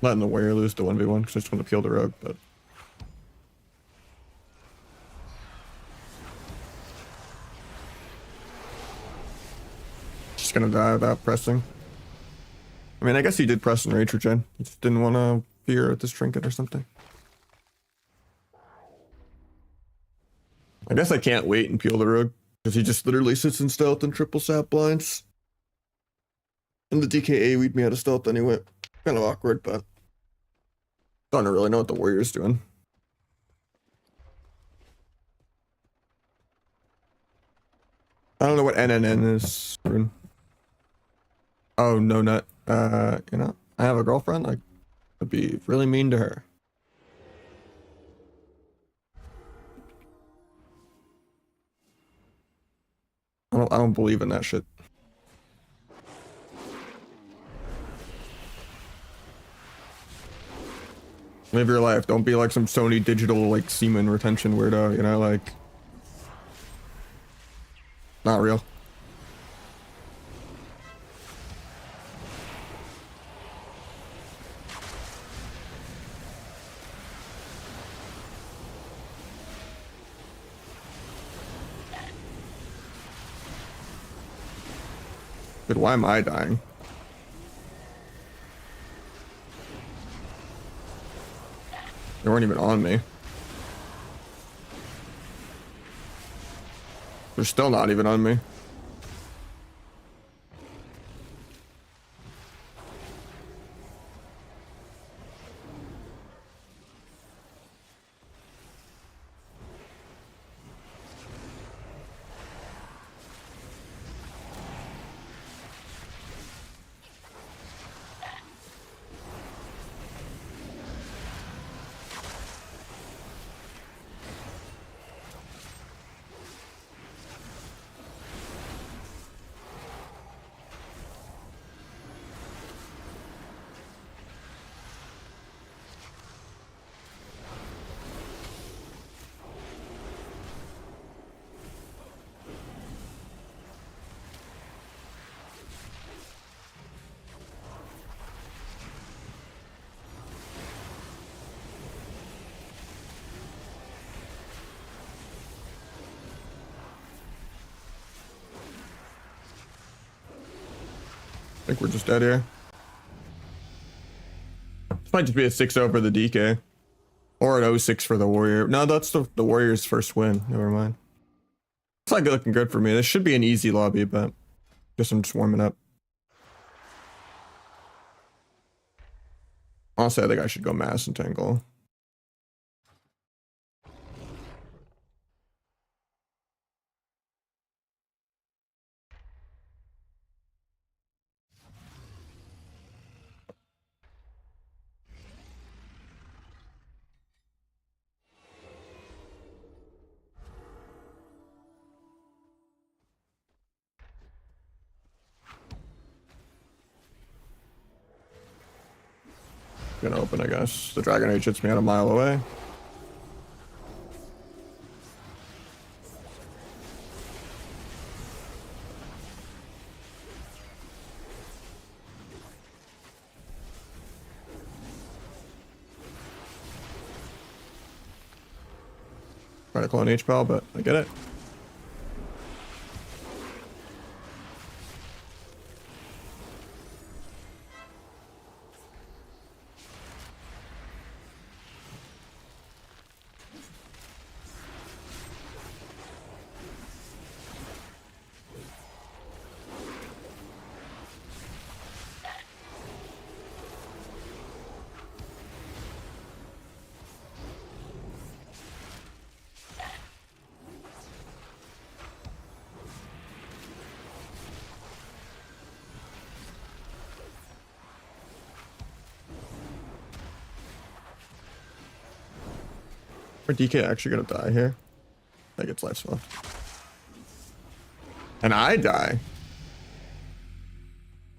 letting the warrior lose the 1v1 because I just want to peel the rogue, but just gonna die without pressing. I mean, I guess he did press and rage regen. He just didn't want to fear with this trinket or something. I guess I can't wait and peel the rogue because he just literally sits in stealth and triple sap blinds. And the DKA weed me out of stealth anyway. Kind of awkward, but don't really know what the warrior's doing. I don't know what NNN is. Oh, no nut. You know, I have a girlfriend. I could be really mean to her. I don't believe in that shit. Live your life. Don't be like some Sony digital like semen retention weirdo, you know, like not real. But why am I dying? They weren't even on me. They're still not even on me. I think we're just dead here. This might just be a 6-0 for the DK. Or an 0-6 for the warrior. No, that's the warrior's first win. Never mind. It's not looking good for me. This should be an easy lobby, but guess I'm just warming up. Honestly, I think I should go mass and tangle. Gonna open, I guess. The Dragon Age hits me at a mile away. Try to clone H-Pal, but I get it. Are DK actually gonna die here? I think it's life swap. And I die.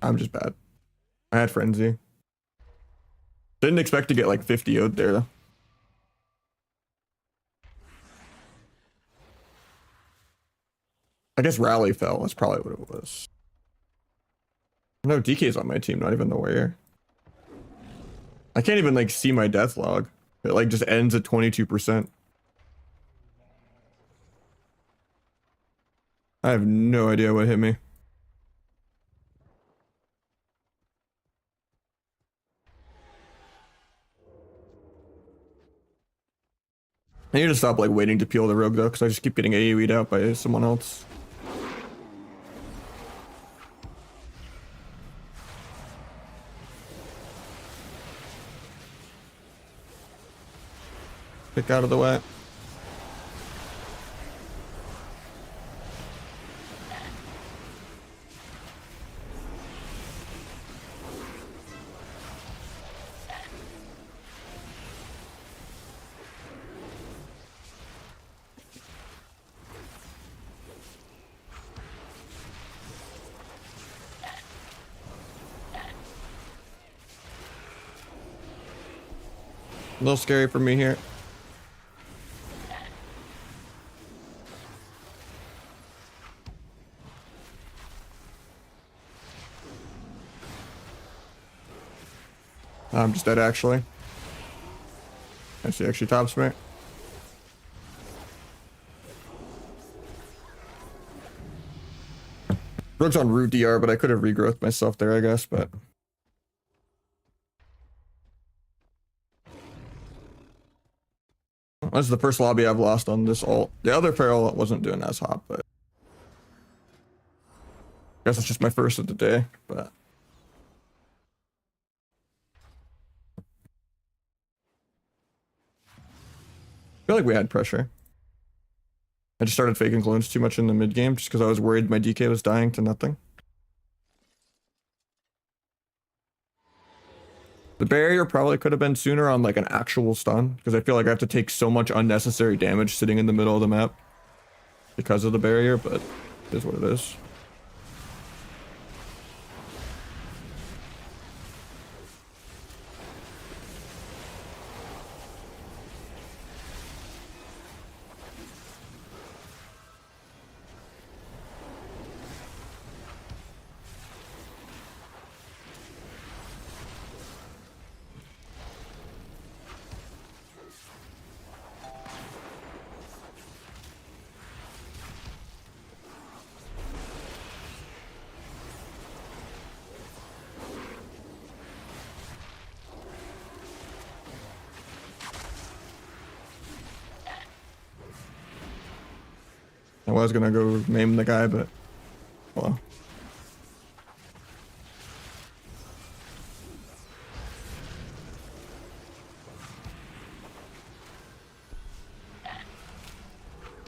I'm just bad. I had frenzy. Didn't expect to get like 50 out there though. I guess rally fell. That's probably what it was. No, DK's on my team, not even the warrior. I can't even like see my death log. It like just ends at 22%. I have no idea what hit me. I need to stop like waiting to peel the rogue though, because I just keep getting AoE'd out by someone else. Pick out of the way. A little scary for me here. I'm just dead actually. I see actually tops me. Rogue's on root DR, but I could have regrowth myself there, I guess, but. This is the first lobby I've lost on this ult. The other feral wasn't doing as hot, but. I guess it's just my first of the day, but. I feel like we had pressure. I just started faking clones too much in the mid game just because I was worried my DK was dying to nothing. The barrier probably could have been sooner on like an actual stun because I feel like I have to take so much unnecessary damage sitting in the middle of the map because of the barrier, but it is what it is. I was gonna go maim the guy, but well.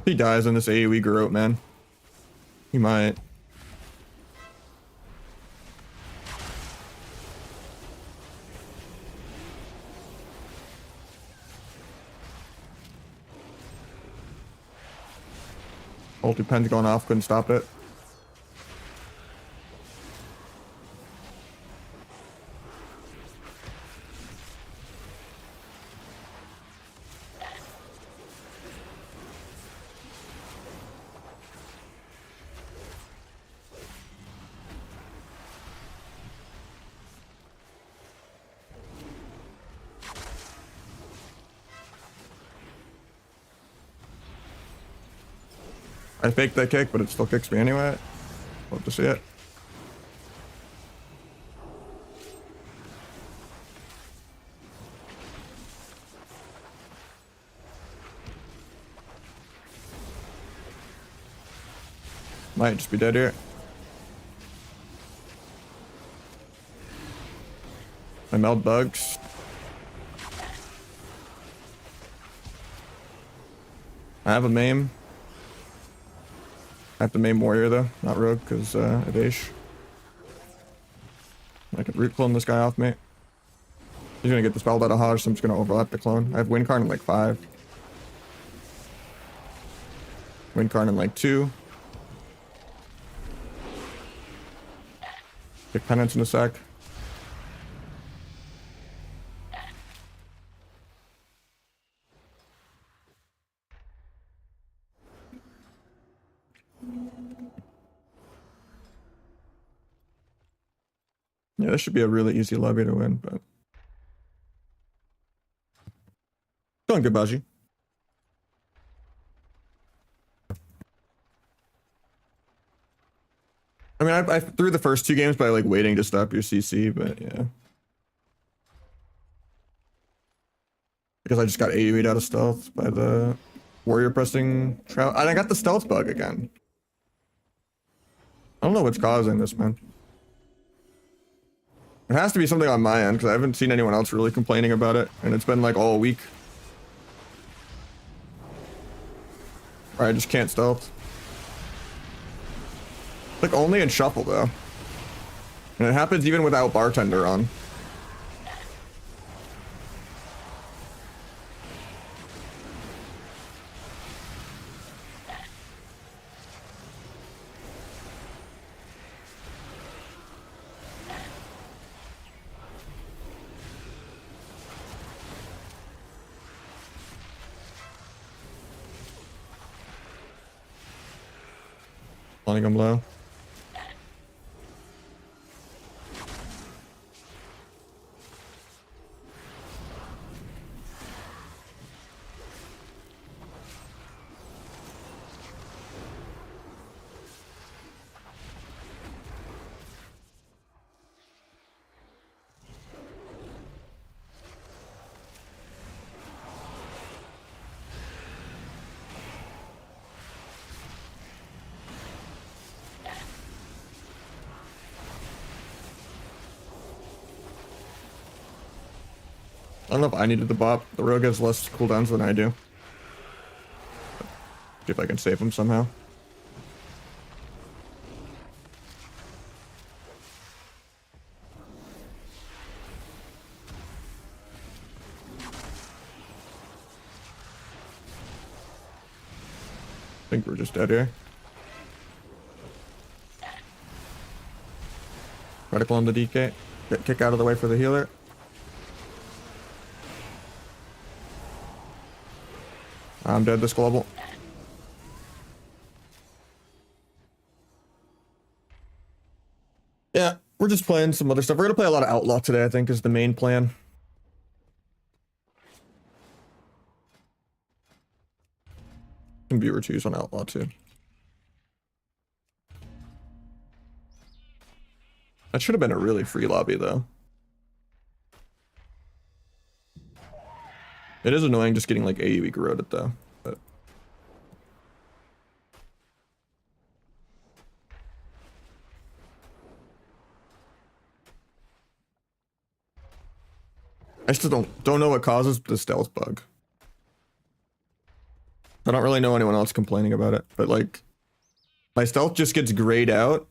He dies in this AoE garrote, man. He might. Ulti pen's going off, couldn't stop it. I faked that kick, but it still kicks me anyway. Love to see it. Might just be dead here. I meld bugs. I have a maim. I have to maim warrior though, not rogue, because Evash. I could root clone this guy off me. He's gonna get the spell out of Hodge, so I'm just gonna overlap the clone. I have wind card in like 5. Wind card in like 2. Pick penance in a sec. Yeah, this should be a really easy lobby to win, but Doing good, Baji. I mean, I threw the first 2 games by like waiting to stop your CC, but yeah. Because I just got AoE'd out of stealth by the warrior pressing trout. And I got the stealth bug again. I don't know what's causing this, man. It has to be something on my end, because I haven't seen anyone else really complaining about it. And it's been like all week. Or I just can't stealth. Like only in shuffle though. And it happens even without bartender on. Letting him low. I don't know if I needed the bop. The rogue has less cooldowns than I do. See if I can save him somehow. I think we're just dead here. Reticle on the DK. Get kick out of the way for the healer. I'm dead this global. Yeah, we're just playing some other stuff. We're gonna play a lot of Outlaw today, I think, is the main plan. Some viewer twos on Outlaw too. That should have been a really free lobby though. It is annoying just getting like AoE corroded though. But I still don't know what causes the stealth bug. I don't really know anyone else complaining about it, but like my stealth just gets grayed out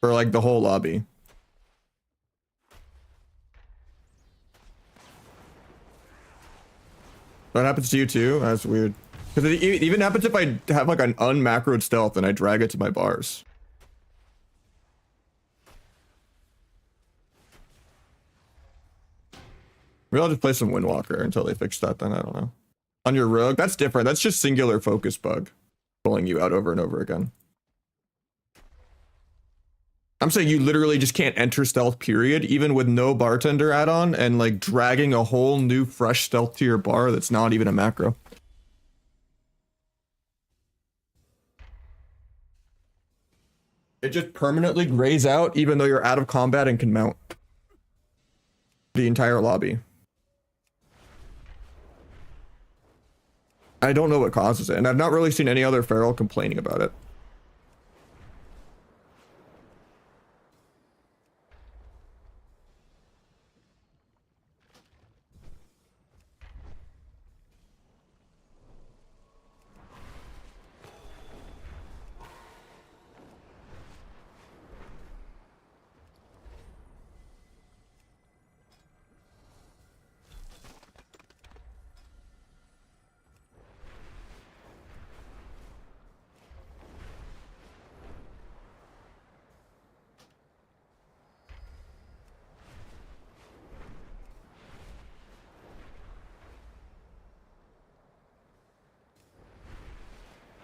for like the whole lobby. That happens to you too? That's weird. Because it even happens if I have like an unmacroed stealth and I drag it to my bars. Maybe I'll just play some Windwalker until they fix that then, I don't know. On your rogue, that's different. That's just singular focus bug. Pulling you out over and over again. I'm saying you literally just can't enter stealth, period, even with no bartender add-on and like dragging a whole new fresh stealth to your bar that's not even a macro. It just permanently grays out even though you're out of combat and can mount the entire lobby. I don't know what causes it, and I've not really seen any other feral complaining about it.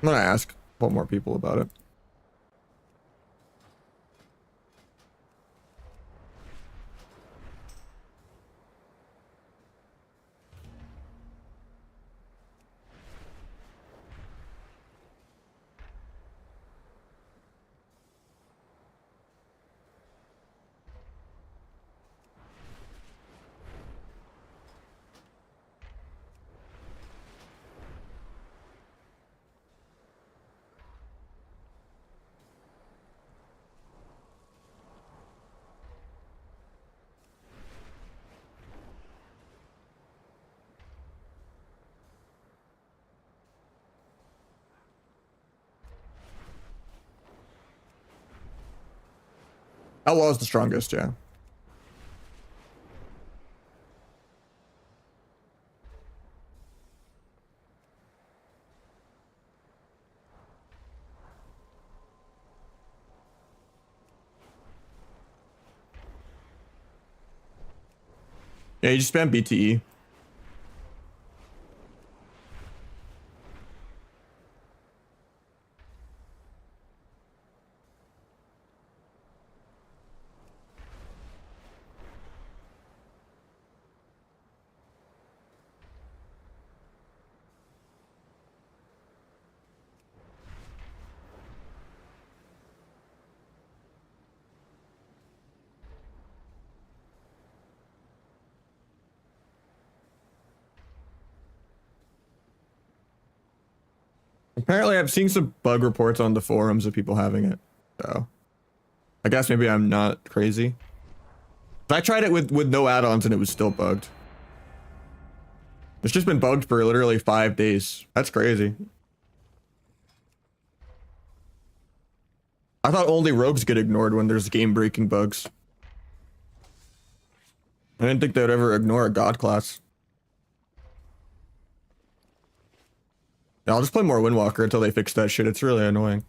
I'm gonna ask what more people about it. Outlaw is the strongest, yeah. Yeah, you just spam BTE. Apparently, I've seen some bug reports on the forums of people having it. So, I guess maybe I'm not crazy. I tried it with no add-ons and it was still bugged. It's just been bugged for literally 5 days. That's crazy. I thought only rogues get ignored when there's game-breaking bugs. I didn't think they'd ever ignore a god class. Yeah, I'll just play more Windwalker until they fix that shit. It's really annoying.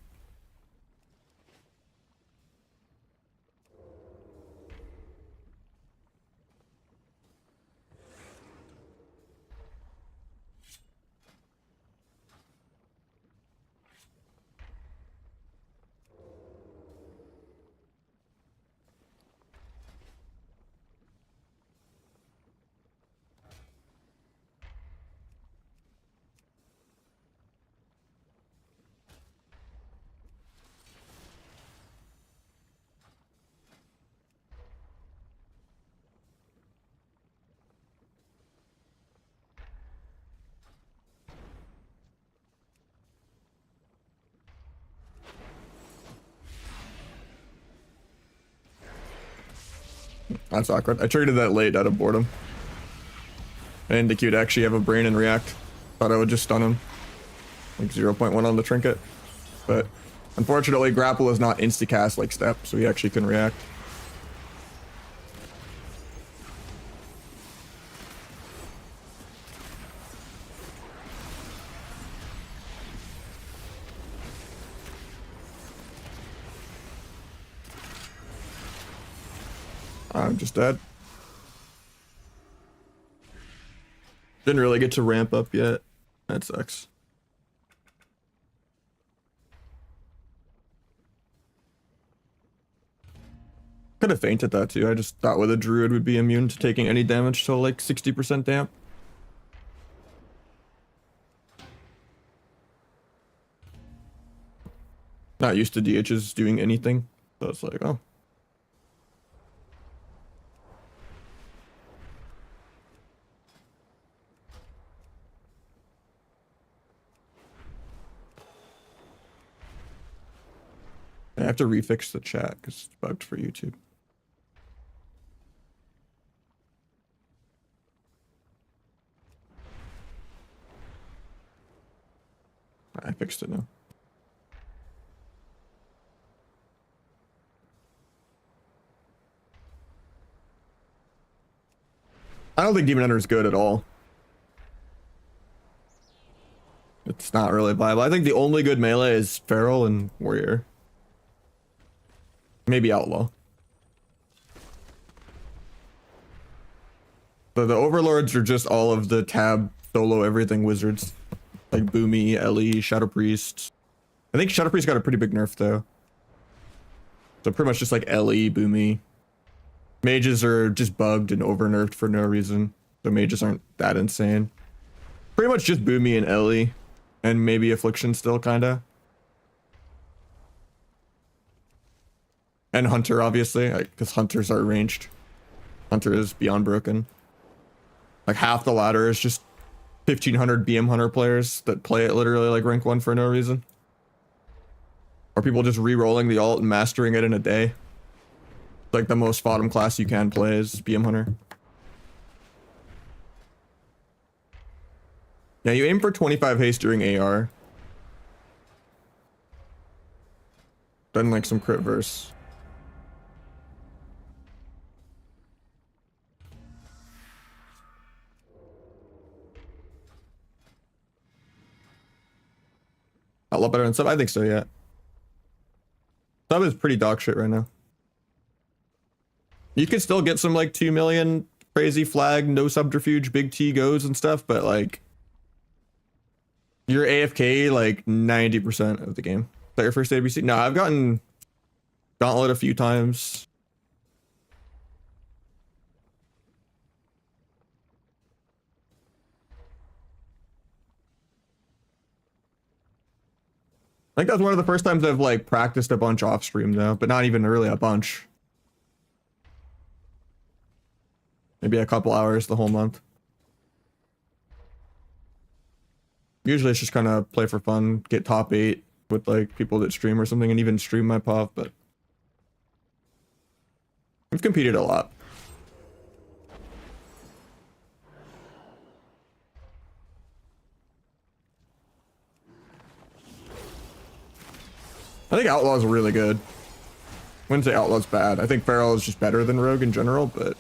That's awkward. I triggered that late out of boredom. I didn't think you'd actually have a brain and react. Thought I would just stun him. Like 0.1 on the trinket. But unfortunately, grapple is not insta-cast like step, so he actually can react. I'm just dead. Didn't really get to ramp up yet. That sucks. Could have fainted that too. I just thought with a druid would be immune to taking any damage till like 60% damp. Not used to DHs doing anything. So it's like, oh. I have to refix the chat because it's bugged for YouTube. I fixed it now. I don't think Demon Hunter is good at all. It's not really viable. I think the only good melee is Feral and Warrior. Maybe Outlaw. But the Overlords are just all of the tab solo everything wizards. Like Boomy, Ellie, Shadow Priest. I think Shadow Priest got a pretty big nerf though. So pretty much just like Ellie, Boomy. Mages are just bugged and over nerfed for no reason. So mages aren't that insane. Pretty much just Boomy and Ellie. And maybe Affliction still kinda. And Hunter, obviously, because Hunters are ranged. Hunter is beyond broken. Like half the ladder is just 1,500 BM Hunter players that play it literally like rank 1 for no reason. Or people just re-rolling the ult and mastering it in a day. Like the most bottom class you can play is BM Hunter. Yeah, you aim for 25 haste during AR. Then like some crit verse. Outlaw better than Sub? I think so, yeah. Sub is pretty dog shit right now. You can still get some like 2 million crazy flag, no subterfuge, big T goes and stuff, but like you're AFK like 90% of the game. Is that your first ABC? No, I've gotten Gauntlet a few times. I think that's one of the first times I've like practiced a bunch off stream though, but not even really a bunch. Maybe a couple hours the whole month. Usually it's just kind of play for fun, get top 8 with like people that stream or something, and even stream my POV, but I've competed a lot. I think Outlaw is really good. I wouldn't say Outlaw's bad. I think Feral is just better than Rogue in general, but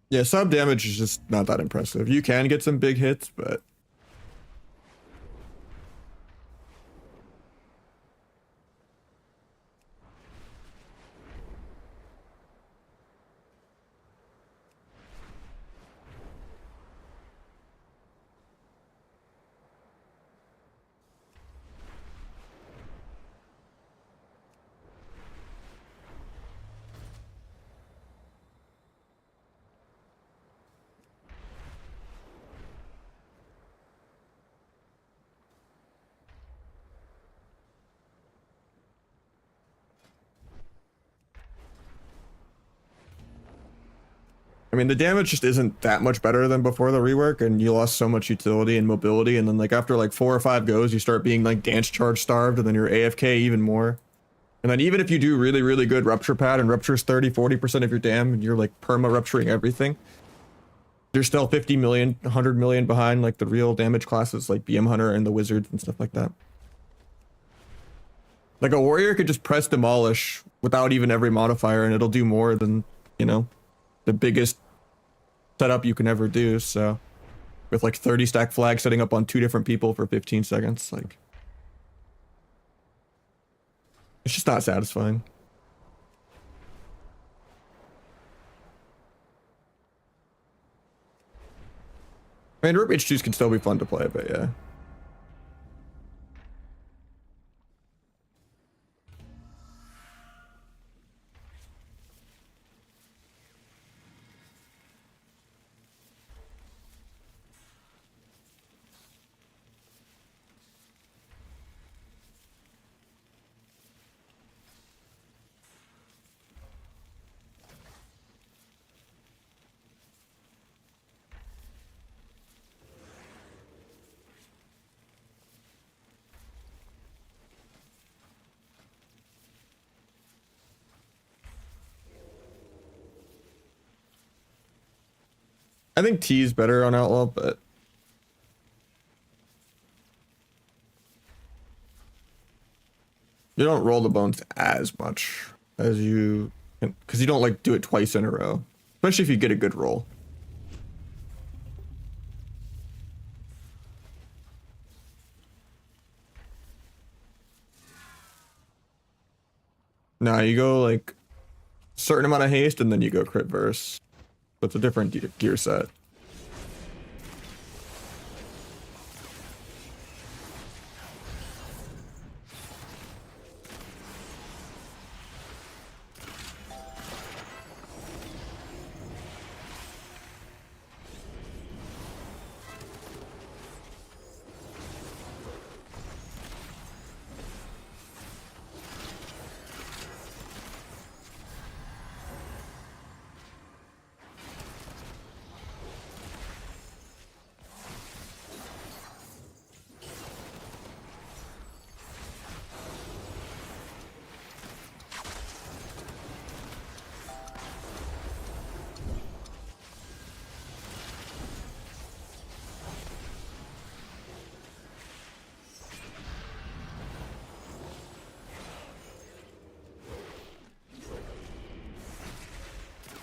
yeah, sub damage is just not that impressive. You can get some big hits, but I mean, the damage just isn't that much better than before the rework, and you lost so much utility and mobility, and then like after like 4 or 5 goes, you start being like dance charge starved, and then you're AFK even more. And then even if you do really, really good rupture pad and ruptures 30-40% of your dam, and you're like perma rupturing everything, you're still 50 million, 100 million behind like the real damage classes like BM Hunter and the Wizards and stuff like that. Like a warrior could just press demolish without even every modifier, and it'll do more than, you know, the biggest setup you can ever do. So with like 30 stack flags setting up on 2 different people for 15 seconds, like it's just not satisfying. I mean, Rope H2s can still be fun to play, but yeah. I think T is better on Outlaw, but you don't roll the bones as much as you can, because you don't like do it twice in a row, especially if you get a good roll. Nah, you go like certain amount of haste and then you go crit verse. But it's a different gear set.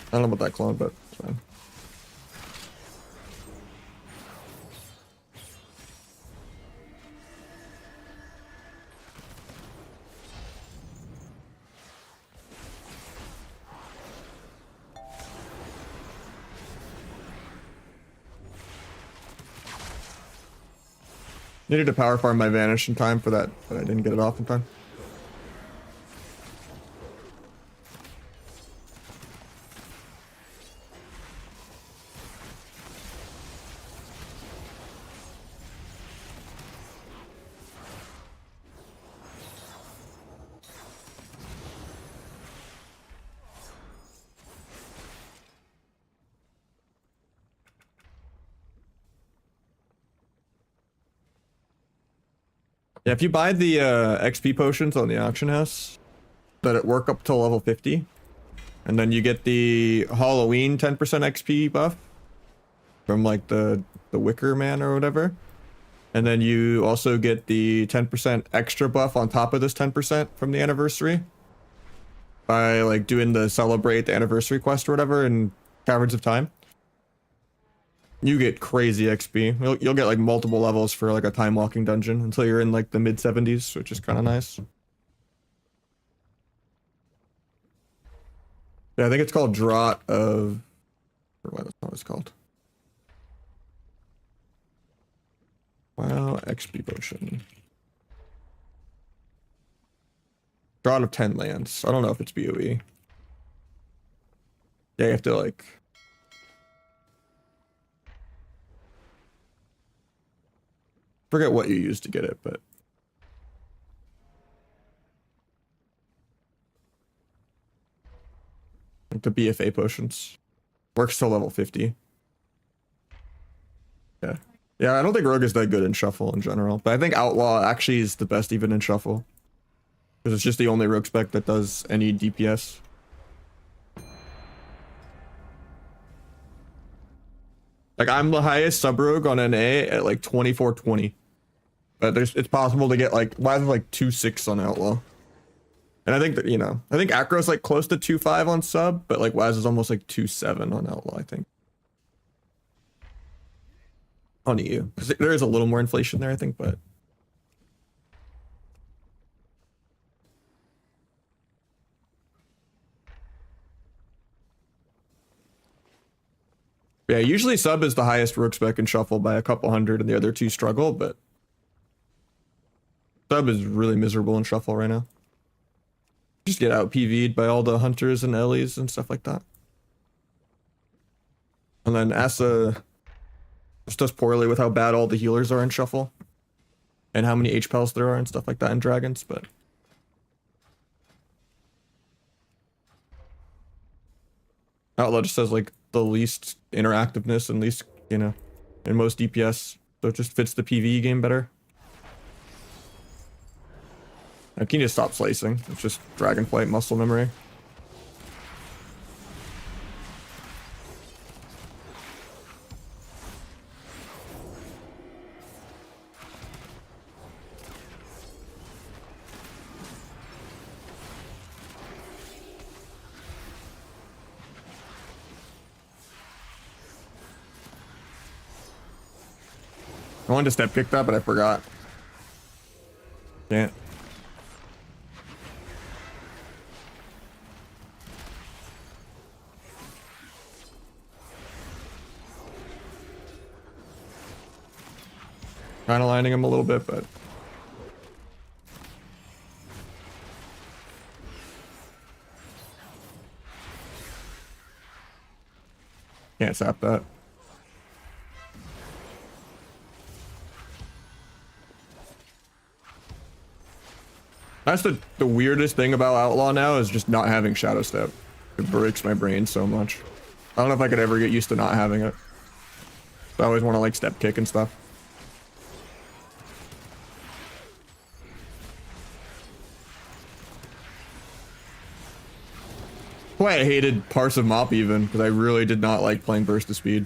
I don't know about that clone, but it's fine. Needed to power farm my vanish in time for that, but I didn't get it off in time. Yeah, if you buy the XP potions on the auction house, that it work up till level 50, and then you get the Halloween 10% XP buff from like the Wicker Man or whatever, and then you also get the 10% extra buff on top of this 10% from the anniversary by like doing the celebrate the anniversary quest or whatever in Caverns of Time. You get crazy XP. You'll get like multiple levels for like a time walking dungeon until you're in like the mid 70s, which is kind of nice. Yeah, I think it's called Draught of... What that's not what it's called. Wow, XP potion. Draught of 10 lands. I don't know if it's BOE. Yeah, you have to like... Forget what you used to get it, but... Like the BFA potions. Works till level 50. Yeah. Yeah, I don't think Rogue is that good in Shuffle in general, but I think Outlaw actually is the best even in Shuffle. Because it's just the only Rogue spec that does any DPS. Like, I'm the highest sub-rogue on NA at like 2420. But it's possible to get like, why is it like 2.6 on Outlaw? And I think that, you know, I think Acro's like close to 2.5 on sub, but like Waz is almost like 2.7 on Outlaw, I think. On EU. Because there is a little more inflation there, I think, but... Yeah, usually sub is the highest rogue spec in Shuffle by a couple hundred and the other two struggle, but... Sub is really miserable in Shuffle right now. Just get out PV'd by all the hunters and Ellies and stuff like that. And then Asa just does poorly with how bad all the healers are in Shuffle. And how many HPLs there are and stuff like that in Dragons, but... Outlaw just has like the least interactiveness and least, you know, in most DPS. So it just fits the PvE game better. I can just stop slicing. It's just Dragonflight muscle memory. I wanted to step kick that, but I forgot. Can't. Kind of lining him a little bit, but can't sap that. That's the weirdest thing about Outlaw now is just not having Shadow Step. It breaks my brain so much. I don't know if I could ever get used to not having it. I always want to like step kick and stuff. Why I hated Parse of Mop even, because I really did not like playing Burst of Speed.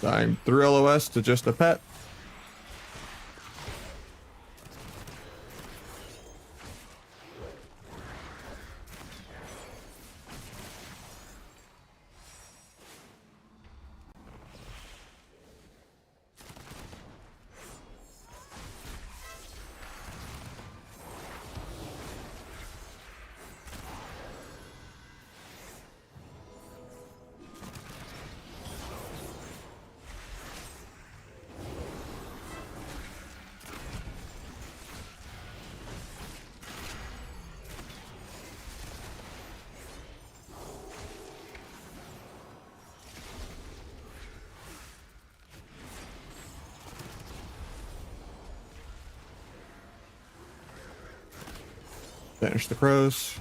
I'm through LOS to just a pet. Finish the crows.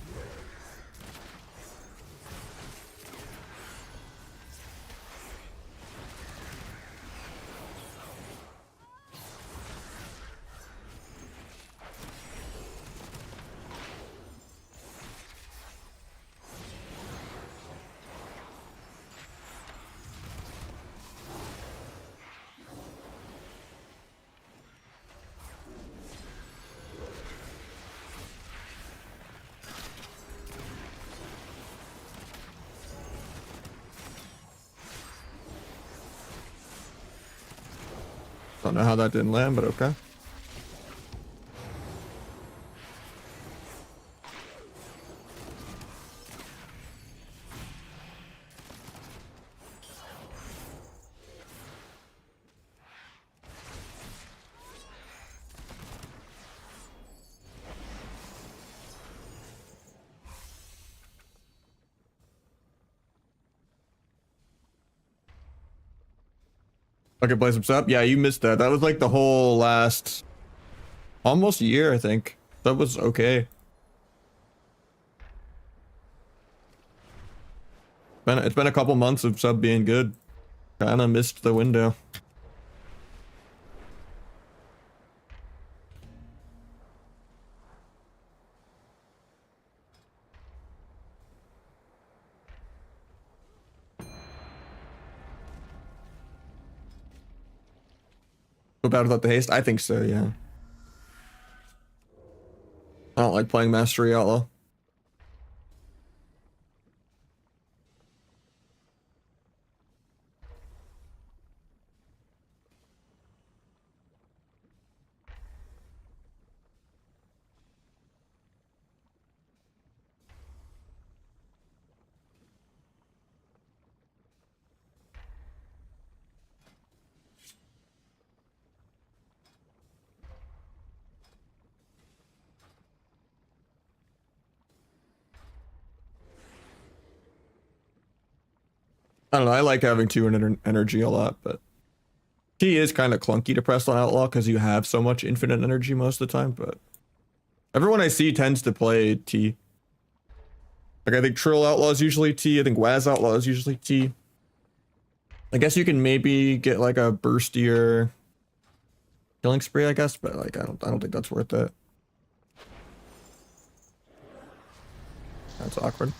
Don't know how that didn't land, but okay. Okay, play some stuff. Yeah, you missed that. That was like the whole last almost year, I think. That was okay. It's been a couple months of sub being good. Kinda missed the window. Feel bad without the haste? I think so, yeah. I don't like playing Mastery Outlaw. I don't know, I like having 2 energy a lot, but T is kind of clunky to press on Outlaw because you have so much infinite energy most of the time, but everyone I see tends to play T. Like, I think Trill Outlaw is usually T. I think Waz Outlaw is usually T. I guess you can maybe get like a burstier killing spree, I guess, but like I don't think that's worth it. That's awkward.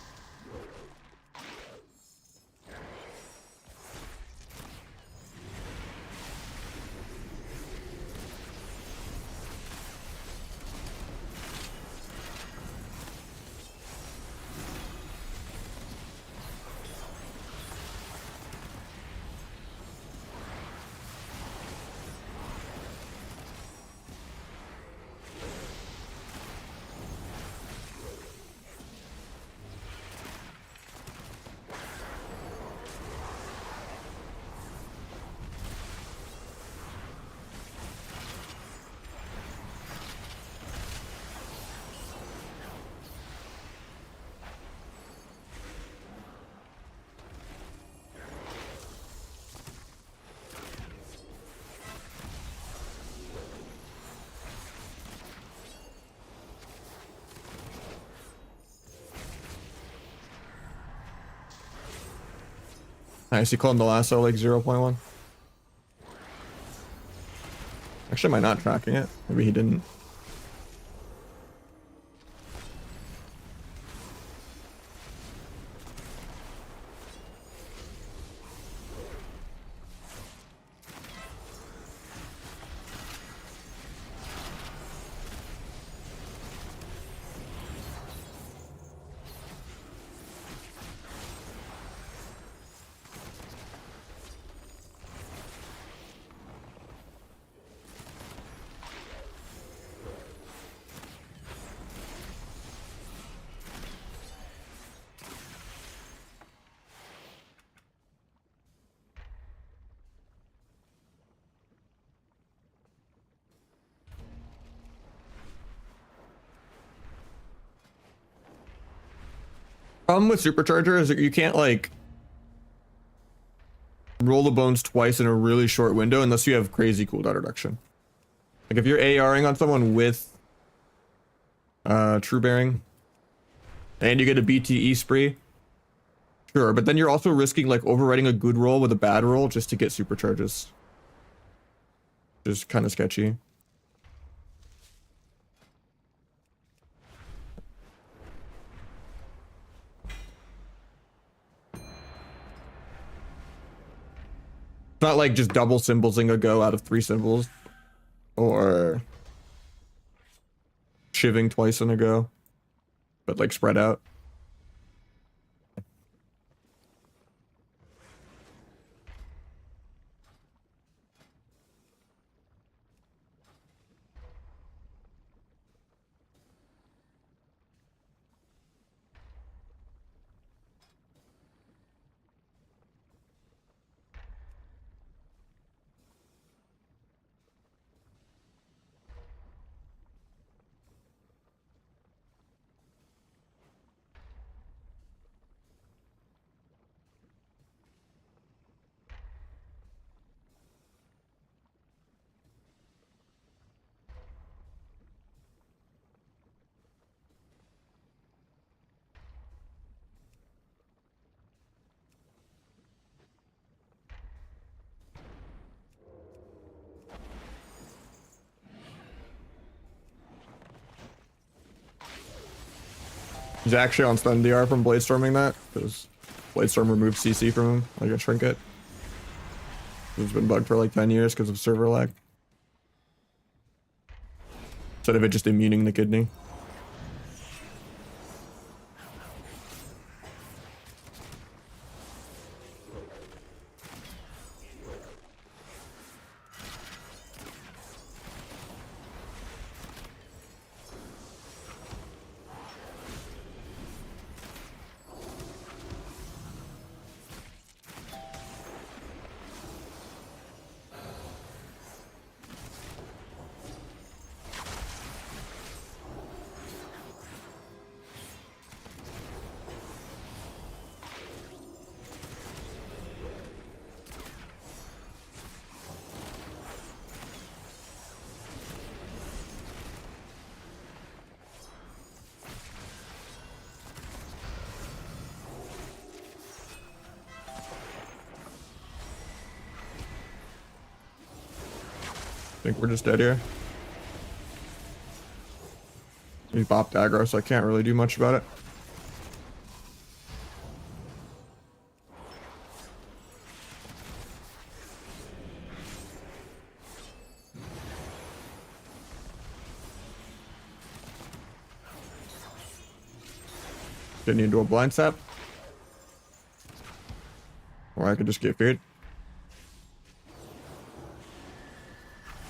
Nice, you called the lasso like 0.1. Actually, am I not tracking it? Maybe he didn't. Problem with supercharger is that you can't like roll the bones twice in a really short window unless you have crazy cooldown reduction. Like if you're ARing on someone with true bearing and you get a BTE spree, sure, but then you're also risking like overwriting a good roll with a bad roll just to get supercharges. Just kind of sketchy. It's not like just double symbolsing a go out of 3 symbols or shiving twice in a go, but like spread out. He's actually on stun DR from Bladestorming that, because Bladestorm removed CC from him, like a trinket. It's been bugged for like 10 years because of server lag. Instead of it just immuning the kidney. think we're just dead here. He's bopped aggro, so I can't really do much about it. Didn't need to do a blind sap. Or I could just get feared.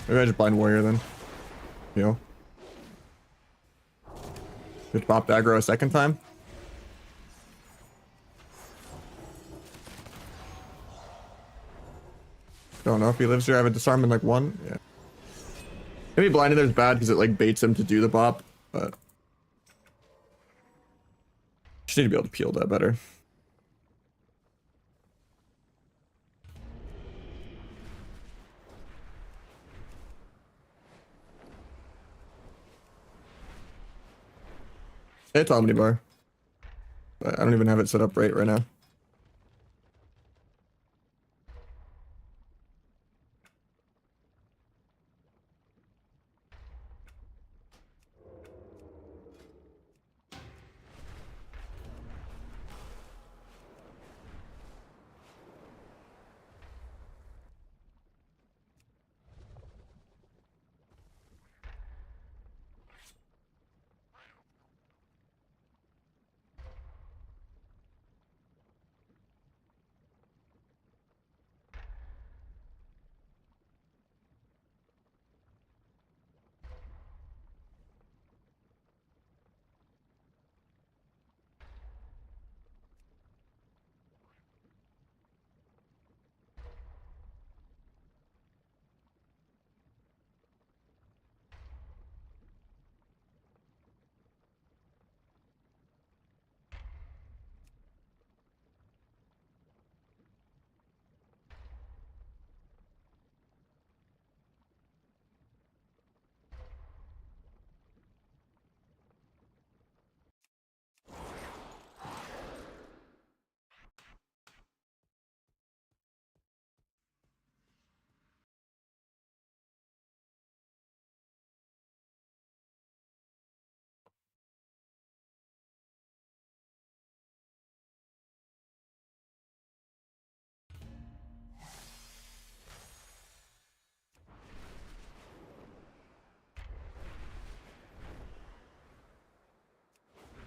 Maybe I just blind warrior then. You know. Just pop aggro a second time. Don't know if he lives here. I have a disarm in like 1. Yeah. Maybe blinding there's bad because it like baits him to do the bop, but just need to be able to peel that better. It's omnibar, but I don't even have it set up right now.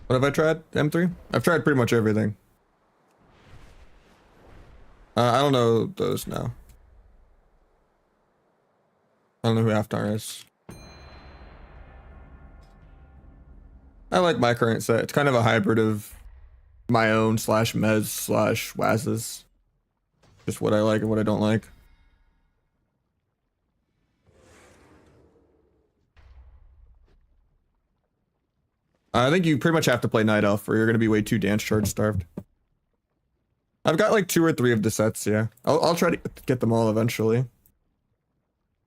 What have I tried? M3? I've tried pretty much everything. I don't know those now. I don't know who Aftar is. I like my current set. It's kind of a hybrid of my own slash Mez slash Waz's. Just what I like and what I don't like. I think you pretty much have to play Night Elf or you're going to be way too dance charge starved. I've got like 2 or 3 of the sets, yeah. I'll try to get them all eventually.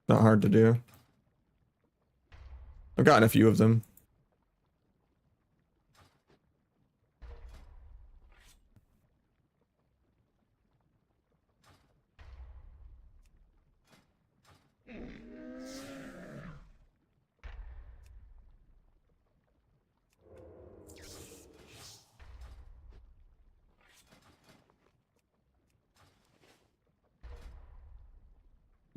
Not hard to do. I've gotten a few of them.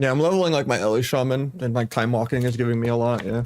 Yeah, I'm leveling like my Ellie Shaman and like time walking is giving me a lot, yeah.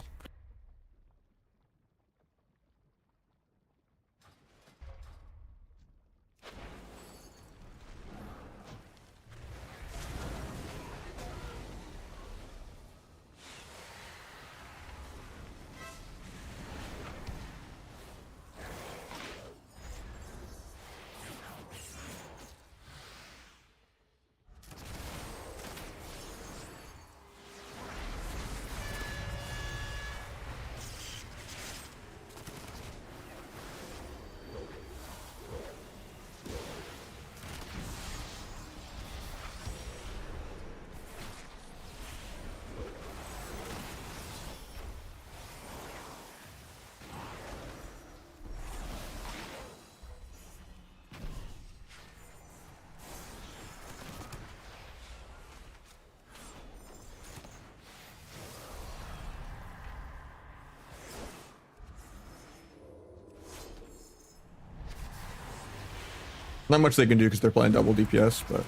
Not much they can do because they're playing double DPS, but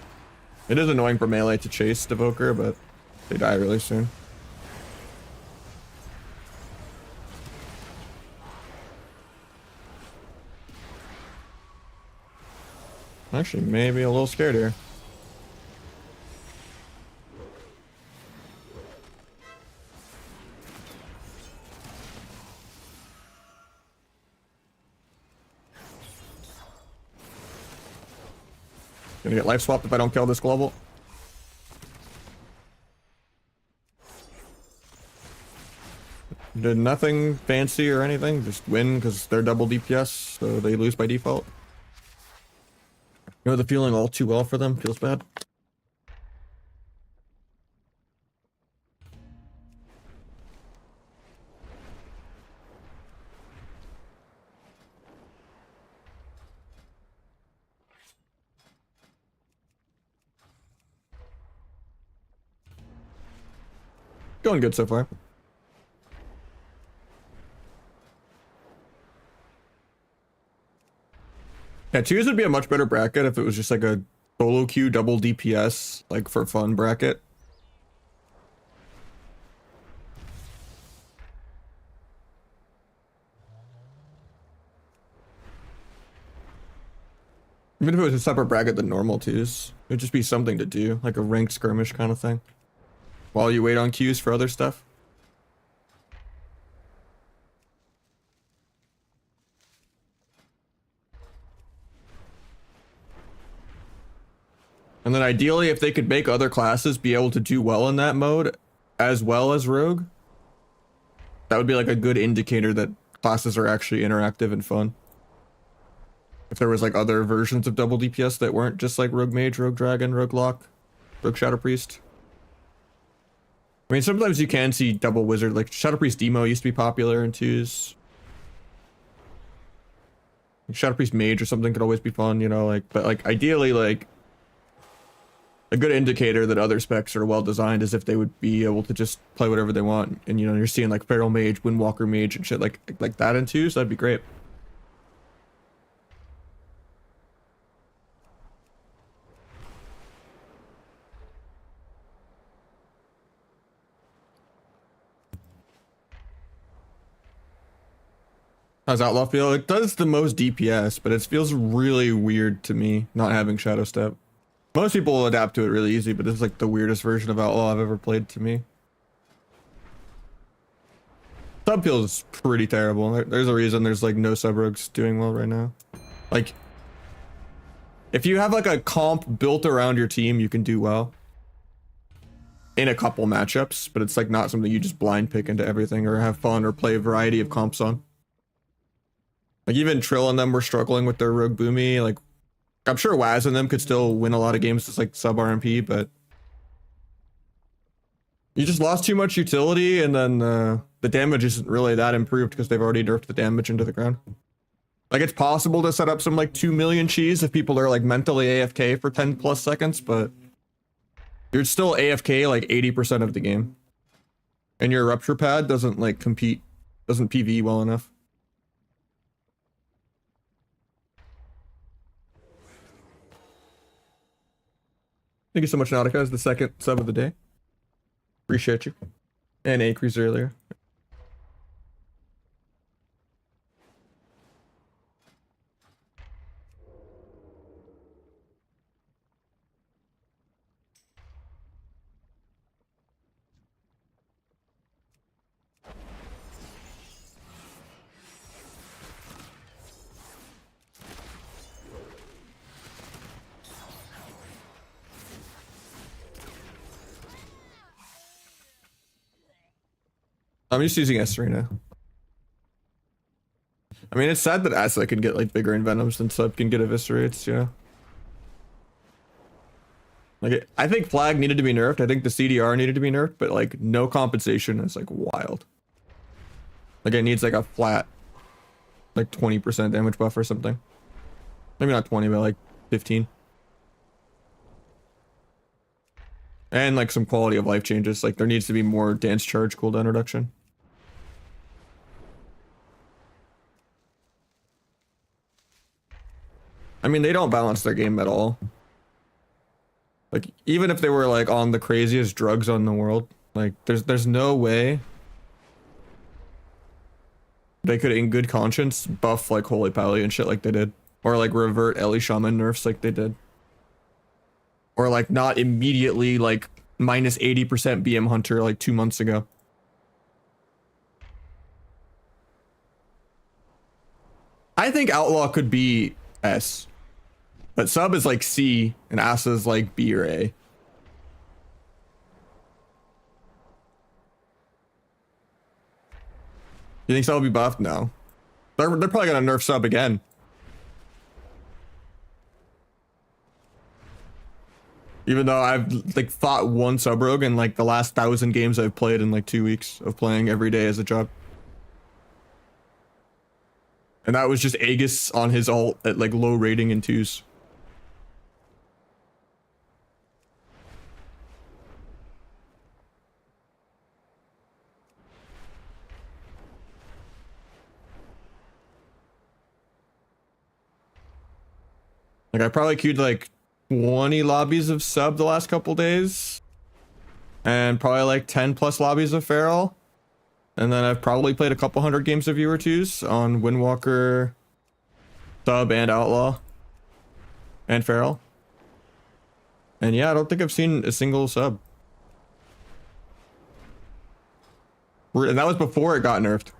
it is annoying for melee to chase Devoker, but they die really soon. Actually, maybe a little scared here. Gonna get life swapped if I don't kill this global. Did nothing fancy or anything, just win because they're double DPS, so they lose by default. You know the feeling all too well for them? Feels bad. Going good so far. Yeah, 2s would be a much better bracket if it was just like a solo queue double DPS, like for fun bracket. Even if it was a separate bracket than normal 2s, it would just be something to do, like a ranked skirmish kind of thing. While you wait on queues for other stuff. And then ideally, if they could make other classes be able to do well in that mode, as well as Rogue, that would be like a good indicator that classes are actually interactive and fun. If there was like other versions of double DPS that weren't just like Rogue Mage, Rogue Dragon, Rogue Lock, Rogue Shadow Priest. I mean, sometimes you can see double Wizard, like Shadow Priest Demo used to be popular in 2s. Shadow Priest Mage or something could always be fun, you know, like, but like ideally, like, a good indicator that other specs are well designed is if they would be able to just play whatever they want, and you know you're seeing like Feral Mage, Windwalker Mage, and shit like that in 2s. That'd be great. How's Outlaw feel? It does the most DPS, but it feels really weird to me not having Shadow Step. Most people will adapt to it really easy, but this is like the weirdest version of Outlaw I've ever played to me. Sub feels pretty terrible. There's a reason there's like no sub rogues doing well right now. Like, if you have like a comp built around your team, you can do well in a couple matchups, but it's like not something you just blind pick into everything or have fun or play a variety of comps on. Like even Trill and them were struggling with their Rogue Boomy. Like, I'm sure Waz and them could still win a lot of games just like sub RMP, but you just lost too much utility, and then the damage isn't really that improved because they've already nerfed the damage into the ground. Like, it's possible to set up some like 2 million cheese if people are like mentally AFK for 10 plus seconds, but you're still AFK like 80% of the game. And your rupture pad doesn't like compete, doesn't PV well enough. Thank you so much, Nautica, as the second sub of the day. Appreciate you. And Acres earlier. I'm just using S3 now. I mean, it's sad that Asa can get like bigger Envenoms than Sub can get Eviscerates, you know? Like, I think Flag needed to be nerfed. I think the CDR needed to be nerfed, but like no compensation is like wild. Like it needs like a flat, like 20% damage buff or something. Maybe not 20, but like 15. And like some quality of life changes. Like there needs to be more dance charge cooldown reduction. I mean, they don't balance their game at all. Like, even if they were like on the craziest drugs on the world, like there's no way they could in good conscience buff like Holy Pally and shit like they did. Or like revert Ellie Shaman nerfs like they did. Or like not immediately like minus 80% BM Hunter like 2 months ago. I think Outlaw could be S. But Sub is like C and Asa is like B or A. You think Sub will be buffed? No. They're probably gonna nerf Sub again. Even though I've like fought one sub rogue in like the last 1,000 games I've played in like 2 weeks of playing every day as a job. And that was just Aegis on his ult at like low rating in 2s. Like I probably queued like 20 lobbies of sub the last couple days. And probably like 10 plus lobbies of Feral. And then I've probably played a couple hundred games of Viewer 2s on Windwalker, Sub, and Outlaw. And Feral. And yeah, I don't think I've seen a single sub. And that was before it got nerfed.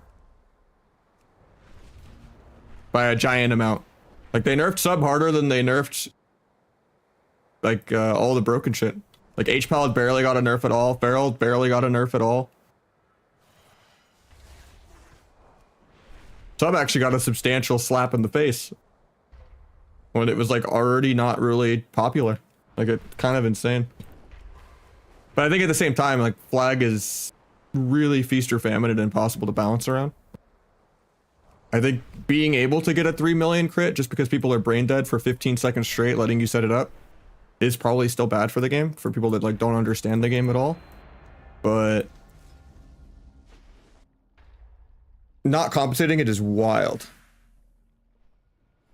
By a giant amount. Like they nerfed sub harder than they nerfed like all the broken shit. Like H-Pal barely got a nerf at all. Feral barely got a nerf at all. Sub actually got a substantial slap in the face when it was like already not really popular. Like it's kind of insane. But I think at the same time, like Flag is really feast or famine and impossible to balance around. I think being able to get a 3 million crit just because people are brain dead for 15 seconds straight letting you set it up is probably still bad for the game, for people that like don't understand the game at all. But not compensating it is wild.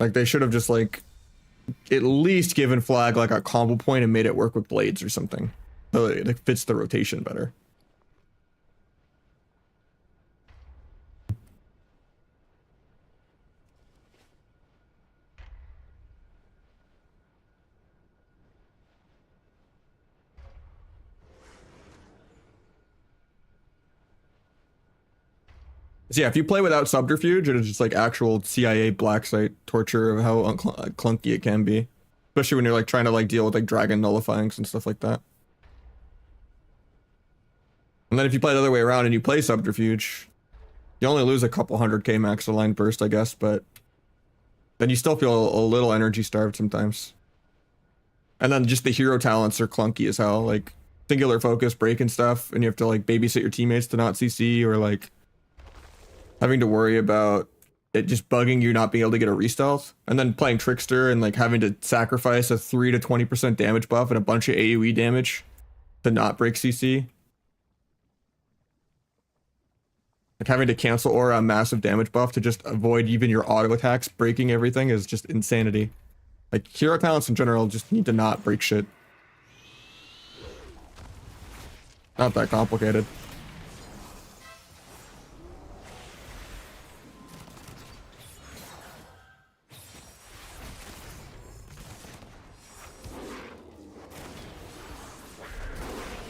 Like they should have just like at least given Flag like a combo point and made it work with blades or something, so it fits the rotation better. So yeah, if you play without subterfuge, it is just like actual CIA black site torture of how clunky it can be, especially when you're like trying to like deal with like dragon nullifyings and stuff like that. And then if you play the other way around and you play subterfuge, you only lose a couple 100k max aligned burst, I guess, but then you still feel a little energy starved sometimes. And then just the hero talents are clunky as hell, like singular focus, break and stuff, and you have to like babysit your teammates to not CC, or like having to worry about it just bugging you not being able to get a re-stealth, and then playing Trickster and like having to sacrifice a 3 to 20% damage buff and a bunch of AoE damage to not break CC. Like having to cancel aura a massive damage buff to just avoid even your auto attacks breaking everything is just insanity. Like hero talents in general just need to not break shit. Not that complicated.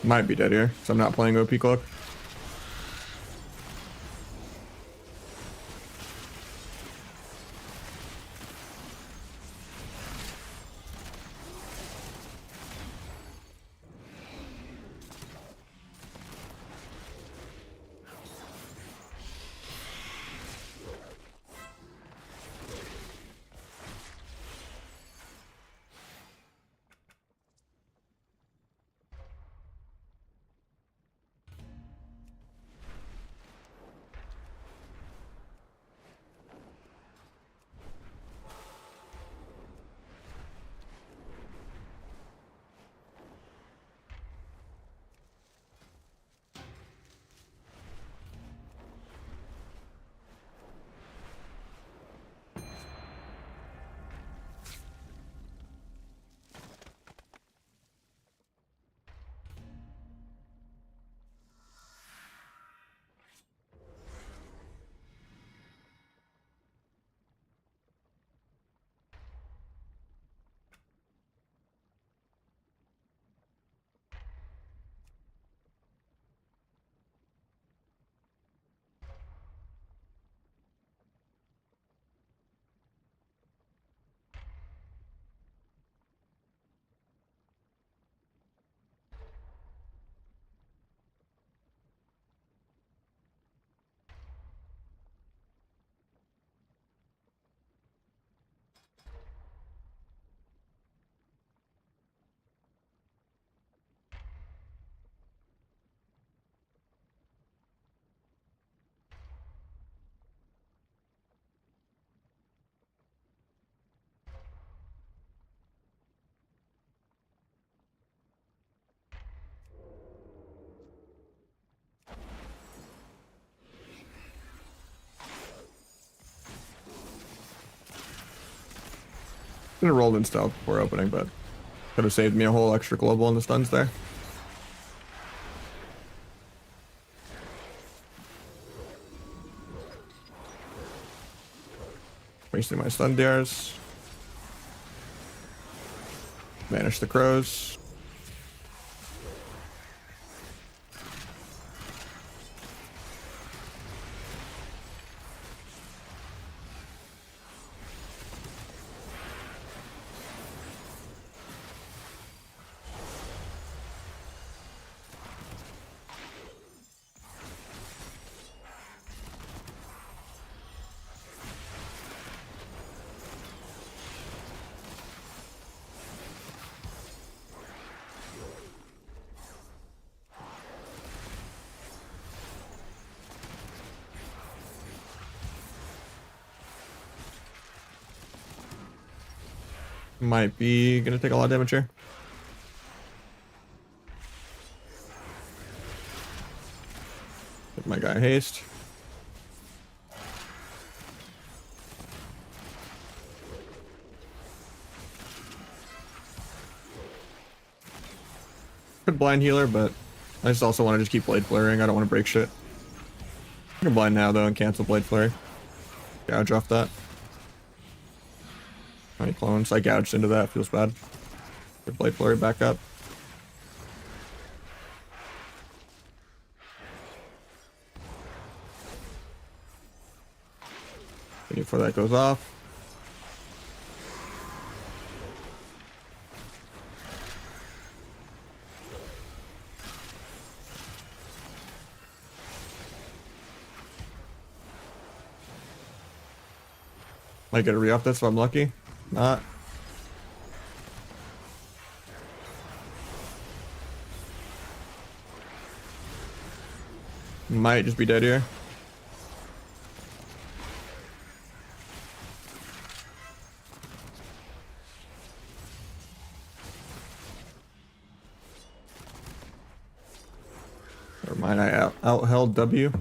Might be dead here, so I'm not playing OP Cloak. Could have rolled in stealth before opening, but could have saved me a whole extra global in the stuns there. Wasting my stun dares. Banish the crows. Might be gonna take a lot of damage here. Get my guy haste. Could blind healer, but I just also want to just keep blade flaring. I don't want to break shit. I can blind now though and cancel blade flare. Gouge off that. 20 clones. I gouged into that. Feels bad. Get blade flurry back up. Before that goes off. Might get a re-up this if I'm lucky. Not. Might just be dead here. Never mind, I out-held W.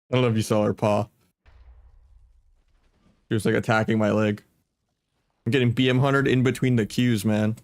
I don't know if you saw her paw. She was like attacking my leg. I'm getting BM 100 in between the Qs, man.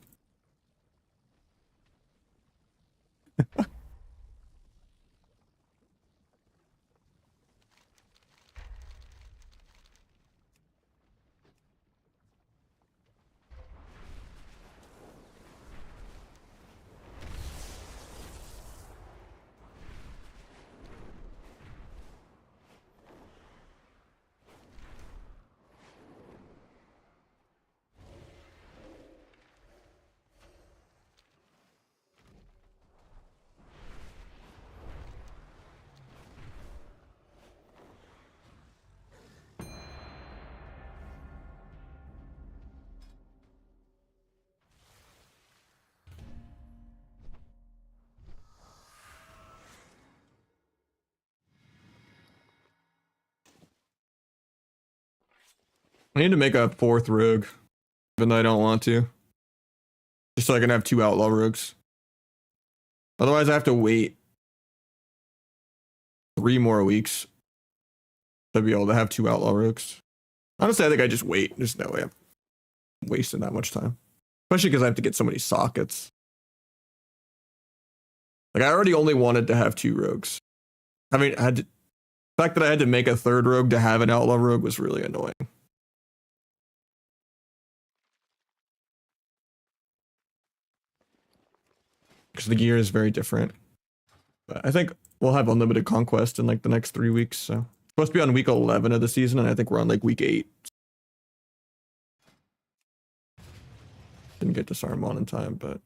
I need to make a 4th rogue, even though I don't want to. Just so I can have 2 outlaw rogues. Otherwise, I have to wait 3 more weeks to be able to have 2 outlaw rogues. Honestly, I think I just wait. There's no way I'm wasting that much time. Especially because I have to get so many sockets. Like, I already only wanted to have 2 rogues. I mean, the fact that I had to make a 3rd rogue to have an outlaw rogue was really annoying. Because the gear is very different. But I think we'll have unlimited conquest in like the next 3 weeks. So it's supposed to be on week 11 of the season, and I think we're on like week 8. Didn't get disarm on in time, but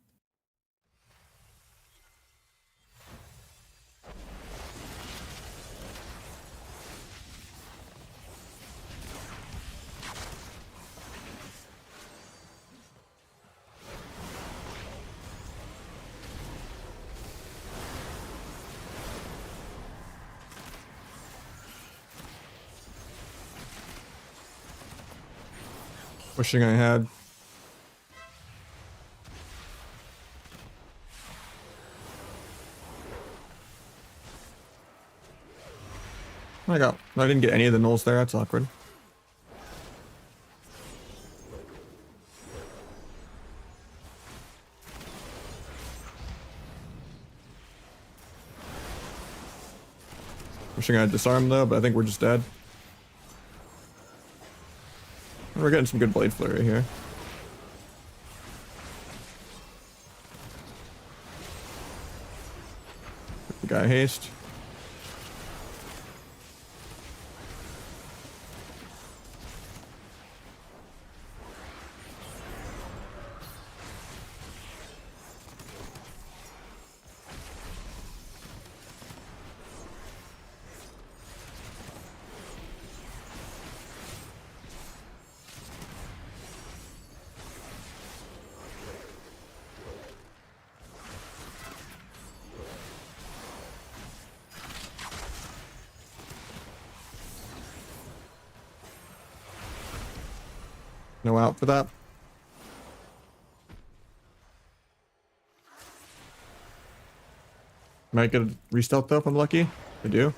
wishing I had. I didn't get any of the nulls there. That's awkward. Wishing I had disarm though, but I think we're just dead. We're getting some good blade flurry here. The guy haste. No out for that. Might get a restealth though if I'm lucky. I do.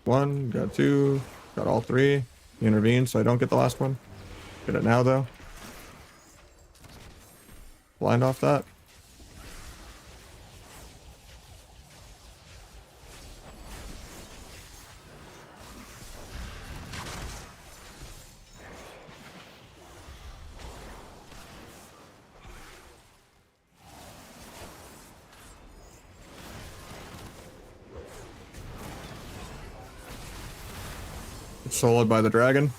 1, got 2, got all 3. Intervene so I don't get the last one. Get it now though. Blind off that. Soloed by the dragon.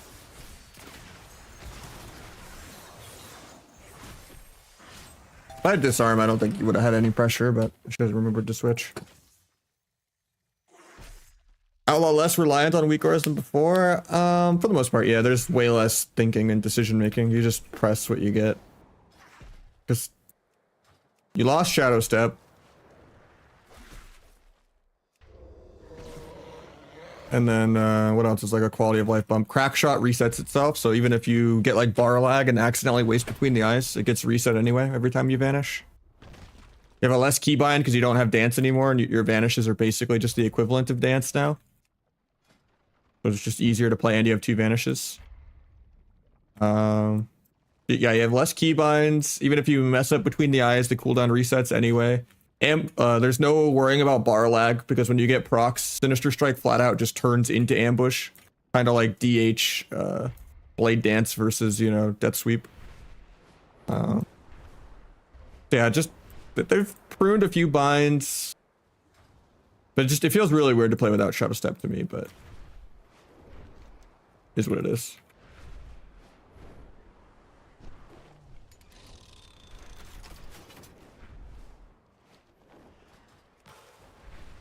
If I had disarm, I don't think you would have had any pressure, but I should have remembered to switch. Outlaw less reliant on weak auras than before. For the most part, yeah. There's way less thinking and decision making. You just press what you get. Because you lost Shadow Step. And then what else is like a quality of life bump? Crack shot resets itself, so even if you get like bar lag and accidentally waste between the eyes, it gets reset anyway every time you vanish. You have a less keybind because you don't have dance anymore, and your vanishes are basically just the equivalent of dance now. So it's just easier to play, and you have 2 vanishes. Yeah, you have less keybinds. Even if you mess up between the eyes, the cooldown resets anyway. And there's no worrying about bar lag, because when you get procs, Sinister Strike flat out just turns into ambush. Kind of like DH Blade Dance versus, you know, Death Sweep. Yeah, just they've pruned a few binds. But it feels really weird to play without Shadow Step to me, but is what it is.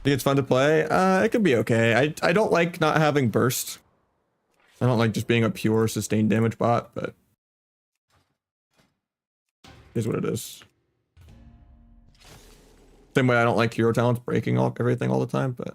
Think it's fun to play? It can be okay. I don't like not having burst. I don't like just being a pure sustained damage bot, but is what it is. Same way I don't like hero talents breaking everything all the time, but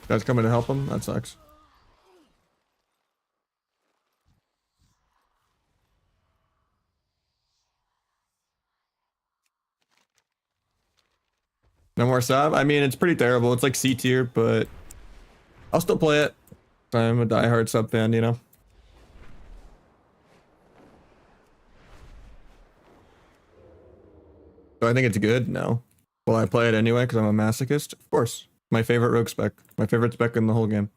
Guys coming to help him? That sucks. No more sub? I mean, it's pretty terrible. It's like C tier, but I'll still play it. I'm a diehard sub fan, you know? Do I think it's good? No. Will I play it anyway because I'm a masochist? Of course. My favorite rogue spec. My favorite spec in the whole game.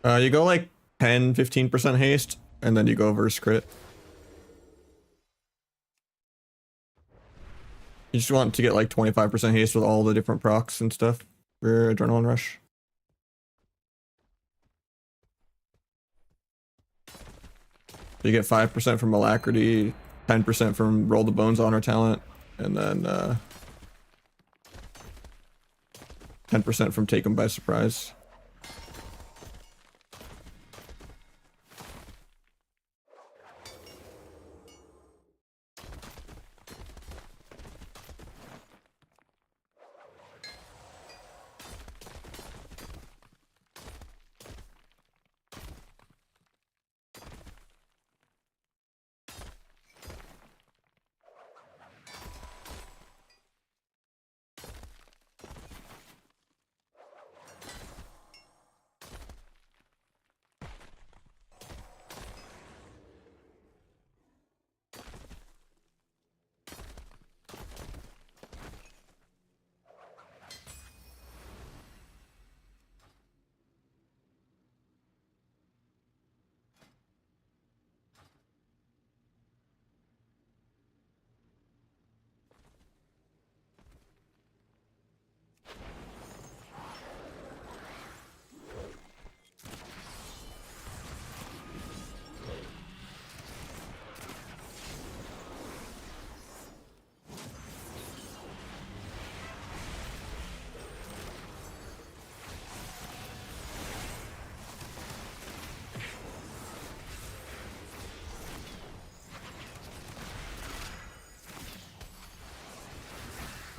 You go like 10-15% haste, and then you go verse crit. You just want to get like 25% haste with all the different procs and stuff for your adrenaline rush. You get 5% from alacrity, 10% from roll the bones honor talent, and then 10% from take them by surprise.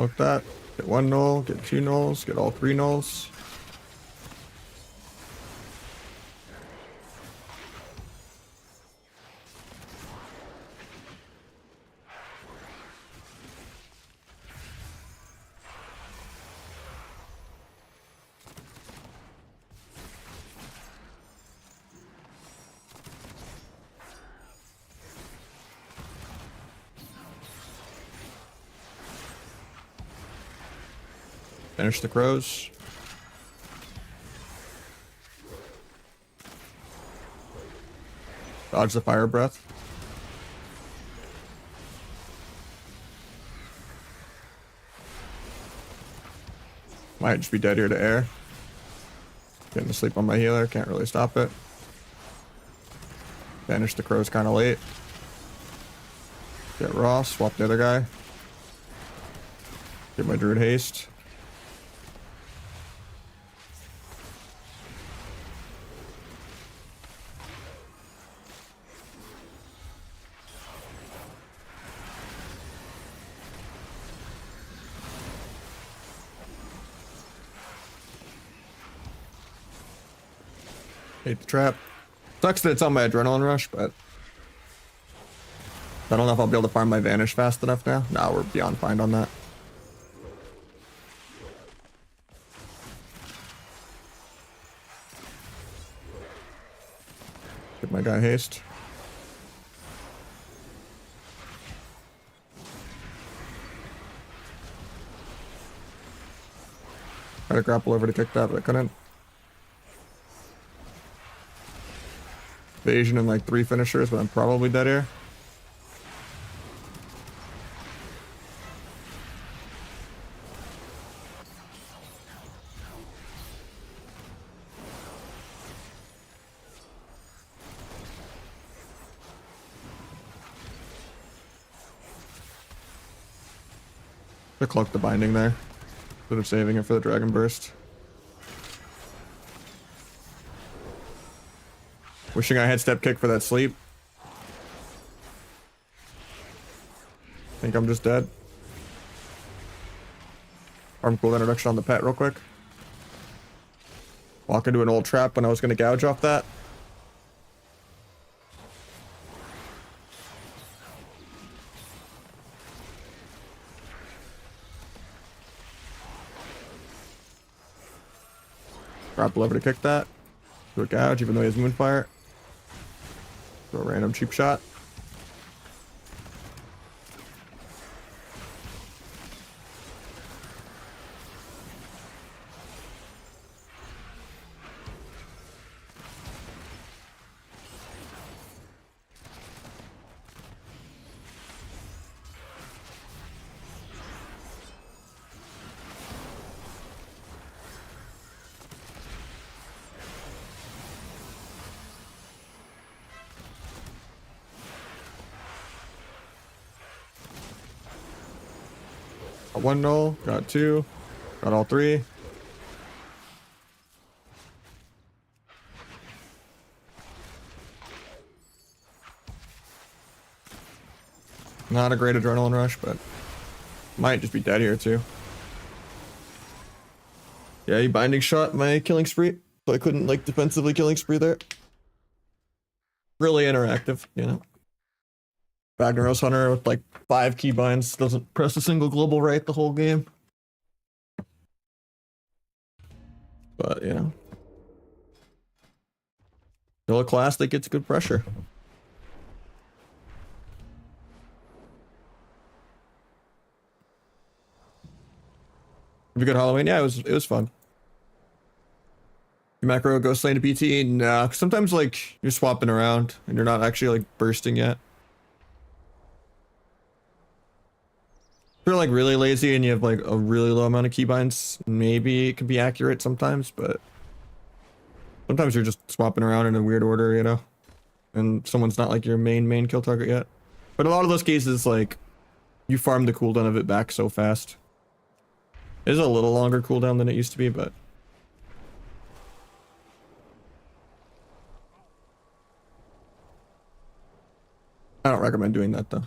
Fuck that. Get one null, get two nulls, get all three nulls. Finish the crows. Dodge the fire breath. Might just be dead here to air. Getting to sleep on my healer, can't really stop it. Banish the crows kind of late. Get Ross, swap the other guy. Get my druid haste. Hate the trap. Sucks that it's on my adrenaline rush, but I don't know if I'll be able to farm my vanish fast enough now. Nah, we're beyond fine on that. Get my guy haste. Try to grapple over to kick that, but I couldn't. evasion and like 3 finishers, but I'm probably dead here. I cloaked the binding there, instead of saving it for the dragon burst. Wishing I had step kick for that sleep. Think I'm just dead. Arm cooldown reduction on the pet real quick. Walk into an old trap when I was going to gouge off that. Grab lever to kick that. Do a gouge even though he has moonfire. Do a random cheap shot. Got 1 null, got 2, got all 3. Not a great adrenaline rush, but might just be dead here too. Yeah, he binding shot my killing spree, so I couldn't like defensively killing spree there. Really interactive, you know. Ragnaros Hunter with like 5 keybinds doesn't press a single global right the whole game. But, you know. Still a class that gets good pressure. Have a good Halloween? Yeah, it was fun. Macro Ghost Lane to PT? Nah, sometimes like you're swapping around and you're not actually like bursting yet. If you're like really lazy and you have like a really low amount of keybinds, maybe it can be accurate sometimes, but sometimes you're just swapping around in a weird order, you know, and someone's not like your main kill target yet. But a lot of those cases, like you farm the cooldown of it back so fast. It is a little longer cooldown than it used to be, but I don't recommend doing that though.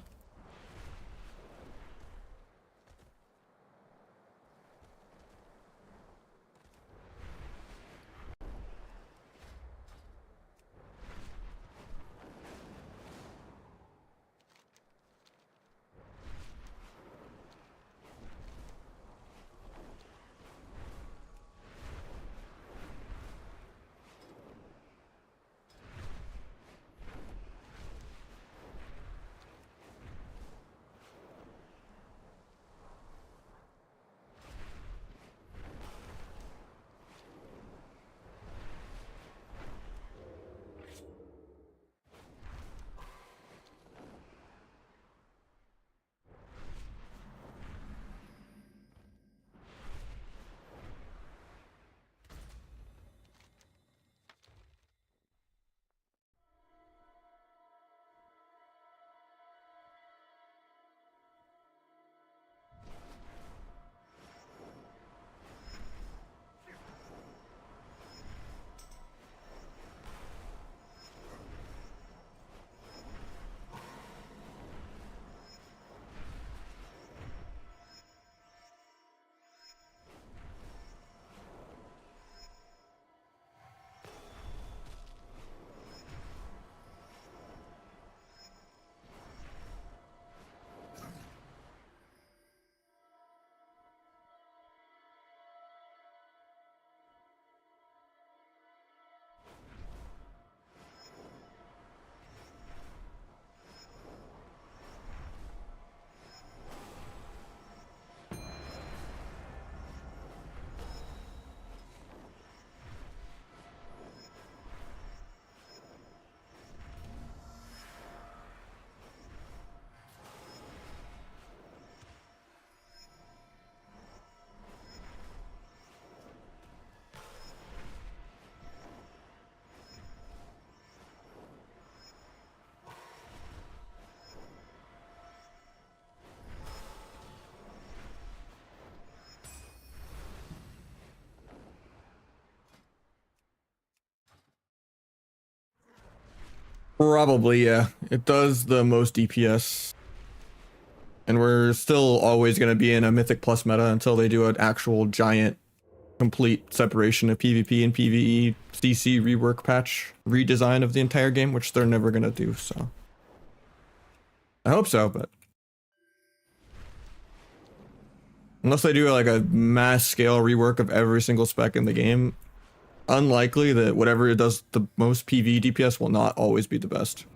Probably, yeah. It does the most DPS. And we're still always going to be in a Mythic Plus meta until they do an actual giant complete separation of PvP and PvE CC rework patch redesign of the entire game, which they're never going to do, so. I hope so, but unless they do like a mass scale rework of every single spec in the game, unlikely that whatever it does the most PvE DPS will not always be the best.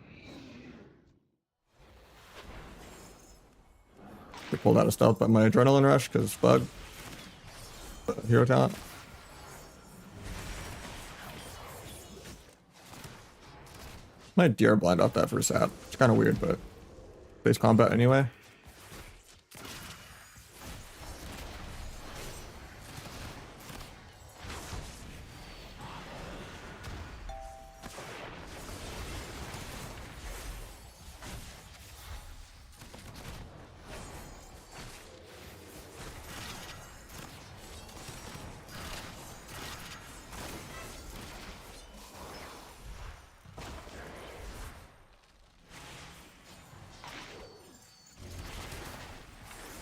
I pulled out a stealth by my adrenaline rush because bug. Hero talent. Might DR blind off that for a sap. It's kind of weird, but base combat anyway.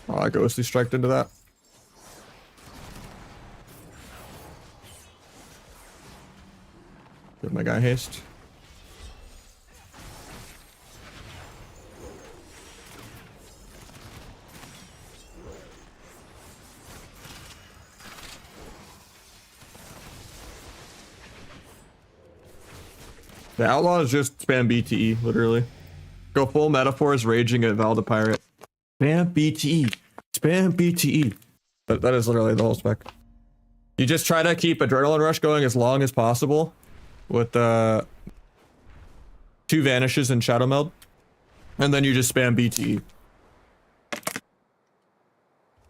Oh, I ghostly striked into that. Give my guy haste. The Outlaw is just spam BTE, literally. Go full metaphors, raging at Val the Pirate. Spam BTE. Spam BTE. That is literally the whole spec. You just try to keep Adrenaline Rush going as long as possible with 2 Vanishes and Shadow Meld. And then you just spam BTE.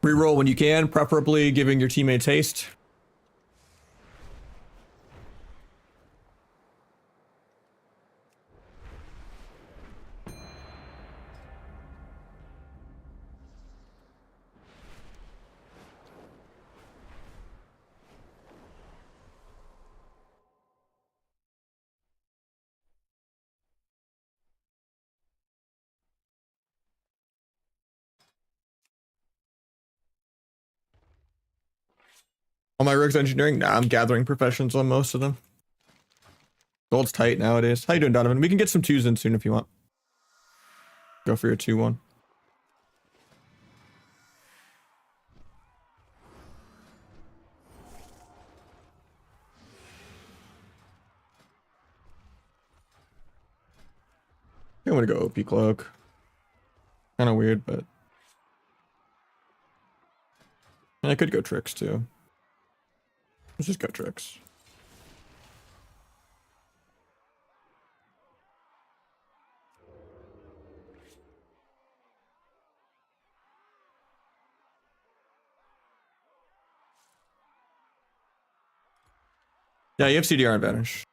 Reroll when you can, preferably giving your teammates haste. All my rigs engineering? Nah, I'm gathering professions on most of them. Gold's tight nowadays. How you doing, Donovan? We can get some 2s in soon if you want. Go for your 2-1. I'm gonna go OP Cloak. Kind of weird, but I could go Tricks too. Let's just go Tricks. Yeah, you have CDR advantage.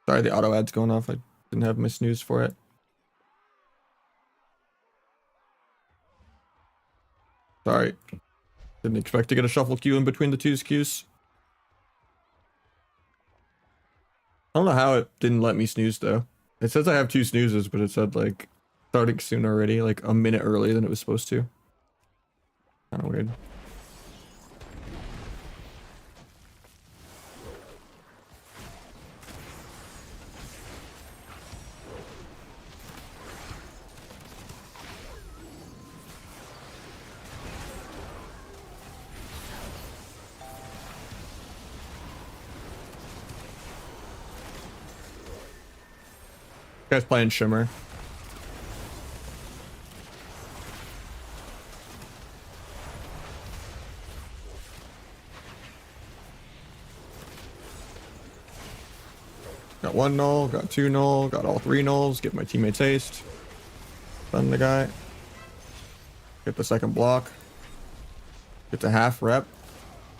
Sorry, the auto ad's going off. I didn't have my snooze for it. Sorry. Didn't expect to get a shuffle queue in between the 2's queues. I don't know how it didn't let me snooze though. It says I have 2 snoozes, but it said like starting soon already, like a minute earlier than it was supposed to. Kind of weird. Guys playing Shimmer. Got 1 null, got 2 null, got all 3 nulls, give my teammates haste. Stun the guy. Get the second block. Get to half rep.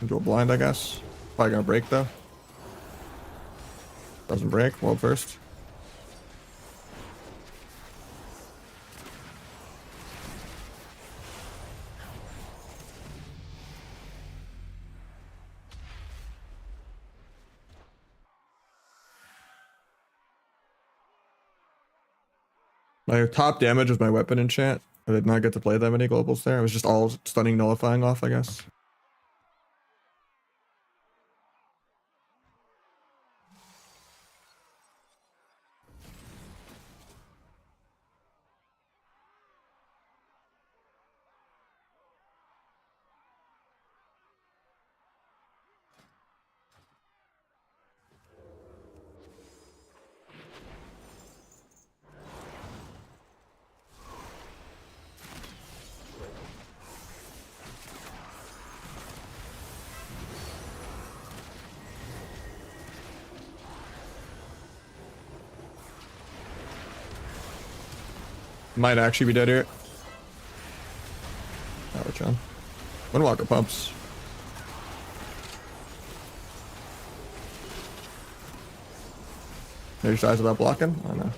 Into a blind, I guess. Probably gonna break though. Doesn't break, world first. My top damage was my weapon enchant. I did not get to play that many globals there. It was just all stunning nullifying off, I guess. Might actually be dead here. Power John. Windwalker pumps. Maybe tries without blocking? I don't know.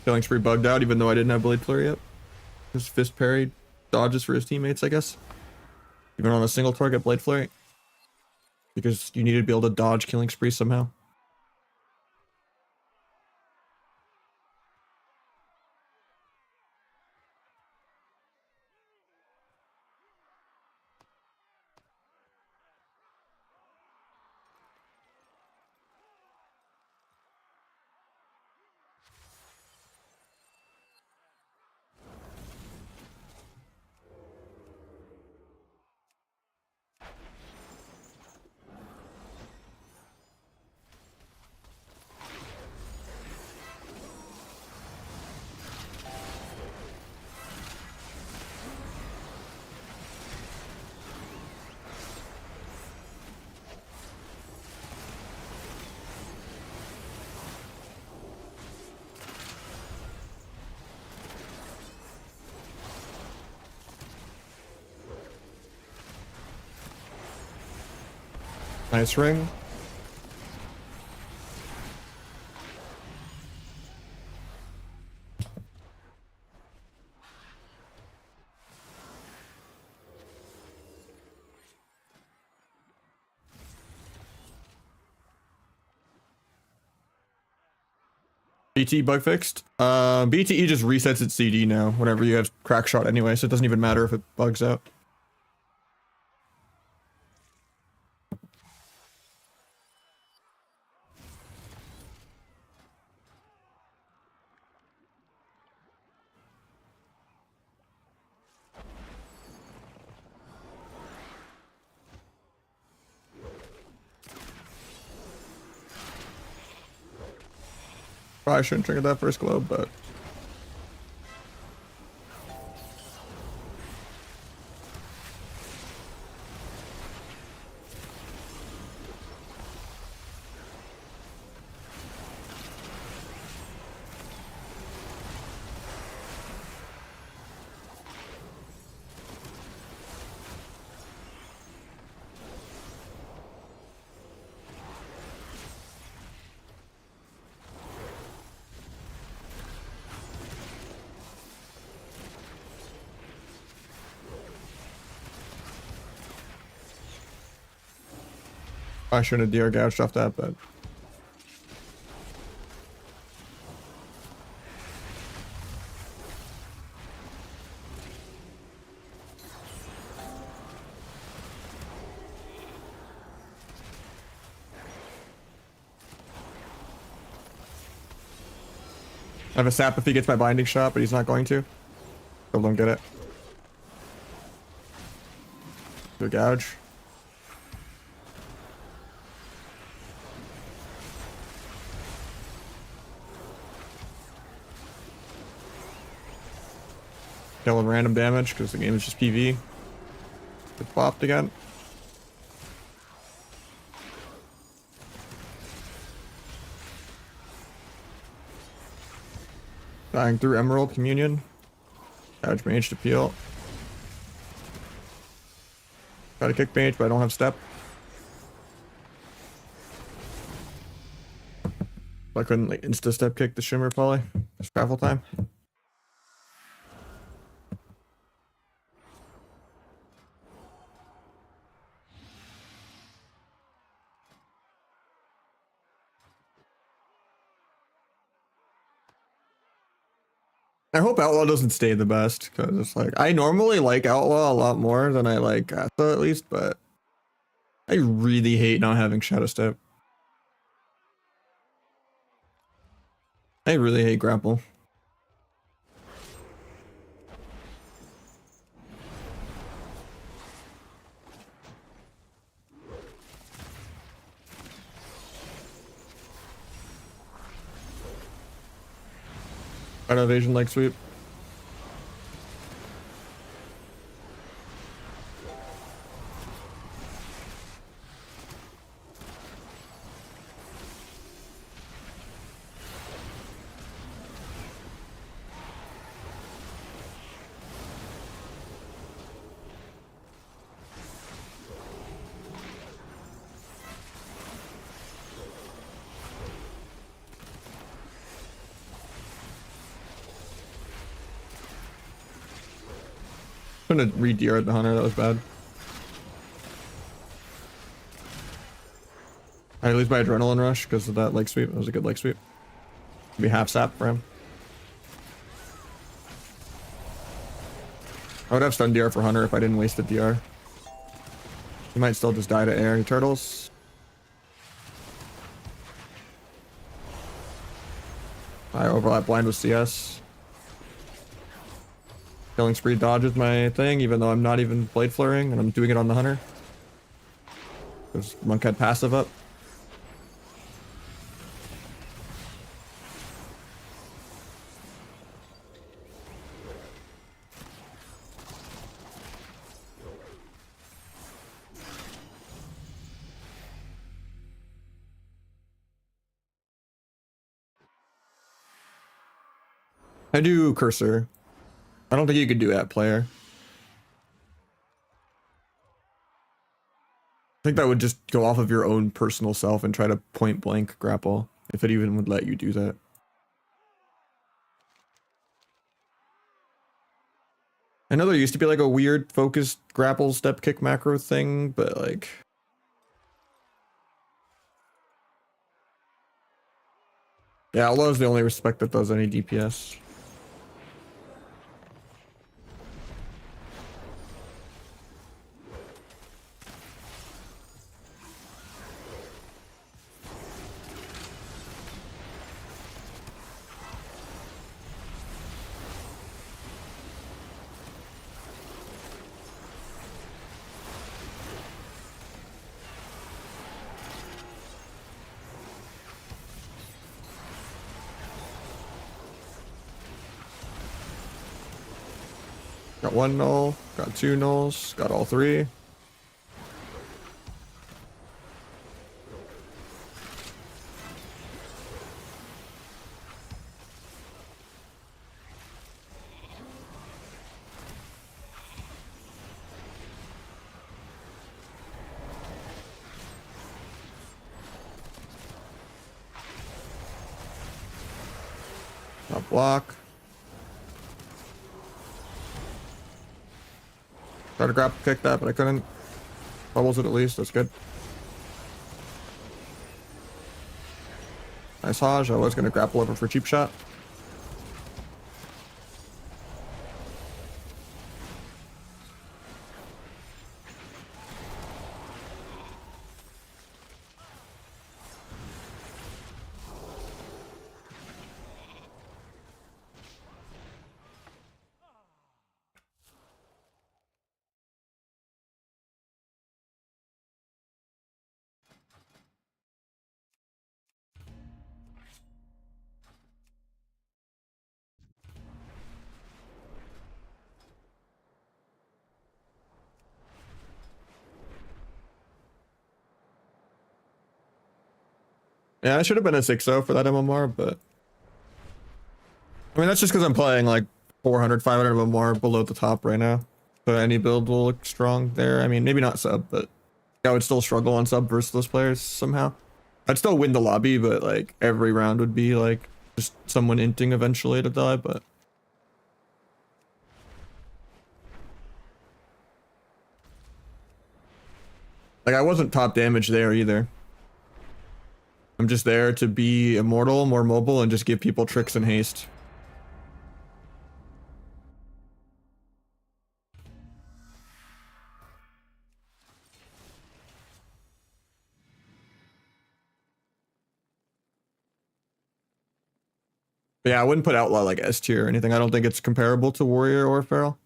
Killing spree bugged out even though I didn't have Blade Flurry yet. His fist parry dodges for his teammates, I guess. Even on a single target Blade Flurry. Because you needed to be able to dodge killing spree somehow. Nice ring. BT bug fixed. BTE just resets its CD now whenever you have crack shot anyway, so it doesn't even matter if it bugs out. Probably shouldn't trigger that first globe, but I shouldn't have DR gouged off that, but I have a sap if he gets my binding shot, but he's not going to. Still don't get it. Good gouge. Killing random damage because the game is just PV. Get bopped again. Dying through Emerald Communion. Gouge Mage to peel. Try to kick Mage, but I don't have step. I couldn't like insta step kick the shimmer poly. Just travel time. I hope Outlaw doesn't stay the best, because it's like I normally like Outlaw a lot more than I like Asa at least, but I really hate not having Shadow Step. I really hate grapple. An evasion leg sweep. Couldn't have re-DR'd the hunter, that was bad. I lose my adrenaline rush because of that leg sweep. That was a good leg sweep. Could be half sap for him. I would have stun DR for hunter if I didn't waste the DR. He might still just die to air turtles. I overlap blind with CS. Killing spree dodges my thing, even though I'm not even blade flurrying, and I'm doing it on the hunter. Because monk had passive up. I do cursor. I don't think you could do at player. I think that would just go off of your own personal self and try to point blank grapple, if it even would let you do that. I know there used to be like a weird focused grapple step kick macro thing, but like... Yeah, Outlaw is the only respect that does any DPS. Got one null, got two nulls, got all three. Got block. Tried to grapple kick that, but I couldn't. Bubbles it at least, that's good. Nice Haj, I was gonna grapple over for cheap shot. Yeah, I should have been a 6-0 for that MMR, but... I mean, that's just because I'm playing like 400, 500 MMR below the top right now. So any build will look strong there. I mean, maybe not sub, but I would still struggle on sub versus those players somehow. I'd still win the lobby, but like every round would be like just someone inting eventually to die, but like I wasn't top damage there either. I'm just there to be immortal, more mobile, and just give people tricks and haste. But yeah, I wouldn't put Outlaw like S tier or anything. I don't think it's comparable to Warrior or Feral.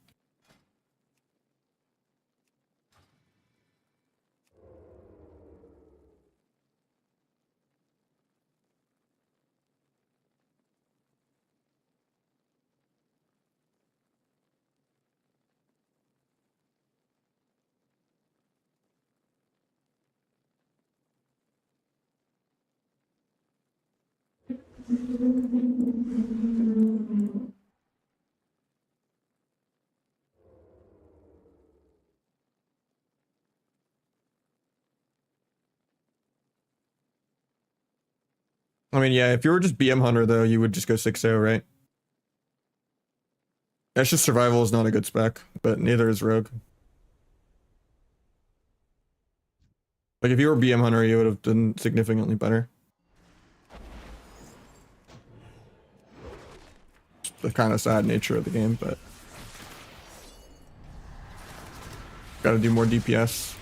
I mean, yeah, if you were just BM Hunter though, you would just go 6-0, right? That's just survival is not a good spec, but neither is Rogue. Like if you were BM Hunter, you would have done significantly better. It's the kind of sad nature of the game, but gotta do more DPS.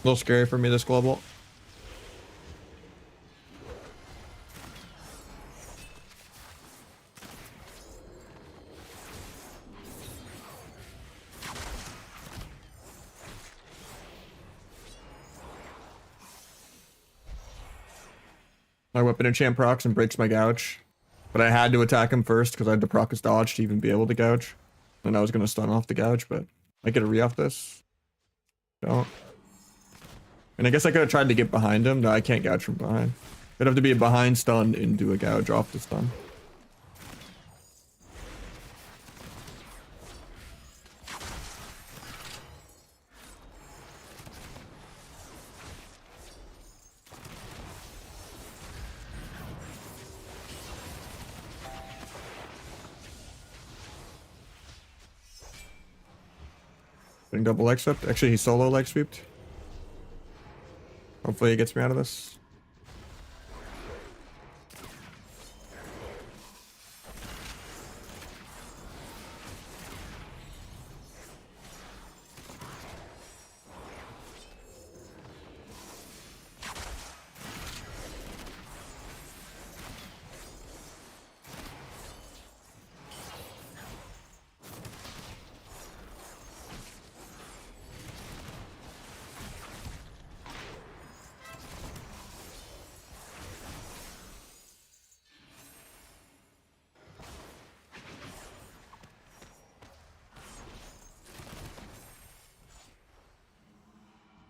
A little scary for me, this global. My weapon enchant procs and breaks my gouge. But I had to attack him first because I had to proc his dodge to even be able to gouge. And I was going to stun off the gouge, but I get a re off this. Don't. And I guess I could have tried to get behind him. No, I can't gouge from behind. It'd have to be a behind stun into a gouge off the stun. Getting double leg swept. Actually, he solo leg sweeped. Hopefully he gets me out of this.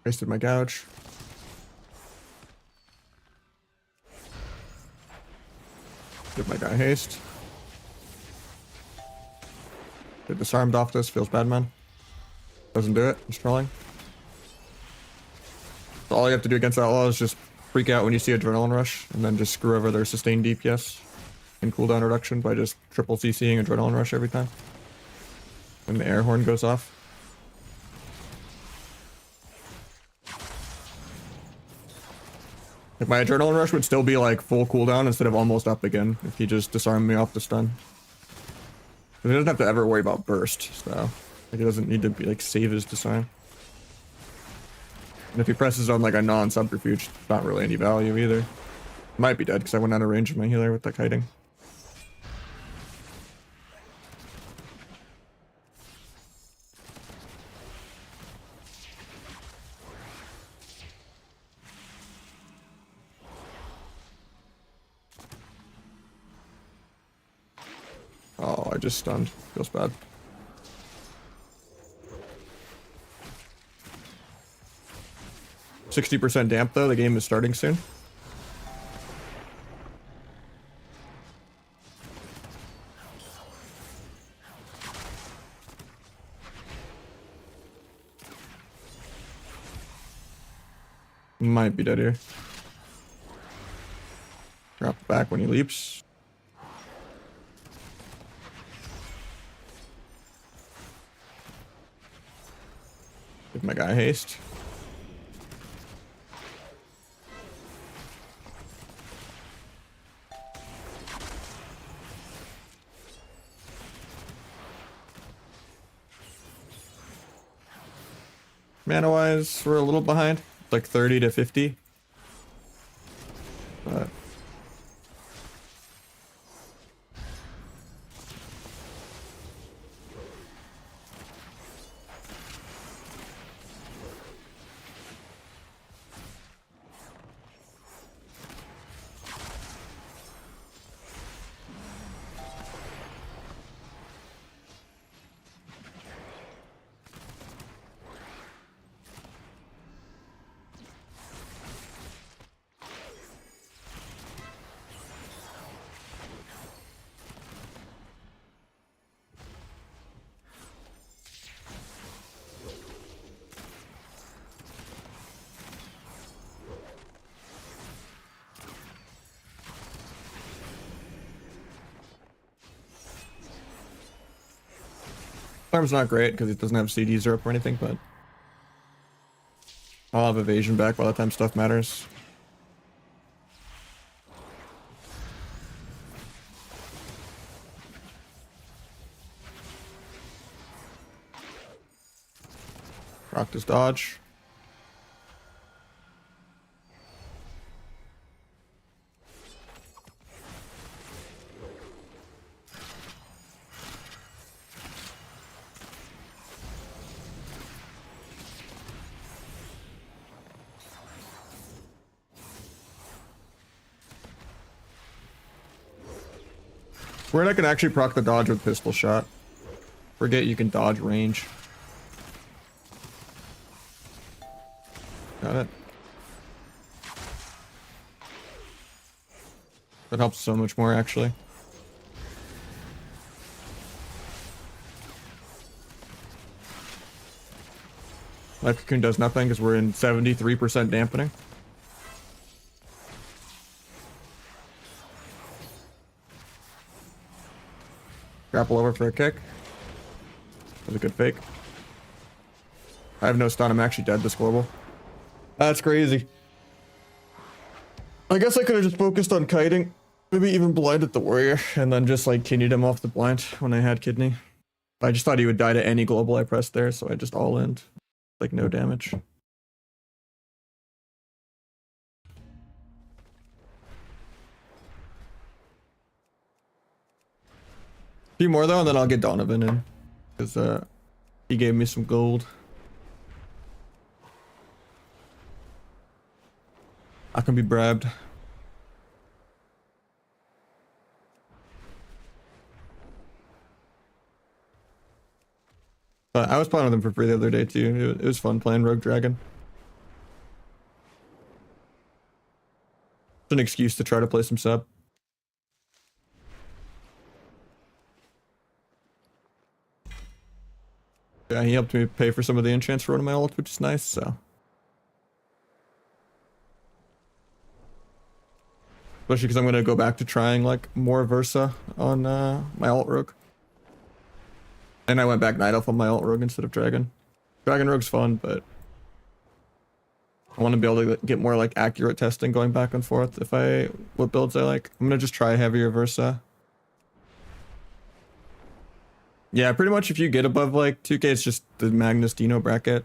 Wasted my gouge. Give my guy haste. Get disarmed off this, feels bad, man. Doesn't do it, he's trolling. So all you have to do against Outlaw is just freak out when you see Adrenaline Rush, and then just screw over their sustained DPS and cooldown reduction by just triple CCing Adrenaline Rush every time. When the air horn goes off. Like my adrenaline rush would still be like full cooldown instead of almost up again if he just disarmed me off the stun. But he doesn't have to ever worry about burst, so like he doesn't need to be like save his disarm. And if he presses on like a non-subterfuge, it's not really any value either. Might be dead because I went out of range of my healer with the kiting. Oh, I just stunned. Feels bad. %60 damp though, the game is starting soon. Might be dead here. Drop it back when he leaps. Give my guy haste. Mana wise, we're a little behind, like 30 to 50. But Farm's not great because it doesn't have CDs up or anything, but I'll have evasion back by the time stuff matters. Rocked his dodge. Weird I can actually proc the dodge with pistol shot. Forget you can dodge range. Got it. That helps so much more actually. Life Cocoon does nothing because we're in 73% dampening. Grapple over for a kick. That was a good fake. I have no stun. I'm actually dead this global. That's crazy. I guess I could have just focused on kiting. Maybe even blinded the warrior and then just like kidneyed him off the blind when I had kidney. I just thought he would die to any global I pressed there, so I just all in. Like no damage. Few more though, and then I'll get Donovan in. Because he gave me some gold. I can be brabbed. I was playing with him for free the other day too. It was fun playing Rogue Dragon. It's an excuse to try to play some sub. Yeah, he helped me pay for some of the enchants for one of my ults, which is nice, so. Especially because I'm going to go back to trying like more Versa on my alt rogue. And I went back Night Elf on my alt rogue instead of Dragon. Dragon rogue's fun, but I want to be able to get more like accurate testing going back and forth what builds I like. I'm gonna just try heavier Versa. Yeah, pretty much if you get above like 2K, it's just the Magnus Dino bracket.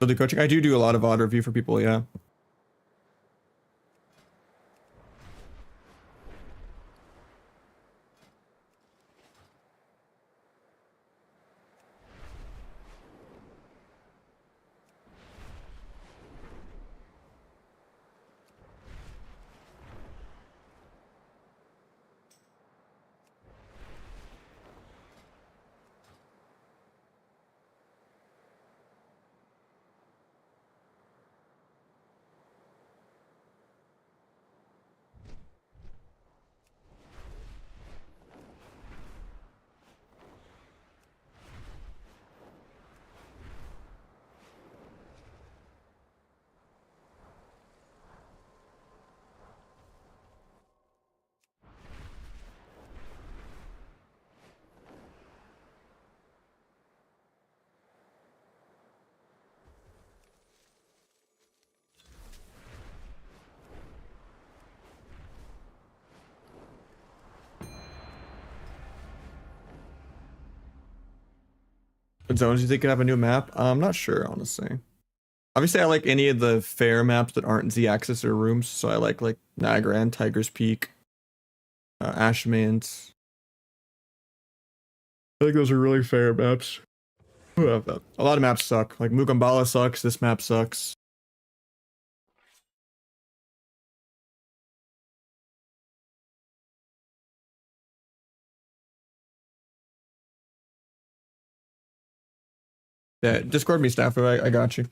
So the coaching, I do a lot of odd review for people, yeah. What zones do you think could have a new map? I'm not sure, honestly. Obviously, I like any of the fair maps that aren't Z-axis or rooms. So I like Nagran, Tiger's Peak, Ashmans. I think those are really fair maps. A lot of maps suck. Like Mukambala sucks. This map sucks. Yeah, Discord me, Staffer. I got you.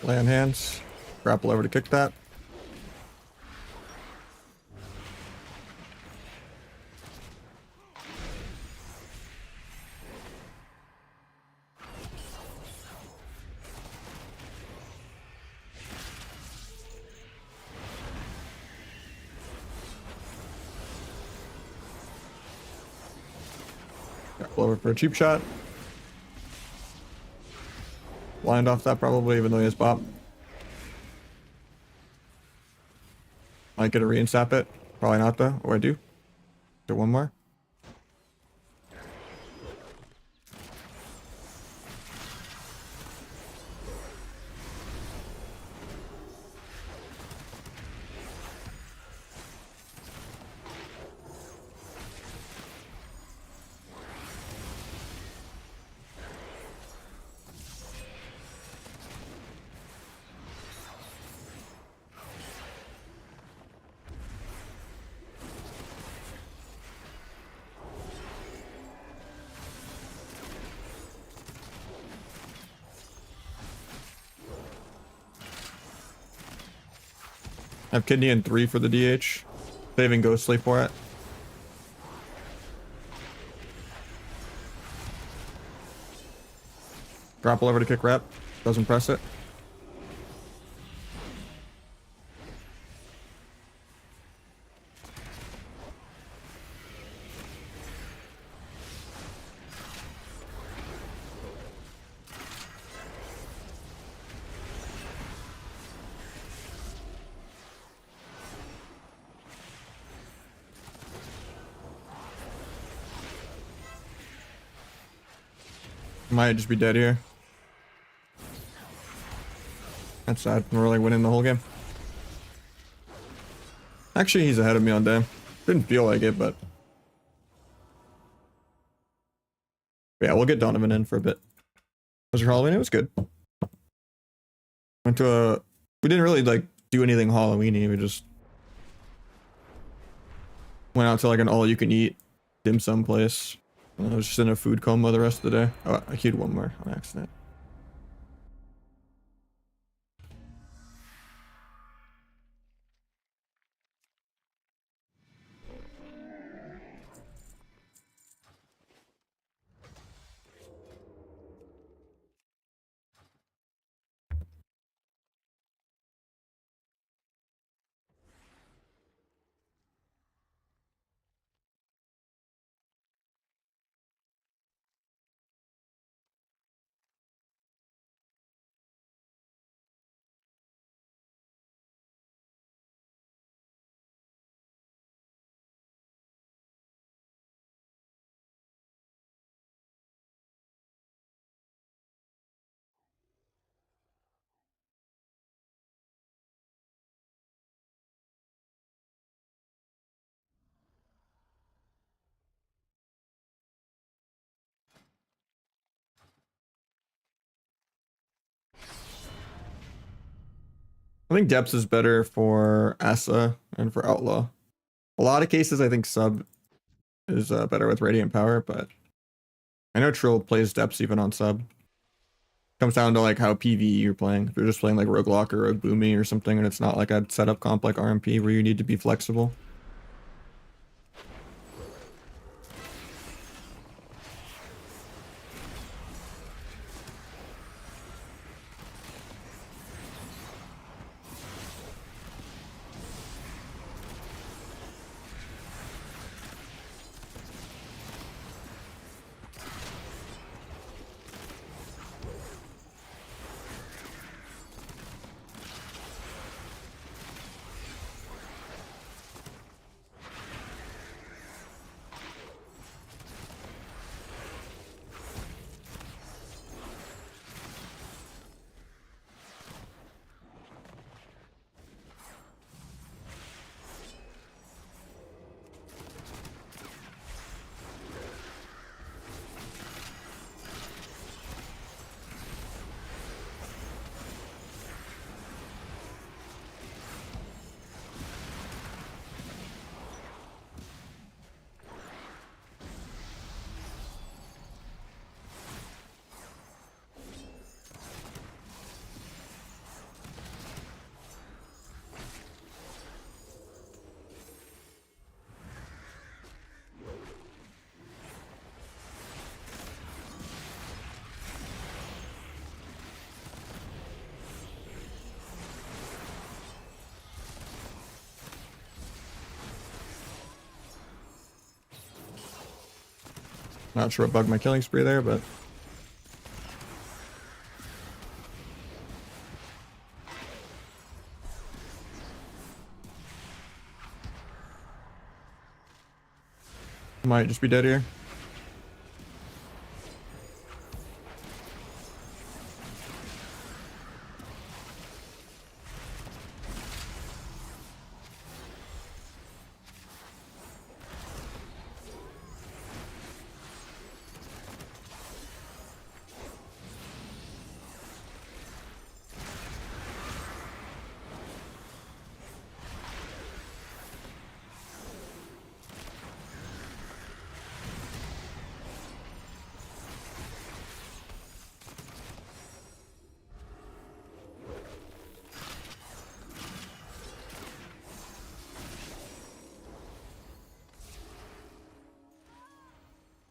Land hands. Grapple over to kick that. Grapple over for a cheap shot. Blind off that probably, even though he has bop. Might get a reinsap it. Probably not though. Or I do. Do one more. I have kidney and 3 for the DH. Saving Ghostly for it. Grapple over to kick rep. Doesn't press it. Might just be dead here. That's sad. We're like winning the whole game. Actually, he's ahead of me on day. Didn't feel like it, but yeah, we'll get Donovan in for a bit. Was your Halloween? It was good. Went to a. We didn't really like do anything Halloweeny. We just went out to like an all-you-can-eat dim sum place. And I was just in a food coma the rest of the day. Oh, I queued one more on accident. I think depth is better for Asa and for Outlaw. A lot of cases, I think sub is better with Radiant Power, but I know Trill plays depths even on sub. Comes down to like how PvE you're playing. If you're just playing like Rogue Lock or Rogue Boomy or something, and it's not like a setup comp like RMP where you need to be flexible. Not sure what bugged my killing spree there, but might just be dead here.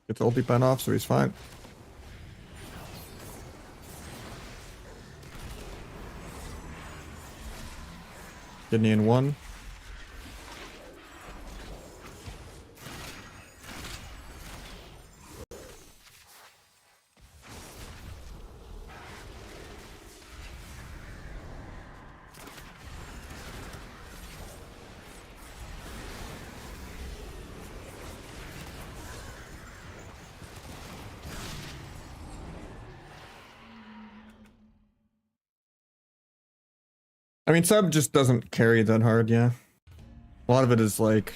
Gets ulti pen off, so he's fine. Kidney in one. I mean, sub just doesn't carry that hard, yeah. A lot of it is like,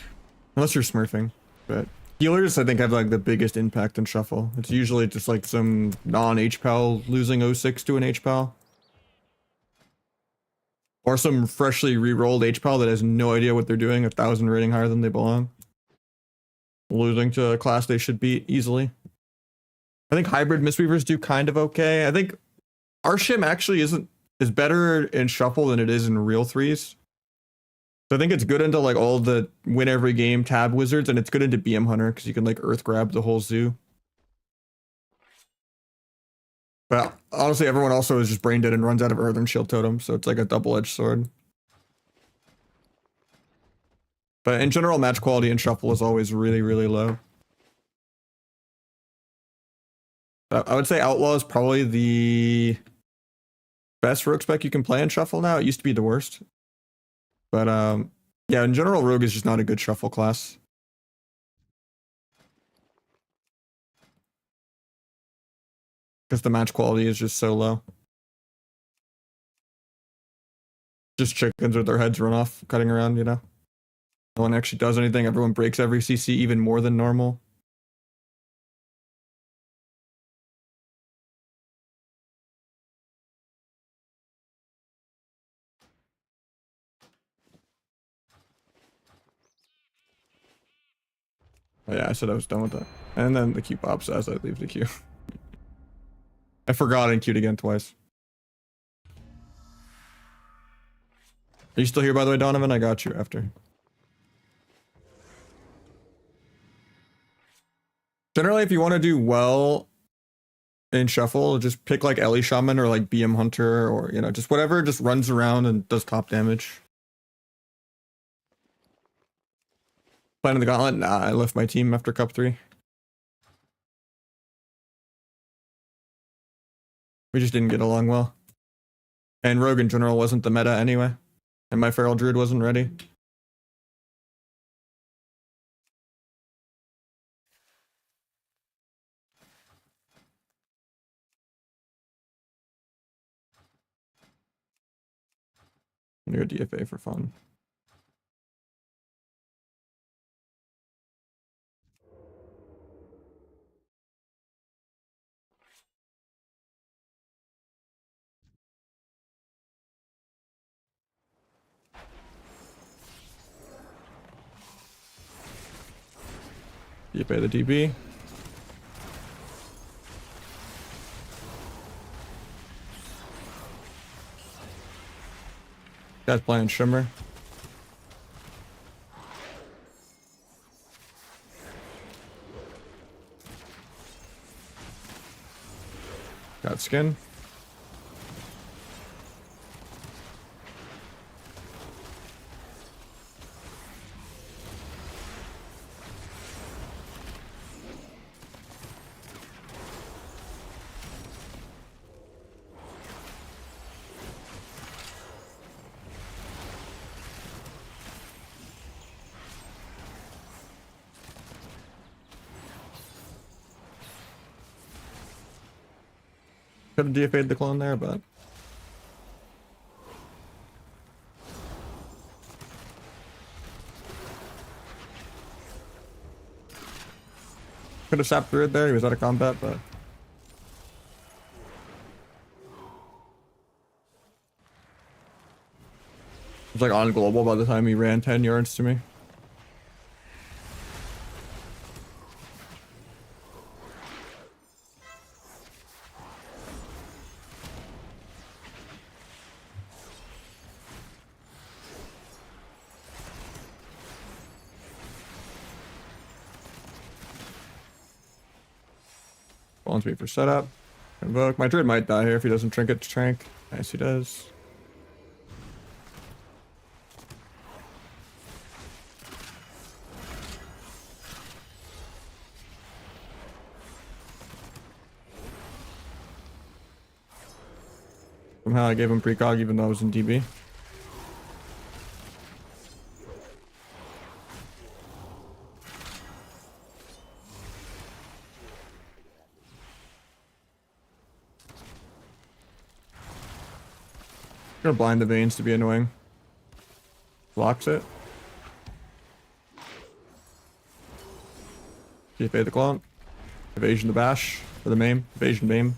unless you're smurfing, but healers I think have like the biggest impact in shuffle. It's usually just like some non-HPAL losing 06 to an HPAL. Or some freshly re-rolled HPAL that has no idea what they're doing, 1,000 rating higher than they belong. Losing to a class they should beat easily. I think hybrid Mistweavers do kind of okay. I think Arshim actually is better in shuffle than it is in real threes. So I think it's good into like all the win every game tab wizards, and it's good into BM Hunter because you can like earth grab the whole zoo. But honestly, everyone also is just brain dead and runs out of Earth and Shield Totem, so it's like a double-edged sword. But in general, match quality in shuffle is always really, really low. I would say Outlaw is probably the best rogue spec you can play in shuffle now. It used to be the worst. But yeah, in general, rogue is just not a good shuffle class. Because the match quality is just so low. Just chickens with their heads run off, cutting around, you know? No one actually does anything. Everyone breaks every CC even more than normal. Oh yeah, I said I was done with that. And then the queue pops as I leave the queue. I forgot and queued again twice. Are you still here, by the way, Donovan? I got you after. Generally, if you want to do well in shuffle, just pick like Ellie Shaman or like BM Hunter or, you know, just whatever just runs around and does top damage. Playing the Gauntlet? Nah, I left my team after Cup 3. We just didn't get along well. And Rogue in general wasn't the meta anyway. And my Feral Druid wasn't ready. I'm gonna go DFA for fun. DFA the DB. Guy's playing Shimmer. Got skin. Could have DFA'd the clone there, but could have sapped through it there. He was out of combat, but it was like on global by the time he ran 10 yards to me. Wants me for setup. Invoke. My druid might die here if he doesn't trinket to trank. Nice, he does. Somehow I gave him precog even though I was in DB. Gonna blind the veins to be annoying. Blocks it. DFA the clone. Evasion the bash. Or the maim. Evasion maim.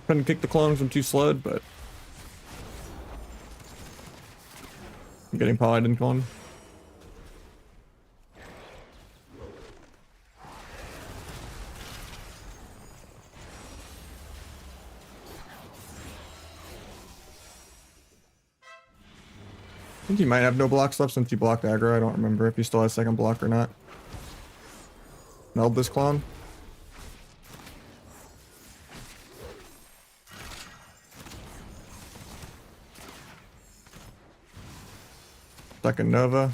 Couldn't kick the clones, I'm too slowed, but I'm getting polyed in clone. I think he might have no blocks left since he blocked aggro. I don't remember if he still has second block or not. Meld this clone. Second Nova.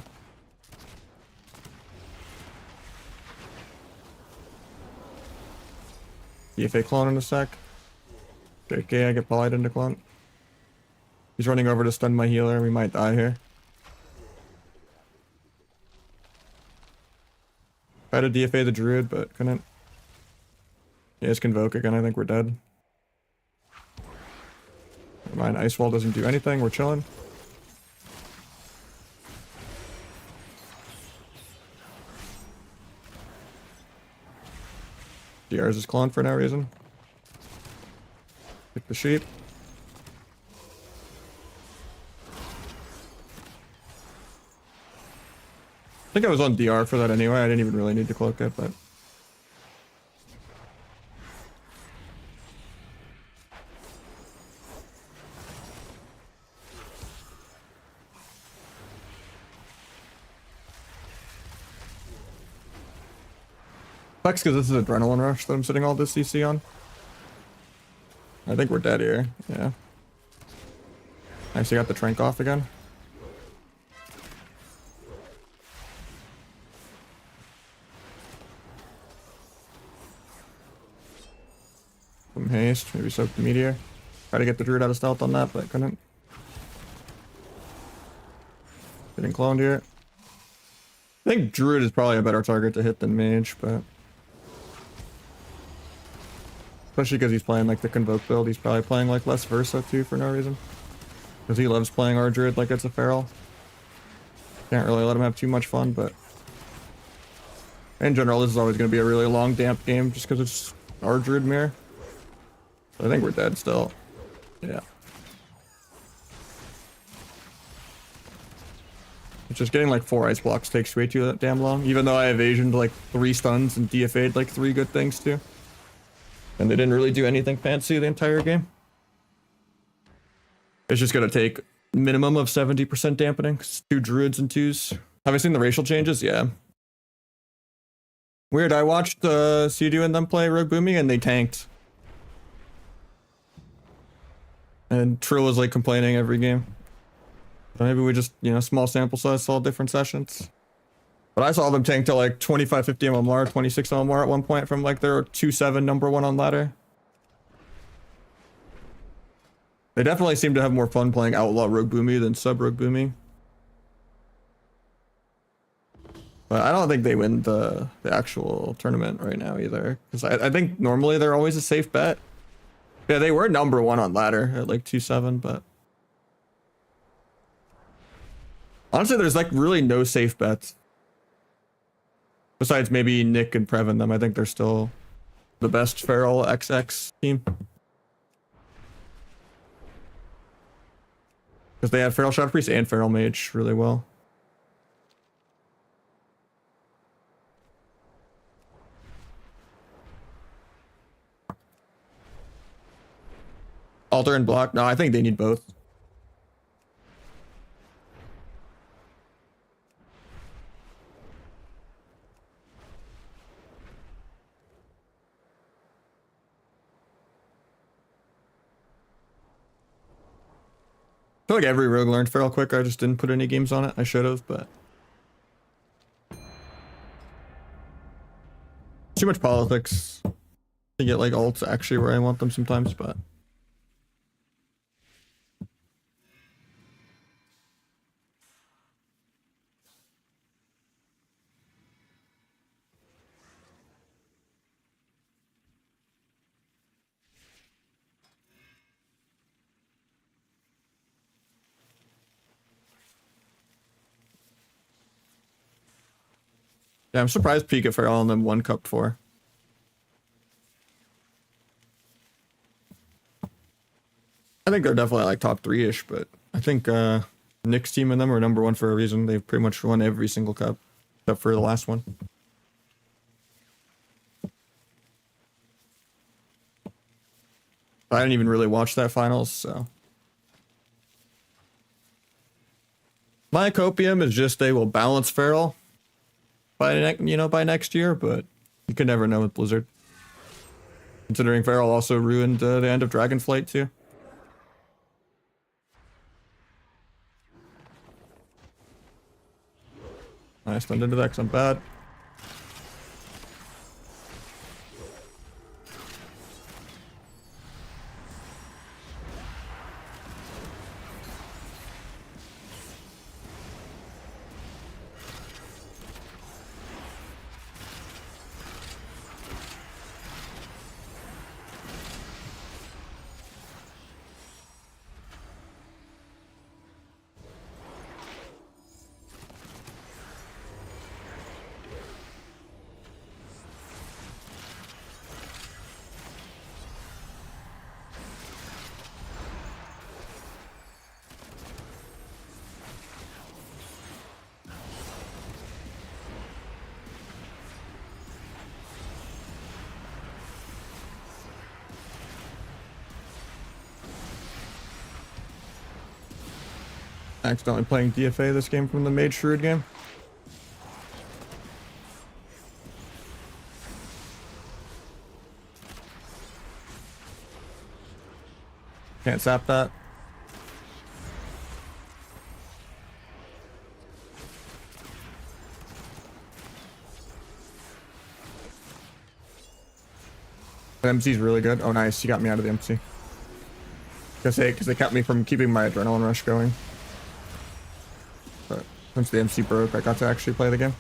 DFA clone in a sec. JK, I get polyed into clone. He's running over to stun my healer. We might die here. Tried to DFA the druid, but couldn't. He has Convoke again. I think we're dead. Never mind, Ice Wall doesn't do anything. We're chilling. DR's is clone for no reason. Pick the sheep. I think I was on DR for that anyway. I didn't even really need to cloak it, but sucks because this is Adrenaline Rush that I'm sitting all this CC on. I think we're dead here. Yeah. Actually got the Trank off again. Some haste, maybe soak the meteor. Try to get the druid out of stealth on that, but couldn't. Getting cloned here. I think druid is probably a better target to hit than mage, but especially because he's playing like the Convoke build, he's probably playing like less Versa too for no reason. Because he loves playing our druid like it's a feral. Can't really let him have too much fun, but in general this is always going to be a really long damp game just because it's our druid mirror. I think we're dead still. Yeah. It's just getting like 4 ice blocks takes way too damn long, even though I evasioned like 3 stuns and DFA'd like 3 good things too. And they didn't really do anything fancy the entire game. It's just gonna take minimum of 70% dampening. 2 druids and 2s. Have I seen the racial changes? Yeah. Weird, I watched Sidu and them play Rogue Boomy and they tanked. And Trill was like complaining every game. So maybe we just, you know, small sample size, saw different sessions. But I saw them tank to like 25, 50 MMR, 26 MMR at one point from like their 2-7 number 1 on ladder. They definitely seem to have more fun playing Outlaw Rogue Boomy than Sub Rogue Boomy. But I don't think they win the actual tournament right now either. Because I think normally they're always a safe bet. Yeah, they were number 1 on ladder at like 2-7, but honestly, there's like really no safe bets. Besides maybe Nick and Previn them, I think they're still the best feral XX team. Because they have feral Shadow Priest and feral Mage really well. Altar and block? No, I think they need both. I feel like every rogue learned feral quick. I just didn't put any games on it. I should have, but too much politics to get like ults actually where I want them sometimes, but Yeah, I'm surprised Pika Feral and then 1 cup 4. I think they're definitely like top 3-ish, but I think Nick's team and them are #1 for a reason. They've pretty much won every single cup, except for the last one. I didn't even really watch that finals, so. My copium is just they will balance Feral by by next year, but you can never know with Blizzard. Considering Feral also ruined the end of Dragonflight too. I stunned into that because I'm bad. Accidentally playing DFA this game from the Mage Shroud game. Can't sap that. The MC's really good. Oh nice, you got me out of the MC. Because they kept me from keeping my adrenaline rush going. But since the MC broke, I got to actually play the game.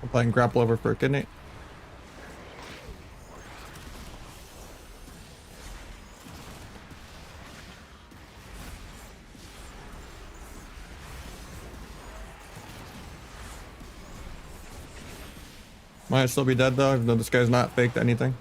I'm playing grapple over for a kidney. Might still be dead though, even though this guy's not faked anything.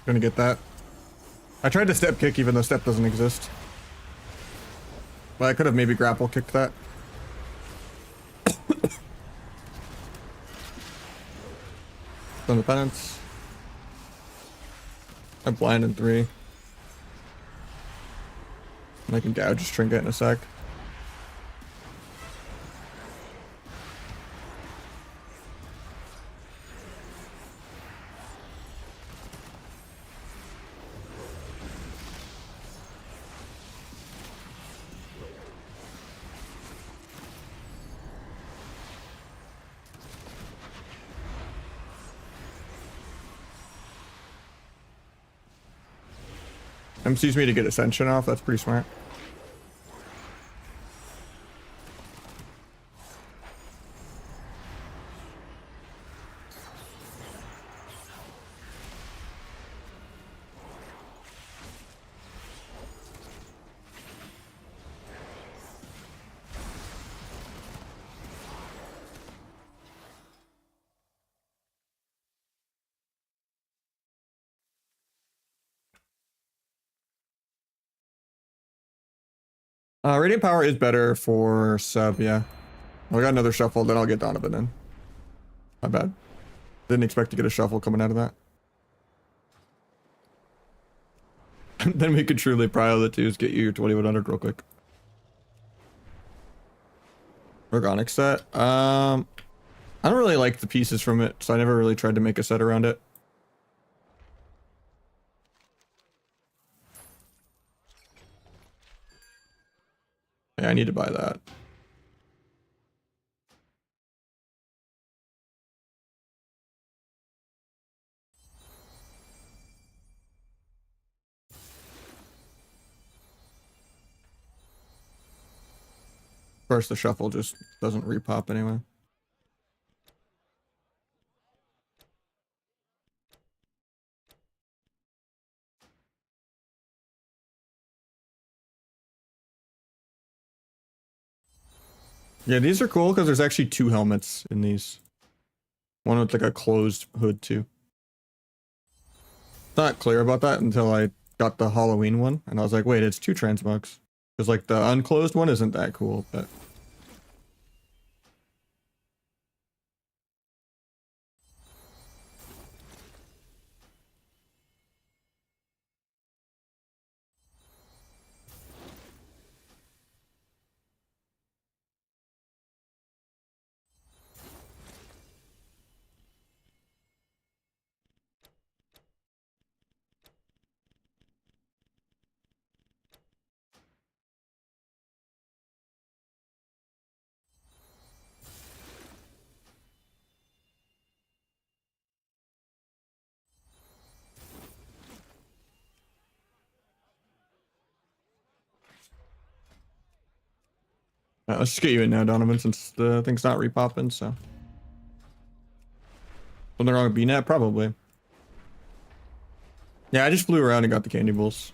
Gonna get that. I tried to step kick even though step doesn't exist. But I could have maybe grapple kicked that. From the penance. I'm blind in 3. And I can gouge his trinket in a sec. MCs me to get Ascension off, that's pretty smart. Radiant Power is better for sub, yeah. I got another shuffle, then I'll get Donovan in. My bad. Didn't expect to get a shuffle coming out of that. Then we could truly prio the twos, get you your 2100 real quick. Organic set. I don't really like the pieces from it, so I never really tried to make a set around it. Yeah, I need to buy that. Of course, the shuffle just doesn't repop anyway. Yeah, these are cool because there's actually 2 helmets in these. One with like a closed hood too. Not clear about that until I got the Halloween one, and I was like, wait, it's 2 transmogs. Because like the unclosed one isn't that cool, but... let's just get you in now, Donovan, since the thing's not repopping, so... Something wrong with BNet? Probably. Yeah, I just flew around and got the candy bulls.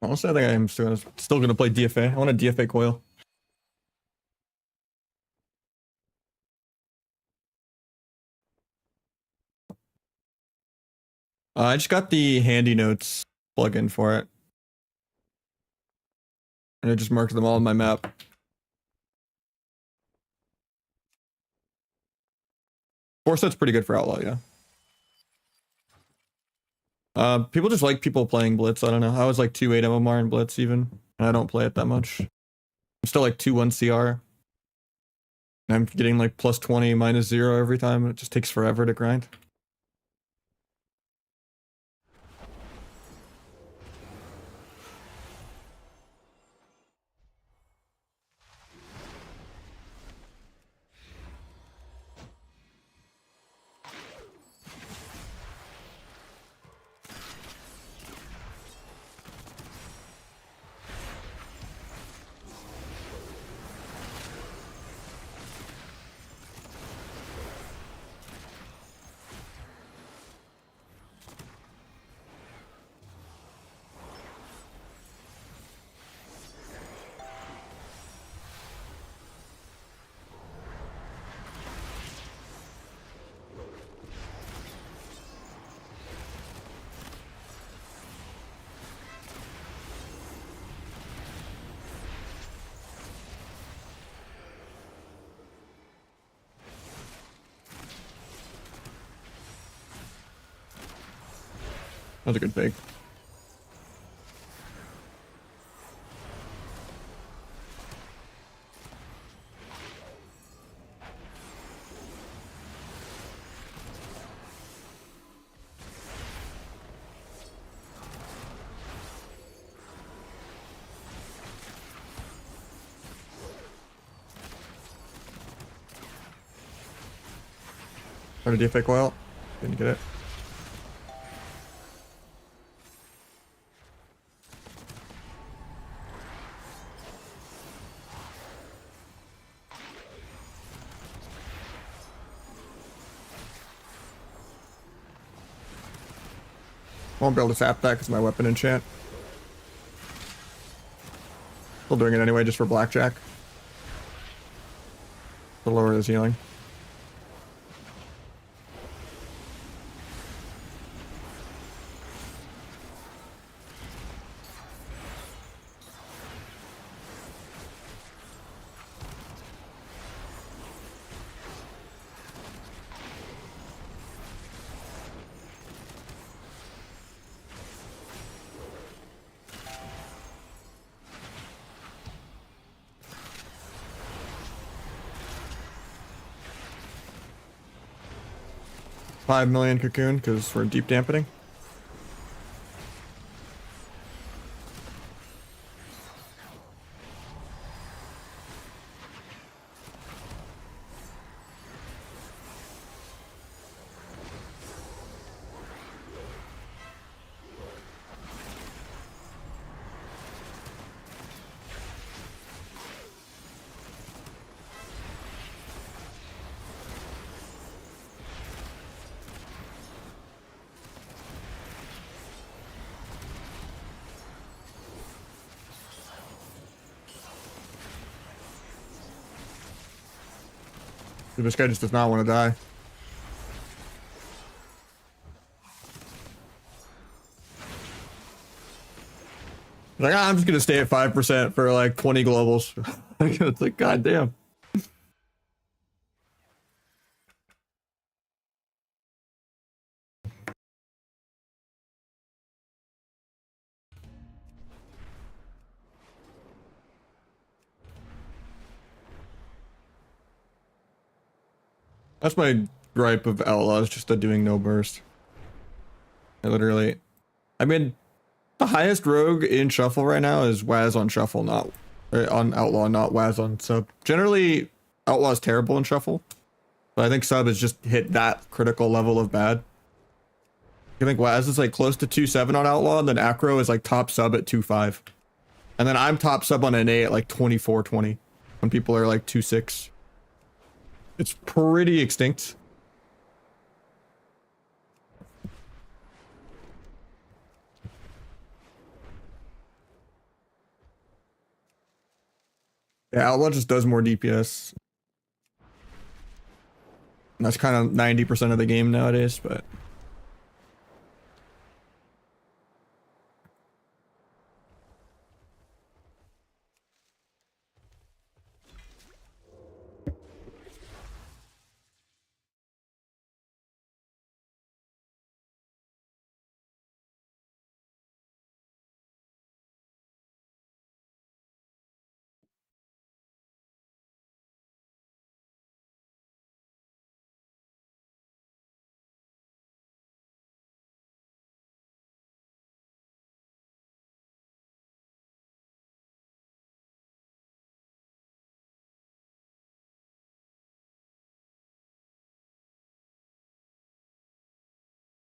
Honestly, I think I'm still gonna play DFA. I want a DFA coil. I just got the handy notes plugin for it. And I just marked them all on my map. Set's pretty good for Outlaw, yeah. People just like people playing Blitz. I don't know. I was like 2-8 MMR in Blitz even. And I don't play it that much. I'm still like 2-1 CR. I'm getting like plus 20, minus 0 every time. It just takes forever to grind. That was a good pick. Try to defake well. Didn't get it. Won't be able to tap that because my weapon enchant. Still doing it anyway, just for blackjack. To lower his healing. $5 million cocoon because we're deep dampening. This guy just does not want to die. Like, I'm just gonna stay at 5% for like 20 globals. It's like, god damn. That's my gripe of Outlaw, is just the doing no burst. I literally, I mean, the highest rogue in shuffle right now is Waz on shuffle, not on Outlaw, not Waz on sub. Generally, Outlaw is terrible in shuffle, but I think sub has just hit that critical level of bad. I think Waz is like close to 2.7 on Outlaw, and then Acro is like top sub at 2.5. And then I'm top sub on NA at like 24-20 when people are like 2.6. It's pretty extinct. Yeah, Outlaw just does more DPS. And that's kind of 90% of the game nowadays, but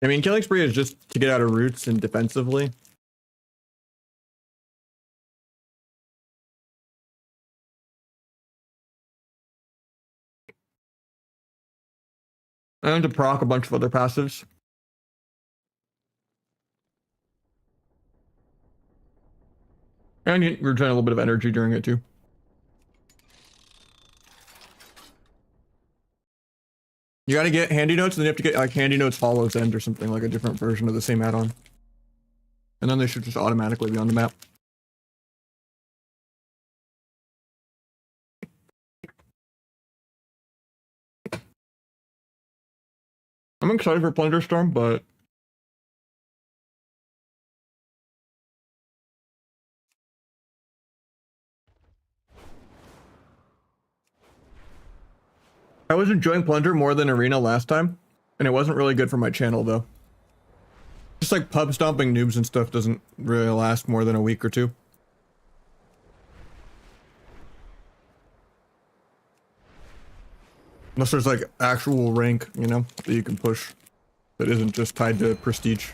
I mean, killing spree is just to get out of roots and defensively. And to proc a bunch of other passives. And you retain a little bit of energy during it too. You gotta get handy notes, and then you have to get like handy notes follows end or something, like a different version of the same add-on. And then they should just automatically be on the map. I'm excited for Plunderstorm, but I was enjoying Plunder more than Arena last time, and it wasn't really good for my channel though. Just like pub stomping noobs and stuff doesn't really last more than a week or two. Unless there's like actual rank, you know, that you can push that isn't just tied to prestige.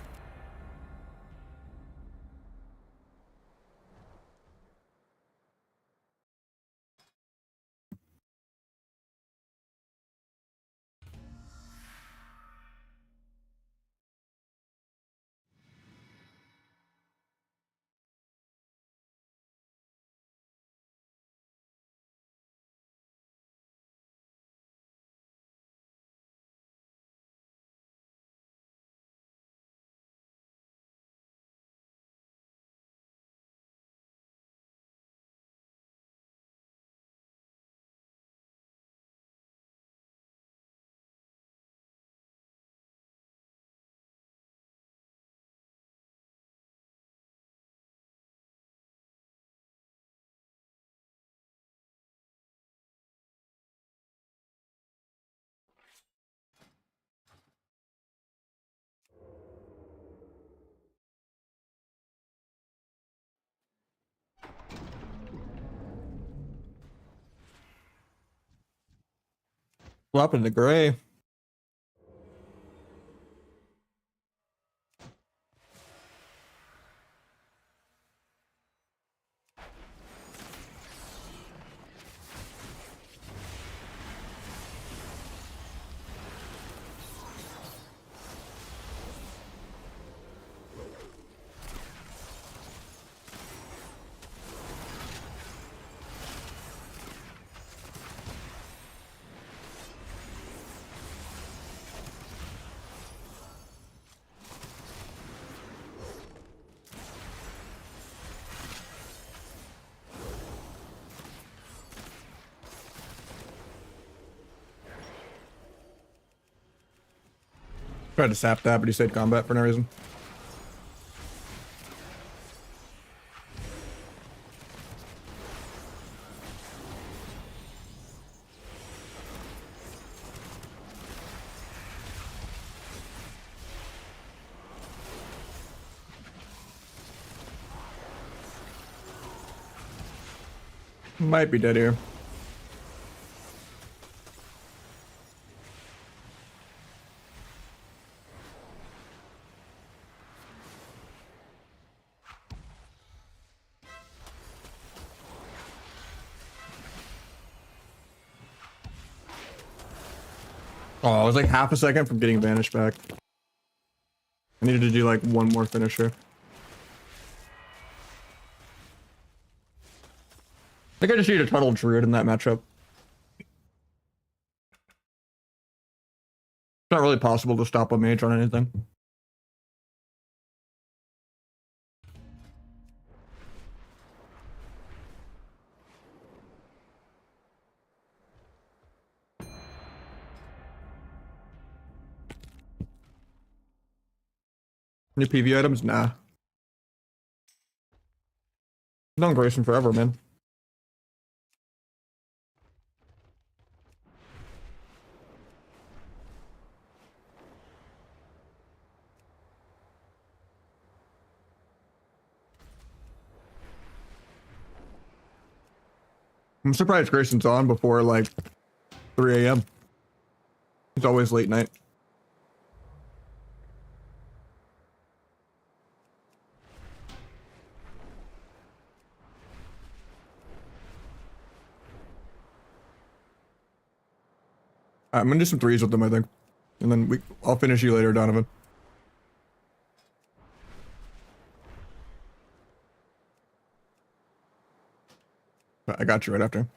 Flop in the gray. Tried to sap that, but he said combat for no reason. Might be dead here. Oh, I was like half a second from getting Vanish back. I needed to do like one more finisher. I think I just need a Tunnel Druid in that matchup. It's not really possible to stop a mage on anything. New PV items? Nah. Known Grayson forever, man. I'm surprised Grayson's on before like 3 a.m. It's always late night. I'm gonna do some threes with them, I think. And then I'll finish you later, Donovan. I got you right after.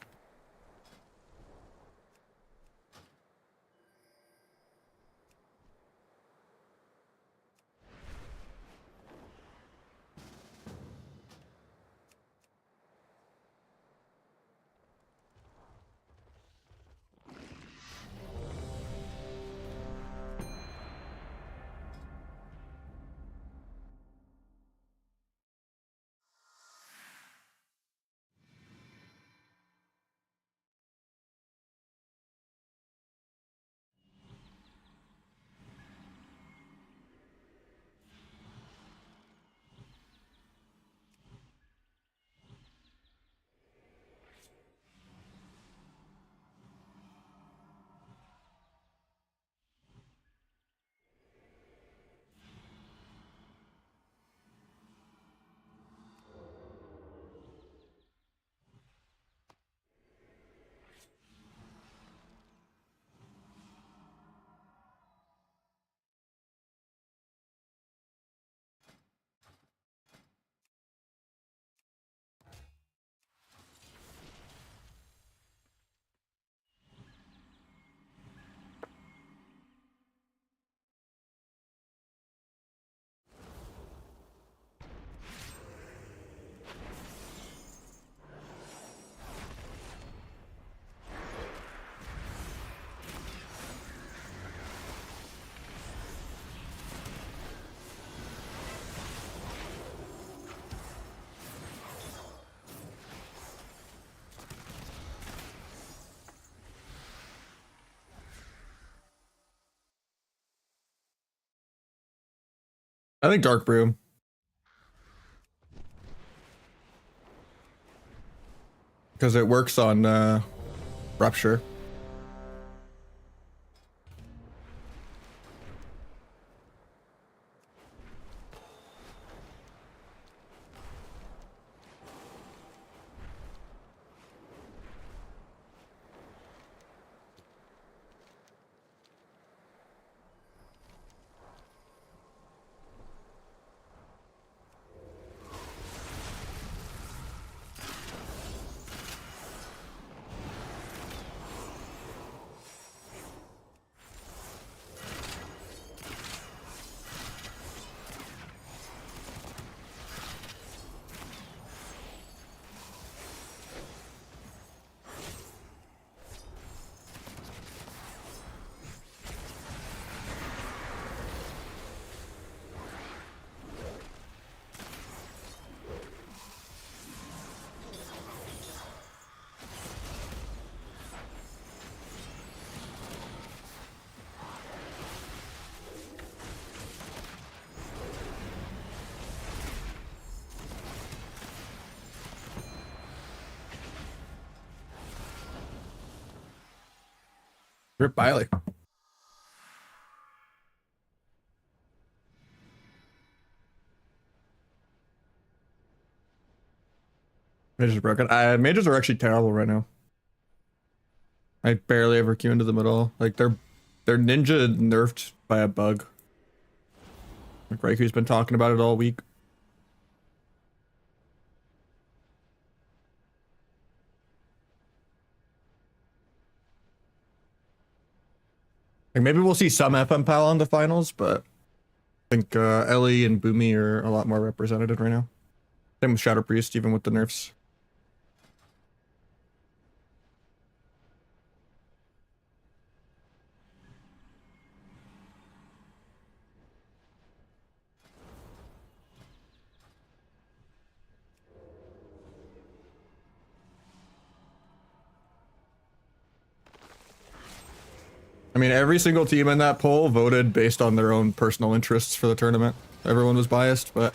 I think Dark Brew. Because it works on Rupture. Rip Biley. Mages are broken. Mages are actually terrible right now. I barely ever queue into them at all. Like they're ninja nerfed by a bug. Like Raiku's been talking about it all week. Like maybe we'll see some FM Pal in the finals, but I think Ellie and Boomy are a lot more represented right now. Same with Shadow Priest, even with the nerfs. I mean, every single team in that poll voted based on their own personal interests for the tournament. Everyone was biased, but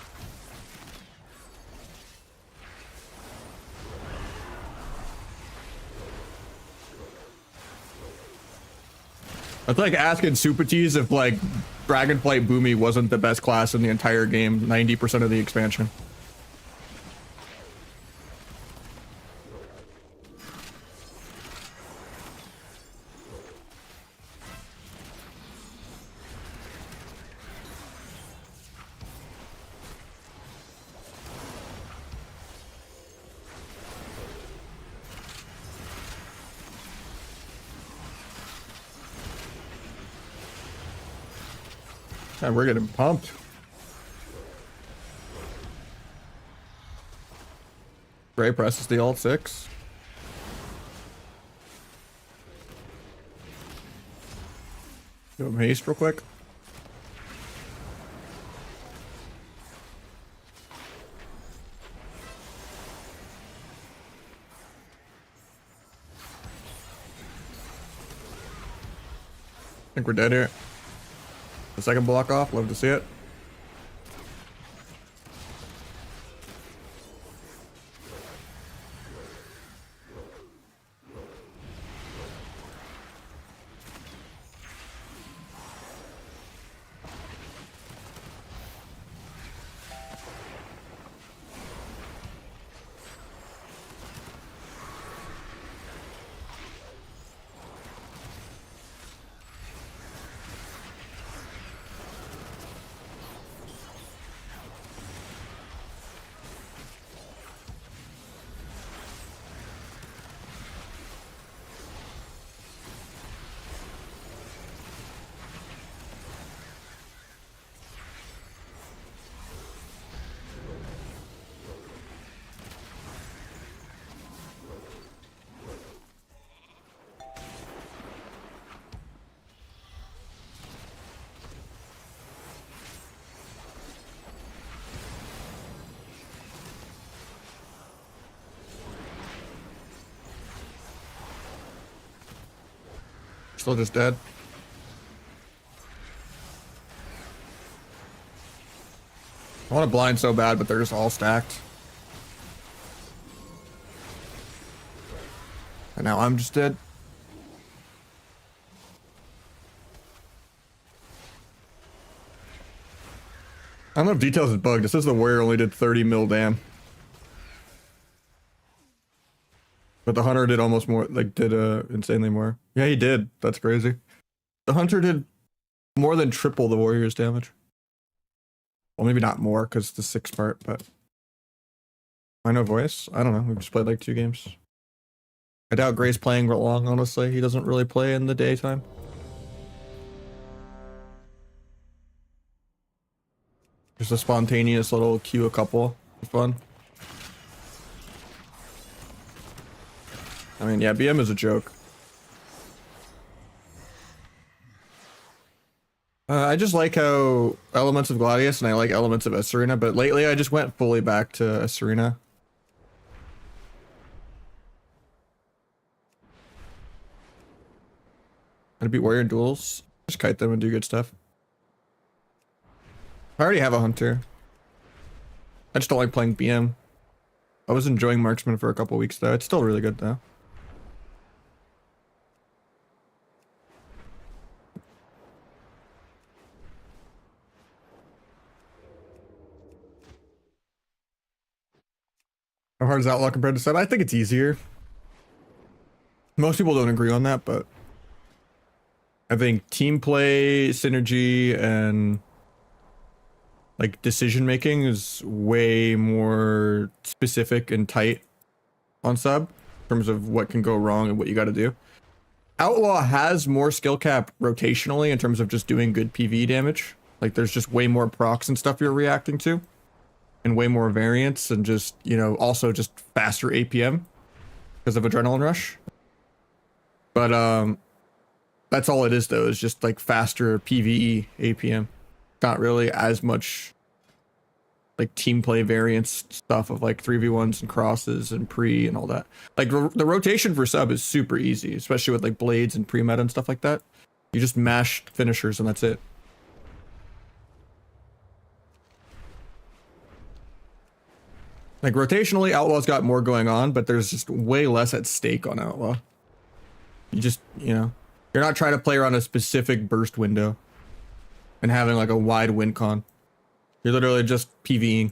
it's like asking Supatees if like Dragonflight Boomy wasn't the best class in the entire game 90% of the expansion. And we're getting pumped. Ray presses the alt 6. Do him haste real quick. I think we're dead here. The second block off, love to see it. Still just dead. I want to blind so bad, but they're just all stacked. And now I'm just dead. I don't know if details is bugged. It says the warrior only did 30 mil dam. But the hunter did almost more, like did insanely more. Yeah, he did. That's crazy. The hunter did more than triple the warrior's damage. Well, maybe not more because the 6 part, but I know voice. I don't know. We've just played like 2 games. I doubt Gray's playing long, honestly. He doesn't really play in the daytime. Just a spontaneous little queue a couple. Fun. I mean, yeah, BM is a joke. I just like how elements of Gladius and I like elements of Esarina, but lately I just went fully back to Esarina. I'd beat warrior in duels. Just kite them and do good stuff. I already have a hunter. I just don't like playing BM. I was enjoying marksman for a couple weeks though. It's still really good though. How hard is Outlaw compared to Set? I think it's easier. Most people don't agree on that, but I think team play, synergy, and like decision making is way more specific and tight on Sub in terms of what can go wrong and what you got to do. Outlaw has more skill cap rotationally in terms of just doing good PvE damage. Like there's just way more procs and stuff you're reacting to. And way more variance and just, you know, also just faster APM because of Adrenaline Rush. But that's all it is though, is just like faster PvE APM. Not really as much like team play variance stuff of like 3v1s and crosses and pre and all that. Like the rotation for Sub is super easy, especially with like blades and pre-meta and stuff like that. You just mash finishers and that's it. Like rotationally, Outlaw's got more going on, but there's just way less at stake on Outlaw. You just, you know, you're not trying to play around a specific burst window and having like a wide win con. You're literally just PvEing.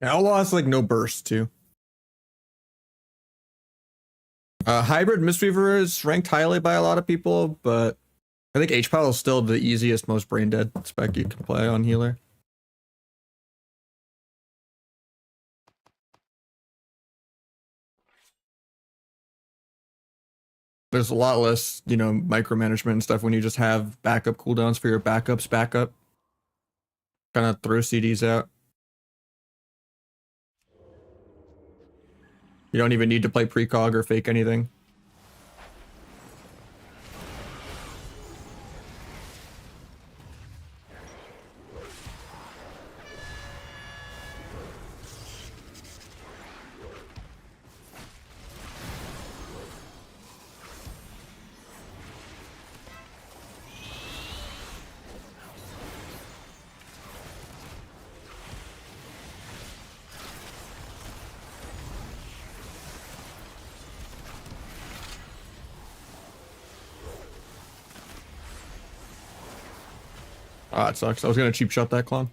Outlaw has like no burst too. Hybrid Mistweaver is ranked highly by a lot of people, but I think H-Pal is still the easiest, most brain dead spec you can play on healer. There's a lot less, you know, micromanagement and stuff when you just have backup cooldowns for your backups backup. Kind of throw CDs out. You don't even need to play precog or fake anything. Ah, it sucks. I was gonna cheap shot that clone.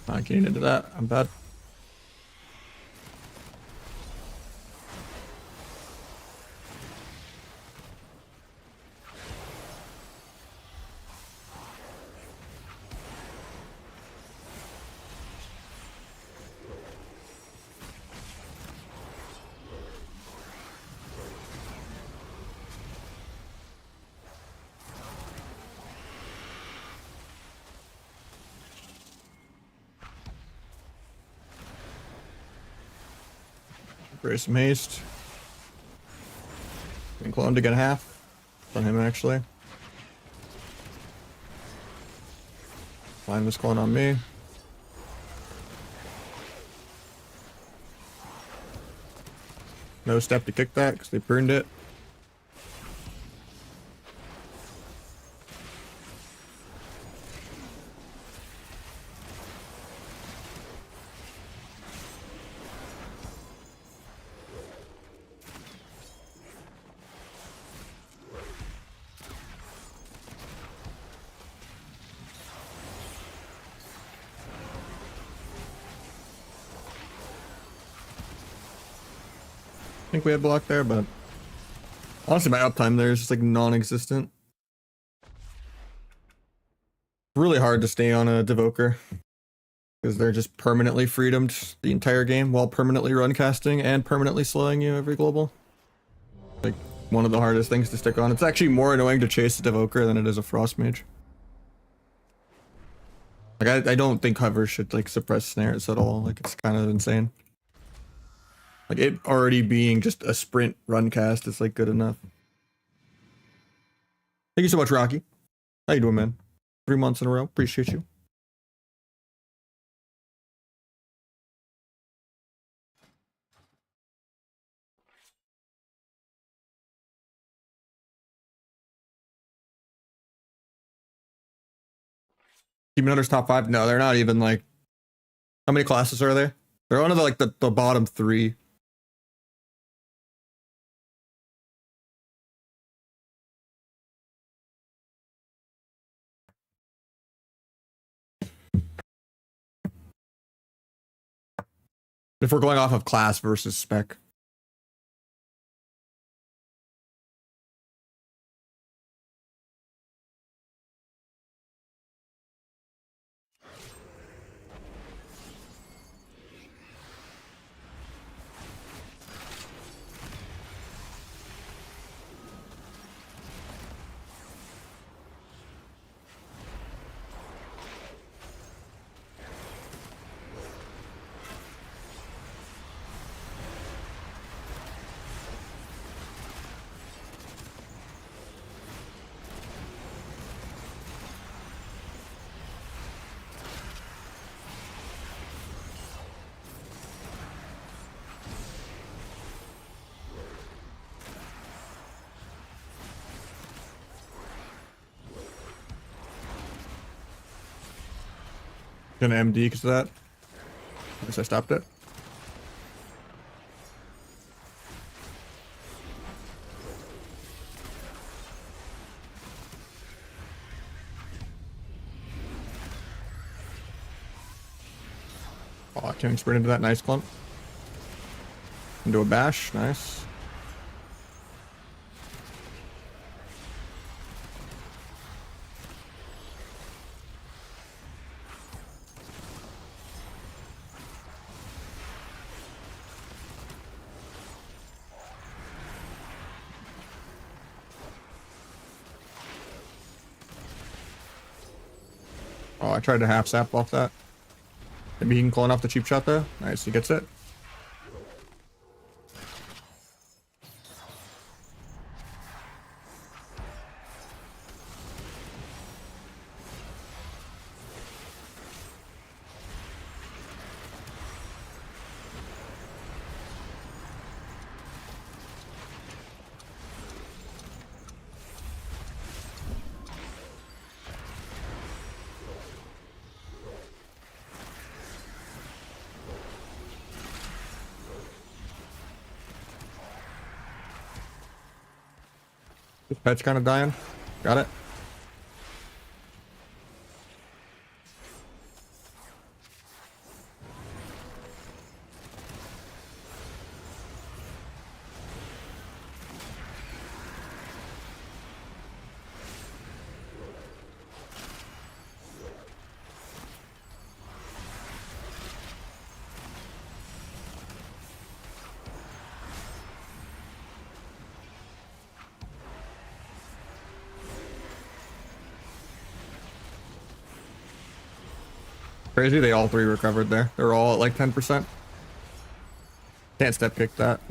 Not getting into that. I'm bad. Brace some haste. And clone to get half on him actually. Find this clone on me. No step to kick that because they burned it. I think we had block there, but honestly, my uptime there is just like non-existent. Really hard to stay on a Devoker because they're just permanently freedomed the entire game while permanently run casting and permanently slowing you every global. Like one of the hardest things to stick on. It's actually more annoying to chase a Devoker than it is a Frost Mage. Like I don't think hover should like suppress snares at all. Like it's kind of insane. Like it already being just a sprint run cast is like good enough. Thank you so much, Rocky. How you doing, man? 3 months in a row. Appreciate you. Demon Hunter's top 5? No, they're not even like. How many classes are there? They're one of the like the bottom 3. If we're going off of class versus spec. Gonna MD because of that. I guess I stopped it. Oh, I can sprint into that nice clump. Into a bash, nice. Oh, I tried to half sap off that. Maybe he can clone off the cheap shot though. Nice, he gets it. This pet's kind of dying. Got it. Crazy, they all three recovered there. They're all at like 10%. Can't step kick that.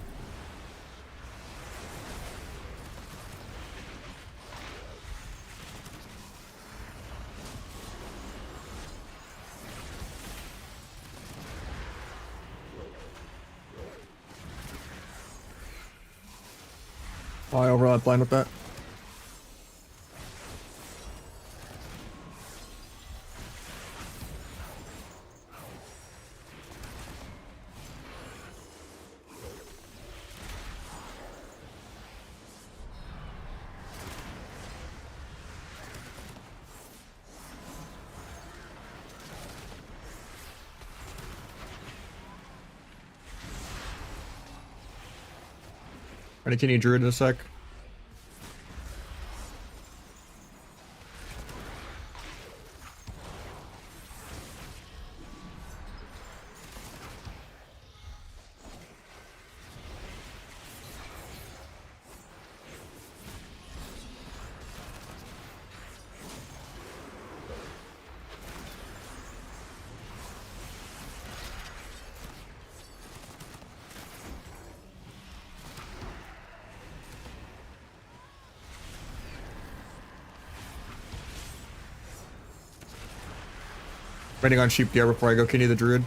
Oh, I overlap blind with that. Ready, can you druid in a sec? Waiting on sheep gear before I go Kenny the druid.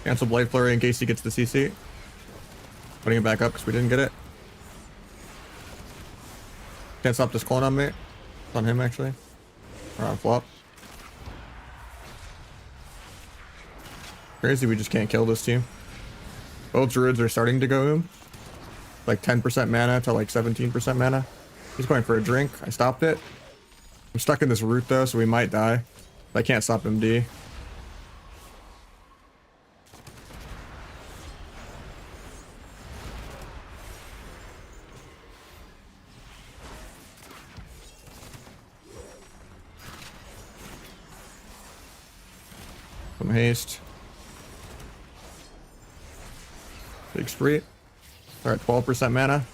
Cancel Blade Flurry in case he gets the CC. Putting it back up because we didn't get it. Can't stop this clone on me. It's on him actually. Or on flop. Crazy, we just can't kill this team. Both druids are starting to go him. Like 10% mana to like 17% mana. He's going for a drink. I stopped it. I'm stuck in this root though, so we might die. But I can't stop MD. Some haste. Big spree. We're at 12% mana.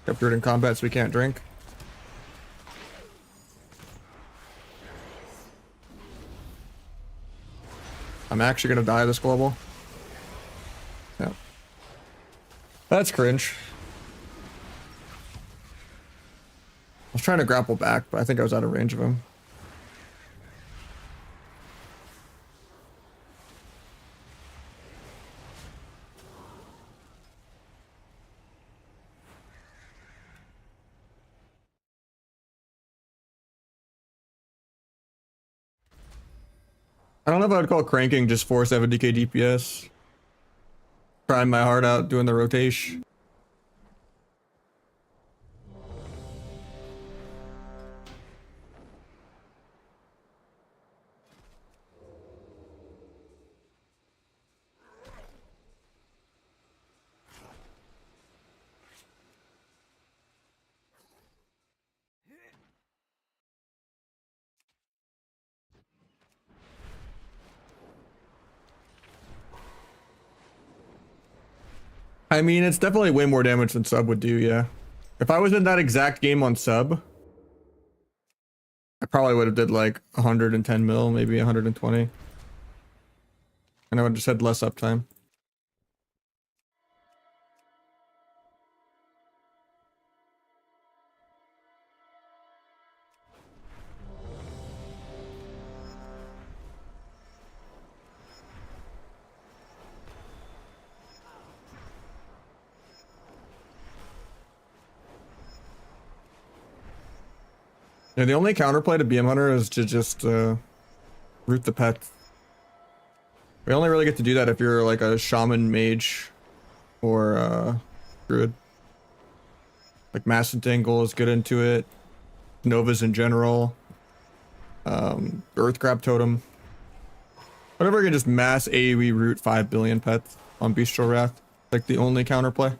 Kept druid in combat so we can't drink. I'm actually gonna die this global. Yeah. That's cringe. I was trying to grapple back, but I think I was out of range of him. I don't know if I would call cranking just 470k DPS. Trying my heart out doing the rotation. I mean, it's definitely way more damage than sub would do, yeah. If I was in that exact game on sub, I probably would have did like 110 mil, maybe 120. And I would have just had less uptime. Yeah, the only counterplay to BM Hunter is to just root the pet. We only really get to do that if you're like a shaman mage or druid. Like Mass Entangle is good into it. Novas in general. Earth Grab Totem. Whatever can just mass AoE root 5 billion pets on Bestial Wrath. Like the only counterplay.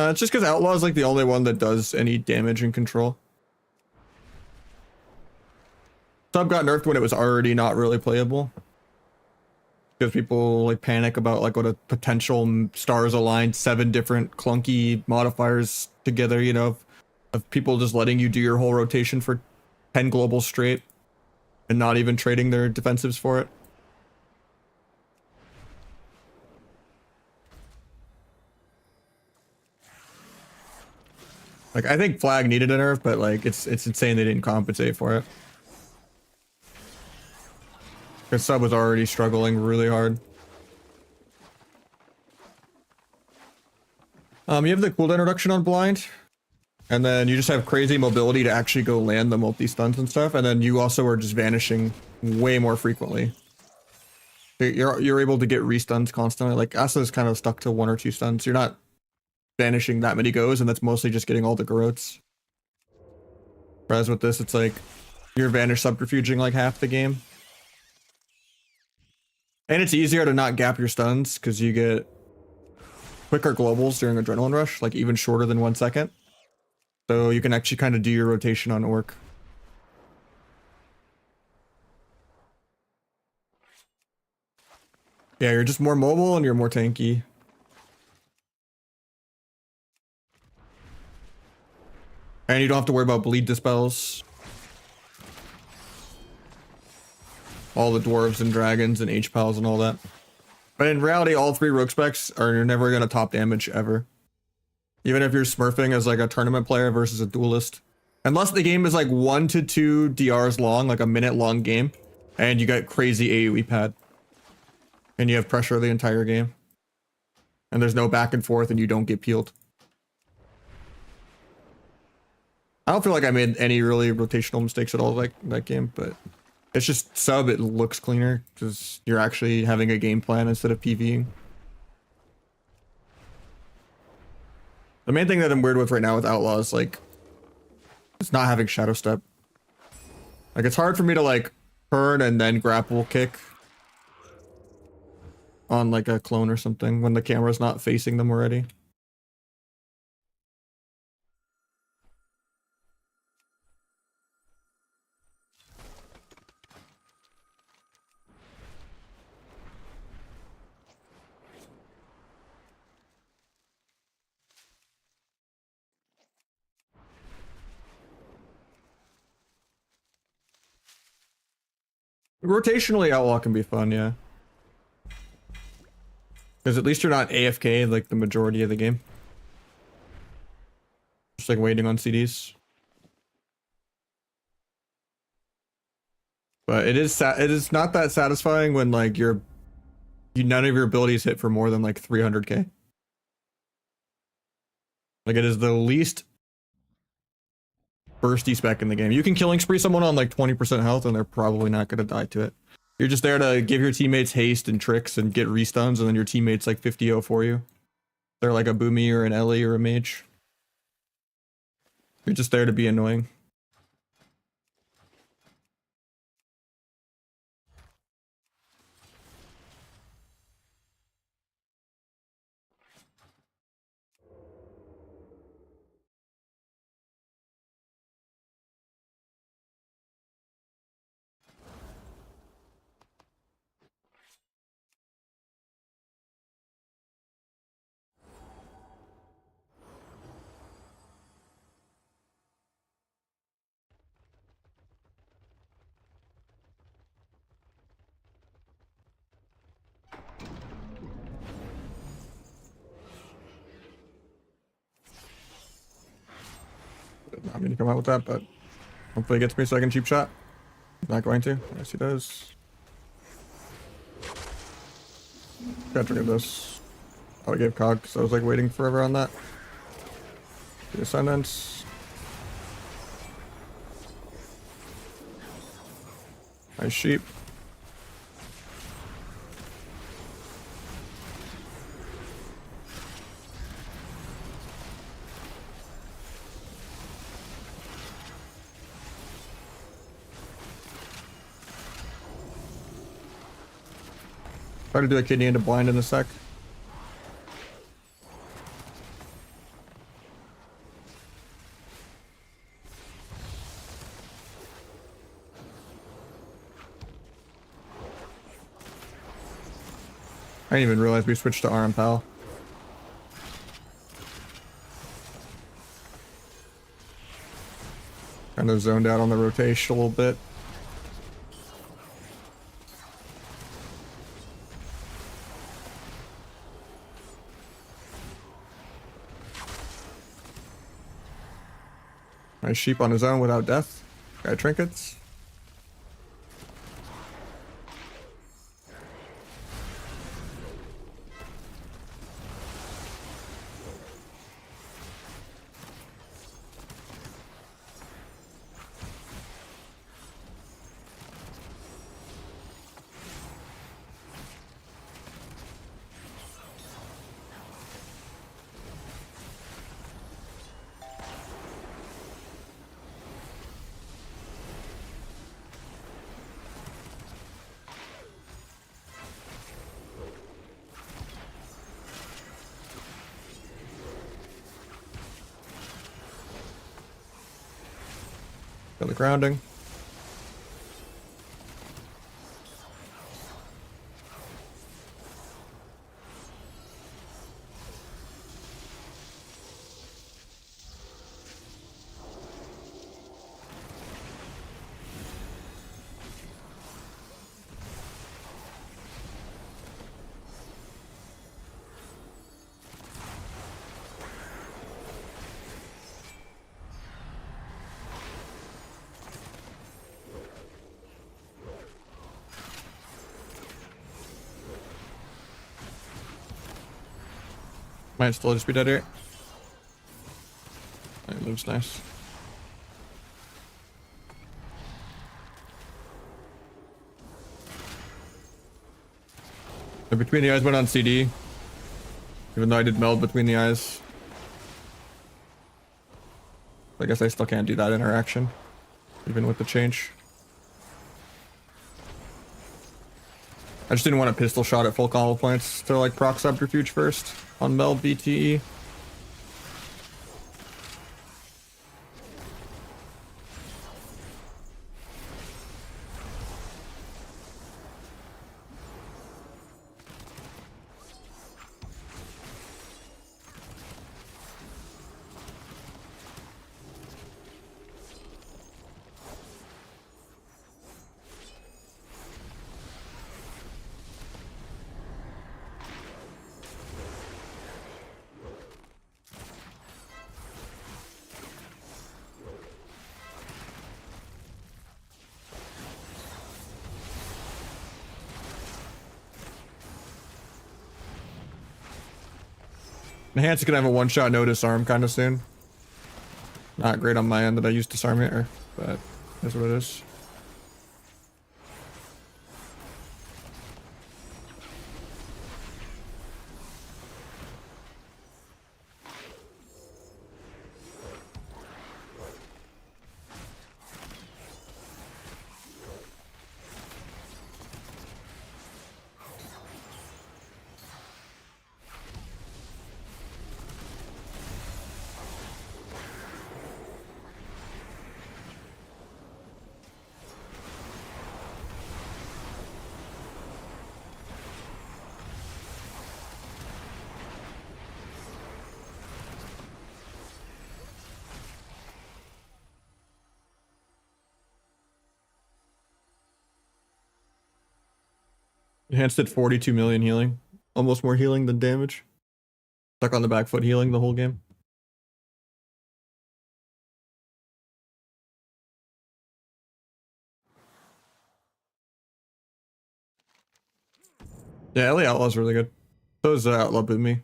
It's just because Outlaw is like the only one that does any damage and control. Sub got nerfed when it was already not really playable. Because people like panic about like what a potential stars aligned 7 different clunky modifiers together, you know, of people just letting you do your whole rotation for 10 global straight and not even trading their defensives for it. Like, I think Flag needed a nerf, but like it's insane they didn't compensate for it. Because Sub was already struggling really hard. You have the cooldown reduction on blind, and then you just have crazy mobility to actually go land the multi-stuns and stuff, and then you also are just vanishing way more frequently. You're able to get restuns constantly. Like Asa is kind of stuck to 1 or 2 stuns. You're not vanishing that many goes, and that's mostly just getting all the garrotes. Whereas with this, it's like you're vanish subterfuging like half the game. And it's easier to not gap your stuns because you get quicker globals during Adrenaline Rush, like even shorter than 1 second. So you can actually kind of do your rotation on Orc. Yeah, you're just more mobile and you're more tanky. And you don't have to worry about bleed dispels. All the dwarves and dragons and H-Pals and all that. But in reality, all 3 rogue specs are never going to top damage ever. Even if you're smurfing as like a tournament player versus a duelist. Unless the game is like 1 to 2 DRs long, like a minute long game. And you got crazy AoE pad. And you have pressure the entire game. And there's no back and forth and you don't get peeled. I don't feel like I made any really rotational mistakes at all like that game, but it's just sub, it looks cleaner because you're actually having a game plan instead of PvEing. The main thing that I'm weird with right now with Outlaw is like, it's not having Shadow Step. Like it's hard for me to like turn and then grapple kick on like a clone or something when the camera's not facing them already. Rotationally, Outlaw can be fun, yeah. Because at least you're not AFK like the majority of the game. Just like waiting on CDs. But it is not that satisfying when like you're none of your abilities hit for more than like 300k. Like it is the least bursty spec in the game. You can killing spree someone on like 20% health and they're probably not going to die to it. You're just there to give your teammates haste and tricks and get restuns, and then your teammates like 50-0 for you. They're like a Boomy or an Ellie or a mage. You're just there to be annoying. Not mean to come out with that, but hopefully it gets me a second cheap shot. Not going to. Yes, he does. Gotta trigger this. Oh, I gave Cog, so I was like waiting forever on that. The Ascendants. Nice sheep. Try to do a kidney into blind in a sec. I didn't even realize we switched to RM Pal. Kind of zoned out on the rotation a little bit. Nice sheep on his own without death. Got trinkets. Got the grounding. Might still just be dead here. It lives nice. The between the eyes went on CD. Even though I did meld between the eyes. I guess I still can't do that interaction. Even with the change. I just didn't want a pistol shot at full combo points to like proc subterfuge first on meld BTE. Enhance is gonna have a one-shot no disarm kind of soon. Not great on my end that I used disarm here, but that's what it is. Enhanced at 42 million healing. Almost more healing than damage. Stuck on the back foot healing the whole game. Yeah, LA Outlaw's really good. So is Outlaw with me.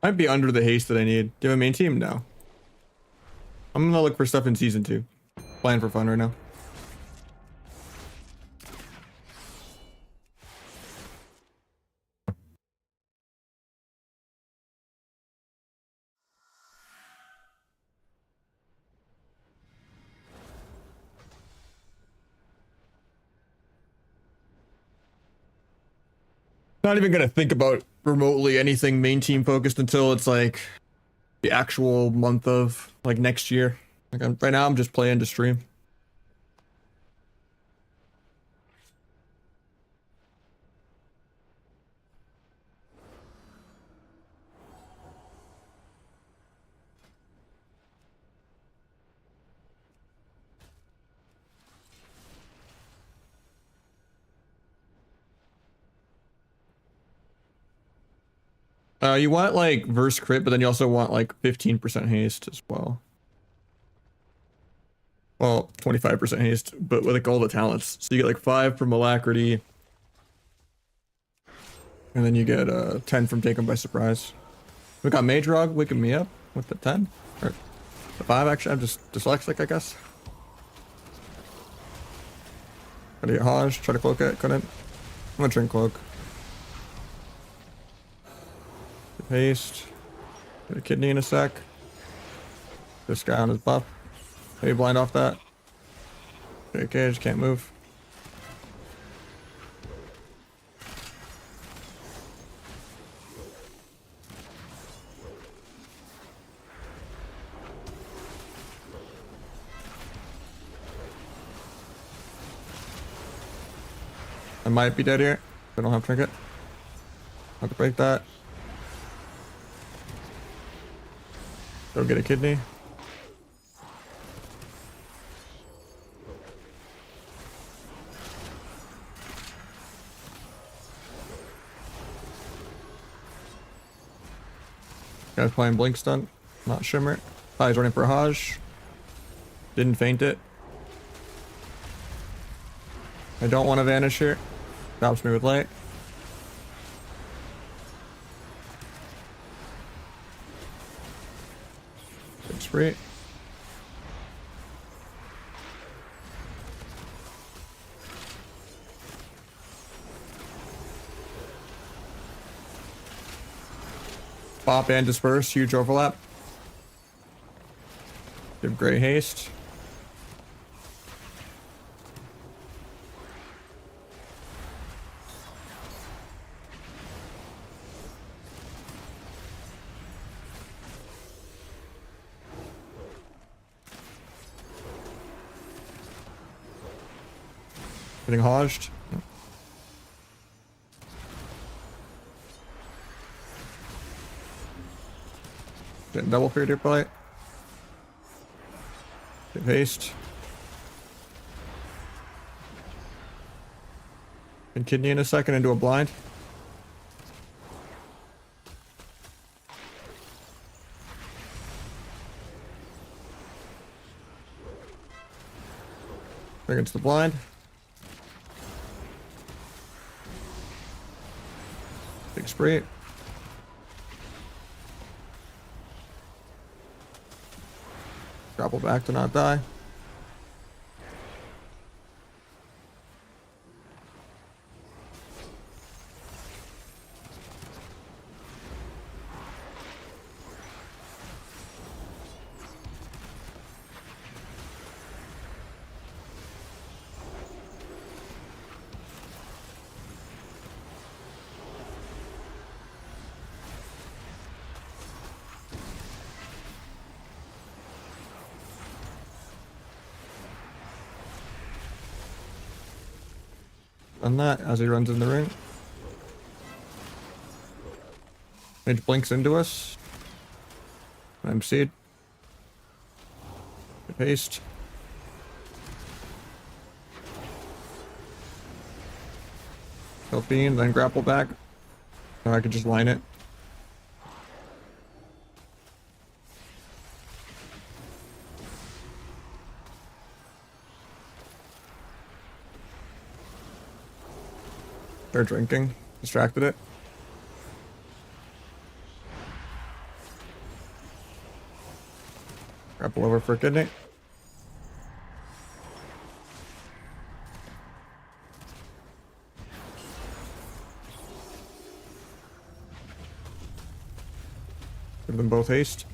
Might be under the haste that I need. Do you have a main team? No. I'm gonna look for stuff in season 2. Playing for fun right now. Not even gonna think about remotely anything main team focused until it's like the actual month of like next year. Like right now I'm just playing to stream. You want like verse crit, but then you also want like 15% haste as well. Well, 25% haste, but with like all the talents. So you get like 5 from alacrity. And then you get 10 from take 'em by surprise. We got Mage Rog waking me up with the 10. Or the 5 actually. I'm just dyslexic, I guess. Gotta get Hodge, try to cloak it, couldn't. I'm gonna drink cloak. Haste. Get a kidney in a sec. This guy on his buff. Maybe blind off that. Okay, cage, can't move. I might be dead here. I don't have trinket. Have to break that. Go get a kidney. Guy's playing blink stunt, not shimmer. Oh, he's running for a Hajj. Didn't feint it. I don't want to vanish here. Stops me with light. Good spree. Pop and disperse, huge overlap. Give great haste. Getting hodged. Getting double fear deer bite. Get haste. And kidney in a second into a blind. Against the blind. Big spree. Grapple back to not die. And that as he runs in the ring. Mage blinks into us. I'm seed. Paste. Kill fiend, then grapple back. So I could just line it. They're drinking. Distracted it. Grapple over for a kidney. Give them both haste.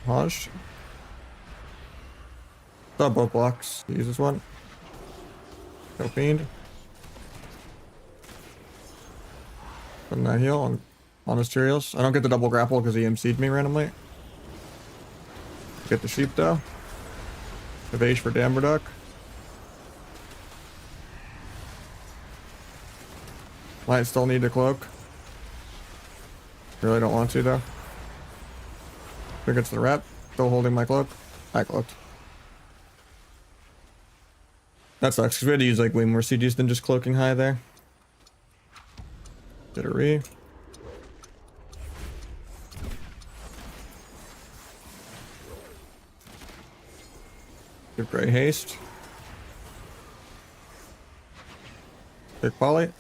Hodged. Stop both blocks. Use this one. Go fiend. Putting that heal on his materials. I don't get the double grapple because he MC'd me randomly. Get the sheep though. Evade for Damberduck. Might still need a cloak. Really don't want to though. Here gets the rep. Still holding my cloak. I cloaked. That sucks because we had to use like way more CGs than just cloaking high there. Did a re. Good gray haste. Big poly.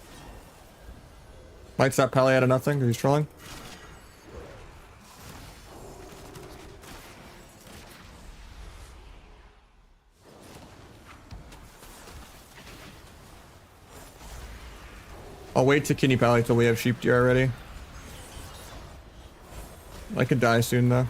Might stop Pally out of nothing because he's trolling. I'll wait to Kidney Pally till we have sheep deer already. I could die soon though.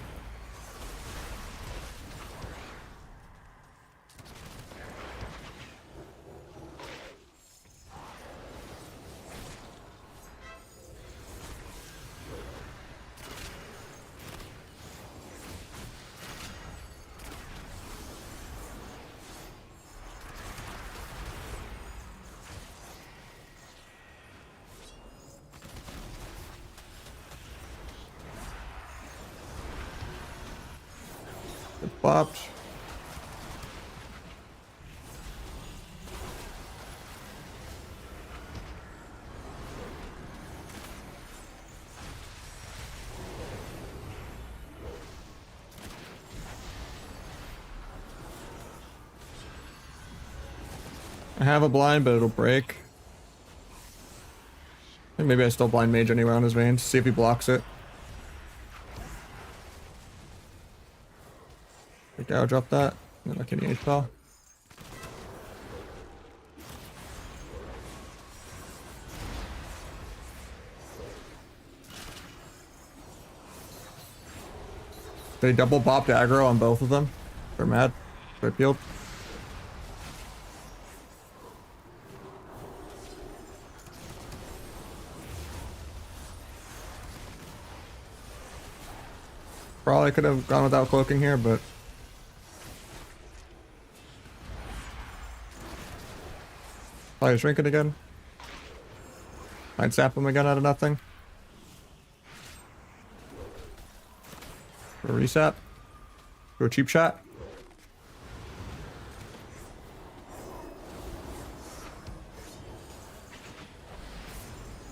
It popped. I have a blind, but it'll break. I think maybe I still blind mage anywhere on his veins. See if he blocks it. Okay, I'll drop that. Then I can H-Pal. They double bopped aggro on both of them. They're mad. They're peeled. Probably could have gone without cloaking here, but probably shrink it again. Might sap him again out of nothing. Go resap. Go cheap shot.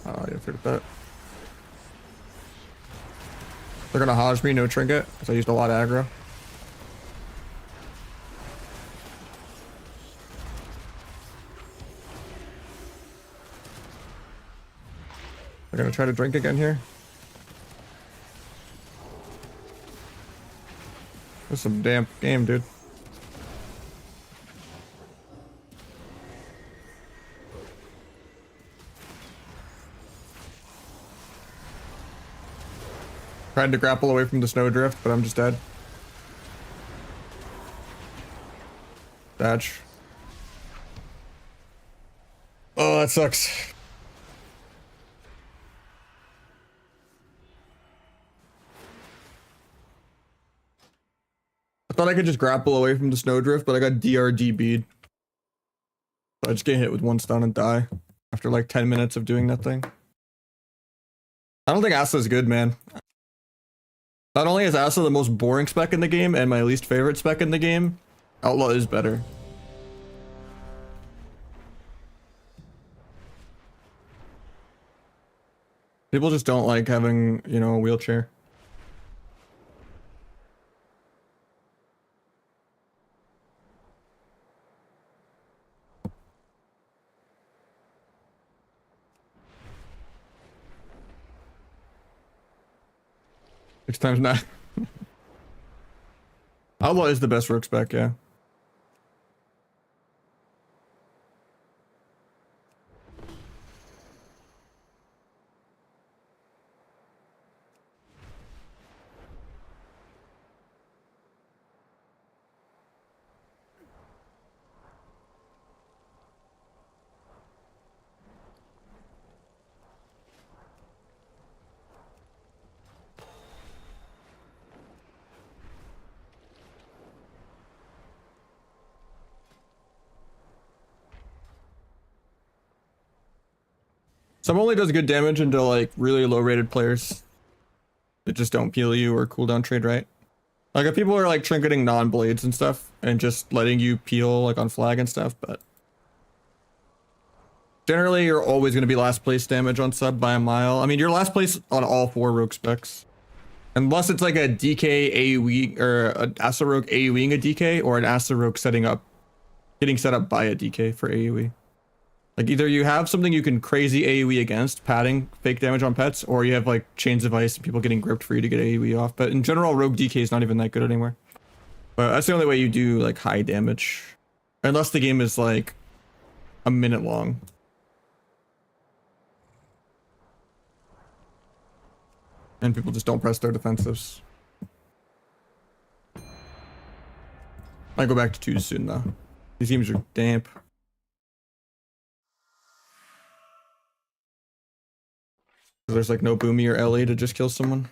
Oh, yeah, forget that. They're gonna hodge me, no trinket, because I used a lot of aggro. They're gonna try to drink again here. This is some damn game, dude. Tried to grapple away from the snowdrift, but I'm just dead. Dash. Oh, that sucks. I thought I could just grapple away from the snowdrift, but I got DRDB'd. So I just get hit with one stun and die after like 10 minutes of doing nothing. I don't think Asa is good, man. Not only is Asa the most boring spec in the game and my least favorite spec in the game, Outlaw is better. People just don't like having, you know, a wheelchair. Six times 9. Outlaw is the best rook spec, yeah. Some only does good damage into like really low rated players that just don't peel you or cooldown trade right. Like if people are like trinketing non-blades and stuff and just letting you peel like on flag and stuff, but generally you're always going to be last place damage on sub by a mile. I mean, you're last place on all 4 rogue specs. Unless it's like a DK AoE or an Acid Rogue AoEing a DK, or an Acid Rogue getting set up by a DK for AoE. Like either you have something you can crazy AoE against, padding fake damage on pets, or you have like Chains of Ice and people getting gripped for you to get AoE off. But in general, Rogue DK is not even that good anymore. But that's the only way you do like high damage. Unless the game is like a minute long. And people just don't press their defensives. I go back to 2 soon though. These games are damp. There's like no Boomy or LA to just kill someone.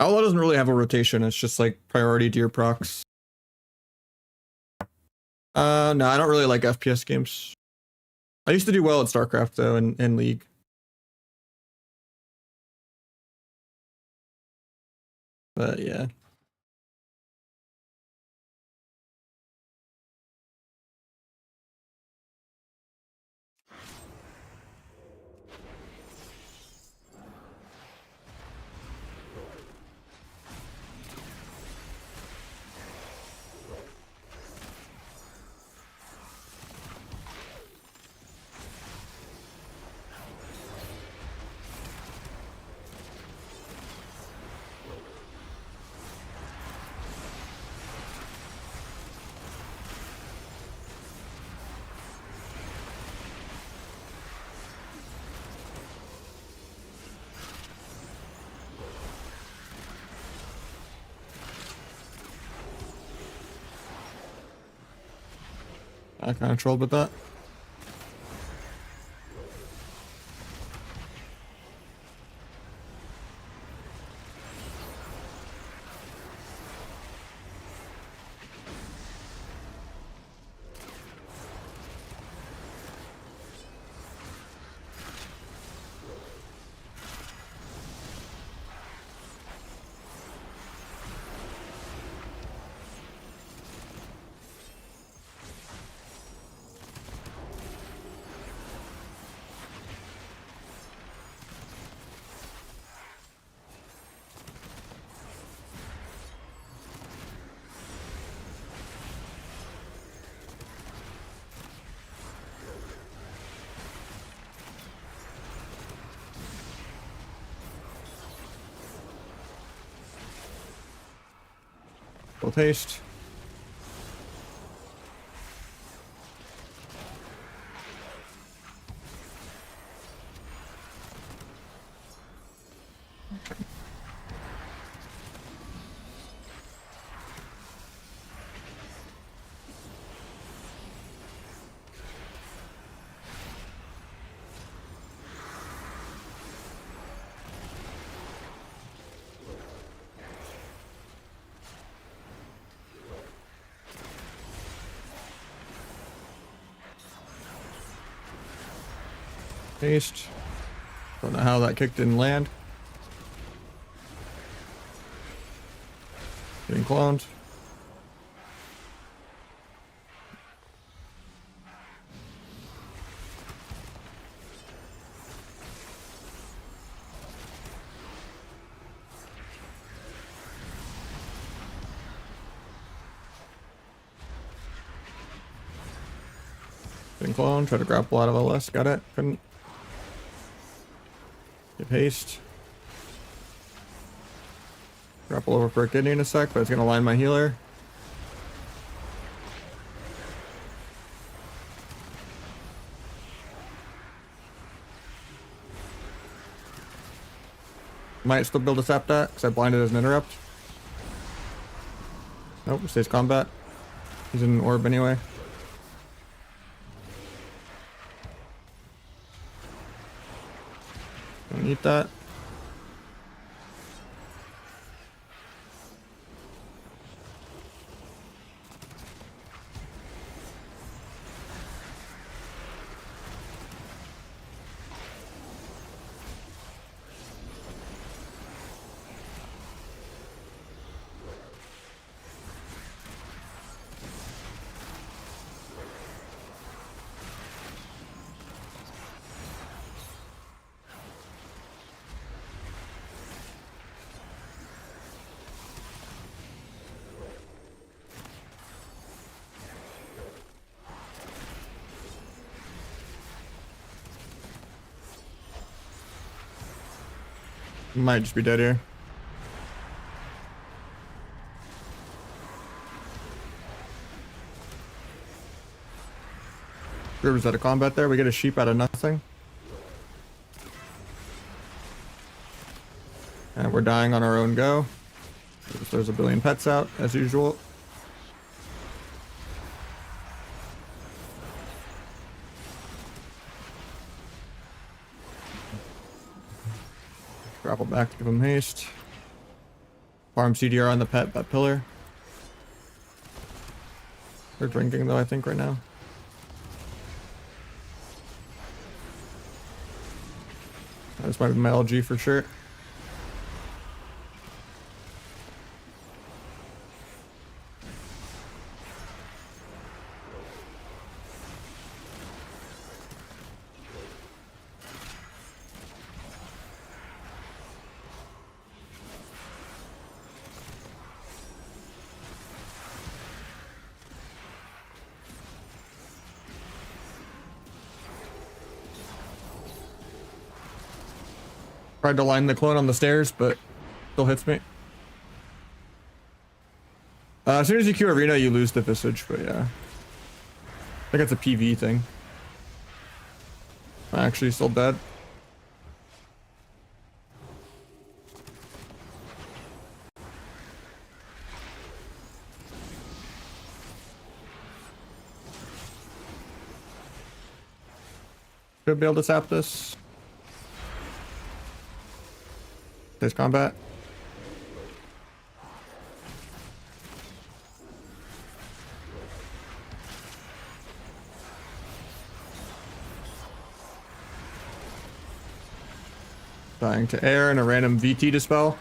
Outlaw doesn't really have a rotation, it's just like priority deer procs. No, I don't really like FPS games. I used to do well at StarCraft though, in League. But yeah. I kind of trolled with that. Full taste. Paste. Don't know how that kick didn't land. Getting cloned. Getting cloned. Try to grapple out of LS. Got it. Couldn't. Get haste. Grapple over for a kidney in a sec, but it's gonna line my healer. Might still build a sap that, because I blinded as an interrupt. Nope, it stays combat. He's in an orb anyway. Don't need that. Might just be dead here. River's out of combat there. We get a sheep out of nothing. And we're dying on our own go. There's a billion pets out, as usual. Grapple back to give him haste. Farm CDR on the pet, that pillar. They're drinking though, I think, right now. This might be my LG for sure. Tried to line the clone on the stairs, but still hits me. As soon as you queue arena, you lose the visage, but yeah. I think it's a PV thing. I'm actually still dead. Should be able to tap this. There's combat. Dying to air and a random VT dispel.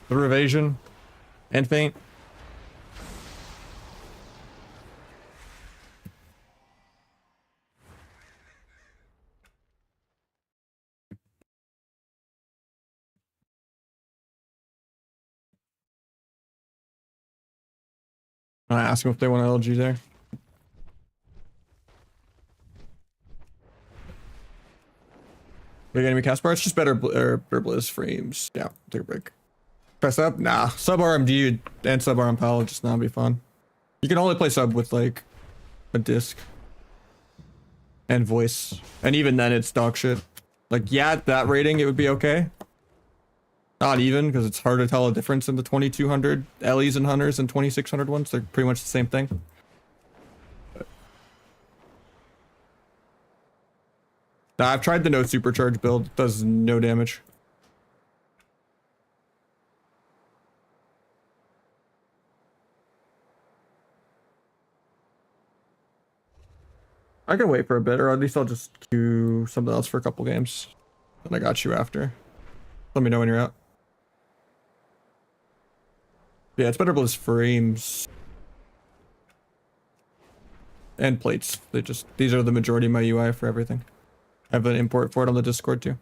The evasion and faint. I ask them if they want an LG there. Big enemy cast bar. It's just better Blizz frames. Yeah, take a break. Press up? Nah. Sub RMD and sub RM Pal just not be fun. You can only play sub with like a disc and voice, and even then it's dog shit. Like, yeah, at that rating it would be okay. Not even, because it's hard to tell a difference in the 2200 Ellies and Hunters and 2600 ones. They're pretty much the same thing. Nah, I've tried the no supercharge build. It does no damage. I can wait for a bit, or at least I'll just do something else for a couple games. And I got you after. Let me know when you're out. Yeah, it's better Blizz frames. And plates. These are the majority of my UI for everything. I have an import for it on the Discord too.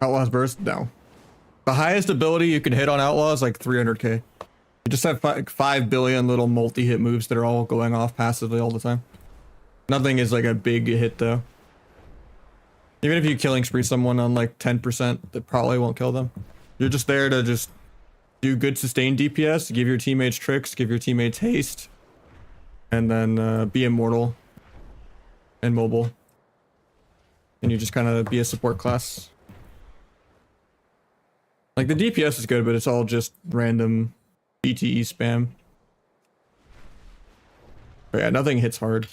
Outlaw's burst? No. The highest ability you can hit on Outlaw is like 300k. You just have 5 billion little multi-hit moves that are all going off passively all the time. Nothing is like a big hit though. Even if you killing spree someone on like 10%, that probably won't kill them. You're just there to just do good sustained DPS, give your teammates tricks, give your teammates haste, and then be immortal and mobile. And you just kind of be a support class. Like the DPS is good, but it's all just random BTE spam. But yeah, nothing hits hard.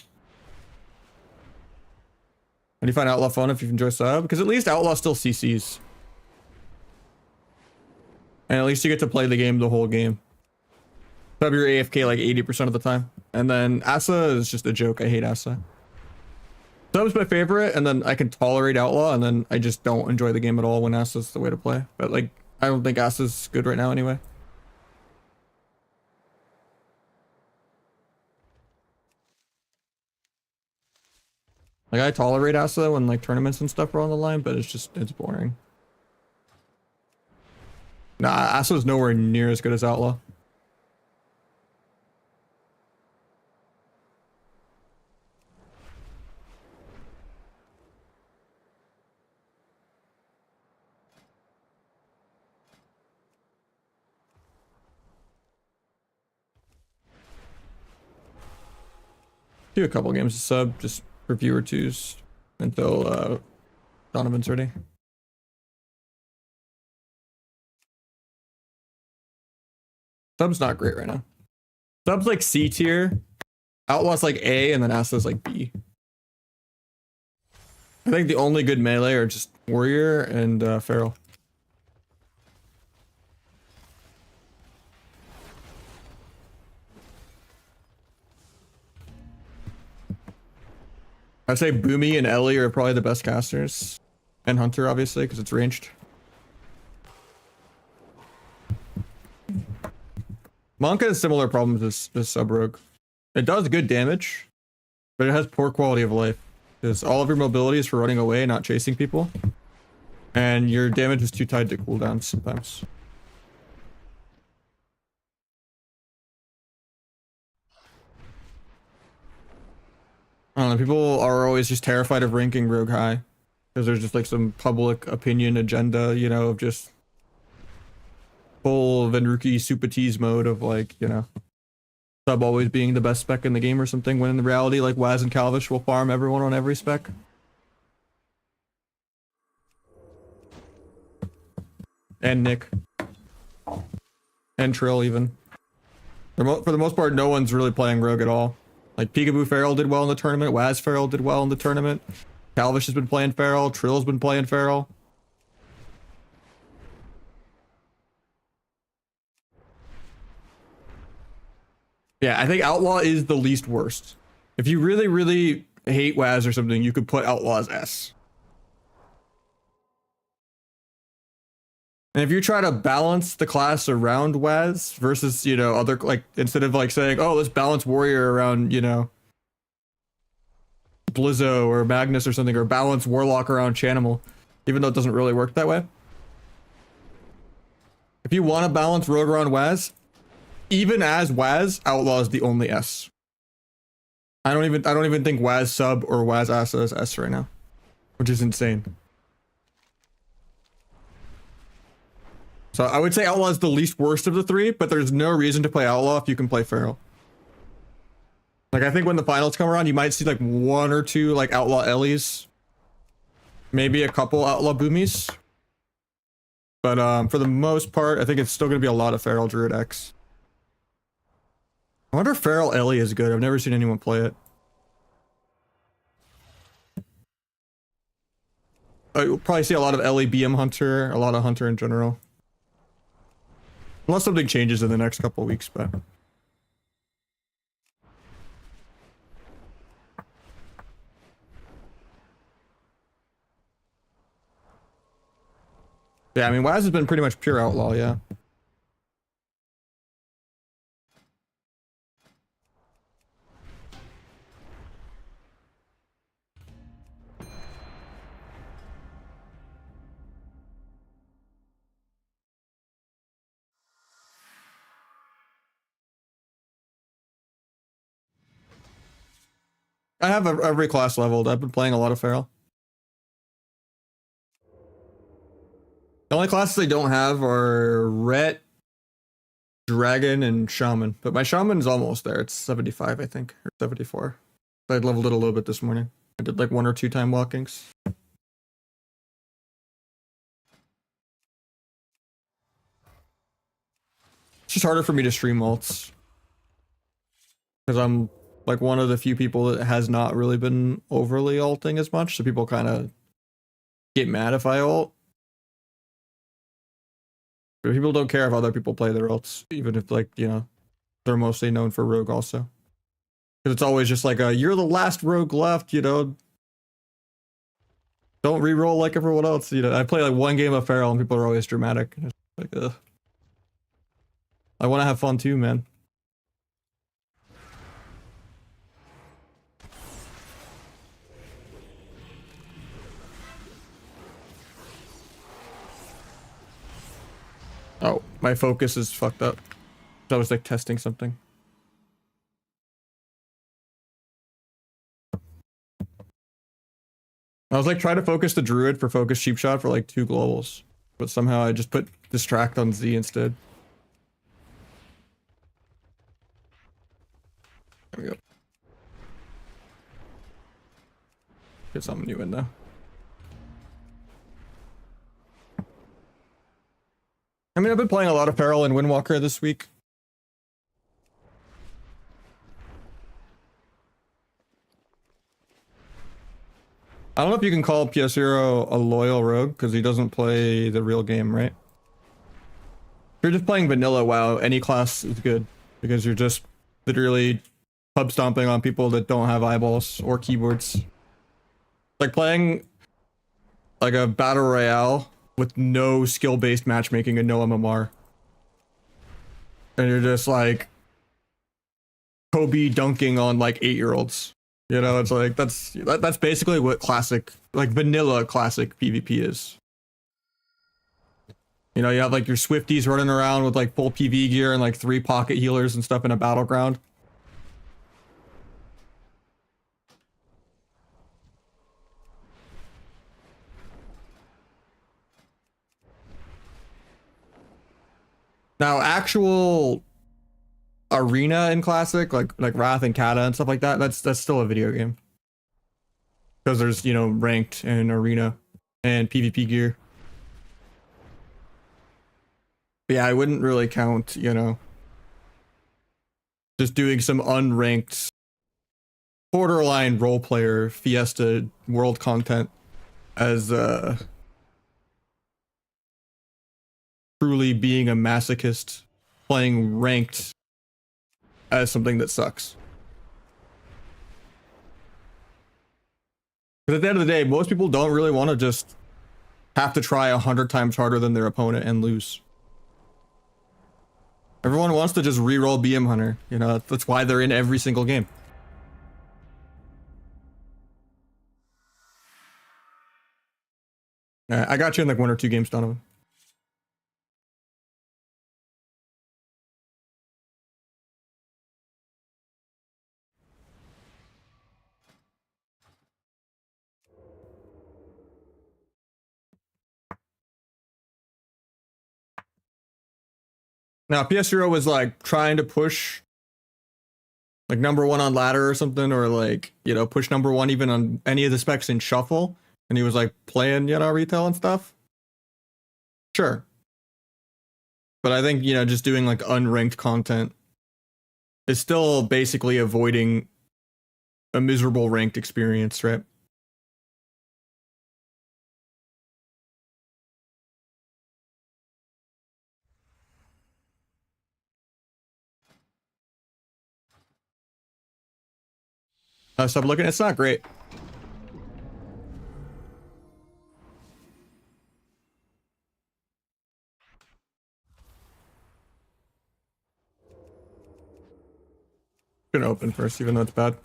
And you find Outlaw fun if you enjoy sub, because at least Outlaw still CCs. And at least you get to play the game the whole game. Sub your AFK like 80% of the time. And then Asa is just a joke. I hate Asa. Sub's my favorite, and then I can tolerate Outlaw, and then I just don't enjoy the game at all when Asa's the way to play. But like, I don't think Asa's good right now anyway. Like, I tolerate Asa when like tournaments and stuff are on the line, but it's boring. Nah, Aso's nowhere near as good as Outlaw. Do a couple games of sub just for viewer twos until Donovan's ready. Sub's not great right now. Sub's like C tier, Outlaw's like A, and then Asa's like B. I think the only good melee are just Warrior and Feral. I'd say Boomy and Ellie are probably the best casters. And Hunter, obviously, because it's ranged. Monka has similar problems as Sub Rogue. It does good damage, but it has poor quality of life. Because all of your mobility is for running away, not chasing people. And your damage is too tied to cooldowns sometimes. I don't know, people are always just terrified of ranking Rogue high. Because there's just like some public opinion agenda, you know, of just full Venruki Supatees mode of like, you know, Sub always being the best spec in the game or something, when in reality, like Waz and Calvish will farm everyone on every spec. And Nick. And Trill even. For the most part, no one's really playing Rogue at all. Like Peekaboo Feral did well in the tournament, Waz Feral did well in the tournament. Calvish has been playing Feral, Trill's been playing Feral. Yeah, I think Outlaw is the least worst. If you really, really hate Waz or something, you could put Outlaw as S. And if you try to balance the class around Waz versus, you know, other, like, instead of like saying, oh, let's balance Warrior around, you know, Blizzo or Magnus or something, or balance Warlock around Chanimal, even though it doesn't really work that way. If you want to balance Rogue around Waz, even as Waz, Outlaw is the only S. I don't even think Waz Sub or Waz Asa is S right now, which is insane. So I would say Outlaw is the least worst of the three, but there's no reason to play Outlaw if you can play Feral. Like, I think when the finals come around, you might see like one or two like Outlaw Ellies, maybe a couple Outlaw Boomies. But for the most part, I think it's still going to be a lot of Feral Druid X. I wonder if Feral Ellie is good. I've never seen anyone play it. You'll probably see a lot of Ellie BM Hunter, a lot of Hunter in general. Unless something changes in the next couple weeks, but... Yeah, I mean, Waz has been pretty much pure Outlaw, yeah. I have every class leveled. I've been playing a lot of Feral. The only classes I don't have are Ret, Dragon, and Shaman. But my Shaman is almost there. It's 75, I think, or 74. I leveled it a little bit this morning. I did like 1 or 2 time walkings. It's just harder for me to stream ults. Because I'm like one of the few people that has not really been overly ulting as much. So people kind of get mad if I ult. But people don't care if other people play their ults, even if, like, you know, they're mostly known for Rogue also. Because it's always just like, you're the last Rogue left, you know. Don't re-roll like everyone else, you know. I play like 1 game of Feral and people are always dramatic. It's like, ugh. I want to have fun too, man. Oh. my focus is fucked up. So I was like testing something. I was like trying to focus the druid for focus cheap shot for like 2 globals, but somehow I just put distract on Z instead. There we go. Get something new in though. I mean, I've been playing a lot of Feral and Windwalker this week. I don't know if you can call PS0 a loyal rogue because he doesn't play the real game, right? If you're just playing vanilla WoW, any class is good because you're just literally pub stomping on people that don't have eyeballs or keyboards. Like playing like a battle royale with no skill-based matchmaking and no MMR. And you're just like Kobe dunking on like 8-year-olds. You know, it's like that's basically what classic, like vanilla classic PvP is. You know, you have like your Swifties running around with like full PV gear and like 3 pocket healers and stuff in a battleground. Now, actual arena in classic, like Wrath and Kata and stuff like that, that's still a video game. Because there's, you know, ranked and arena and PvP gear. But yeah, I wouldn't really count, you know, just doing some unranked borderline role player Fiesta world content as truly being a masochist playing ranked as something that sucks. Because at the end of the day, most people don't really want to just have to try 100 times harder than their opponent and lose. Everyone wants to just reroll BM Hunter. You know, that's why they're in every single game. I got you in like 1 or 2 games, Donovan. Now, PS0 was like trying to push like #1 on ladder or something, or like, you know, push #1 even on any of the specs in shuffle. And he was like playing, you know, retail and stuff. Sure. But I think, you know, just doing like unranked content is still basically avoiding a miserable ranked experience, right? So I'm looking, it's not great. Gonna open first, even though it's bad.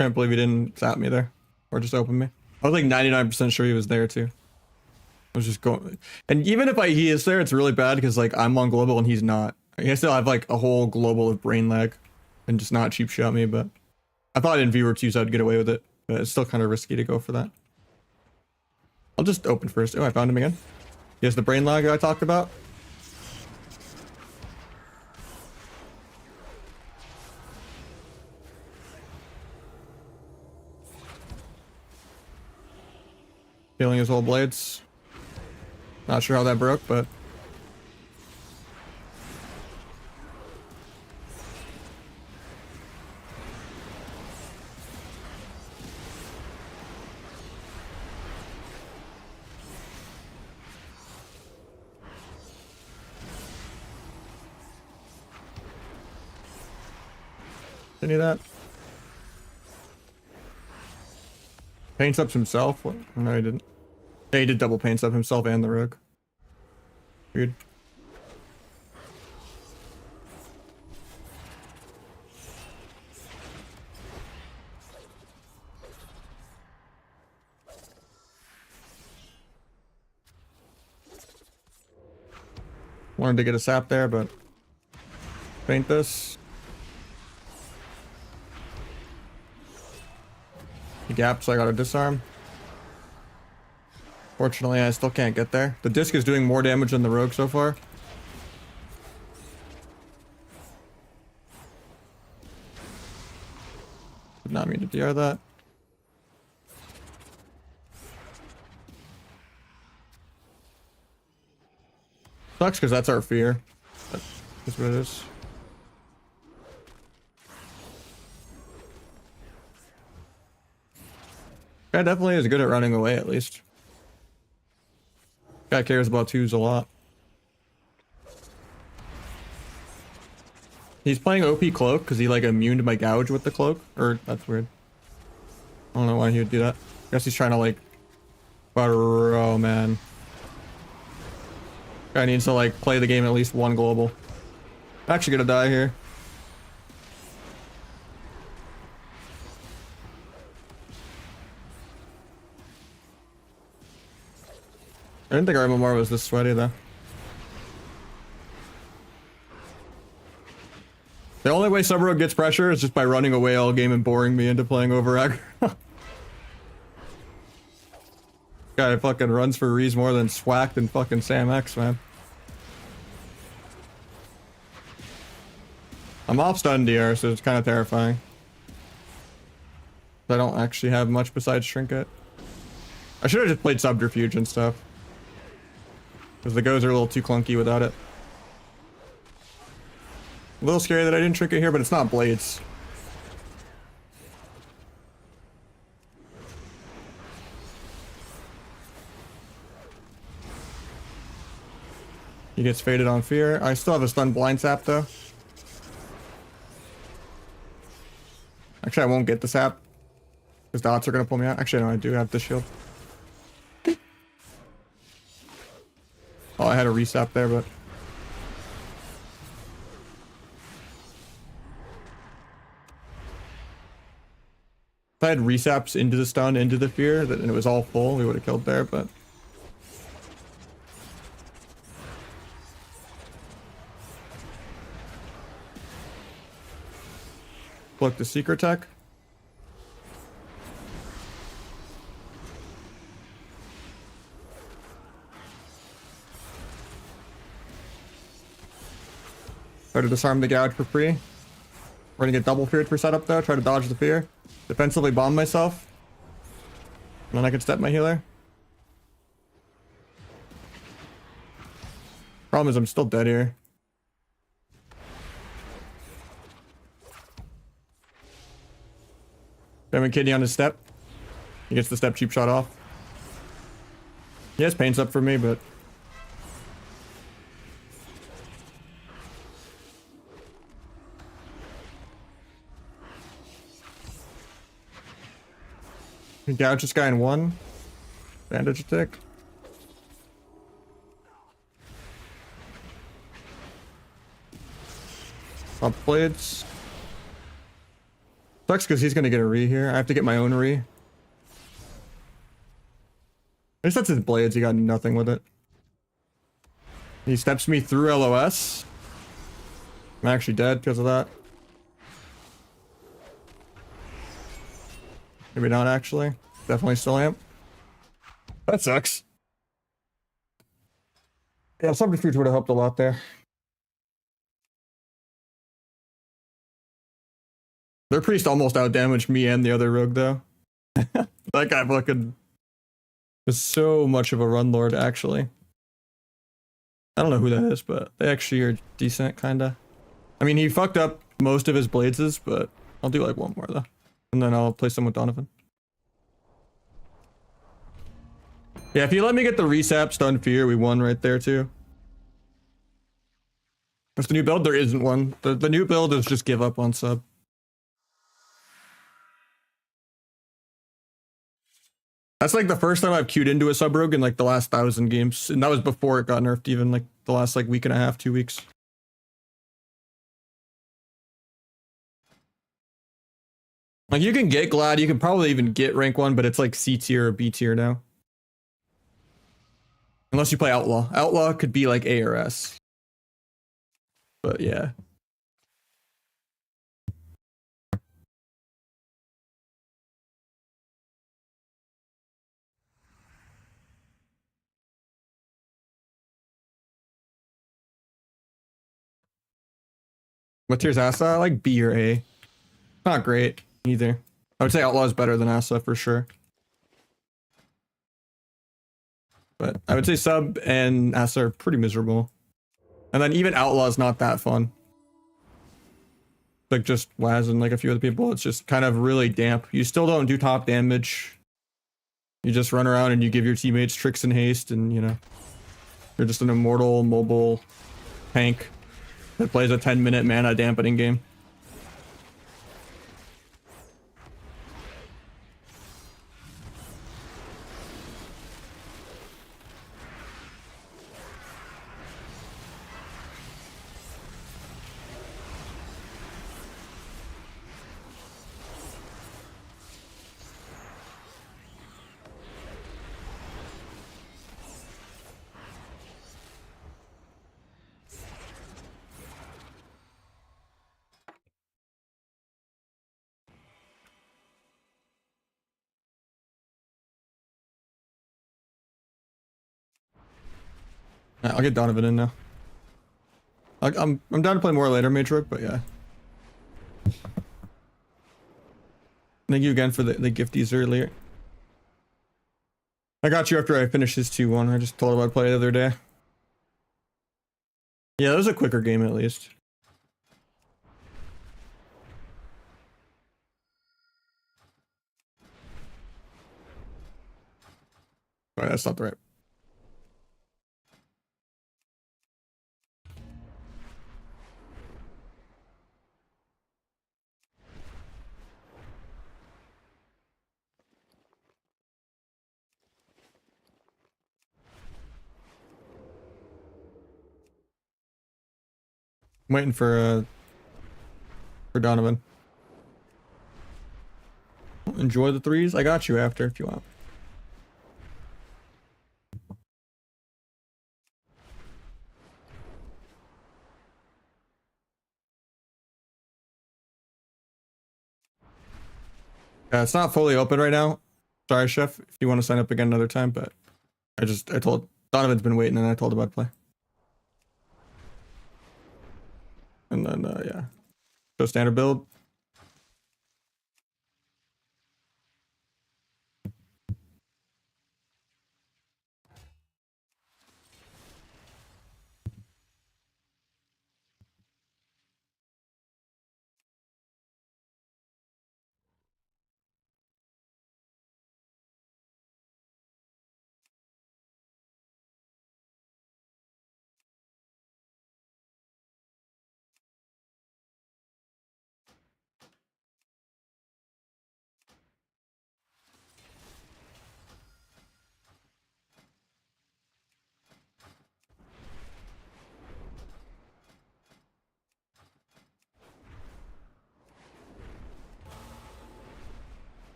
Can't believe he didn't zap me there. Or just open me. I was like 99% sure he was there too. I was just going, and even if he is there, it's really bad because like I'm on global and he's not. I still have like a whole global of brain lag and just not cheap shot me, but I thought in viewer 2 so I'd get away with it, but it's still kind of risky to go for that. I'll just open first. Oh, I found him again. He has the brain lag I talked about. Healing his whole blades. Not sure how that broke, but any of that. Paints up himself? What? No, he didn't. Yeah, he did double paints up himself and the rogue. Weird. Wanted to get a sap there, but paint this. He gapped, so I got a disarm. Fortunately, I still can't get there. The disc is doing more damage than the rogue so far. Did not mean to DR that. Sucks because that's our fear. That's what it is. Guy definitely is good at running away, at least. Guy cares about twos a lot. He's playing OP cloak because he like immune to my gouge with the cloak. Or that's weird. I don't know why he would do that. I guess he's trying to like oh man. Guy needs to like play the game at least one global. I'm actually gonna die here. I didn't think our MMR was this sweaty though. The only way Sub Rogue gets pressure is just by running away all game and boring me into playing over aggro. Guy fucking runs for Rees more than Swacked and fucking Sam X, man. I'm off stun DR, so it's kind of terrifying. I don't actually have much besides Trinket. I should have just played Subterfuge and stuff. Because the goes are a little too clunky without it. A little scary that I didn't Trinket here, but it's not Blades. He gets faded on fear. I still have a stun blind sap though. Actually, I won't get the sap. Because dots are going to pull me out. Actually, no, I do have the shield. Oh, I had a resap there, but... If I had resaps into the stun, into the fear, and it was all full, we would have killed there, but... Look, the secret tech. Try to disarm the gouge for free. We're gonna get double feared for setup though. Try to dodge the fear. Defensively bomb myself. And then I can step my healer. Problem is I'm still dead here. Famine Kidney on his step. He gets the step cheap shot off. He has paints up for me, but... We gouge this guy in one. Bandage attack. Pump blades. Sucks because he's gonna get a re here. I have to get my own re. At least that's his blades, he got nothing with it. He steps me through LOS. I'm actually dead because of that. Maybe not actually. Definitely still am. That sucks. Yeah, Subterfuge would have helped a lot there. Their priest almost outdamaged me and the other rogue though. That guy fucking was so much of a run lord actually. I don't know who that is, but they actually are decent kinda. I mean, he fucked up most of his bladeses, but I'll do like one more though. And then I'll play some with Donovan. Yeah, if you let me get the resap stun fear, we won right there too. What's the new build? There isn't one. The new build is just give up on sub. That's like the first time I've queued into a sub rogue in like the last 1,000 games. And that was before it got nerfed, even like the last like week and a half, 2 weeks. Like you can get Glad, you can probably even get rank 1, but it's like C tier or B tier now. Unless you play Outlaw. Outlaw could be like A or S. But yeah. What tier's Asa? I like B or A. Not great either. I would say Outlaw is better than Asa for sure. But I would say Sub and Asa are pretty miserable. And then even Outlaw is not that fun. Like just Waz and like a few other people, it's just kind of really damp. You still don't do top damage. You just run around and you give your teammates tricks and haste, and you know, you're just an immortal mobile tank that plays a 10-minute mana dampening game. I'll get Donovan in now. I'm down to play more later, Matrix, but yeah. Thank you again for the gifties earlier. I got you after I finished his 2-1. I just told him I'd play the other day. Yeah, that was a quicker game at least. Alright, that's not the right. I'm waiting for Donovan. Enjoy the threes. I got you after if you want. It's not fully open right now. Sorry, Chef, if you want to sign up again another time, but I told Donovan's been waiting and I told him I'd play. And then yeah. So standard build.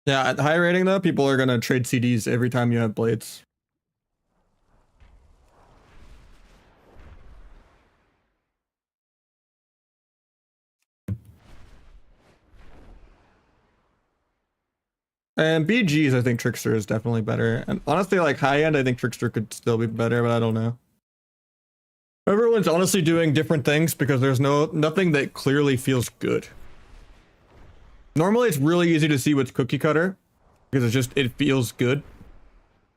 Yeah, at high rating though, people are gonna trade CDs every time you have blades. And BGs, I think Trickster is definitely better. And honestly, like high end, I think Trickster could still be better, but I don't know. Everyone's honestly doing different things because there's nothing that clearly feels good. Normally, it's really easy to see what's cookie cutter because it feels good.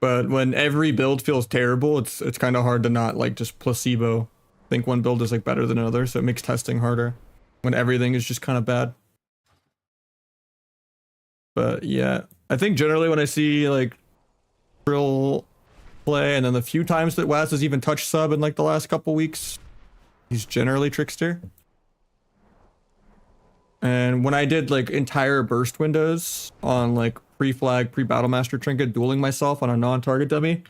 But when every build feels terrible, it's kind of hard to not like just placebo think one build is like better than another. So it makes testing harder when everything is just kind of bad. But yeah, I think generally when I see like Trill play, and then the few times that Waz has even touched Sub in like the last couple weeks, he's generally Trickster. And when I did like entire burst windows on like pre-flag, pre-battlemaster trinket dueling myself on a non-target dummy,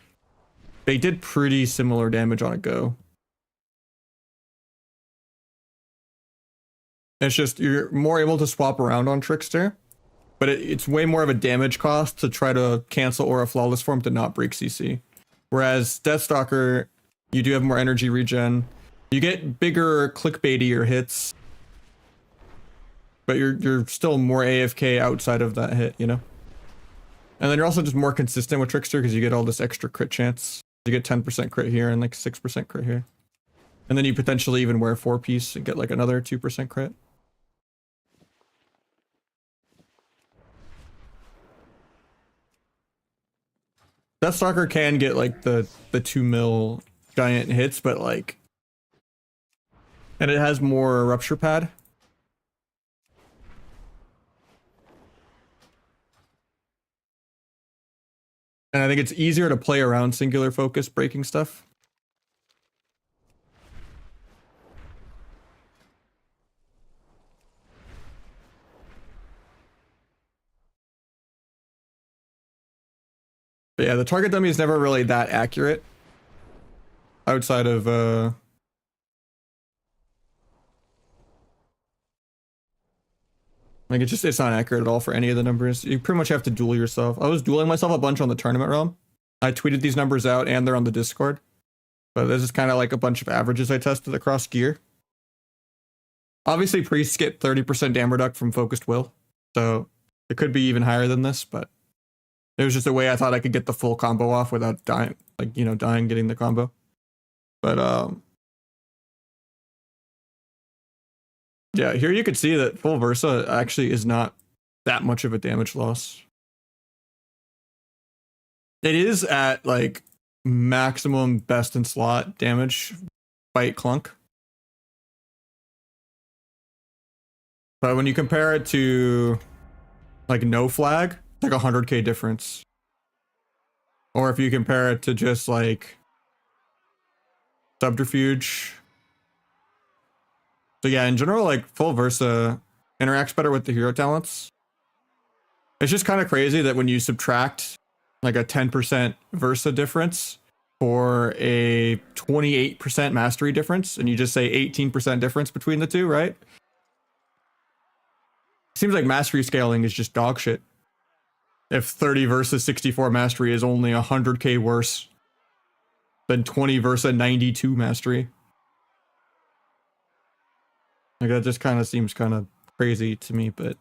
they did pretty similar damage on a go. It's just you're more able to swap around on Trickster, but it's way more of a damage cost to try to cancel Aura Flawless Form to not break CC. Whereas Deathstalker, you do have more energy regen. You get bigger clickbaitier hits, but you're still more AFK outside of that hit, you know? And then you're also just more consistent with Trickster because you get all this extra crit chance. You get 10% crit here and like 6% crit here. And then you potentially even wear 4-piece and get like another 2% crit. Deathstalker can get like the 2 mil giant hits, but like, and it has more rupture pad. And I think it's easier to play around singular focus breaking stuff. But yeah, the target dummy is never really that accurate. Outside of like it's not accurate at all for any of the numbers. You pretty much have to duel yourself. I was dueling myself a bunch on the tournament realm. I tweeted these numbers out and they're on the Discord. But this is kind of like a bunch of averages I tested across gear. Obviously priests get 30% damage reduct from focused will. So it could be even higher than this, but it was just a way I thought I could get the full combo off without dying, like, you know, dying getting the combo. But yeah, here you could see that full Versa actually is not that much of a damage loss. It is at like maximum best in slot damage fight clunk. But when you compare it to like no flag, it's like 100k difference. Or if you compare it to just like subterfuge. So yeah, in general, like full Versa interacts better with the hero talents. It's just kind of crazy that when you subtract like a 10% Versa difference for a 28% mastery difference, and you just say 18% difference between the two, right? Seems like mastery scaling is just dog shit. If 30 versus 64 mastery is only 100k worse than 20 versus 92 mastery. Like that just kind of seems kind of crazy to me, but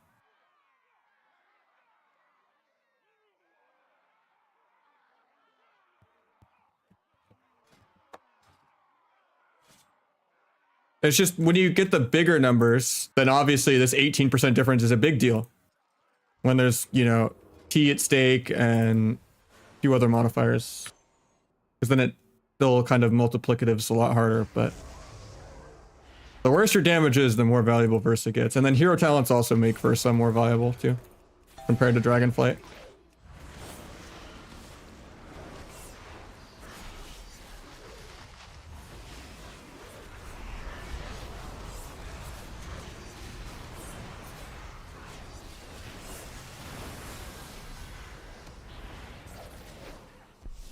it's just when you get the bigger numbers, then obviously this 18% difference is a big deal. When there's, you know, T at stake and a few other modifiers. Because then it still kind of multiplicatives a lot harder, but the worse your damage is, the more valuable Versa gets. And then hero talents also make Versa more valuable too, compared to Dragonflight.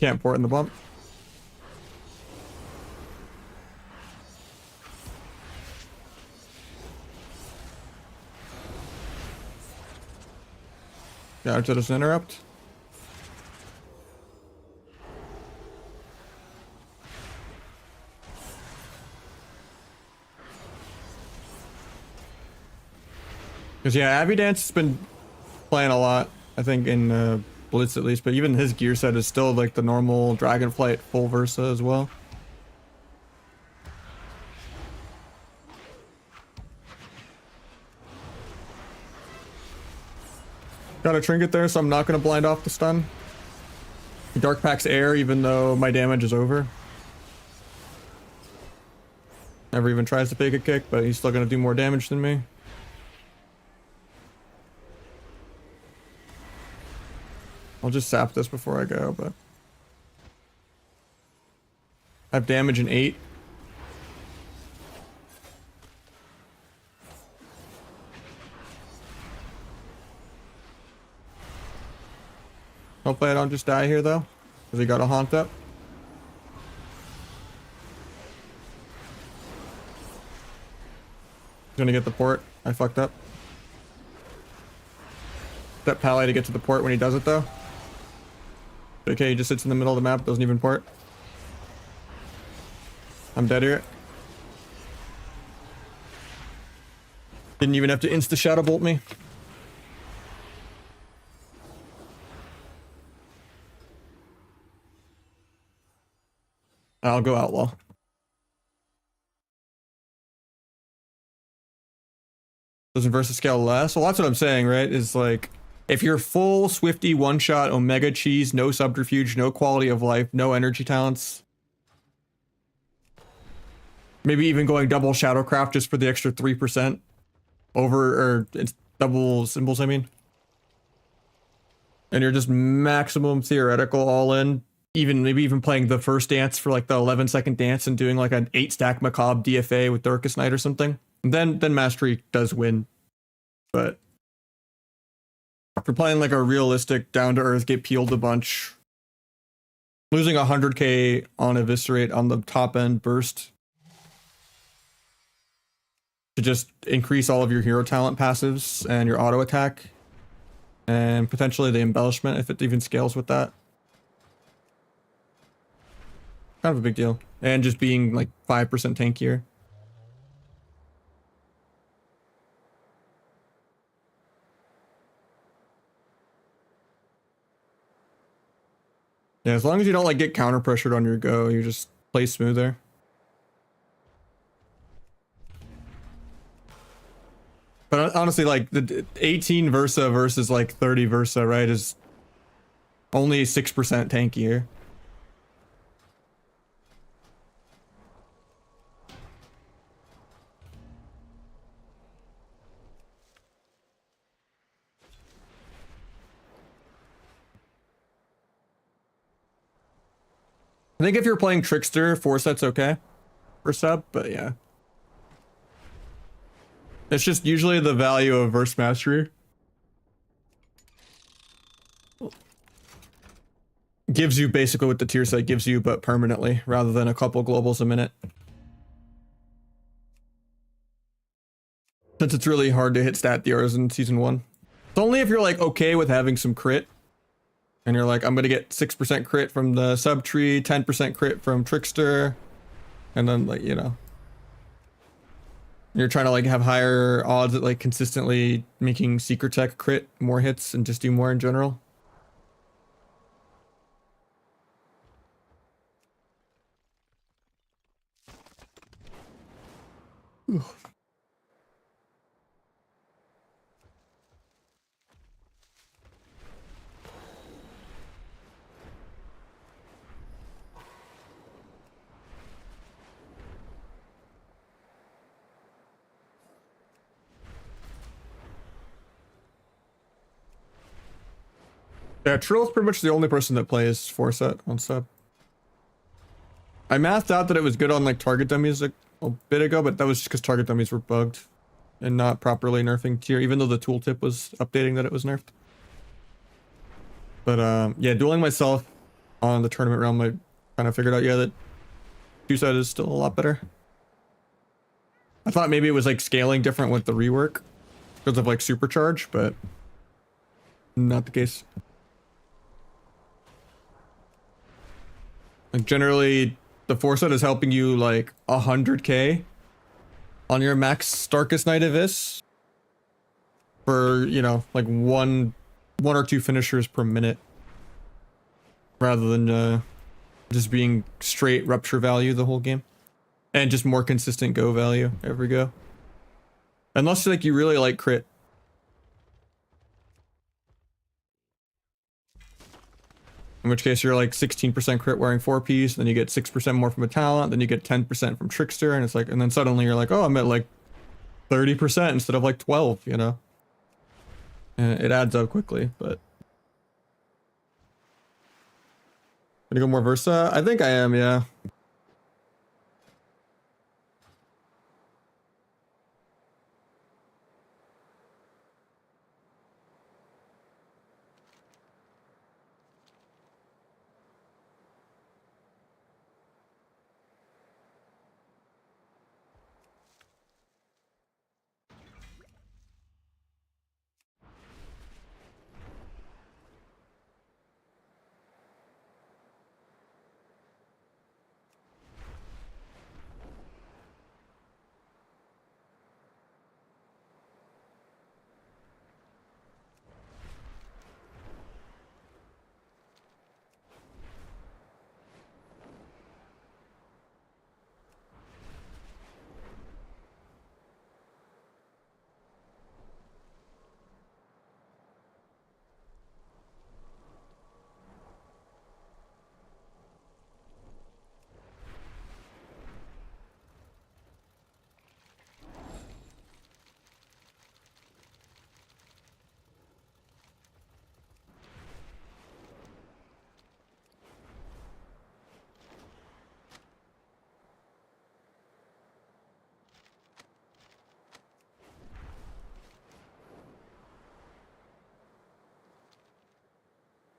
Can't port in the bump. Yeah, to just interrupt. Because yeah, Abby Dance has been playing a lot, I think, in Blitz at least, but even his gear set is still like the normal Dragonflight full Versa as well. Got a trinket there, so I'm not going to blind off the stun. Dark Pack's air, even though my damage is over. Never even tries to fake a kick, but he's still going to do more damage than me. I'll just sap this before I go, but I have damage in 8. Hopefully I don't just die here though, because he got a haunt up. Gonna get the port. I fucked up. That Pally to get to the port when he does it though. Okay, he just sits in the middle of the map, doesn't even port. I'm dead here. Didn't even have to insta shadow bolt me. I'll go Outlaw. Doesn't versus scale less? Well, that's what I'm saying, right? Is like, if you're full Swifty, one-shot, Omega Cheese, no subterfuge, no quality of life, no energy talents. Maybe even going double Shadowcraft just for the extra 3% over, or it's double symbols, I mean. And you're just maximum theoretical all in. Even maybe even playing the first dance for like the 11-second dance and doing like an 8-stack Macabre DFA with Darkest Night or something. Then Mastery does win. But if you're playing like a realistic down-to-earth, get peeled a bunch, losing 100k on Eviscerate on the top end burst to just increase all of your hero talent passives and your auto attack and potentially the embellishment if it even scales with that. Kind of a big deal. And just being like 5% tankier. Yeah, as long as you don't like get counter pressured on your go, you just play smoother. But honestly, like the 18 Versa versus like 30 Versa, right, is only 6% tankier. I think if you're playing Trickster, 4 sets okay for sub, but yeah. It's just usually the value of Verse Mastery. Gives you basically what the tier set gives you, but permanently, rather than a couple globals a minute. Since it's really hard to hit stat DRs in Season 1. It's only if you're like okay with having some crit. And you're like, I'm gonna get 6% crit from the sub tree, 10% crit from Trickster, and then like, you know, you're trying to like have higher odds at like consistently making Secret Tech crit more hits and just do more in general. Ooh. Yeah, Trill's pretty much the only person that plays 4 set on sub. I mathed out that it was good on like target dummies like a bit ago, but that was just because target dummies were bugged and not properly nerfing tier, even though the tooltip was updating that it was nerfed. But yeah, dueling myself on the tournament realm, I kind of figured out, yeah, that 2 set is still a lot better. I thought maybe it was like scaling different with the rework because of like supercharge, but not the case. Like generally the 4 set is helping you like 100k on your max Darkest Night Abyss for, you know, like one or two finishers per minute rather than just being straight rupture value the whole game and just more consistent go value every go, unless like you really like crit. In which case you're like 16% crit wearing 4-piece, then you get 6% more from a talent, then you get 10% from Trickster, and it's like, and then suddenly you're like, oh, I'm at like 30% instead of like 12, you know? And it adds up quickly, but. Gonna go more Versa? I think I am, yeah.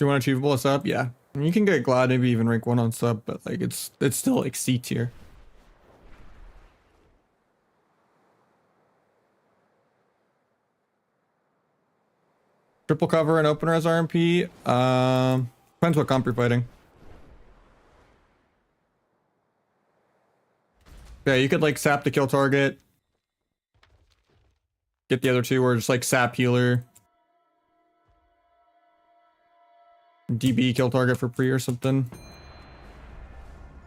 you want achievable a sub? Yeah. I mean, you can get glad, maybe even rank 1 on sub, but like it's still like C tier. Triple cover and opener as RMP. Depends what comp you're fighting. Yeah, you could like sap the kill target. Get the other two, or just like sap healer. DB kill target for pre or something.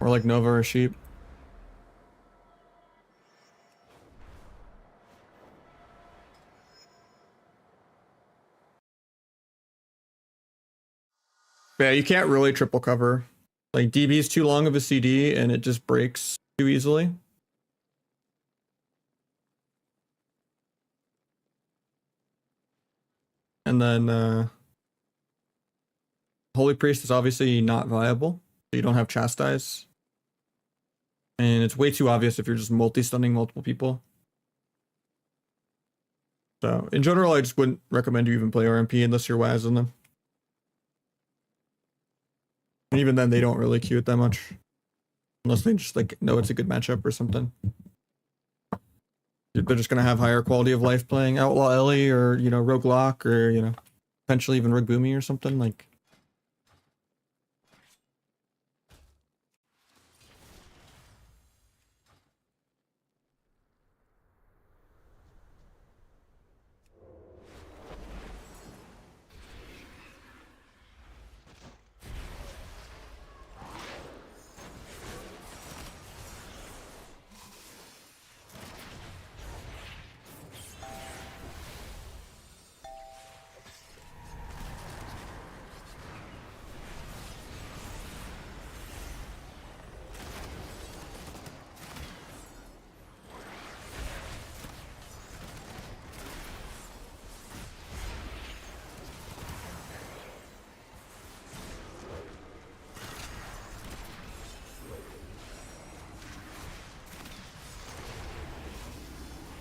Or like Nova or Sheep. Yeah, you can't really triple cover. Like DB is too long of a CD and it just breaks too easily. And then Holy Priest is obviously not viable. So you don't have Chastise. And it's way too obvious if you're just multi-stunning multiple people. So in general, I just wouldn't recommend you even play RMP unless you're Waz in them. And even then, they don't really queue it that much. Unless they just like know it's a good matchup or something. They're just going to have higher quality of life playing Outlaw Ellie or, you know, Rogue Lock or, you know, potentially even Rogue Boomy or something like.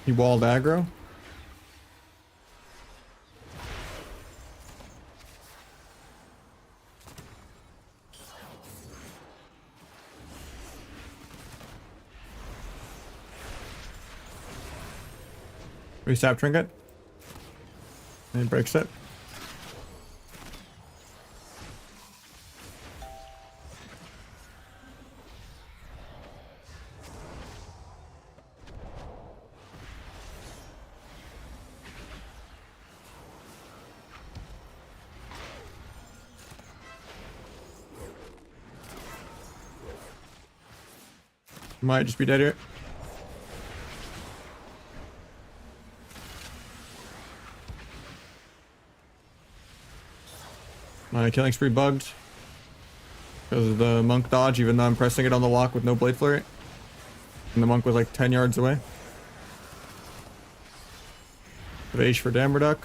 He walled aggro. Restab trinket. And he breaks it. Might just be dead here. My killing spree bugged because of the monk dodge, even though I'm pressing it on the lock with no blade flurry. And the monk was like 10 yards away. Vage for Damn Reduc.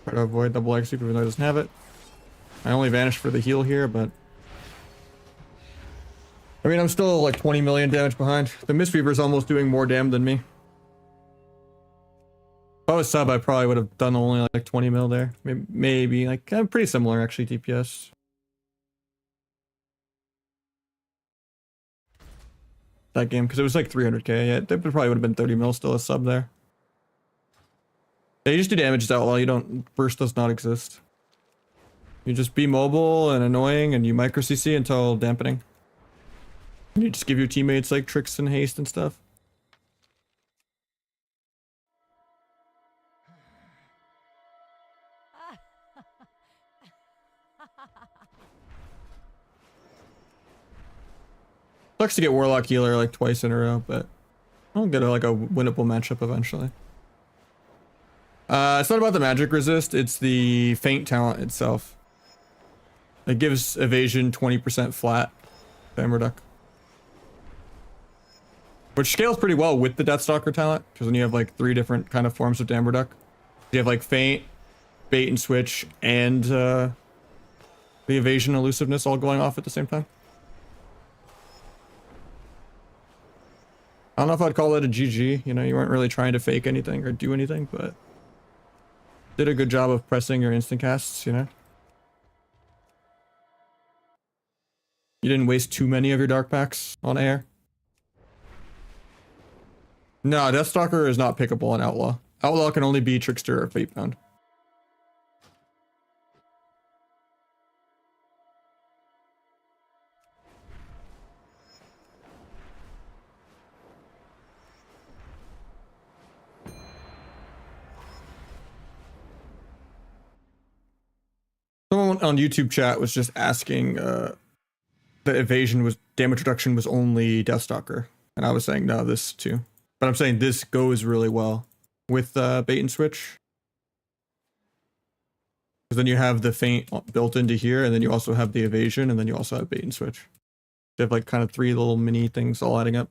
Try to avoid double leg sweep even though it doesn't have it. I only vanished for the heal here, but I mean, I'm still like 20 million damage behind. The Mistweaver's almost doing more damage than me. If I was sub, I probably would have done only like 20 mil there. Maybe like pretty similar actually, DPS. That game, because it was like 300k. Yeah, it probably would have been 30 mil still a sub there. Yeah, you just do damage as Outlaw. You don't, burst does not exist. You just be mobile and annoying and you micro CC until dampening. And you just give your teammates like tricks and haste and stuff. Sucks to get Warlock Healer like twice in a row, but I'll get like a winnable matchup eventually. It's not about the magic resist, it's the feint talent itself. It gives evasion 20% flat. Damn Reduc. Which scales pretty well with the Deathstalker talent, because then you have like 3 different kind of forms of Damn Reduc. You have like feint, bait and switch, and the evasion elusiveness all going off at the same time. I don't know if I'd call that a GG. You know, you weren't really trying to fake anything or do anything, but did a good job of pressing your instant casts, you know? You didn't waste too many of your dark packs on air. No, Deathstalker is not pickable on Outlaw. Outlaw can only be Trickster or Fatebound. Someone on YouTube chat was just asking the evasion was damage reduction was only Deathstalker, and I was saying no, this too. But I'm saying this goes really well with bait and switch. Because then you have the feint built into here, and then you also have the evasion, and then you also have bait and switch. You have like kind of 3 little mini things all adding up.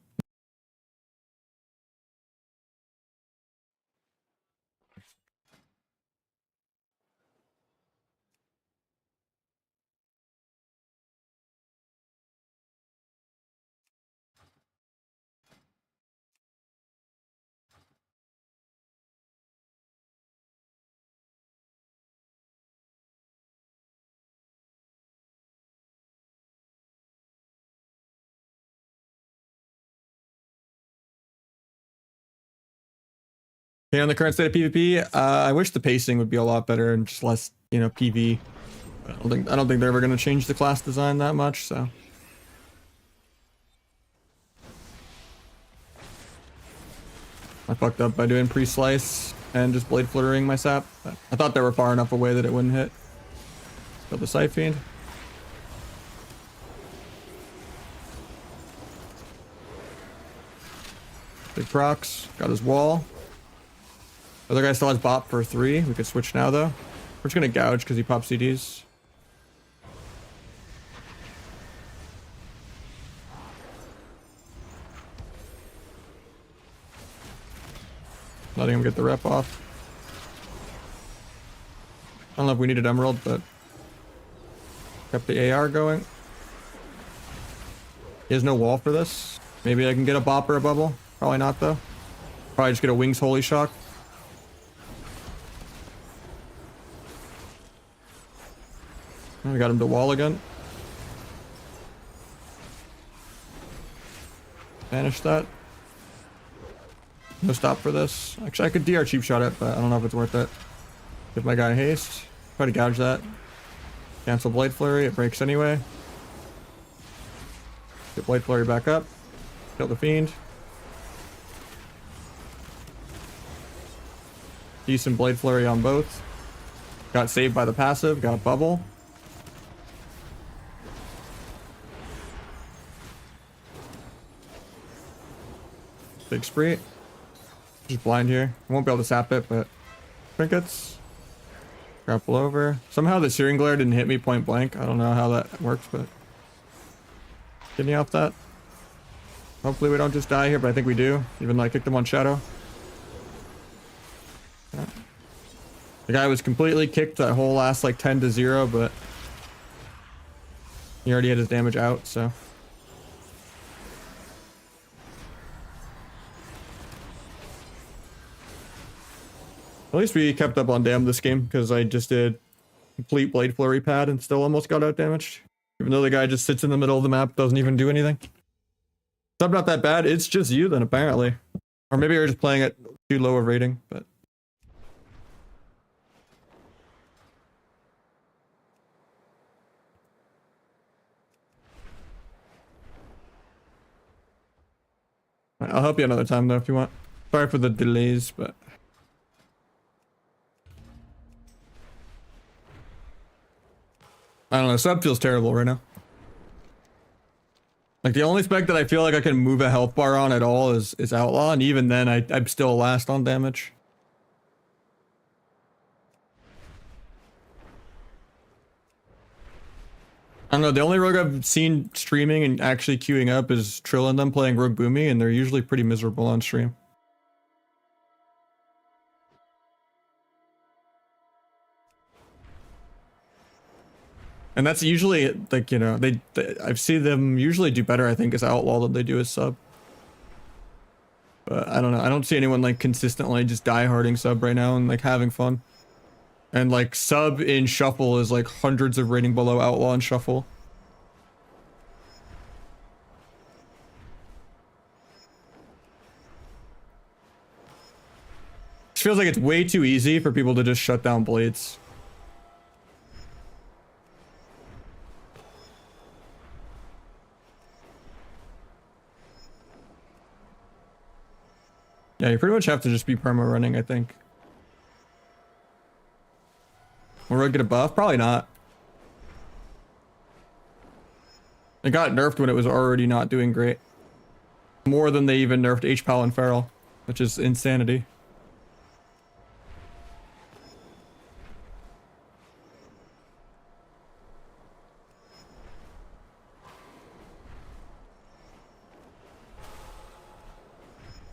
Okay, on the current state of PvP, I wish the pacing would be a lot better and just less, you know, PV. I don't think they're ever going to change the class design that much, so. I fucked up by doing pre-slice and just blade flittering my sap. I thought they were far enough away that it wouldn't hit. Kill the Sight Fiend. Big procs. Got his wall. Other guy still has bop for 3. We could switch now though. We're just gonna gouge because he pops CDs. Letting him get the rep off. I don't know if we needed emerald, but kept the AR going. He has no wall for this. Maybe I can get a bop or a bubble. Probably not though. Probably just get a wings holy shock. We got him to wall again. Banish that. No stop for this. Actually, I could DR cheap shot it, but I don't know if it's worth it. Give my guy haste. Try to gouge that. Cancel Blade Flurry. It breaks anyway. Get Blade Flurry back up. Kill the Fiend. Decent Blade Flurry on both. Got saved by the passive. Got a bubble. Big spree. Just blind here. I won't be able to sap it, but trinkets. Grapple over. Somehow the Searing Glare didn't hit me point blank. I don't know how that works, but get me off that. Hopefully we don't just die here, but I think we do. Even though I kicked him on Shadow. Yeah. The guy was completely kicked that whole last like 10-0, but he already had his damage out, so. At least we kept up on dam this game, because I just did complete Blade Flurry pad and still almost got out damaged. Even though the guy just sits in the middle of the map, doesn't even do anything. Sub not that bad, it's just you then apparently. Or maybe you're just playing at too low of rating, but. I'll help you another time though if you want. Sorry for the delays, but. I don't know, sub feels terrible right now. Like the only spec that I feel like I can move a health bar on at all is Outlaw, and even then I'm still last on damage. I don't know, the only rogue I've seen streaming and actually queuing up is Trill and them playing Rogue Boomy, and they're usually pretty miserable on stream. And that's usually like, you know, I've seen them usually do better, I think, as Outlaw than they do as sub. But I don't know. I don't see anyone like consistently just die-harding sub right now and like having fun. And like sub in shuffle is like hundreds of rating below outlaw and shuffle. It feels like it's way too easy for people to just shut down blades. Yeah, you pretty much have to just be perma running, I think. Will Rogue get a buff? Probably not. It got nerfed when it was already not doing great. More than they even nerfed H-Pal and Feral, which is insanity.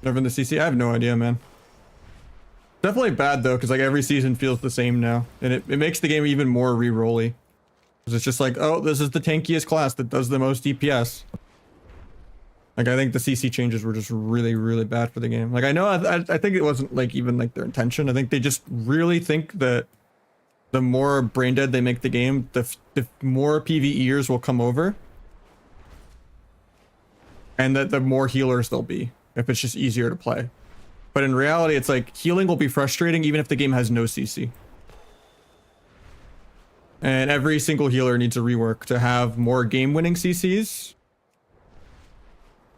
Nerfing the CC? I have no idea, man. Definitely bad though, because like every season feels the same now. And it makes the game even more re-rolly. Because it's just like, oh, this is the tankiest class that does the most DPS. Like I think the CC changes were just really, really bad for the game. Like I know, I think it wasn't like even like their intention. I think they just really think that the more brain dead they make the game, the more PvEers will come over. And that the more healers there'll be, if it's just easier to play. But in reality, it's like healing will be frustrating even if the game has no CC. And every single healer needs a rework to have more game-winning CCs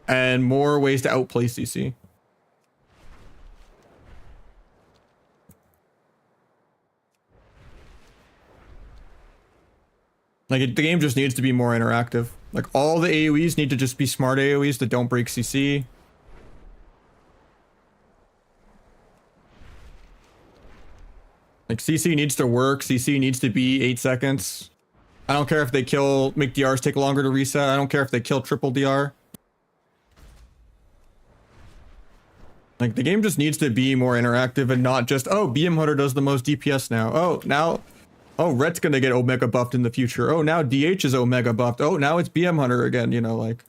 and more ways to outplay CC. Like the game just needs to be more interactive. Like all the AoEs need to just be smart AoEs that don't break CC. Like CC needs to work. CC needs to be 8 seconds. I don't care if they make DRs take longer to reset. I don't care if they kill triple DR. Like the game just needs to be more interactive and not just, oh, BM Hunter does the most DPS now. Oh, Ret's gonna get Omega buffed in the future. Oh, now DH is Omega buffed. Oh, now it's BM Hunter again, you know, like.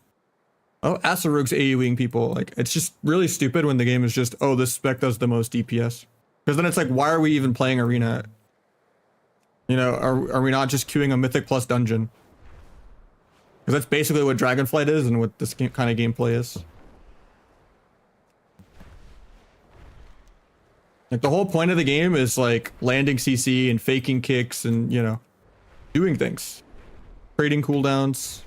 Oh, Asarug's AoEing people. Like, it's just really stupid when the game is just, oh, this spec does the most DPS. Because then it's like, why are we even playing Arena? You know, are we not just queuing a Mythic Plus dungeon? Because that's basically what Dragonflight is and what this kind of gameplay is. Like, the whole point of the game is, like, landing CC and faking kicks and, you know, doing things. Trading cooldowns.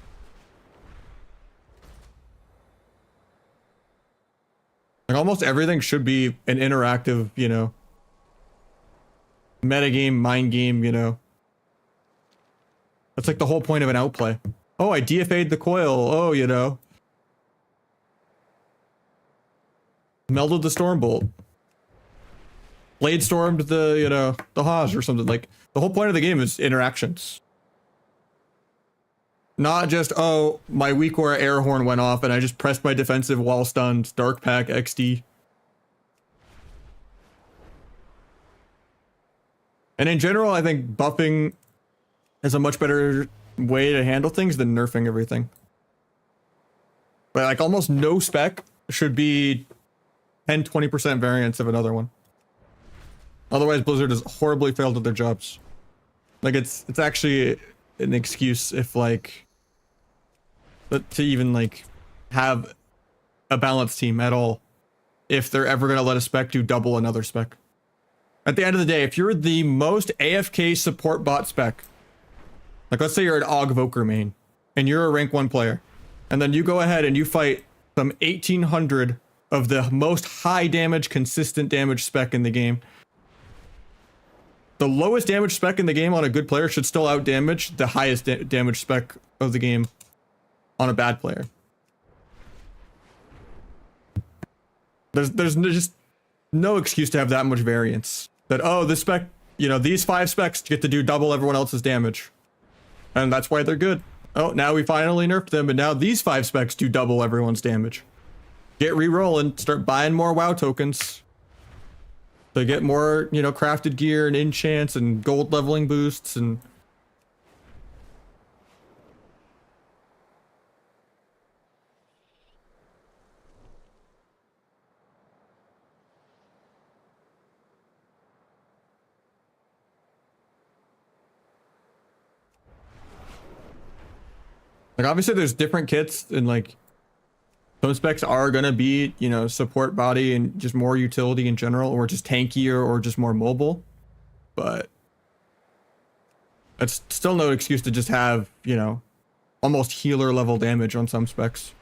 Like, almost everything should be an interactive, you know, metagame, mind game, you know. That's like the whole point of an outplay. Oh, I DFA'd the coil. Oh, you know. Melded the Stormbolt. Blade stormed the, you know, the Hajj or something. Like, the whole point of the game is interactions. Not just, oh, my weak aura air horn went off and I just pressed my defensive while stunned. Dark Pack XD. And in general, I think buffing is a much better way to handle things than nerfing everything. But like almost no spec should be 10-20% variance of another one. Otherwise, Blizzard has horribly failed at their jobs. Like it's actually an excuse if like to even like have a balanced team at all, if they're ever gonna let a spec do double another spec. At the end of the day, if you're the most AFK support bot spec, like let's say you're an Og Voker main, and you're a rank 1 player, and then you go ahead and you fight some 1800 of the most high damage, consistent damage spec in the game. The lowest damage spec in the game on a good player should still out damage the highest damage spec of the game on a bad player. There's just no excuse to have that much variance. That, oh, this spec, you know, these 5 specs get to do double everyone else's damage. And that's why they're good. Oh, now we finally nerfed them, and now these 5 specs do double everyone's damage. Get re-rolling, start buying more WoW tokens. To get more, you know, crafted gear and enchants and gold leveling boosts and... Like obviously there's different kits and like some specs are gonna be, you know, support body and just more utility in general, or just tankier or just more mobile. But that's still no excuse to just have, you know, almost healer level damage on some specs.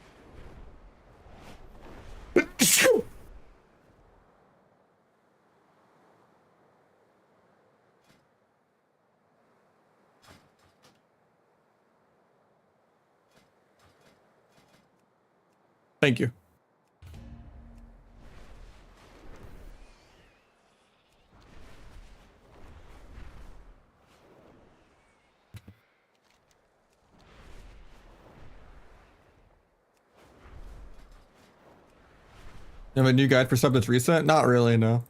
Thank you. You have a new guide for stuff that's recent? Not really, no.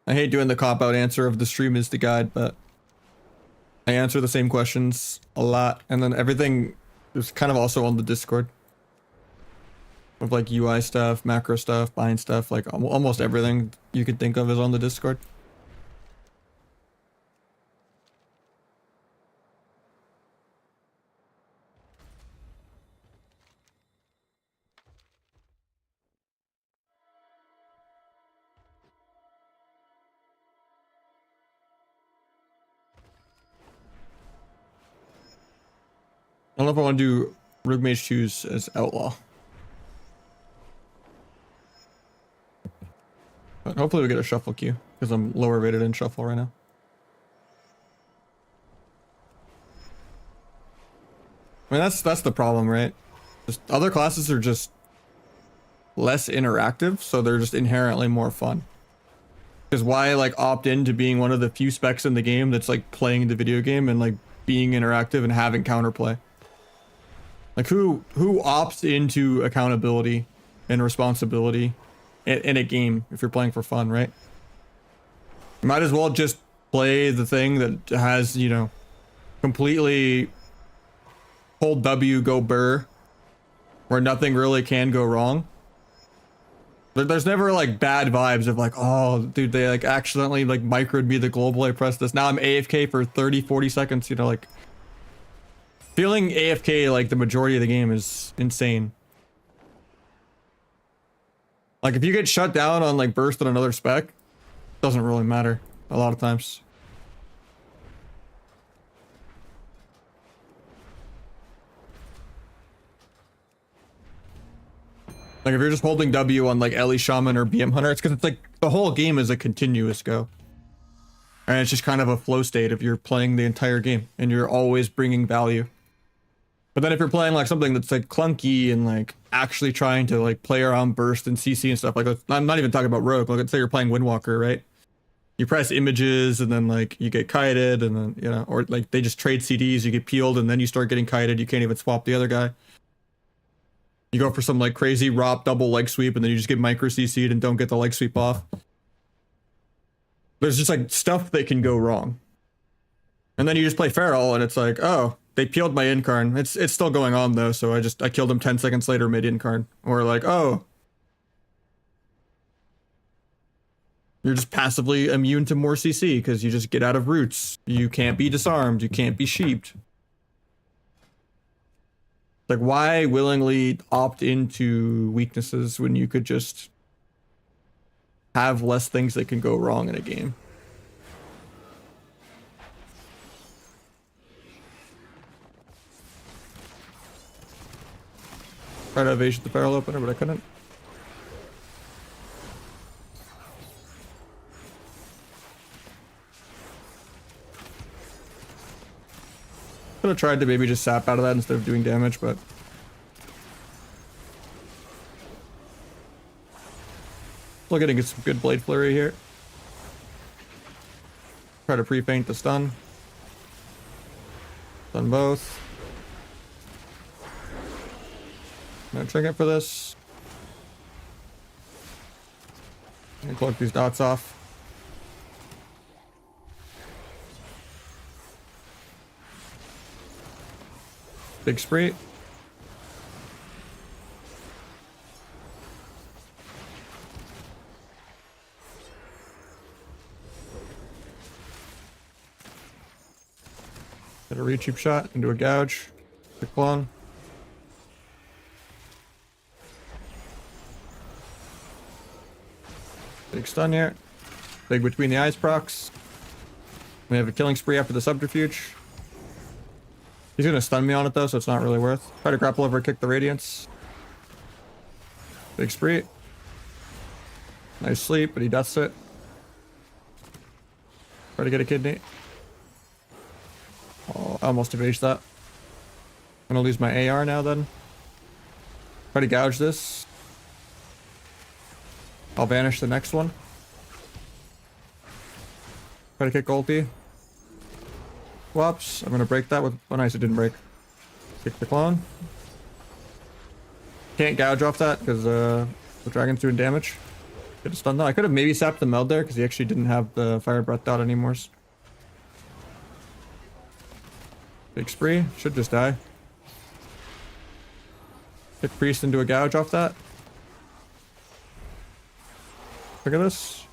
I hate doing the cop-out answer of the stream is the guide, but I answer the same questions a lot, and then everything is kind of also on the Discord. With like UI stuff, macro stuff, bind stuff, like almost everything you could think of is on the Discord. I don't know if I want to do Rogue Mage choose as Outlaw. But hopefully we get a shuffle queue, because I'm lower rated in shuffle right now. I mean, that's the problem, right? Just other classes are just less interactive, so they're just inherently more fun. Because why like opt into being one of the few specs in the game that's like playing the video game and like being interactive and having counterplay? Like who opts into accountability and responsibility in a game if you're playing for fun, right? You might as well just play the thing that has, you know, completely hold W, go burr, where nothing really can go wrong. There's never like bad vibes of like, oh dude, they like accidentally like microed me the global, I pressed this, now I'm AFK for 30-40 seconds, you know, like feeling AFK like the majority of the game is insane. Like if you get shut down on like burst on another spec, doesn't really matter a lot of times. Like if you're just holding W on like Ellie Shaman or BM Hunter, it's because it's like the whole game is a continuous go. And it's just kind of a flow state if you're playing the entire game and you're always bringing value. But then if you're playing like something that's like clunky and like actually trying to like play around burst and CC and stuff, like I'm not even talking about Rogue, like let's say you're playing Windwalker, right? You press images and then like you get kited and then, you know, or like they just trade CDs, you get peeled and then you start getting kited, you can't even swap the other guy. You go for some like crazy ROP double leg sweep and then you just get micro CC'd and don't get the leg sweep off. There's just like stuff that can go wrong. And then you just play Feral and it's like, oh, they peeled my incarn. It's still going on though, so I killed him 10 seconds later mid incarn. Or like, oh, you're just passively immune to more CC because you just get out of roots. You can't be disarmed, you can't be sheeped. Like, why willingly opt into weaknesses when you could just have less things that can go wrong in a game? Tried to evasion the barrel opener, but I couldn't. Could have tried to maybe just sap out of that instead of doing damage, but still getting some good blade flurry here. Try to pre-paint the stun. Done both. No trinket for this. And collect these dots off. Big spree. Get a 3 cheap shot into a gouge. Quick clone. Big stun here. Big between the eyes procs. We have a killing spree after the subterfuge. He's gonna stun me on it though, so it's not really worth. Try to grapple over, kick the radiance. Big spree. Nice sleep, but he deaths it. Try to get a kidney. Oh, I almost evaded that. I'm gonna lose my AR now then. Try to gouge this. I'll vanish the next one. Try to kick ulti. Whoops. I'm gonna break that with... Oh nice, it didn't break. Kick the clone. Can't gouge off that because the dragon's doing damage. Get a stun though. I could have maybe sapped the meld there because he actually didn't have the fire breath dot anymore. Big spree. Should just die. Kick priest into a gouge off that. Look at this.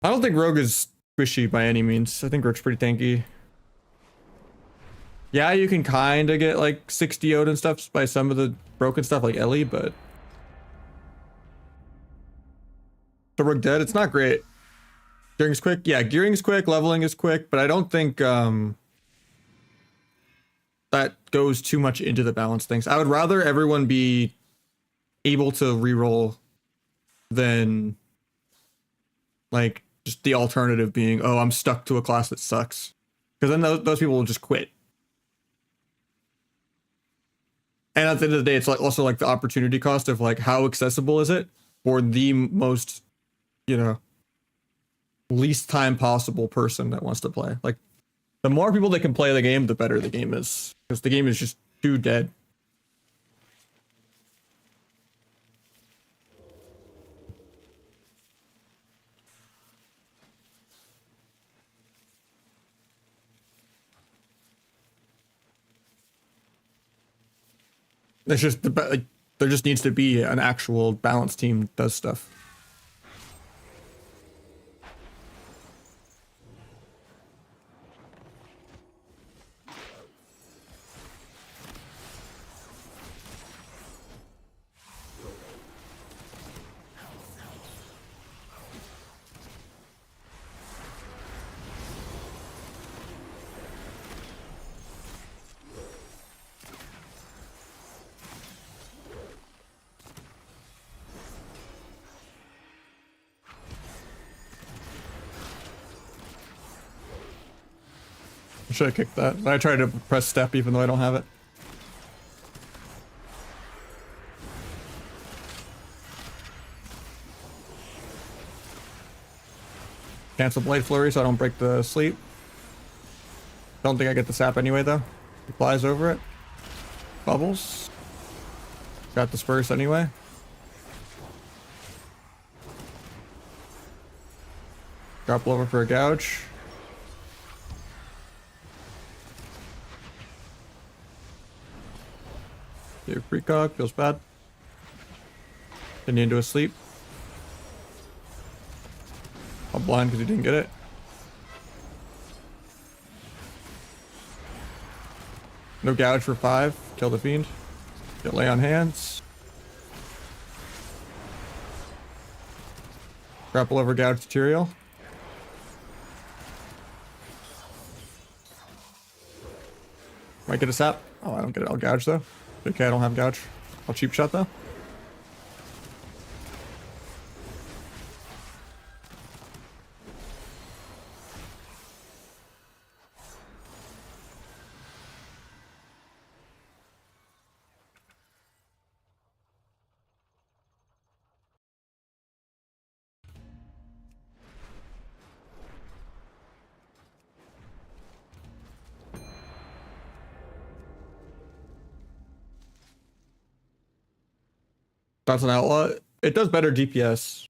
I don't think rogue is squishy by any means. I think rogue's pretty tanky. Yeah, you can kind of get like 60 Odin stuff by some of the broken stuff like Ellie, but the rogue dead. It's not great. Gearing's quick. Yeah, gearing's quick. Leveling is quick, but I don't think that goes too much into the balance things. I would rather everyone be able to reroll than like just the alternative being, oh, I'm stuck to a class that sucks. Because then those people will just quit. And at the end of the day, it's like also like the opportunity cost of like how accessible is it for the most, you know, least time possible person that wants to play. Like the more people that can play the game, the better the game is. Because the game is just too dead. It's just like, there just needs to be an actual balanced team that does stuff. I should have kicked that. I tried to press step even though I don't have it. Cancel Blade Flurry so I don't break the sleep. Don't think I get the sap anyway though. He flies over it. Bubbles. Got the Spurs anyway. Drop over for a gouge. Do precog, feels bad. Continue into a sleep. I'm blind because he didn't get it. No gouge for 5. Kill the fiend. Get lay on hands. Grapple over gouge material. Might get a sap. Oh, I don't get it. I'll gouge though. Okay, I don't have gouge. I'll cheap shot though. That's an outlaw. It does better DPS.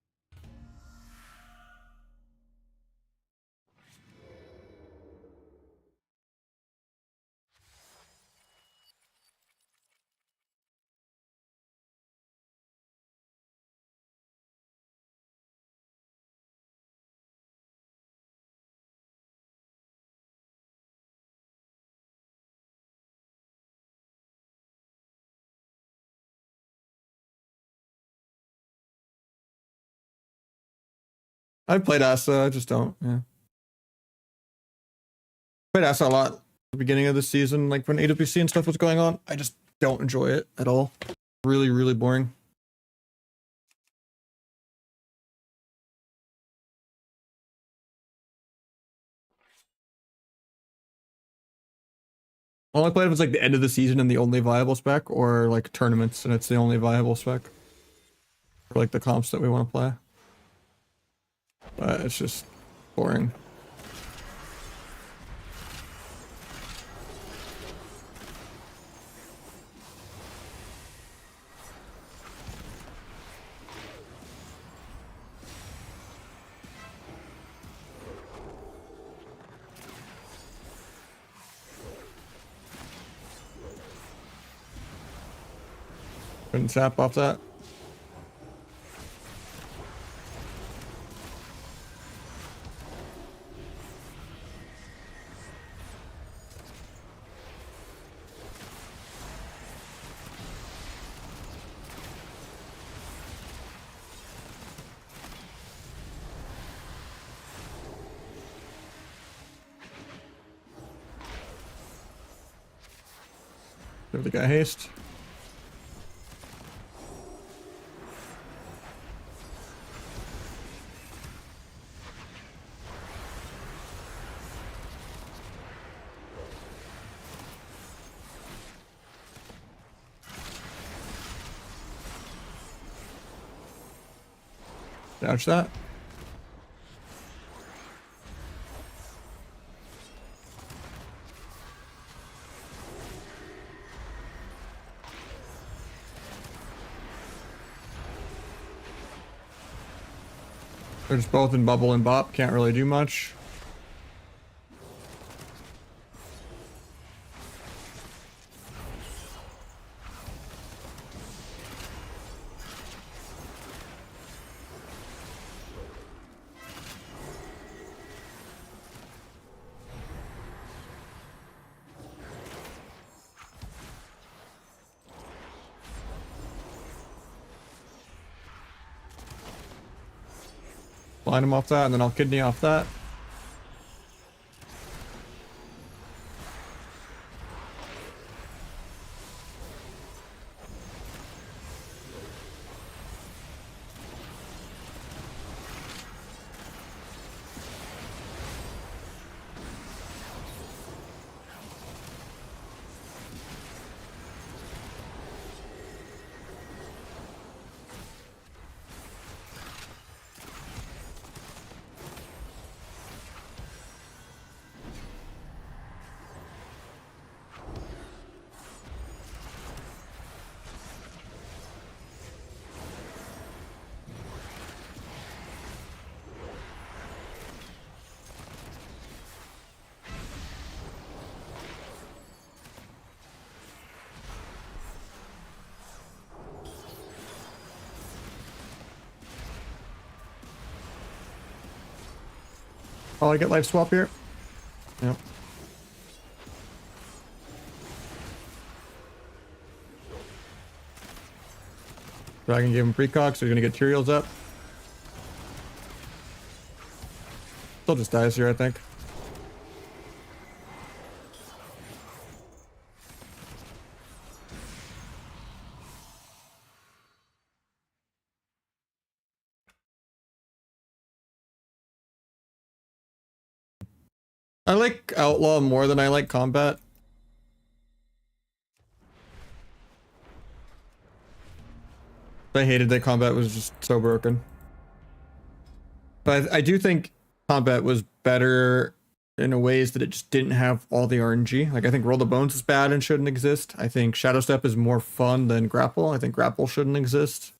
I've played Asa, I just don't. Yeah. Played Asa a lot at the beginning of the season, like when AWC and stuff was going on. I just don't enjoy it at all. Really, really boring. Only played it was like the end of the season and the only viable spec, or like tournaments and it's the only viable spec. For like the comps that we want to play. But it's just boring. Couldn't sap off that. Give the guy haste. Dodge that. They're just both in bubble and bop, can't really do much. Blind him off that, and then I'll kidney off that. Oh, I get life swap here? Yep. Dragon gave him precog, so he's gonna get Tyraels up. Still just dies here, I think. I like Outlaw more than I like Combat. I hated that Combat was just so broken. But I do think Combat was better in a ways that it just didn't have all the RNG. Like, I think Roll the Bones is bad and shouldn't exist. I think Shadow Step is more fun than Grapple. I think Grapple shouldn't exist.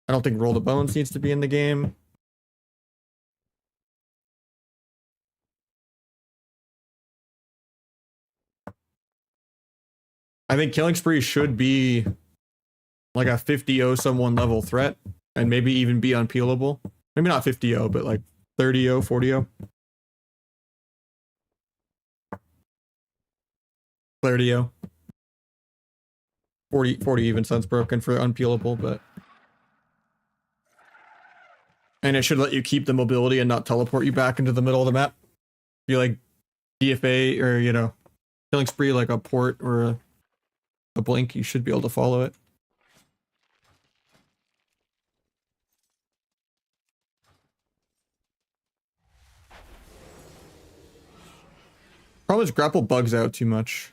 I don't think Roll the Bones needs to be in the game. I think Killing Spree should be like a 50-0 someone level threat and maybe even be unpeelable. Maybe not 50-0, but like 30-0, 40-0. 30-0. 40 even sounds broken for unpeelable, but And it should let you keep the mobility and not teleport you back into the middle of the map. If you like DFA or, you know, killing spree like a port or a blink, you should be able to follow it. Problem is grapple bugs out too much.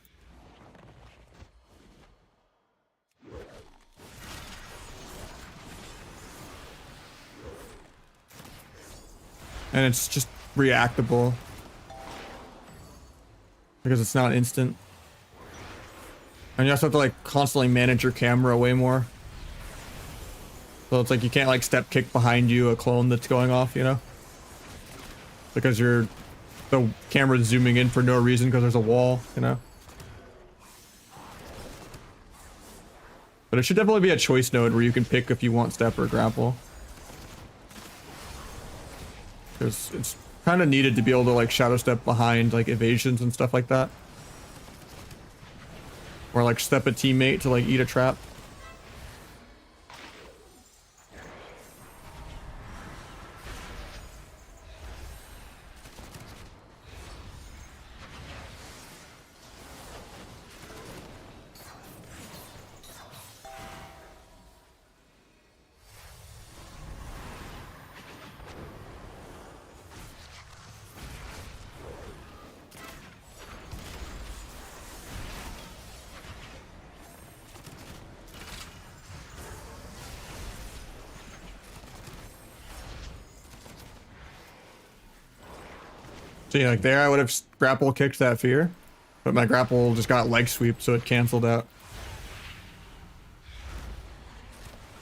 And it's just reactable. Because it's not instant. And you also have to like constantly manage your camera way more. So it's like you can't like step kick behind you a clone that's going off, you know? Because the camera's zooming in for no reason because there's a wall, you know? But it should definitely be a choice node where you can pick if you want step or grapple. Because it's kind of needed to be able to like shadow step behind like evasions and stuff like that. Or like step a teammate to like eat a trap. See, like there I would have grapple kicked that fear, but my grapple just got leg sweep, so it canceled out.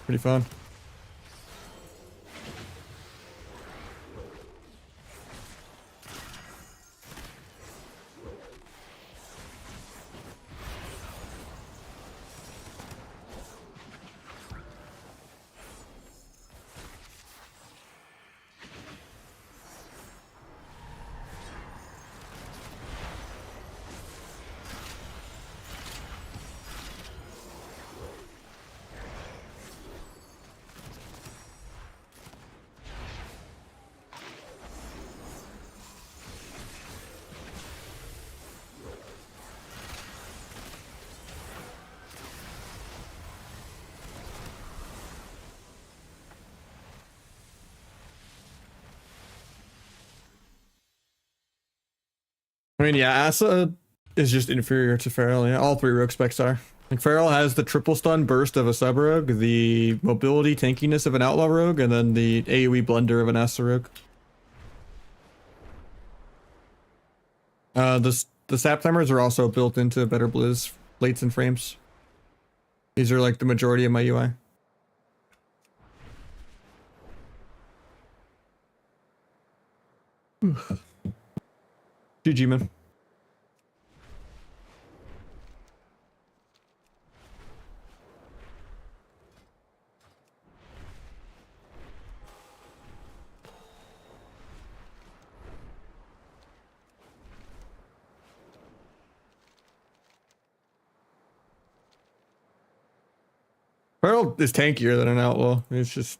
Pretty fun. I mean, yeah, Asa is just inferior to Feral. Yeah, all three rogue specs are. Like Feral has the triple stun burst of a sub rogue, the mobility tankiness of an outlaw rogue, and then the AoE blender of an Asa rogue. The sap timers are also built into better blizz plates and frames. These are like the majority of my UI. GG, man. Feral is tankier than an outlaw. It's just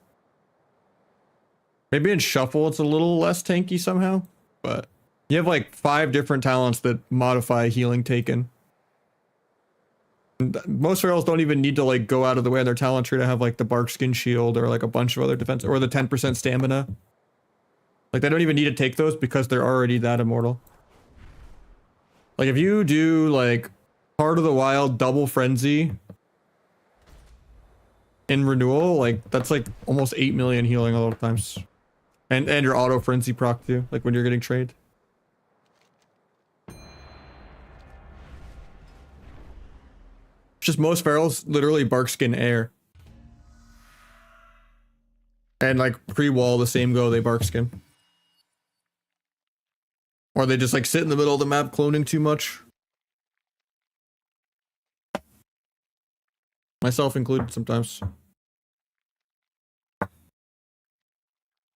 maybe in shuffle it's a little less tanky somehow, but you have like 5 different talents that modify healing taken. And most Ferals don't even need to like go out of the way of their talent tree to have like the bark skin shield or like a bunch of other defense or the 10% stamina. Like they don't even need to take those because they're already that immortal. Like if you do like Heart of the Wild double frenzy in renewal, like that's like almost 8 million healing a lot of times. And your auto frenzy proc too, like when you're getting trade. Just most Ferals literally bark skin air. And like pre-wall the same go, they bark skin. Or they just like sit in the middle of the map cloning too much. Myself included sometimes.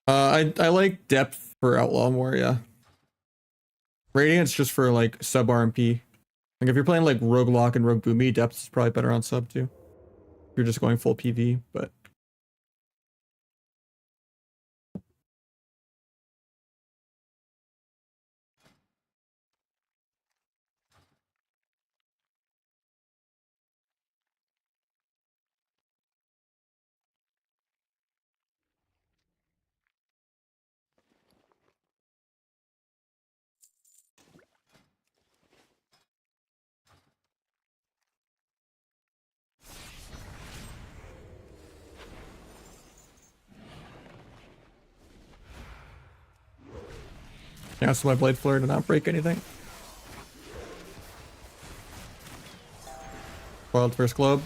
I like depth for Outlaw more, yeah. Radiance just for like sub RMP. Like if you're playing like Rogue Lock and Rogue Boomy, depth is probably better on sub too. If you're just going full PV, but Cancel my blade flare to not break anything. Wild first globe.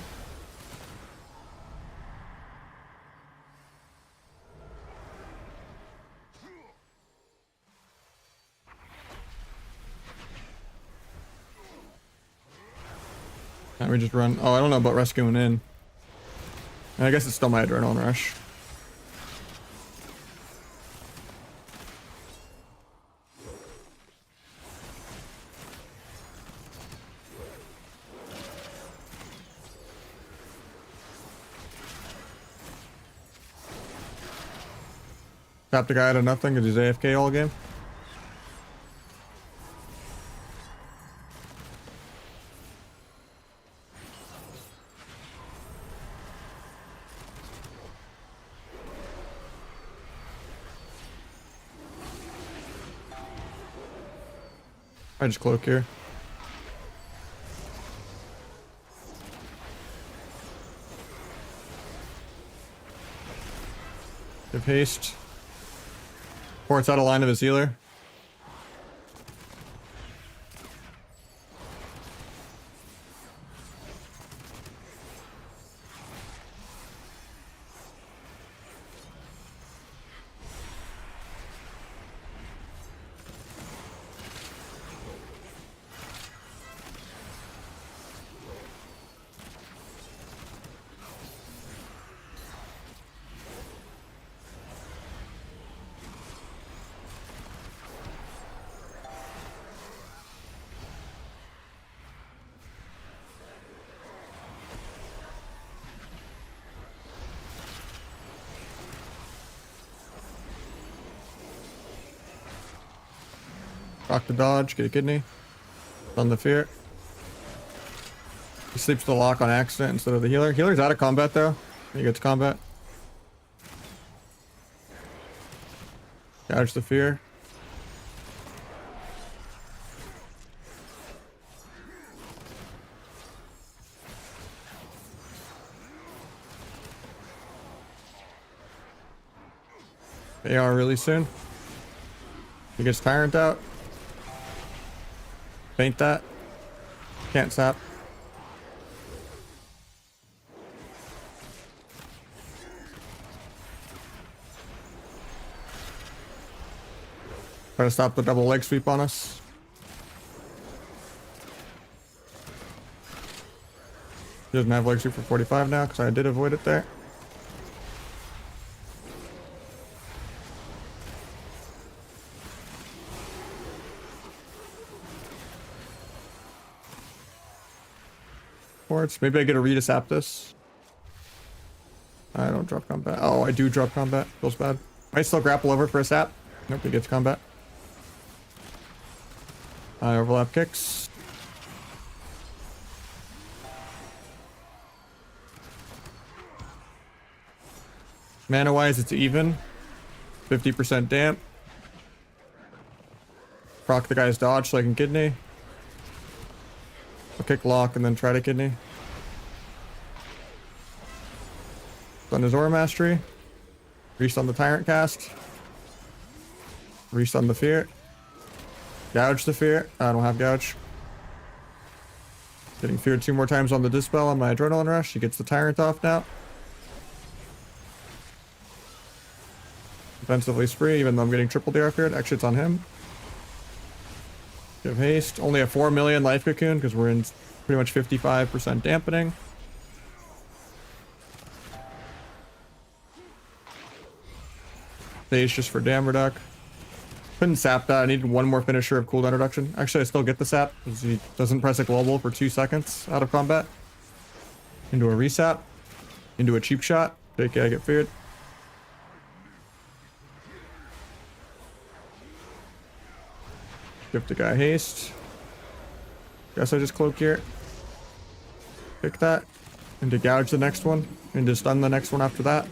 Can't we just run? Oh, I don't know about rescuing in. I guess it's still my adrenaline rush. Tap the guy out of nothing because he's AFK all game. I just cloak here. Give haste. Port's out of line of his healer. Rock the dodge, get a kidney. On the fear. He sleeps the lock on accident instead of the healer. Healer's out of combat though. He gets combat. Gouge the fear. AR really soon. He gets Tyrant out. Faint that. Can't sap. Try to stop the double leg sweep on us. He doesn't have leg sweep for 45 now because I did avoid it there. Maybe I get a read to sap this. I don't drop combat. Oh, I do drop combat. Feels bad. Might still grapple over for a sap. Nope, he gets combat. I overlap kicks. Mana wise, it's even. 50% damp. Proc the guy's dodge so I can kidney. I'll kick lock and then try to kidney. On his aura mastery. Reached on the tyrant cast. Reached on the fear. Gouge the fear. I don't have gouge. Getting feared 2 more times on the dispel on my adrenaline rush. He gets the tyrant off now. Defensively spree, even though I'm getting triple DR feared. Actually, it's on him. Give haste. Only a 4 million life cocoon because we're in pretty much 55% dampening. Stage just for dam reduc. Couldn't sap that. I needed one more finisher of cooldown reduction. Actually, I still get the sap because he doesn't press a global for 2 seconds out of combat. Into a resap. Into a cheap shot. JK, I get feared. Give the guy haste. Guess I just cloak here. Pick that. And to gouge the next one. And to stun the next one after that.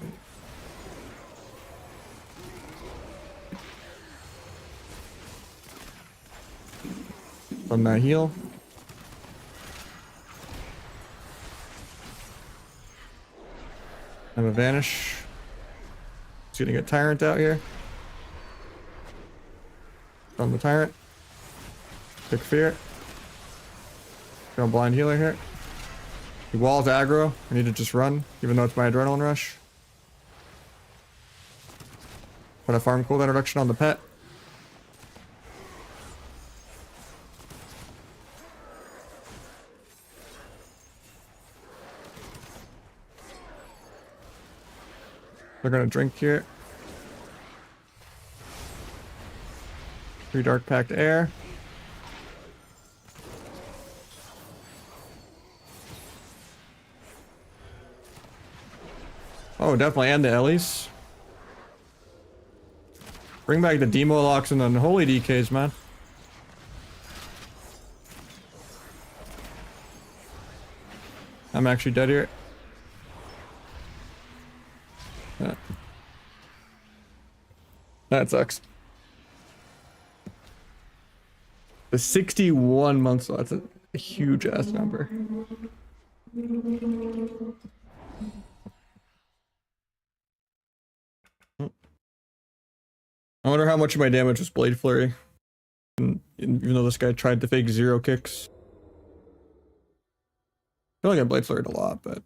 Stun that heal. Have a vanish. He's gonna get Tyrant out here. On the tyrant. Pick fear. Got a blind healer here. He walls aggro. I need to just run, even though it's my adrenaline rush. Put a farm cooldown reduction on the pet. They're gonna drink here. 3 dark packed air. Oh, definitely, and the Ellies. Bring back the demo locks and the unholy DKs, man. I'm actually dead here. Yeah. That sucks. The 61 months, so that's a huge ass number. I wonder how much of my damage was Blade Flurry. And even though this guy tried to fake 0 kicks. I feel like I Blade Flurried a lot, but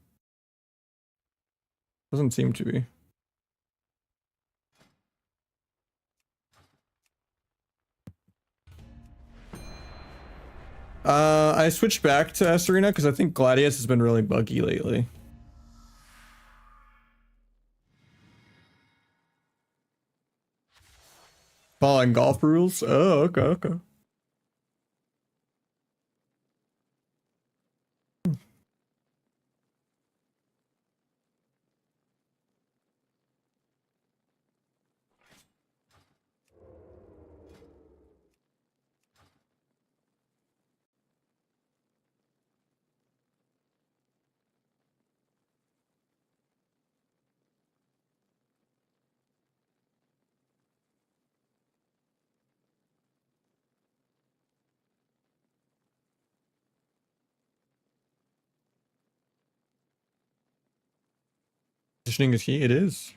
doesn't seem to be. I switched back to S Arena because I think Gladius has been really buggy lately. Following golf rules? Oh, okay, okay. Positioning is key. It is.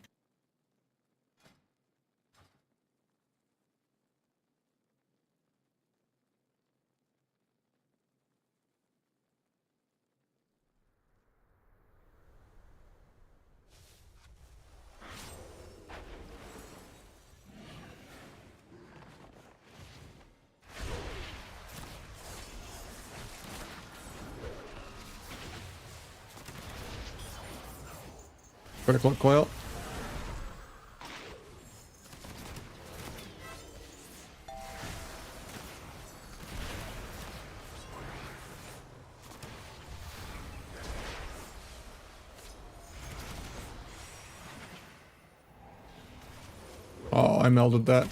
Critical coil. Oh, I melded that.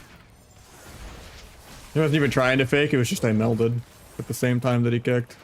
He wasn't even trying to fake, it was just I melded at the same time that he kicked.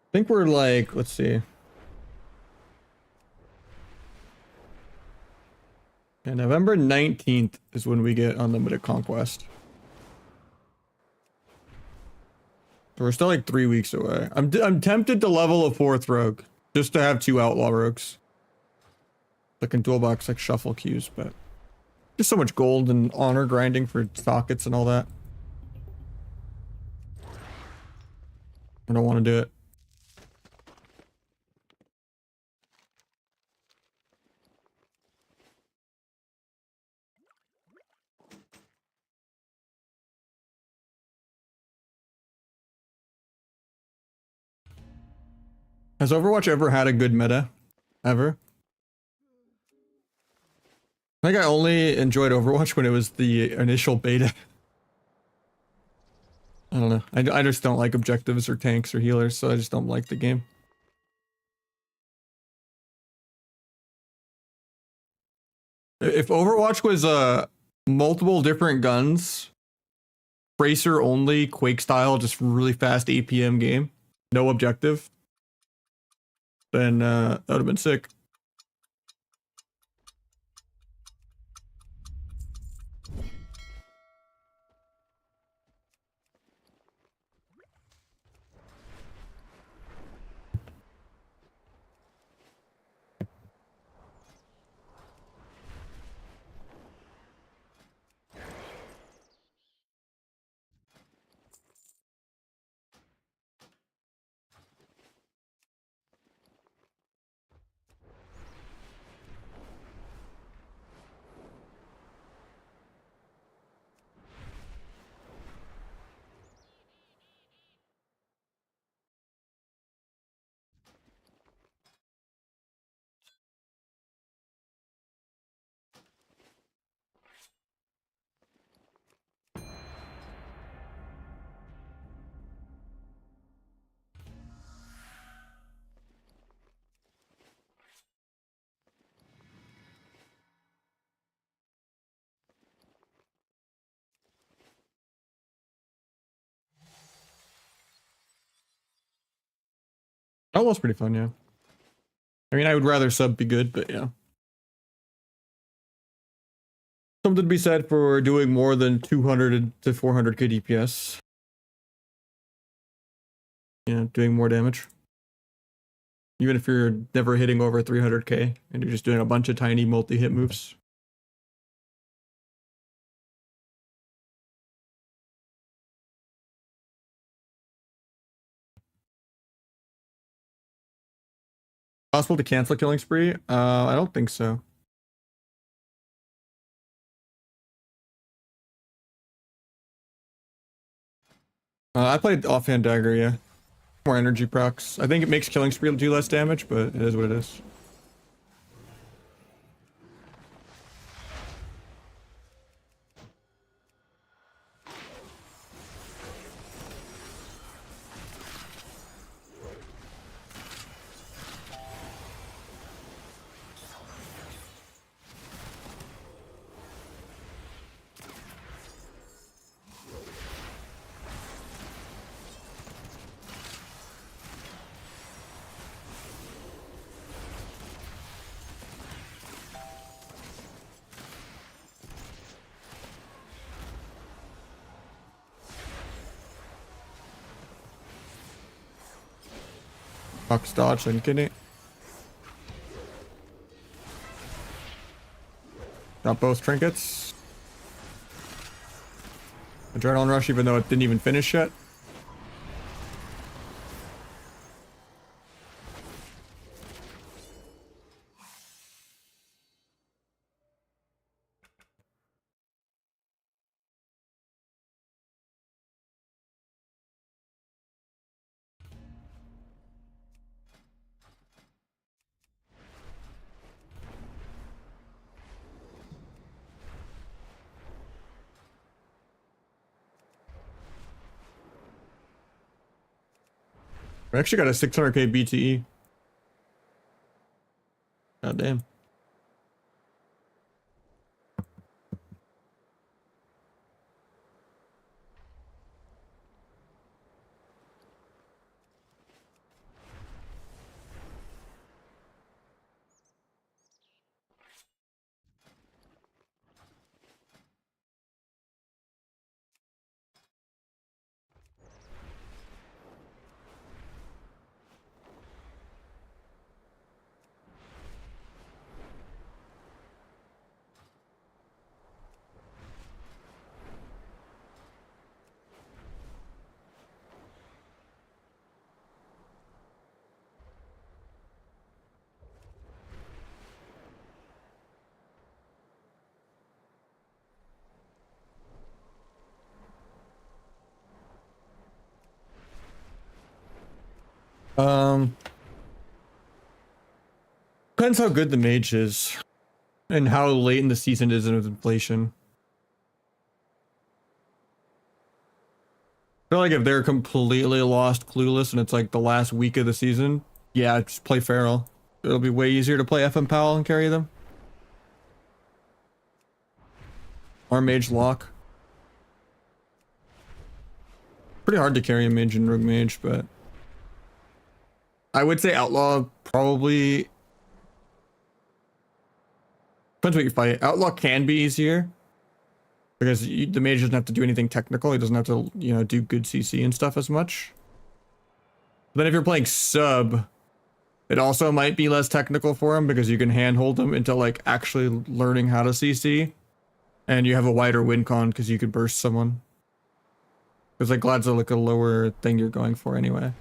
I think we're like, let's see. Yeah, November 19th is when we get Unlimited Conquest. So we're still like 3 weeks away. I'm tempted to level a 4th rogue just to have 2 outlaw rogues. Like in toolbox, like shuffle queues, but just so much gold and honor grinding for sockets and all that. I don't want to do it. Has Overwatch ever had a good meta? Ever? I think I only enjoyed Overwatch when it was the initial beta. I don't know. I just don't like objectives or tanks or healers, so I just don't like the game. If Overwatch was multiple different guns, tracer only, Quake style, just really fast APM game, no objective, then that would have been sick. That was pretty fun, yeah. I mean, I would rather sub be good, but yeah. Something to be said for doing more than 200 to 400k DPS. Yeah, doing more damage. Even if you're never hitting over 300k and you're just doing a bunch of tiny multi-hit moves. Possible to cancel Killing Spree? I don't think so. I played Offhand Dagger, yeah. More energy procs. I think it makes Killing Spree do less damage, but it is what it is. Fox dodge and get it. Got both trinkets. Adrenaline rush, even though it didn't even finish yet. We actually got a 600k BTE. God damn. Depends how good the mage is. and how late in the season is it with inflation. I feel like if they're completely lost, clueless, and it's like the last week of the season, yeah, just play Feral. It'll be way easier to play FM Powell and carry them. Or Mage Lock. Pretty hard to carry a Mage and Rogue Mage, but I would say Outlaw probably depends what you fight. Outlaw can be easier because the Mage doesn't have to do anything technical. He doesn't have to, you know, do good CC and stuff as much. But then if you're playing Sub, it also might be less technical for him because you can handhold him into like actually learning how to CC, and you have a wider win con because you could burst someone. Because like Glad's like a lower thing you're going for anyway.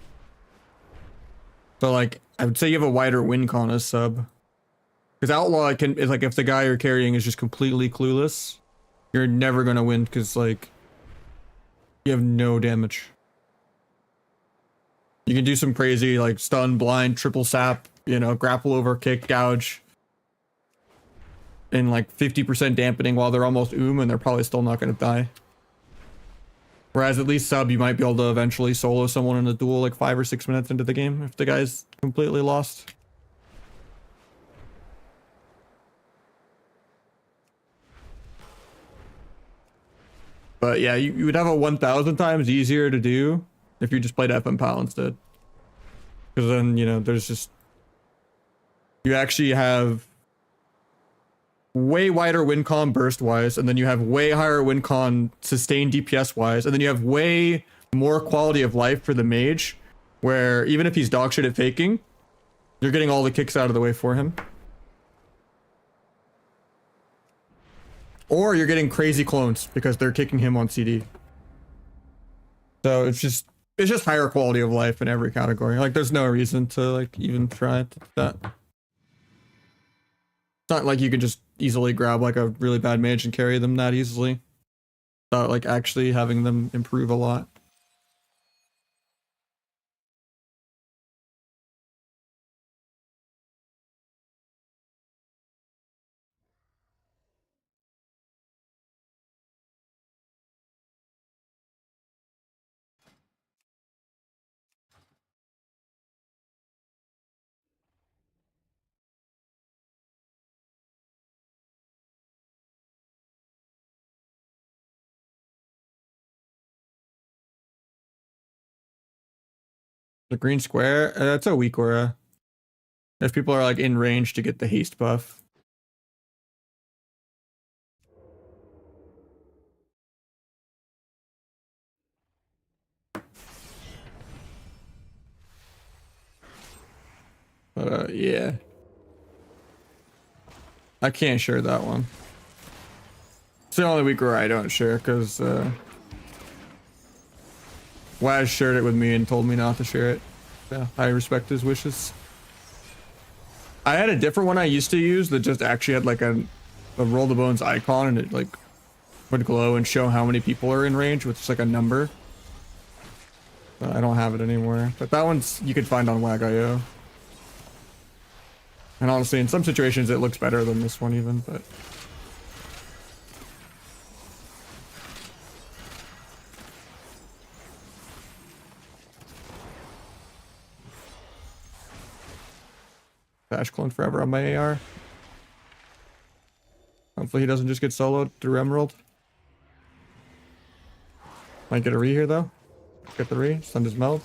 So like I would say you have a wider win con as Sub. Because Outlaw is like if the guy you're carrying is just completely clueless, you're never gonna win because like you have no damage. You can do some crazy like stun, blind, triple sap, you know, grapple over, kick, gouge, and like 50% dampening while they're almost and they're probably still not gonna die. Whereas at least Sub, you might be able to eventually solo someone in a duel like 5 or 6 minutes into the game if the guy's completely lost. But yeah, you would have a 1,000 times easier to do if you just played FM Pal instead. Because then, you know, there's just... You actually have way wider win con burst wise, and then you have way higher win con sustained DPS wise, and then you have way more quality of life for the mage, where even if he's dog shit at faking, you're getting all the kicks out of the way for him. Or you're getting crazy clones because they're kicking him on CD. So it's just higher quality of life in every category. Like there's no reason to like even try that. It's not like you can just easily grab like a really bad mage and carry them that easily. Without like actually having them improve a lot. The green square, that's a weak aura. If people are like in range to get the haste buff. Yeah. I can't share that one. It's the only week where I don't share, because Waz shared it with me and told me not to share it. Yeah, I respect his wishes. I had a different one I used to use that just actually had like a roll the bones icon, and it like would glow and show how many people are in range with just like a number. But I don't have it anymore. But that one's you could find on WAG.io. And honestly, in some situations, it looks better than this one even, but... Bash clone forever on my AR. Hopefully he doesn't just get soloed through Emerald. Might get a re here though. Get the re, send his meld.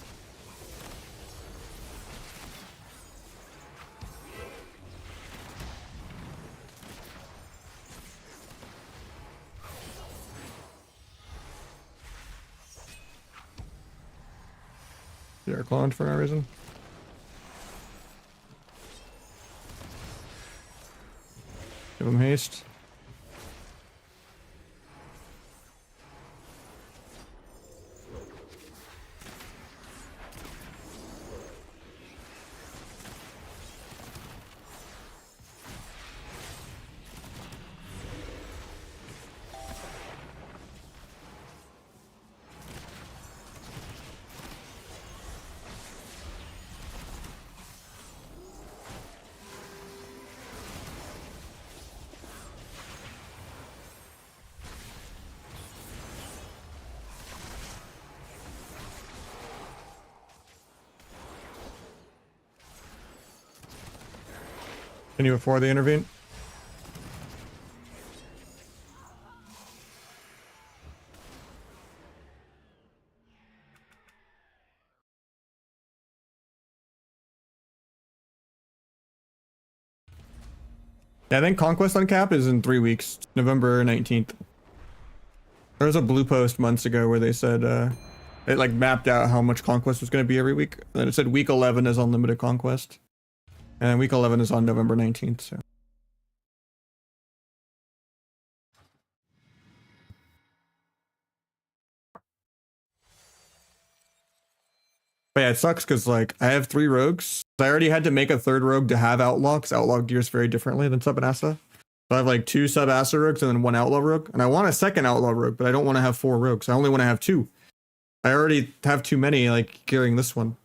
They're cloned for no reason. Give him haste. Continue before they intervene. Yeah, I think Conquest on cap is in 3 weeks, November 19th. There was a blue post months ago where they said it like mapped out how much Conquest was going to be every week. And it said week 11 is unlimited Conquest. And week 11 is on November 19th, so. But yeah, it sucks because like I have 3 rogues. I already had to make a 3rd rogue to have Outlaw because Outlaw gears very differently than Sub and Asa. So I have like 2 Sub Asa rogues and then 1 Outlaw rogue. And I want a 2nd Outlaw rogue, but I don't want to have 4 rogues. I only want to have 2. I already have too many like gearing this one.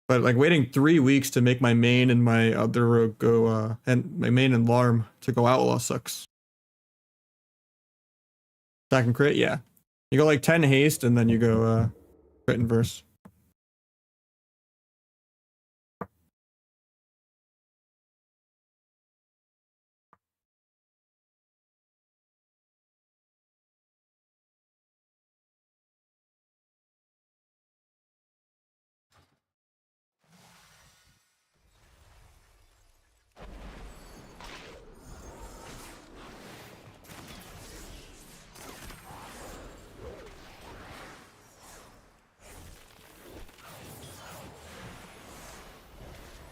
But like waiting 3 weeks to make my main and my other rogue go, and my main and Larm to go Outlaw sucks. Attack and crit, yeah. You go like 10 haste and then you go crit and verse.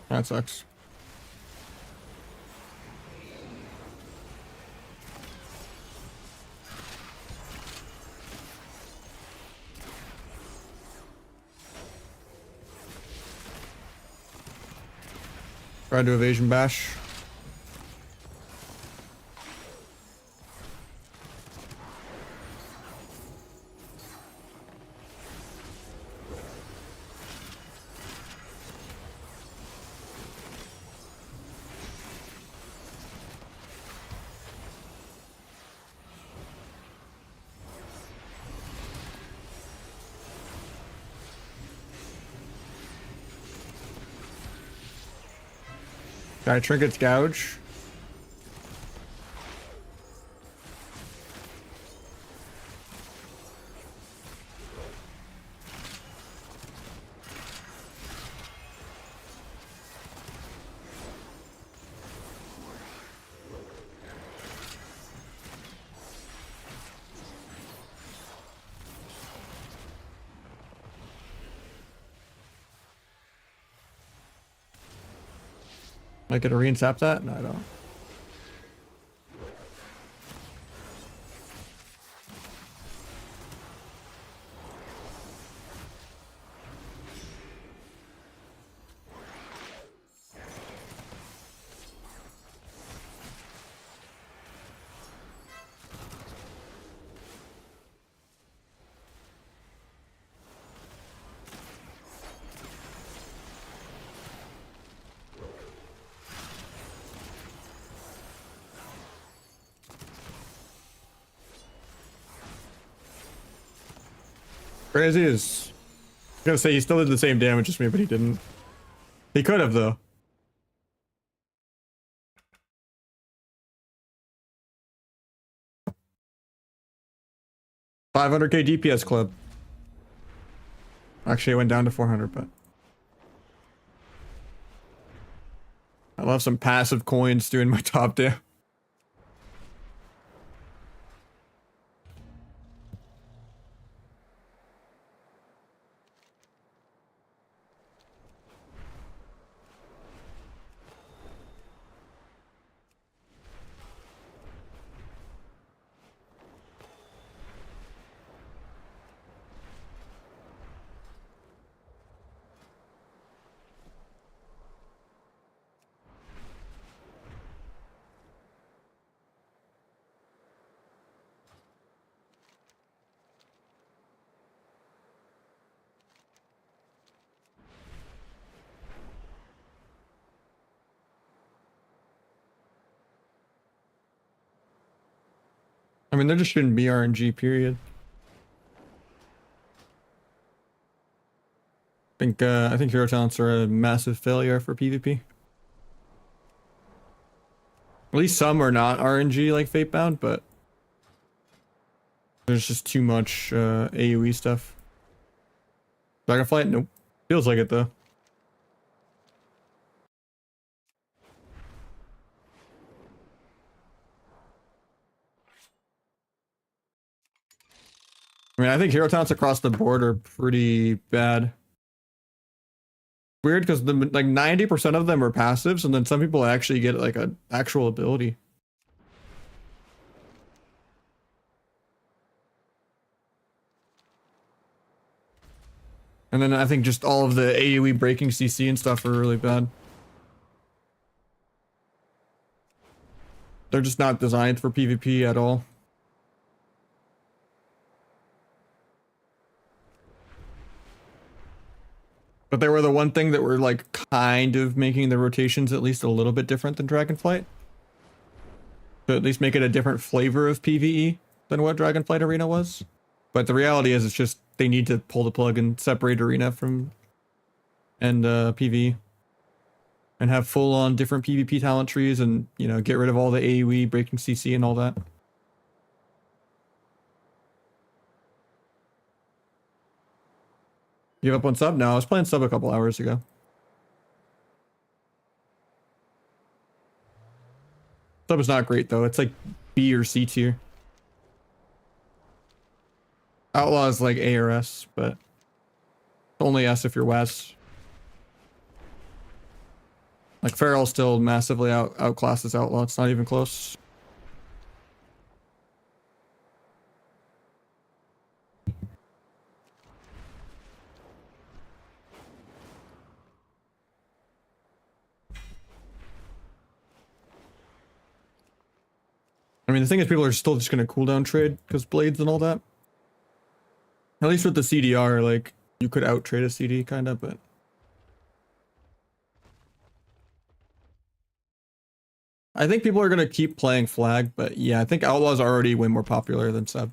That sucks. Try to evasion bash. Got trinkets gouge. Am I gonna reinsap that? No, I don't. Crazy is, I'm gonna say he still did the same damage as me, but he didn't. He could have though. $500k DPS club. Actually, it went down to 400, but I love some passive coins doing my top down. I mean, there just shouldn't be RNG, period. I think hero talents are a massive failure for PvP. At least some are not RNG like fate bound, but there's just too much AoE stuff. Dragonflight? Nope. Feels like it though. I mean, I think hero talents across the board are pretty bad. Weird because like 90% of them are passives, and then some people actually get like an actual ability. And then I think just all of the AoE breaking CC and stuff are really bad. They're just not designed for PvP at all. But they were the one thing that were like kind of making the rotations at least a little bit different than Dragonflight. To at least make it a different flavor of PvE than what Dragonflight Arena was. But the reality is it's just they need to pull the plug and separate Arena from PvE. And have full on different PvP talent trees and, you know, get rid of all the AoE, breaking CC and all that. Give up on sub? No, I was playing sub a couple hours ago. Sub is not great though. It's like B or C tier. Outlaw is like A or S, but only S if you're West. Like Feral still massively outclasses Outlaw. It's not even close. I mean, the thing is, people are still just gonna cooldown trade because blades and all that. At least with the CDR, like you could out trade a CD kind of, but I think people are gonna keep playing flag. But yeah, I think Outlaw's already way more popular than sub.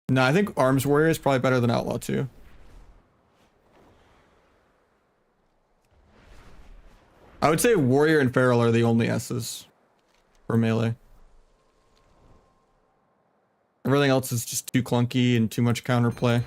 No, I think Arms Warrior is probably better than Outlaw too. I would say Warrior and Feral are the only S's for melee. Everything else is just too clunky and too much counterplay.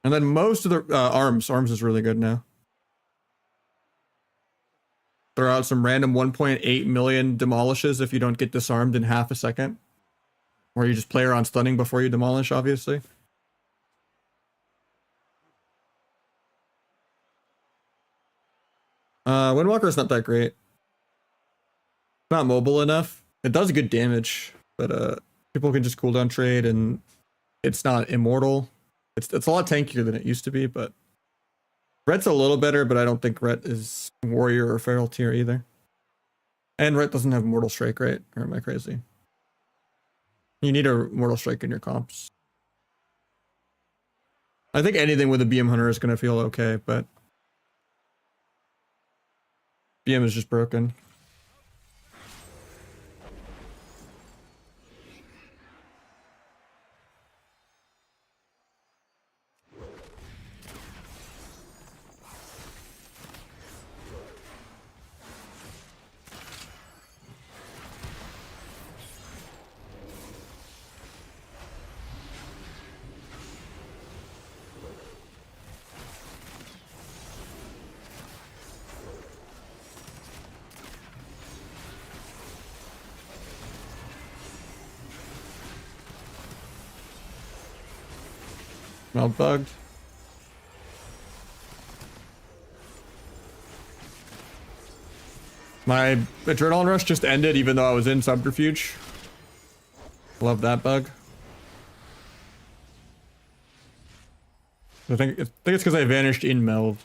And then most of the arms is really good now. Throw out some random 1.8 million demolishes if you don't get disarmed in half a second. Or you just play around stunning before you demolish, obviously. Windwalker's not that great. Not mobile enough. It does good damage, but people can just cooldown trade and it's not immortal. It's a lot tankier than it used to be, but Ret's a little better, but I don't think Ret is Warrior or Feral tier either. And Ret doesn't have Mortal Strike, right? Or am I crazy? You need a Mortal Strike in your comps. I think anything with a BM Hunter is going to feel okay, but BM is just broken. Meld bugged. My adrenaline rush just ended even though I was in subterfuge. Love that bug. I think it's because I vanished in meld.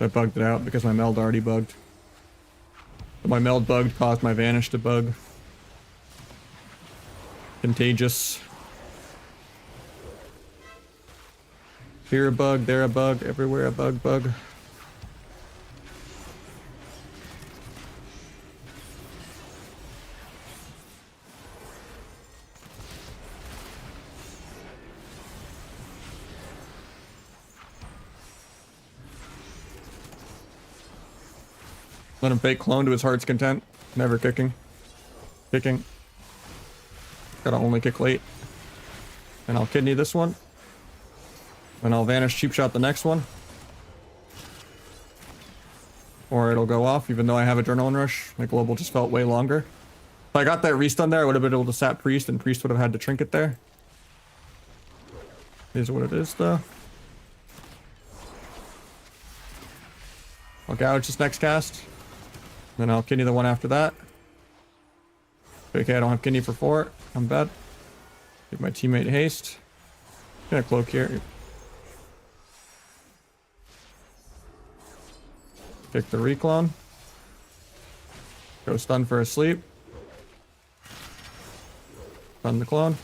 I bugged it out because my meld already bugged. But my meld bugged caused my vanish to bug. Contagious. Here a bug, there a bug, everywhere a bug. Let him fake clone to his heart's content. Never kicking. Kicking. Gotta only kick late. And I'll kidney this one. And I'll vanish cheap shot the next one. Or it'll go off, even though I have Adrenaline Rush. My global just felt way longer. If I got that restun there, I would have been able to sap Priest, and Priest would have had to trinket there. Is what it is, though. I'll gouge this next cast. Then I'll kidney the one after that. Okay, I don't have kidney for 4. I'm bad. Give my teammate haste. Gonna cloak here. Pick the reclone. Go stun for a sleep. Stun the clone.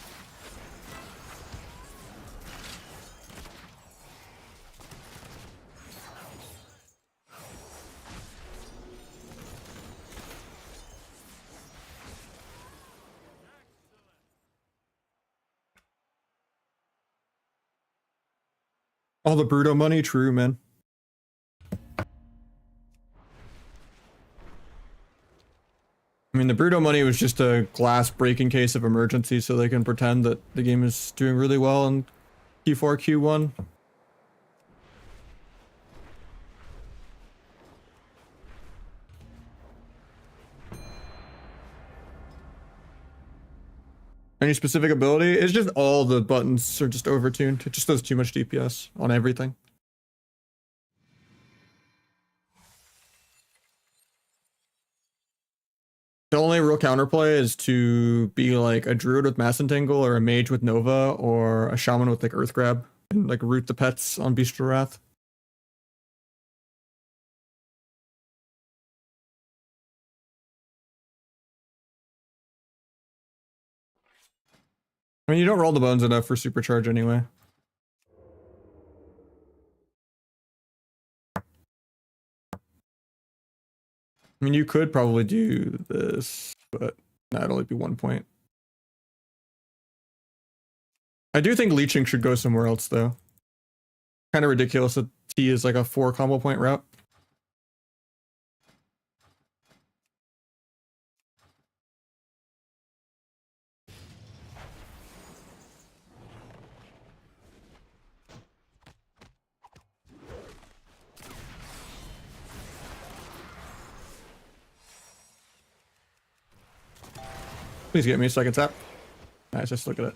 All the Bruto money, true, man. I mean, the Bruto money was just a glass break in case of emergency, so they can pretend that the game is doing really well in Q4, Q1. Any specific ability? It's just all the buttons are just overtuned. It just does too much DPS on everything. The only real counterplay is to be like a druid with Mass Entangle, or a mage with Nova, or a shaman with like Earth Grab, and like root the pets on Bestial Wrath. I mean, you don't roll the bones enough for supercharge anyway. I mean, you could probably do this, but that'd only be 1 point. I do think leeching should go somewhere else, though. Kind of ridiculous that T is like a 4 combo point route. Please get me a second tap. Nice, just look at it.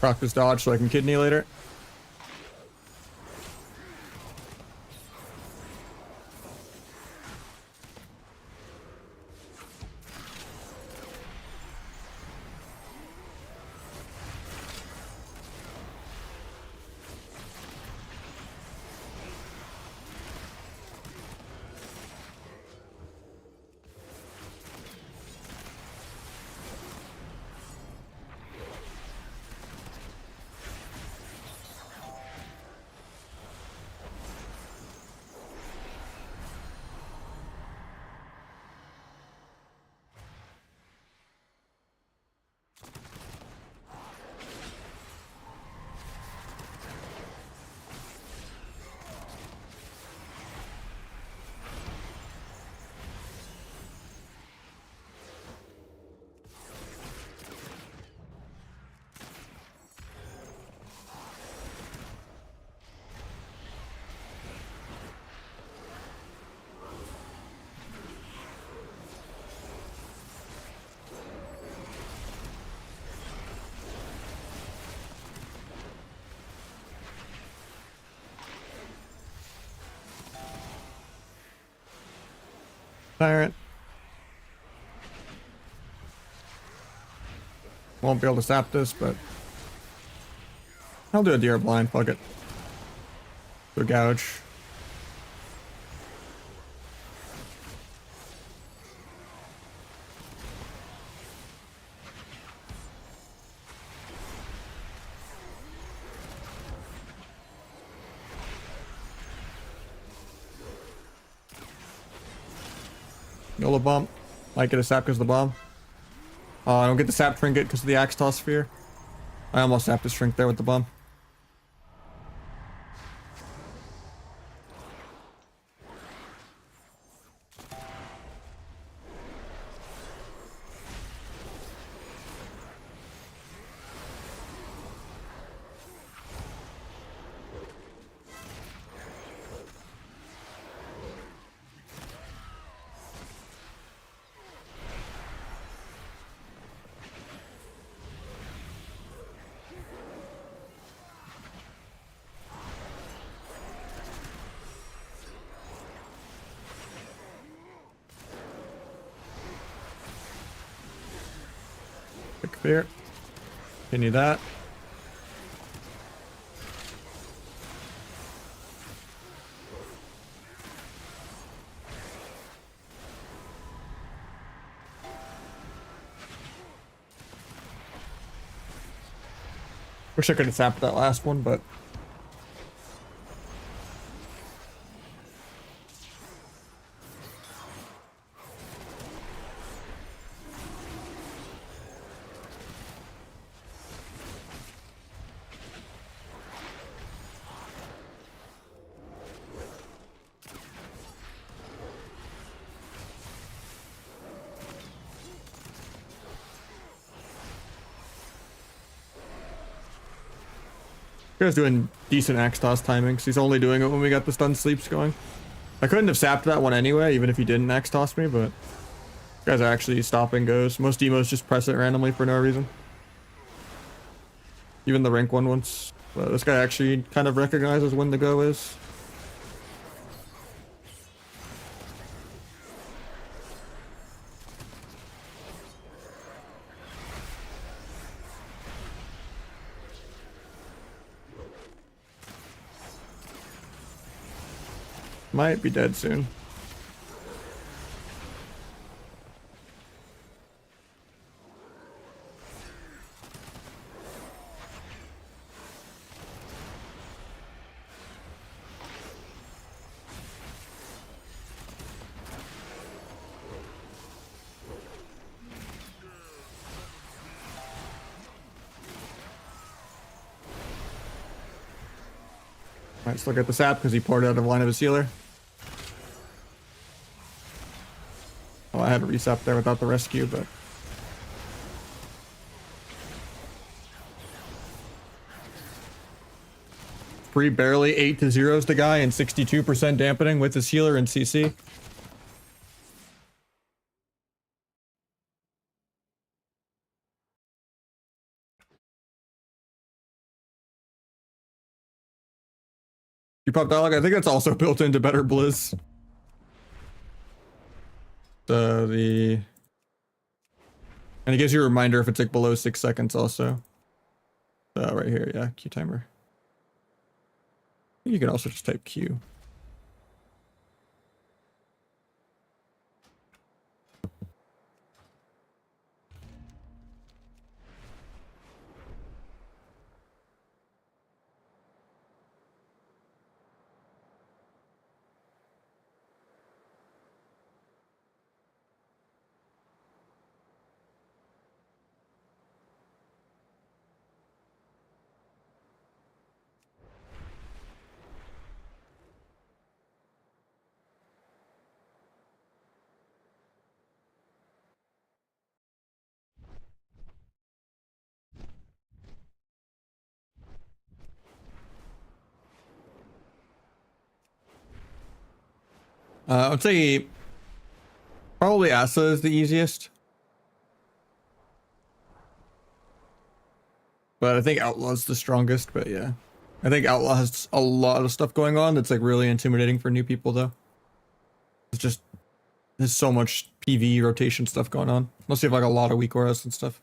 Proc this dodge so I can kidney later. Tyrant. Won't be able to sap this, but I'll do a deer blind, fuck it. Do a gouge. YOLO bomb. Might get a sap because of the bomb. I don't get the sap trinket because of the axe toss sphere. I almost sapped his shrink there with the bomb. Quick fear. Continue that. Wish I could have sapped that last one, but you guys doing decent axe toss timing, 'cause he's only doing it when we got the stun sleeps going. I couldn't have sapped that one anyway, even if he didn't axe toss me, but you guys are actually stopping goes. Most demos just press it randomly for no reason. Even the rank one once. But this guy actually kind of recognizes when the go is. Might be dead soon. Might still get the sap because he poured out of line of his healer. Oh, I had to resap there without the rescue, but Free barely 8 to 0s the guy and 62% dampening with his healer and CC. You pop dialogue? I think that's also built into better Blizz. And it gives you a reminder if it's like below 6 seconds also. Right here, yeah, Q timer. You can also just type Q. I would say probably Asa is the easiest. But I think Outlaw's the strongest, but yeah. I think Outlaw has a lot of stuff going on that's like really intimidating for new people though. It's just, there's so much PV rotation stuff going on. Unless you have like a lot of weak auras and stuff.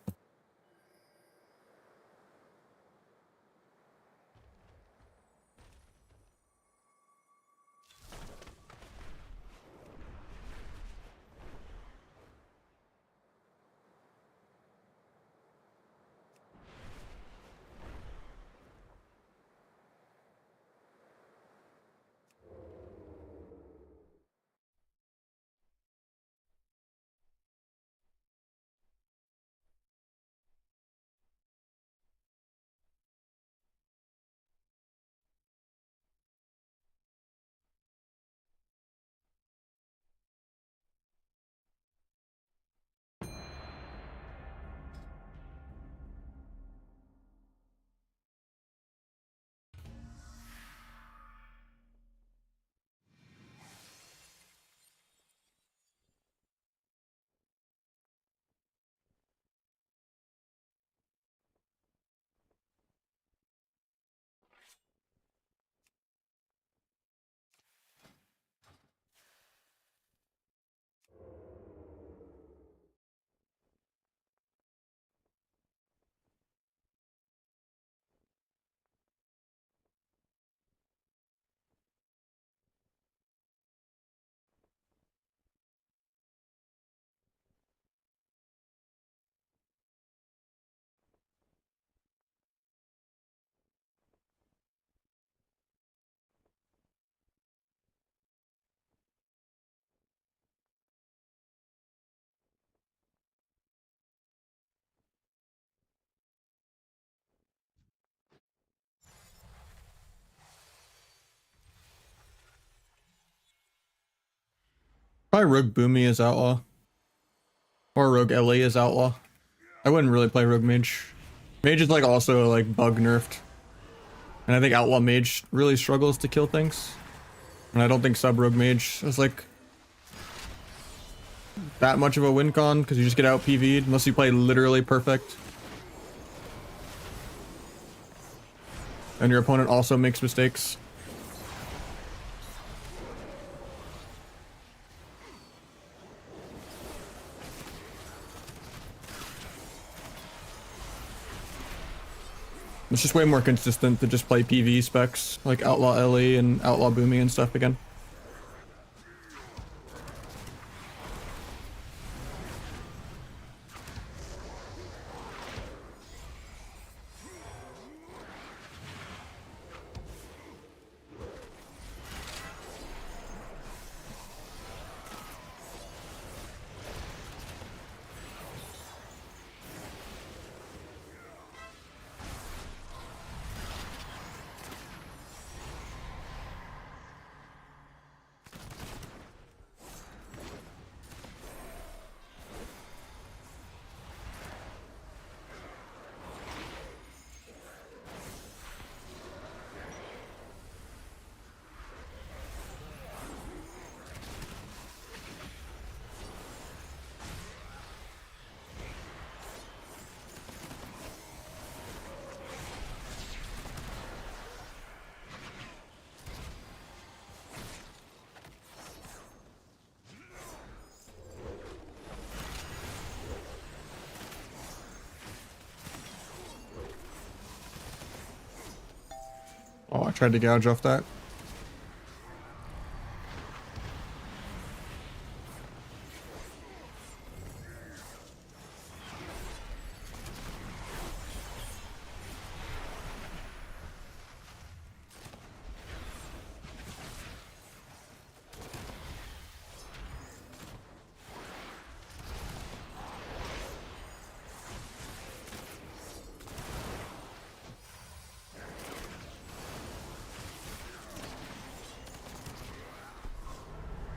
Probably Rogue Boomy as Outlaw. Or Rogue LE as Outlaw. I wouldn't really play Rogue Mage. Mage is like also like bug nerfed. And I think Outlaw Mage really struggles to kill things. And I don't think Sub Rogue Mage is like that much of a win con because you just get out Pv'd unless you play literally perfect. And your opponent also makes mistakes. It's just way more consistent to just play PV specs like Outlaw LE and Outlaw Boomy and stuff again. Oh, I tried to gouge off that.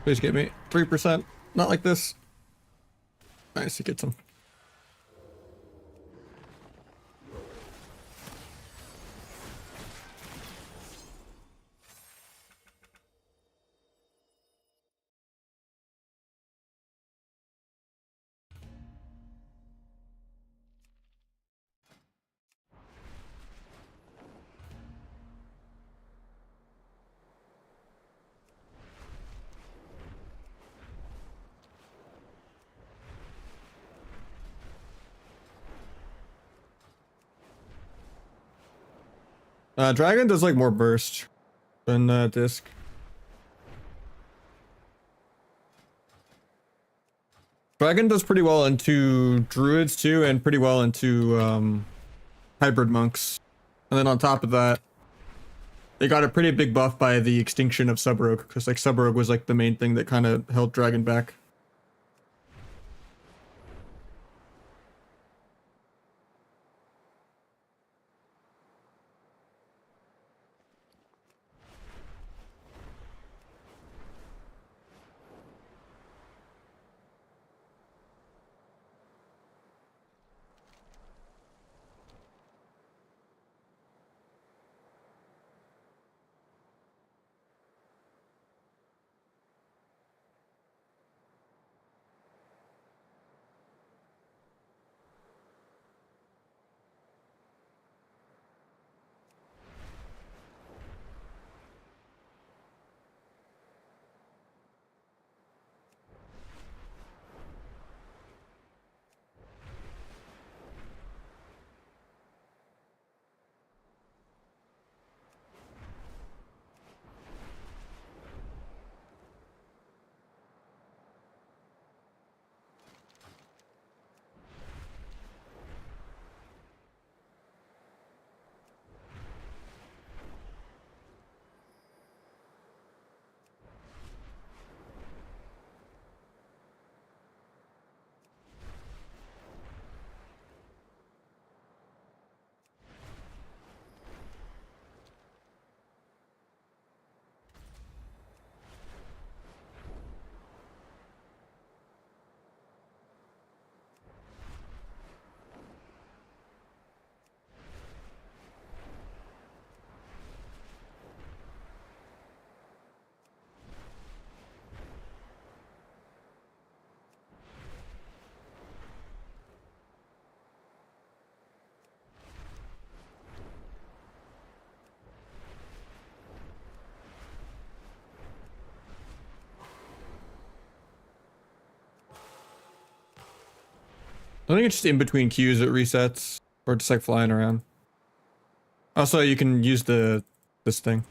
Please get me 3%. Not like this. Nice, he gets him. Dragon does like more burst than disc. Dragon does pretty well into druids too, and pretty well into hybrid monks. And then on top of that, they got a pretty big buff by the extinction of Sub Rogue, because like Sub Rogue was like the main thing that kind of held Dragon back. I think it's just in between queues it resets, or just like flying around. Also, you can use this thing.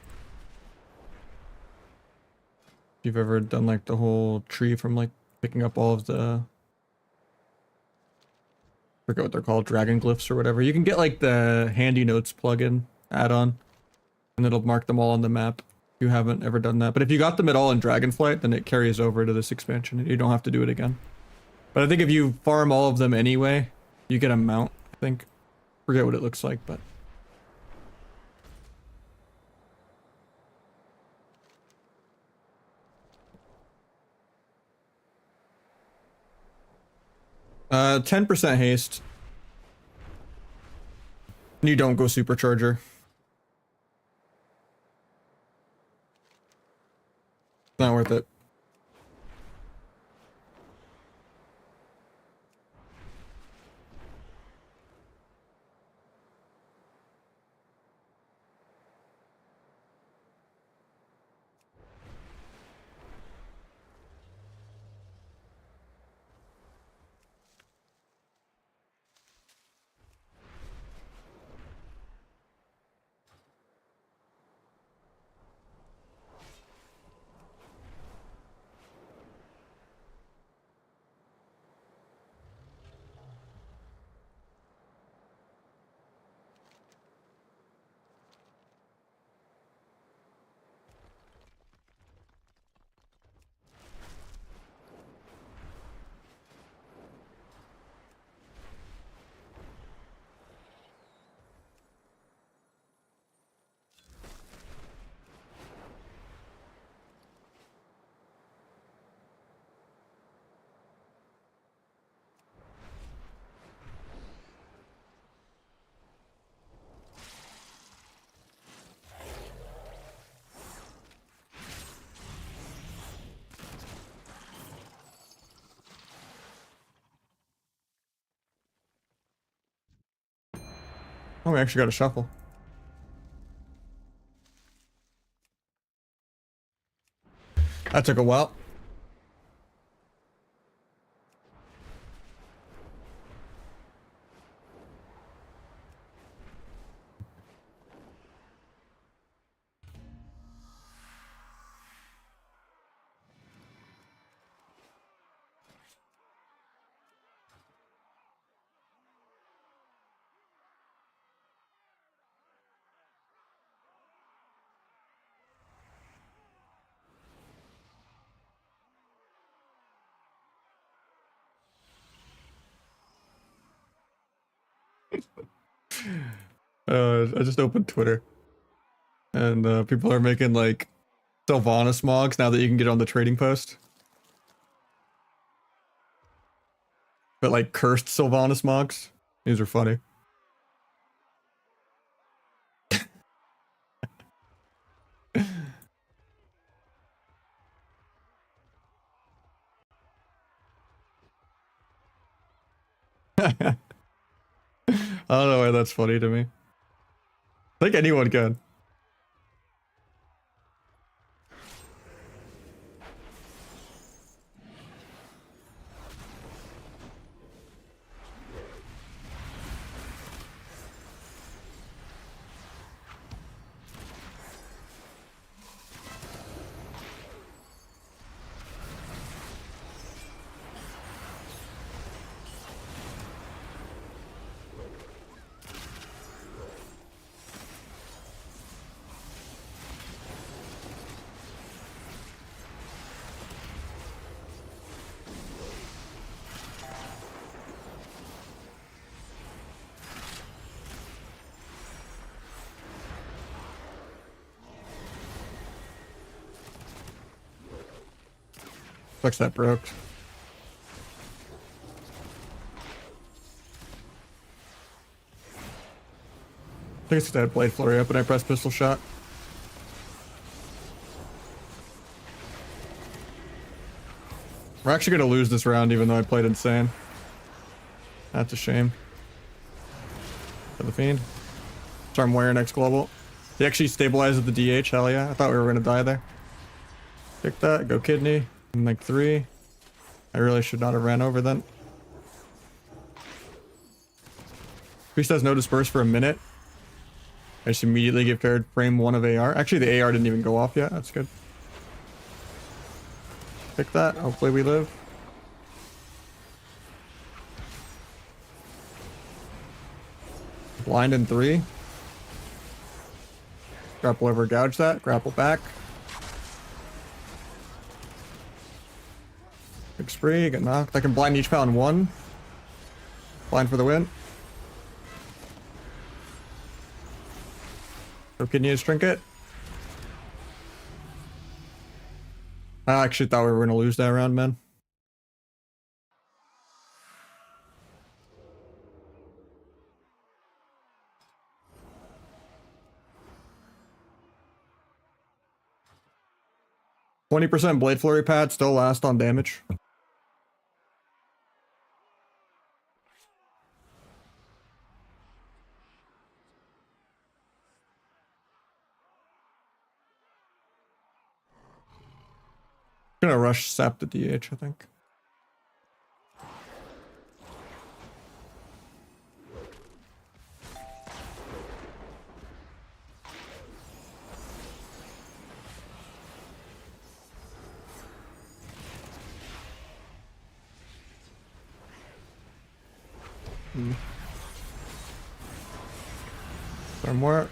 If you've ever done like the whole tree from like picking up all of the, I forget what they're called, dragon glyphs or whatever. You can get like the handy notes plugin add-on, and it'll mark them all on the map. If you haven't ever done that, but if you got them at all in Dragonflight, then it carries over to this expansion, and you don't have to do it again. But I think if you farm all of them anyway, you get a mount. I think, forget what it looks like, but. 10% haste. And you don't go supercharger. Not worth it. Oh, we actually got a shuffle. That took a while. I just opened Twitter, and people are making like Sylvanas mogs now that you can get on the trading post. But like cursed Sylvanas mogs. These are funny. I don't know why that's funny to me. I think anyone can. Fix that broke. I think it's because I had Blade Flurry up and I pressed Pistol Shot. We're actually going to lose this round even though I played insane. That's a shame. For the Fiend. Charmware next global. He actually stabilizes the DH, hell yeah. I thought we were going to die there. Pick that, go Kidney. I'm like 3. I really should not have ran over then. Priest has no disperse for a minute. I just immediately get paired frame 1 of AR. Actually, the AR didn't even go off yet. That's good. Pick that. Hopefully we live. Blind in 3. Grapple over, gouge that. Grapple back. Big spree, get knocked. I can blind each pal in 1. Blind for the win. So kidneys trinket. I actually thought we were gonna lose that round, man. %20 blade flurry pad, still last on damage. Gonna rush sap the DH, I think. Or more.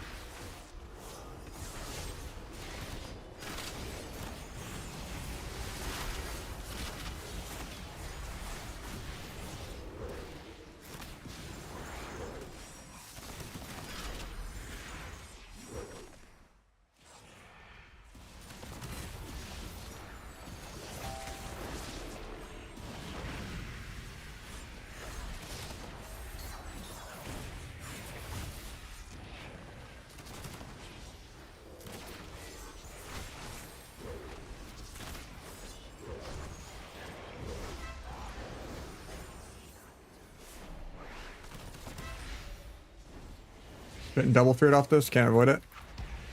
Getting double feared off this, can't avoid it.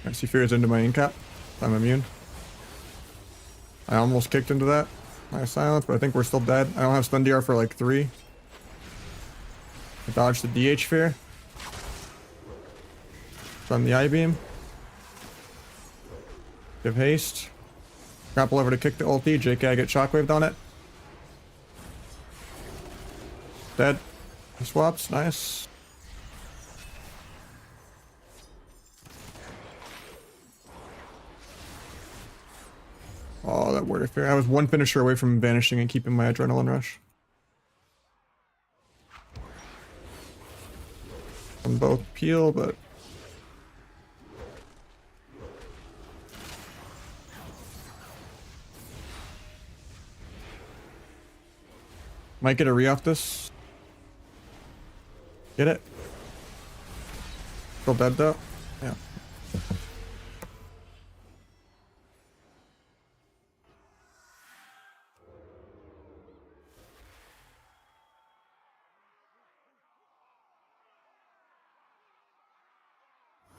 I see fears into my incap. I'm immune. I almost kicked into that. Nice silence, but I think we're still dead. I don't have stun DR for like 3. I dodged the DH fear. Stun the I beam. Give haste. Grapple over to kick the ulti. JK, I get shockwaved on it. Dead. Swaps, nice. Oh, that word of fear. I was 1 finisher away from vanishing and keeping my adrenaline rush. On both peel, but... might get a re off this. Get it? Still dead though? Yeah.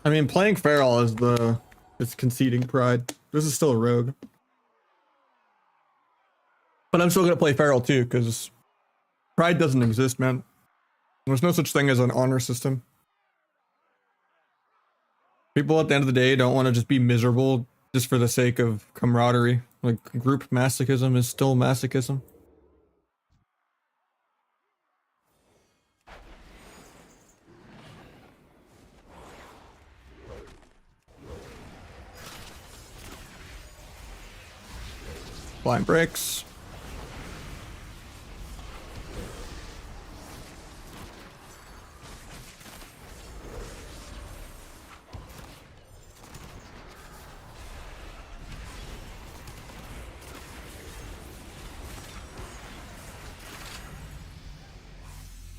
I mean, playing Feral is conceding pride. This is still a rogue. But I'm still gonna play Feral too, because pride doesn't exist, man. There's no such thing as an honor system. People at the end of the day don't want to just be miserable just for the sake of camaraderie. Like, group masochism is still masochism. Blind breaks.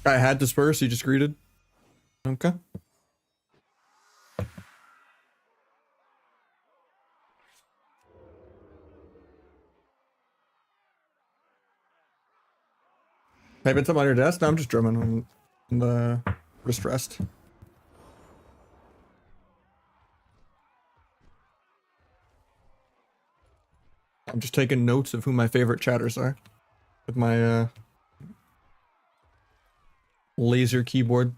Guy had disperse, he just greeted. Okay. Typing something on your desk? No, I'm just drumming on the wrist rest. I'm just taking notes of who my favorite chatters are with my laser keyboard.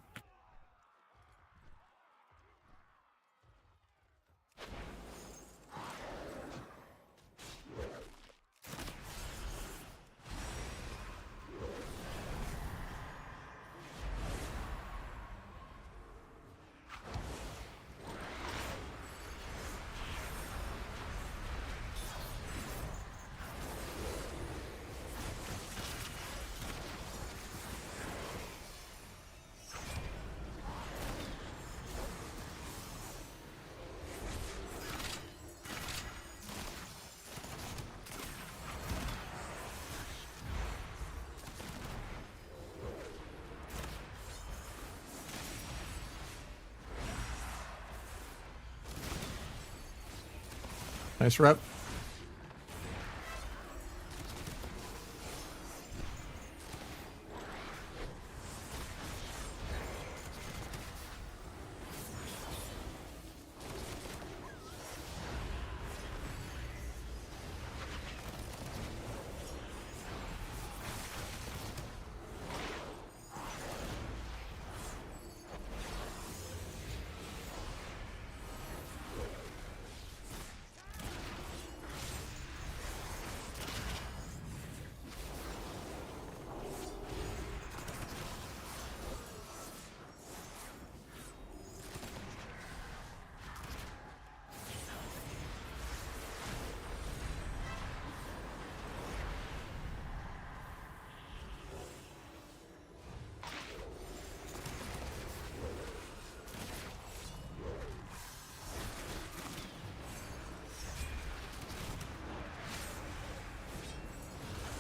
Nice rep.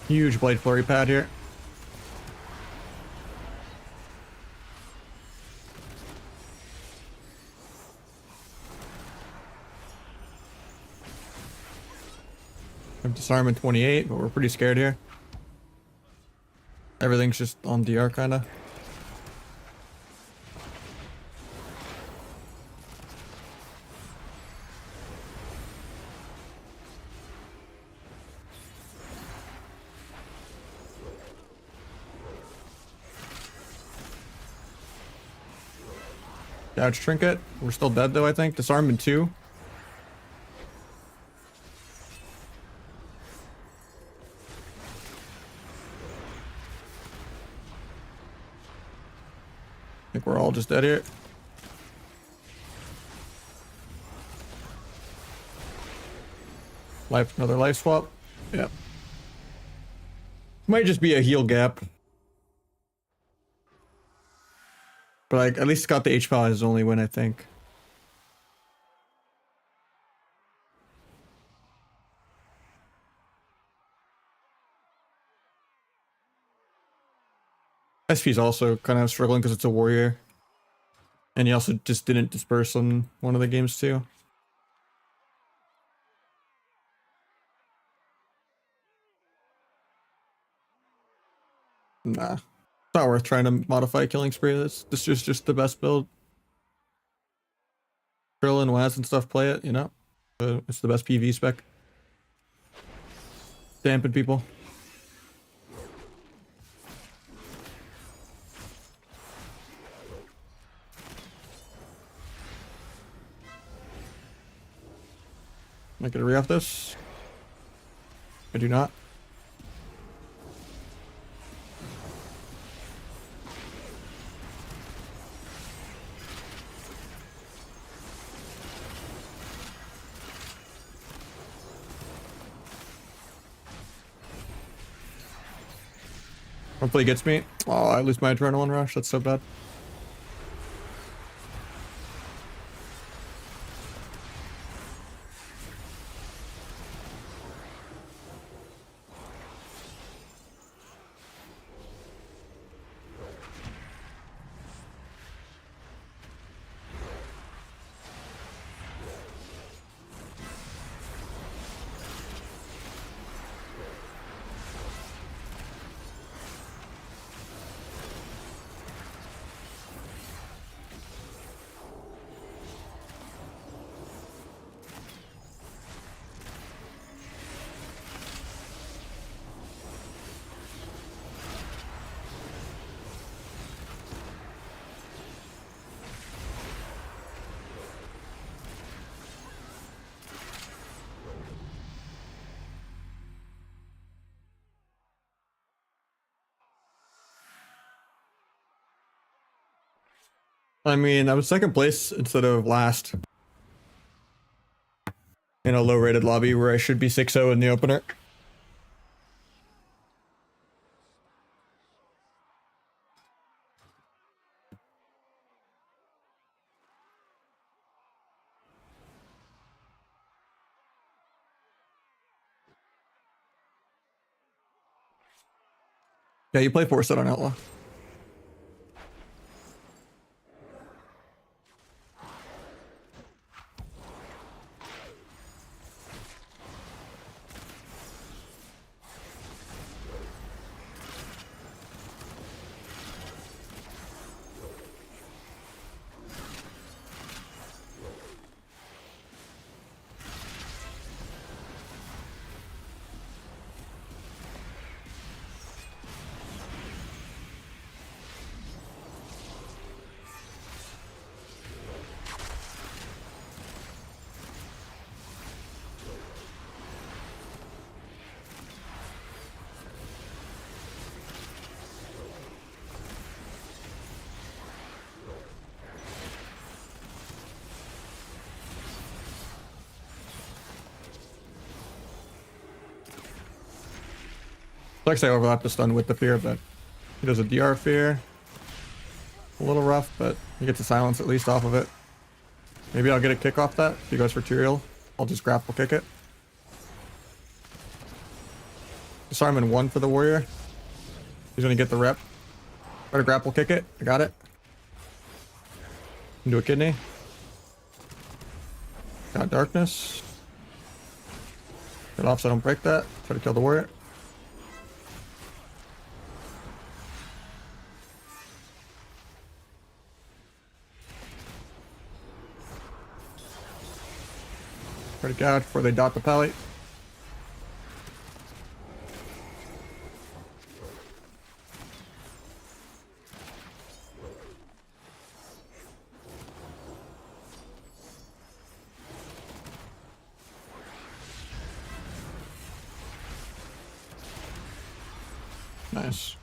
Huge blade flurry pad here. I'm disarming 28, but we're pretty scared here. Everything's just on DR kinda. Dodge trinket. We're still dead though, I think. Disarming 2. I think we're all just dead here. Life, another life swap. Yeah. Might just be a heal gap. But like, at least got the HP is only win, I think. SP's also kind of struggling because it's a warrior. And he also just didn't disperse on one of the games too. Nah. It's not worth trying to modify Killing Spree. This is just the best build. Trill and Waz and stuff play it, you know? It's the best PV spec. Dampen people. Am I gonna re-off this? I do not. Hopefully he gets me. Oh, I lose my adrenaline rush. That's so bad. I mean, I was second place instead of last in a low-rated lobby where I should be 6-0 in the opener. Yeah, you play 4-set on Outlaw. Like I overlap the stun with the fear, but he does a DR fear. A little rough, but he gets a silence at least off of it. Maybe I'll get a kick off that. If he goes for Tyrael, I'll just grapple kick it. Disarm in 1 for the warrior. He's gonna get the rep. Try to grapple kick it. I got it. Into a kidney. Got darkness. Get off so I don't break that. Try to kill the warrior. Try to gouge before they dot the pally. Nice.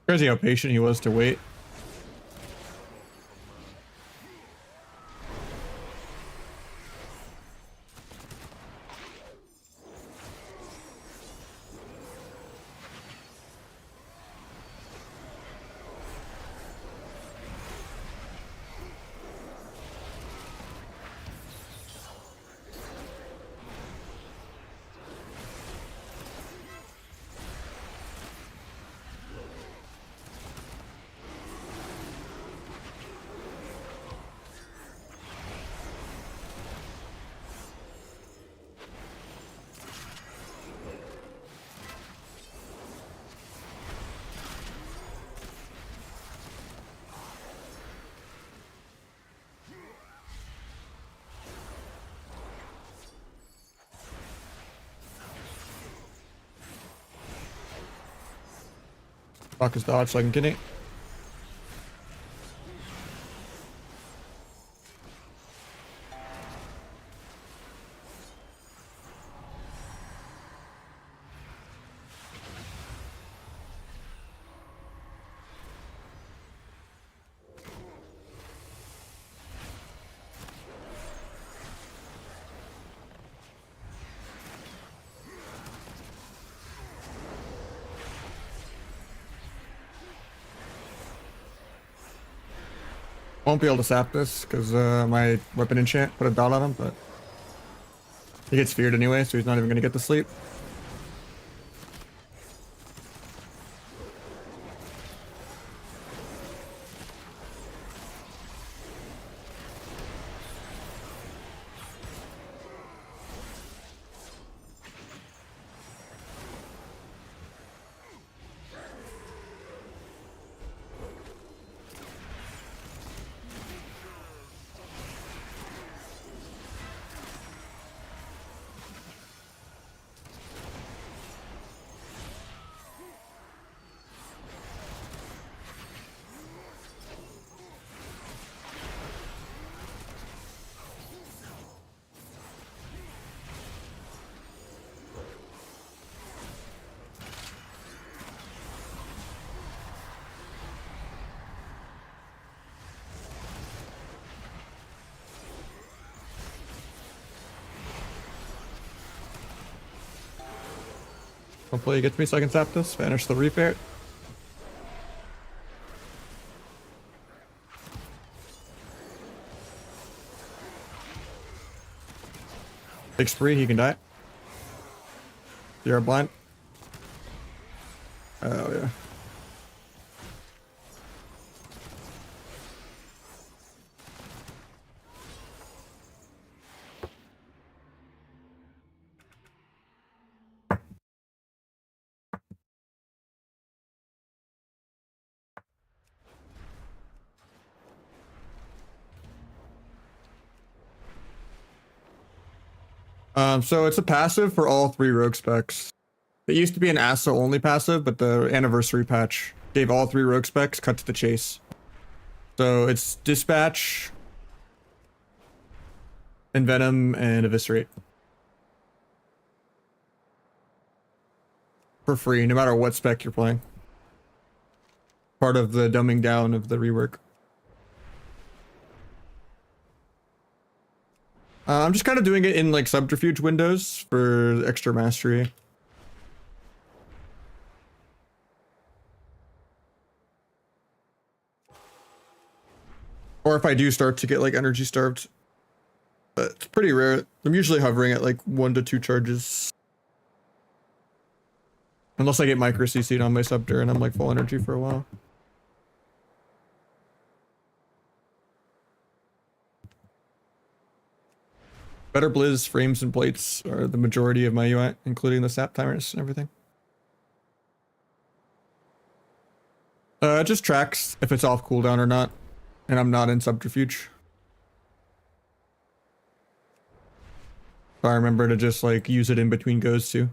Crazy how patient he was to wait. Fuck his dodge so I can get it. Won't be able to sap this because my weapon enchant put a dot on him, but he gets feared anyway, so he's not even going to get to sleep. Hopefully he gets me so I can sap this. Vanish the repair. Takes 3, he can die. You're blind. Oh yeah. So it's a passive for all 3 rogue specs. It used to be an ASO only passive, but the anniversary patch gave all 3 rogue specs cut to the chase. So it's dispatch, envenom, and eviscerate. For free, no matter what spec you're playing. Part of the dumbing down of the rework. I'm just kind of doing it in like subterfuge windows for extra mastery. Or if I do start to get like energy starved. But it's pretty rare. I'm usually hovering at like 1 to 2 charges. Unless I get micro CC'd on my subter and I'm like full energy for a while. Better blizz, frames, and plates are the majority of my UI, including the sap timers and everything. It just tracks if it's off cooldown or not, and I'm not in subterfuge. So I remember to just like use it in between goes too.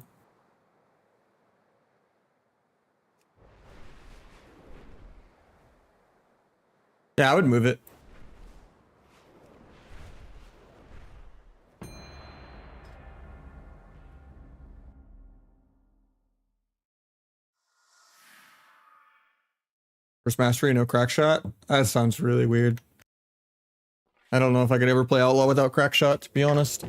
Yeah, I would move it. First mastery, no crack shot. That sounds really weird. I don't know if I could ever play Outlaw without crack shot, to be honest.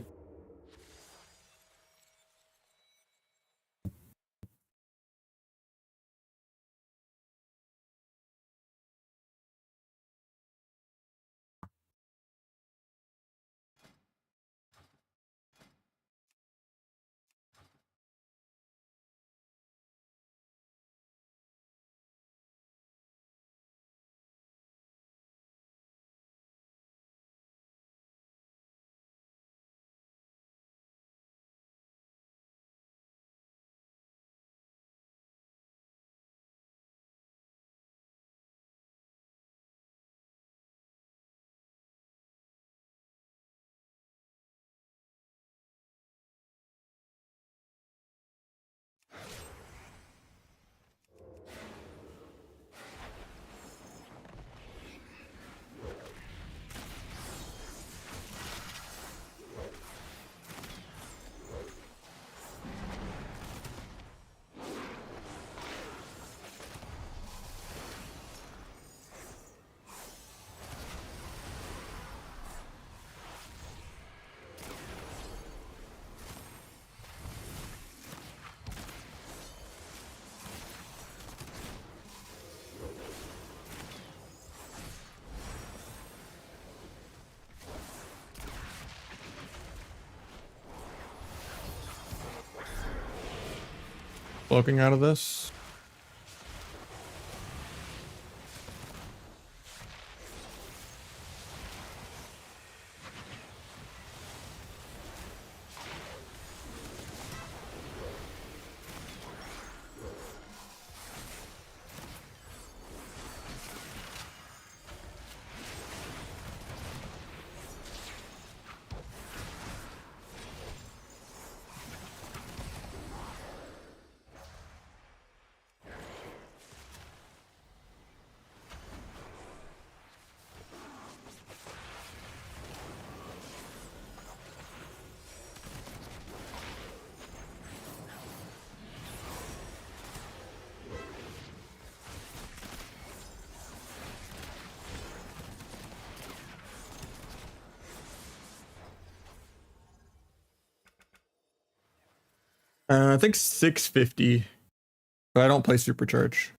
Looking out of this. I think 650, but I don't play supercharge.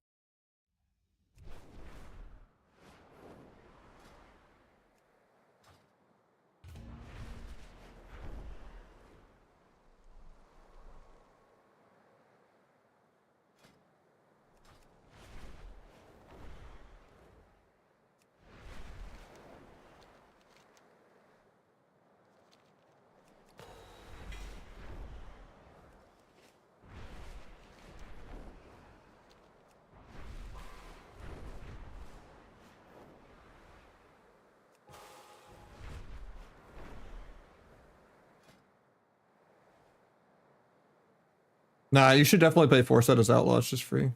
Nah, you should definitely play Foresight as Outlaw. It's just free.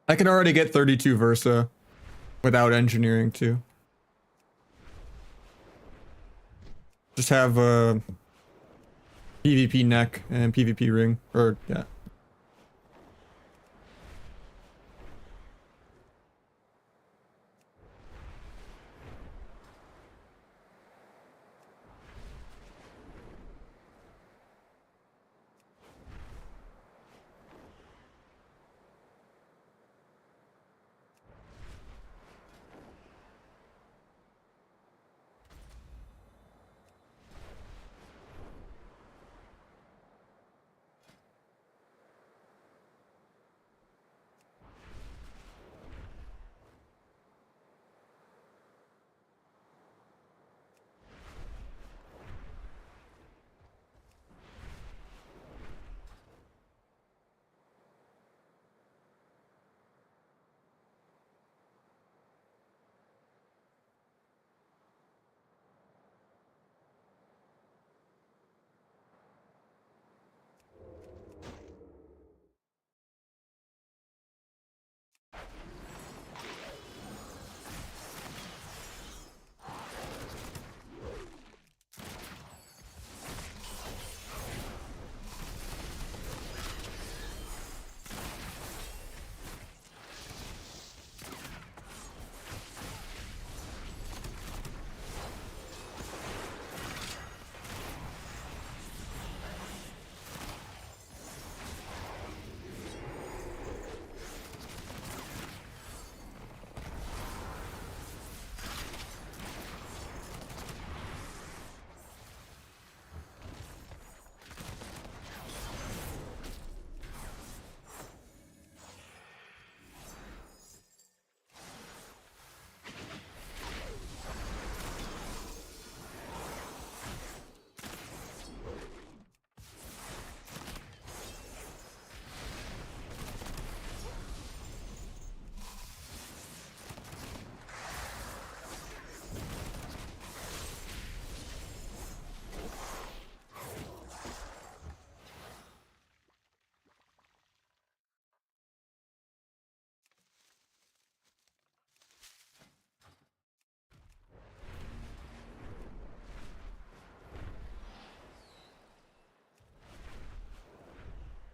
I can already get 32 Versa without engineering too. Just have a PvP neck and PvP ring, or yeah.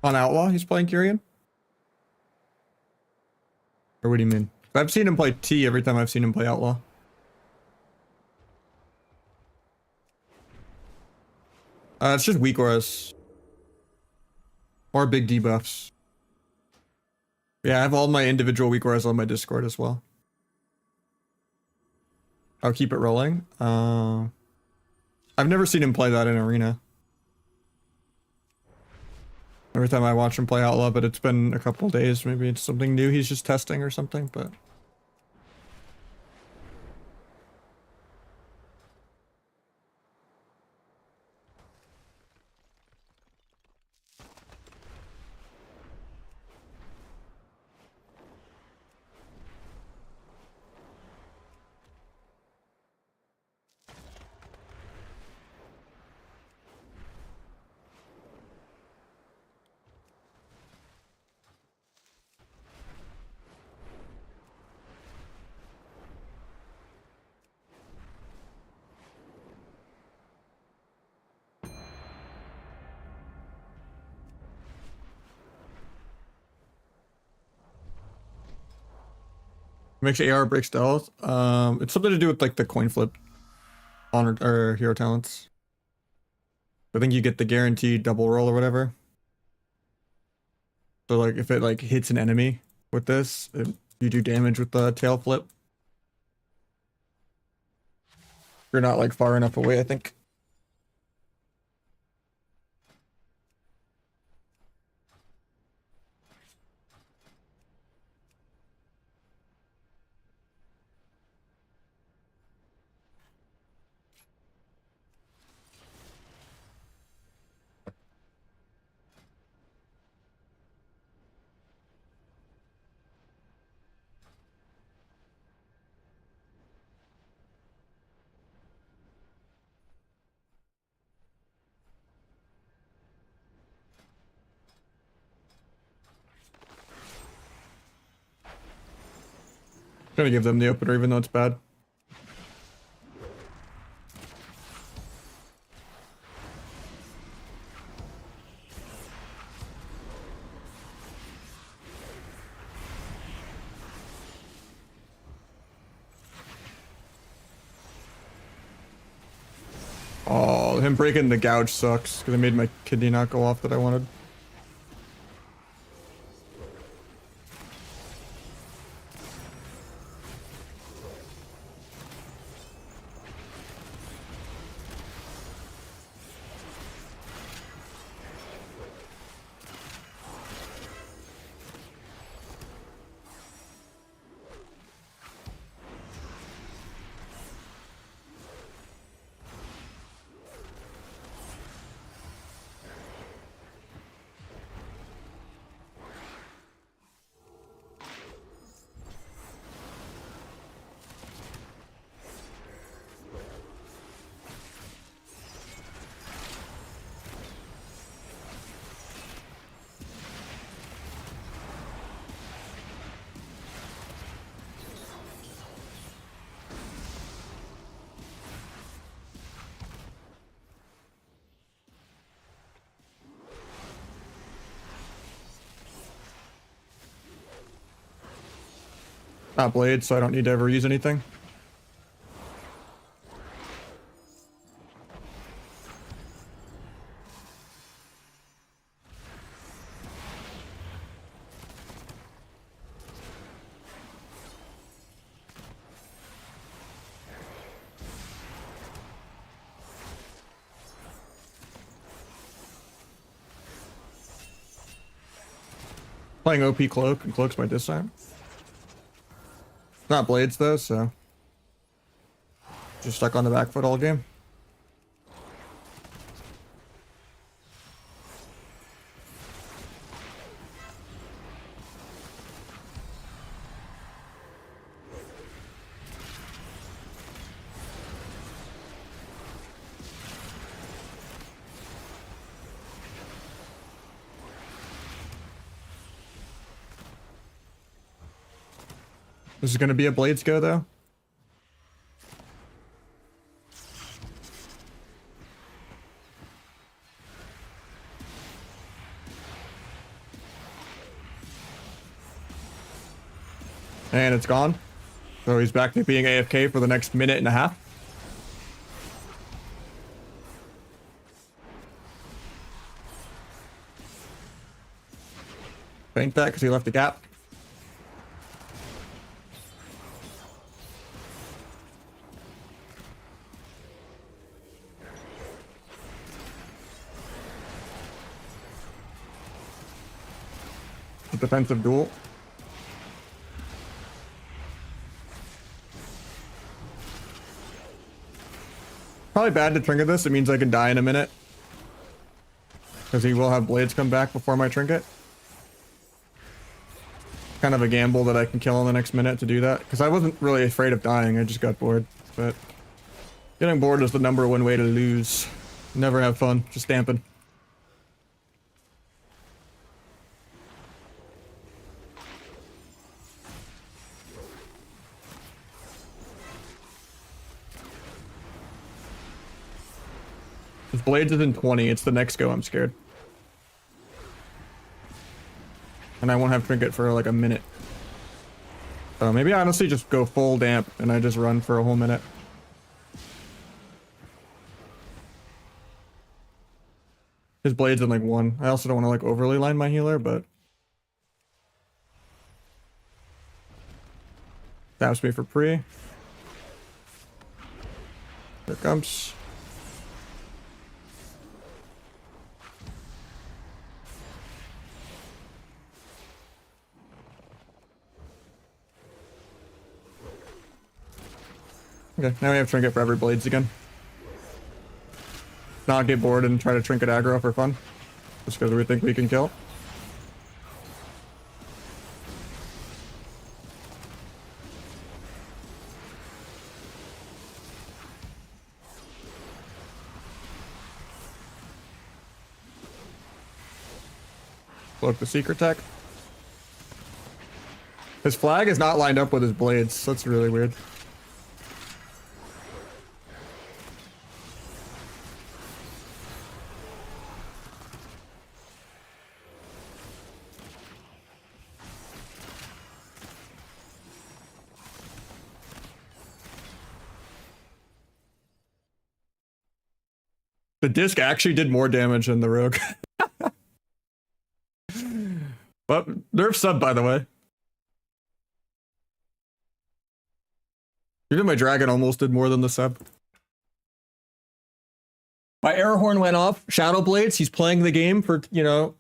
On Outlaw, he's playing Kyrian? Or what do you mean? I've seen him play T every time I've seen him play Outlaw. It's just weak auras. Or big debuffs. Yeah, I have all my individual weak auras on my Discord as well. I'll keep it rolling. I've never seen him play that in Arena. Every time I watch him play Outlaw, but it's been a couple days. Maybe it's something new he's just testing or something, but... Makes AR break stealth. It's something to do with like the coin flip on or hero talents. I think you get the guaranteed double roll or whatever. So like if it like hits an enemy with this, you do damage with the tail flip. You're not like far enough away, I think. Gonna give them the opener even though it's bad. Oh, him breaking the gouge sucks because it made my kidney not go off that I wanted. Not blade, so I don't need to ever use anything. Playing OP cloak, and cloak's my diss time. Not blades though, so just stuck on the back foot all game. This is gonna be a blades go though. And it's gone. So he's back to being AFK for the next minute and a half. Bank that because he left a gap. Defensive duel. Probably bad to trinket this. It means I can die in a minute. Because he will have blades come back before my trinket. Kind of a gamble that I can kill in the next minute to do that. Because I wasn't really afraid of dying. I just got bored. But getting bored is the #1 way to lose. Never have fun. Just damping. If blades is in 20, it's the next go I'm scared. And I won't have trinket for like a minute. Maybe I honestly just go full damp and I just run for a whole minute. His blade's in like 1. I also don't want to like overly line my healer, but taps me for pre. Here it comes. Okay, now we have trinket for every blades again. Not get bored and try to trinket aggro for fun. Just because we think we can kill. Look, the secret tech. His flag is not lined up with his blades. That's really weird. The disc actually did more damage than the rogue. But nerf sub, by the way. Even my dragon almost did more than the sub. My air horn went off. Shadow Blades, he's playing the game for, you know.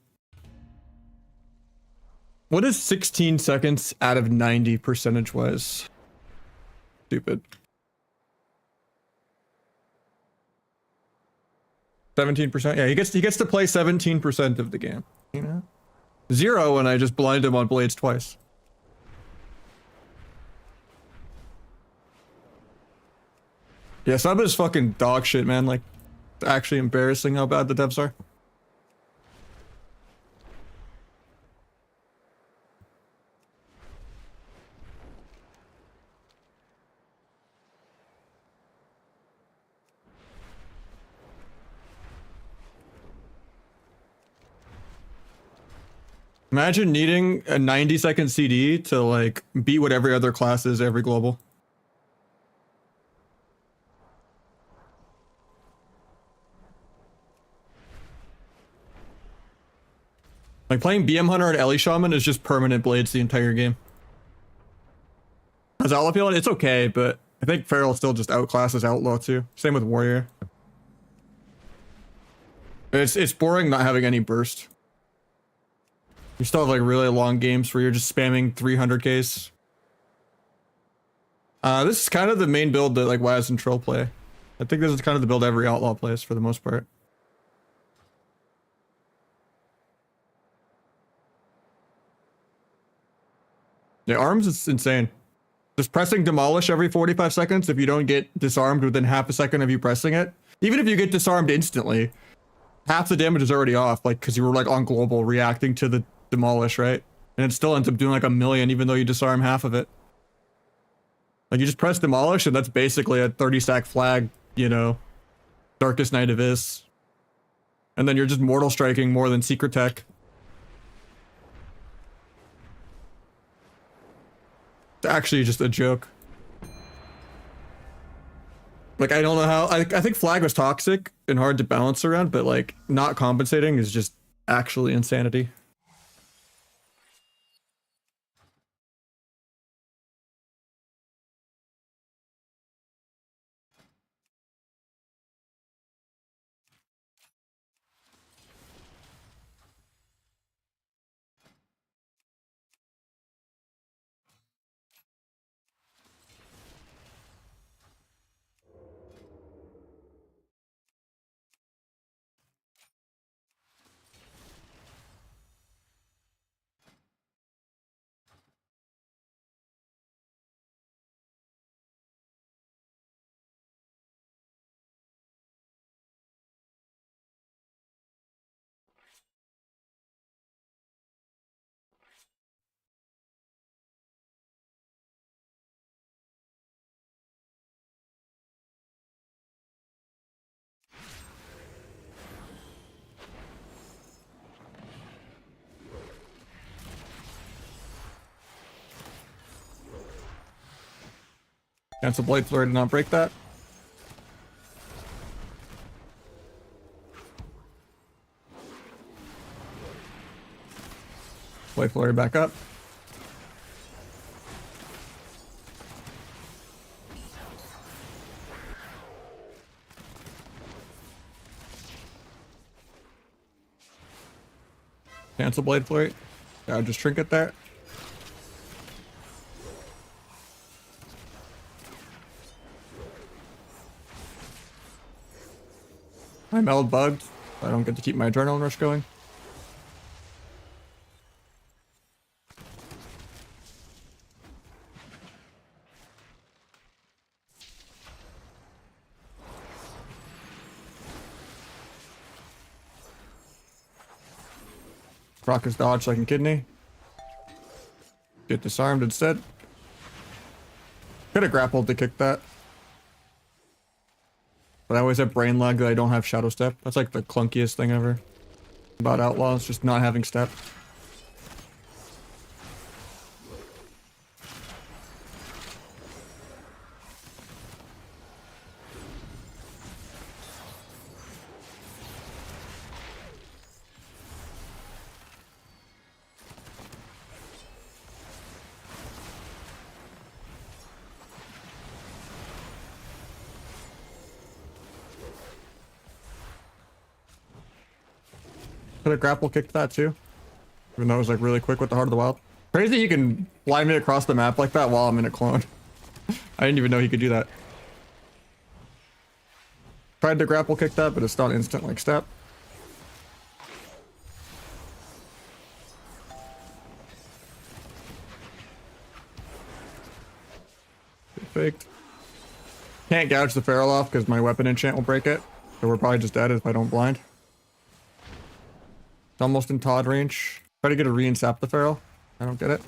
What is 16 seconds out of 90 percentage-wise? Stupid. 17%. Yeah, he gets to play 17% of the game. You know? 0 when I just blind him on blades twice. Yeah, sub is fucking dog shit, man. Like, it's actually embarrassing how bad the devs are. Imagine needing a 90-second CD to like beat what every other class is every global. Like playing BM Hunter and Ellie Shaman is just permanent blades the entire game. How's Outlaw feeling? It's okay, but I think Feral still just outclasses Outlaw too. Same with Warrior. It's boring not having any burst. You still have like really long games where you're just spamming 300Ks. This is kind of the main build that like Waz and Trill play. I think this is kind of the build every Outlaw plays for the most part. Yeah, arms is insane. Just pressing demolish every 45 seconds if you don't get disarmed within half a second of you pressing it. Even if you get disarmed instantly, half the damage is already off, like because you were like on global reacting to the demolish, right? And it still ends up doing like 1,000,000 even though you disarm half of it. Like you just press demolish and that's basically a 30-stack flag, you know, Darkest Night of Is. And then you're just mortal striking more than secret tech. It's actually just a joke. Like I don't know how, I think flag was toxic and hard to balance around, but like not compensating is just actually insanity. Cancel Blade Flurry to not break that. Blade Flurry back up. Cancel Blade Flurry. Yeah, just Trinket there. I'm L bugged. I don't get to keep my Adrenaline Rush going. Rock his dodge so I can kidney. Get disarmed instead. Could have grappled to kick that. But I always have brain lag that I don't have Shadow Step. That's like the clunkiest thing ever about Outlaws, just not having step. Could have grapple kicked that too. Even though it was like really quick with the Heart of the Wild. Crazy he can fly me across the map like that while I'm in a clone. I didn't even know he could do that. Tried to grapple kick that, but it's not instant like step. Faked. Can't gouge the Feral off because my weapon enchant will break it. So we're probably just dead if I don't blind. It's almost in Todd range. Try to get a re-insap the Feral. I don't get it.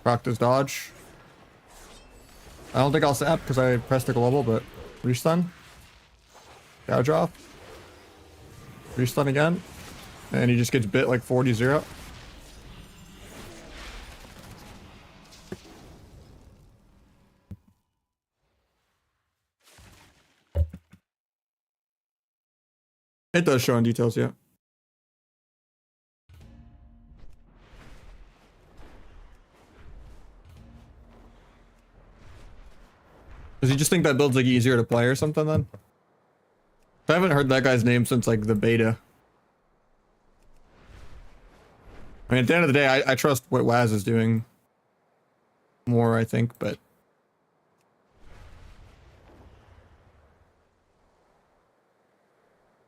Rocked his dodge. I don't think I'll sap because I pressed a global, but restun. Gouge off. Restun again. And he just gets bit like 40-0. It does show in details, yeah. Does he just think that build's like easier to play or something then? I haven't heard that guy's name since like the beta. I mean, at the end of the day, I trust what Waz is doing more, I think, but...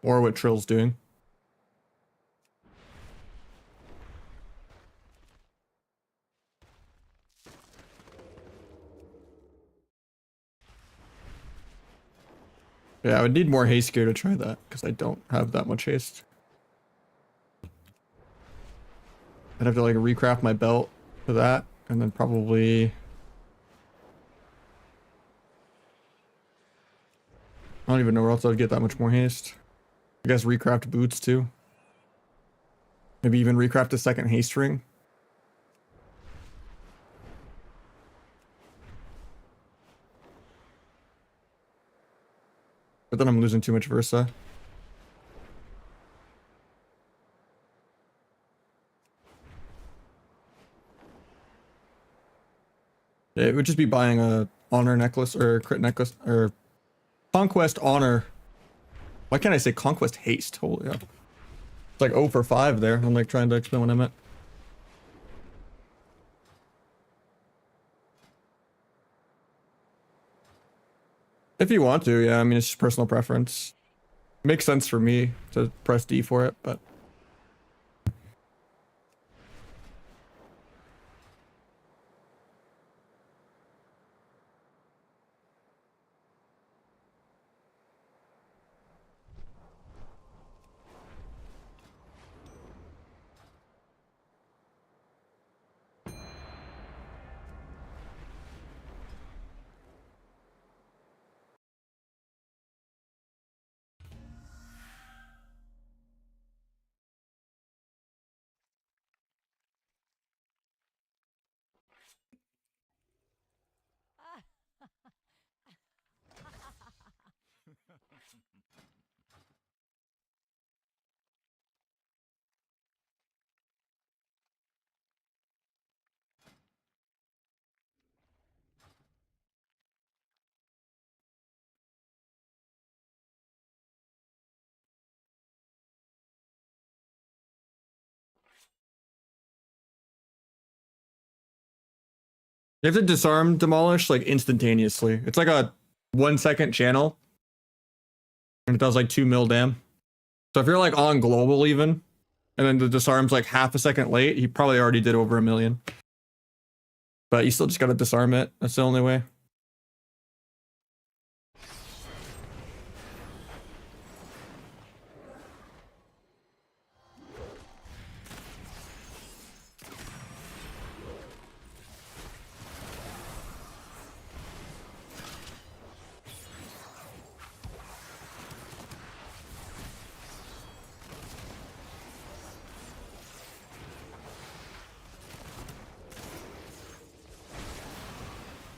Or what Trill's doing. Yeah, I would need more haste gear to try that, because I don't have that much haste. I'd have to like recraft my belt for that, and then probably... I don't even know where else I'd get that much more haste. I guess recraft boots too. Maybe even recraft a second haste ring. But then I'm losing too much Versa. It would just be buying a honor necklace or crit necklace or conquest honor. Why can't I say conquest haste? Holy hell. It's like 0 for 5 there. I'm like trying to explain what I meant. If you want to, yeah, I mean, it's just personal preference. Makes sense for me to press D for it, but... You have to disarm demolish like instantaneously. It's like a 1 second channel. And it does like 2 mil dam. So if you're like on global even, and then the disarm's like half a second late, he probably already did over 1 million. But you still just gotta disarm it. That's the only way.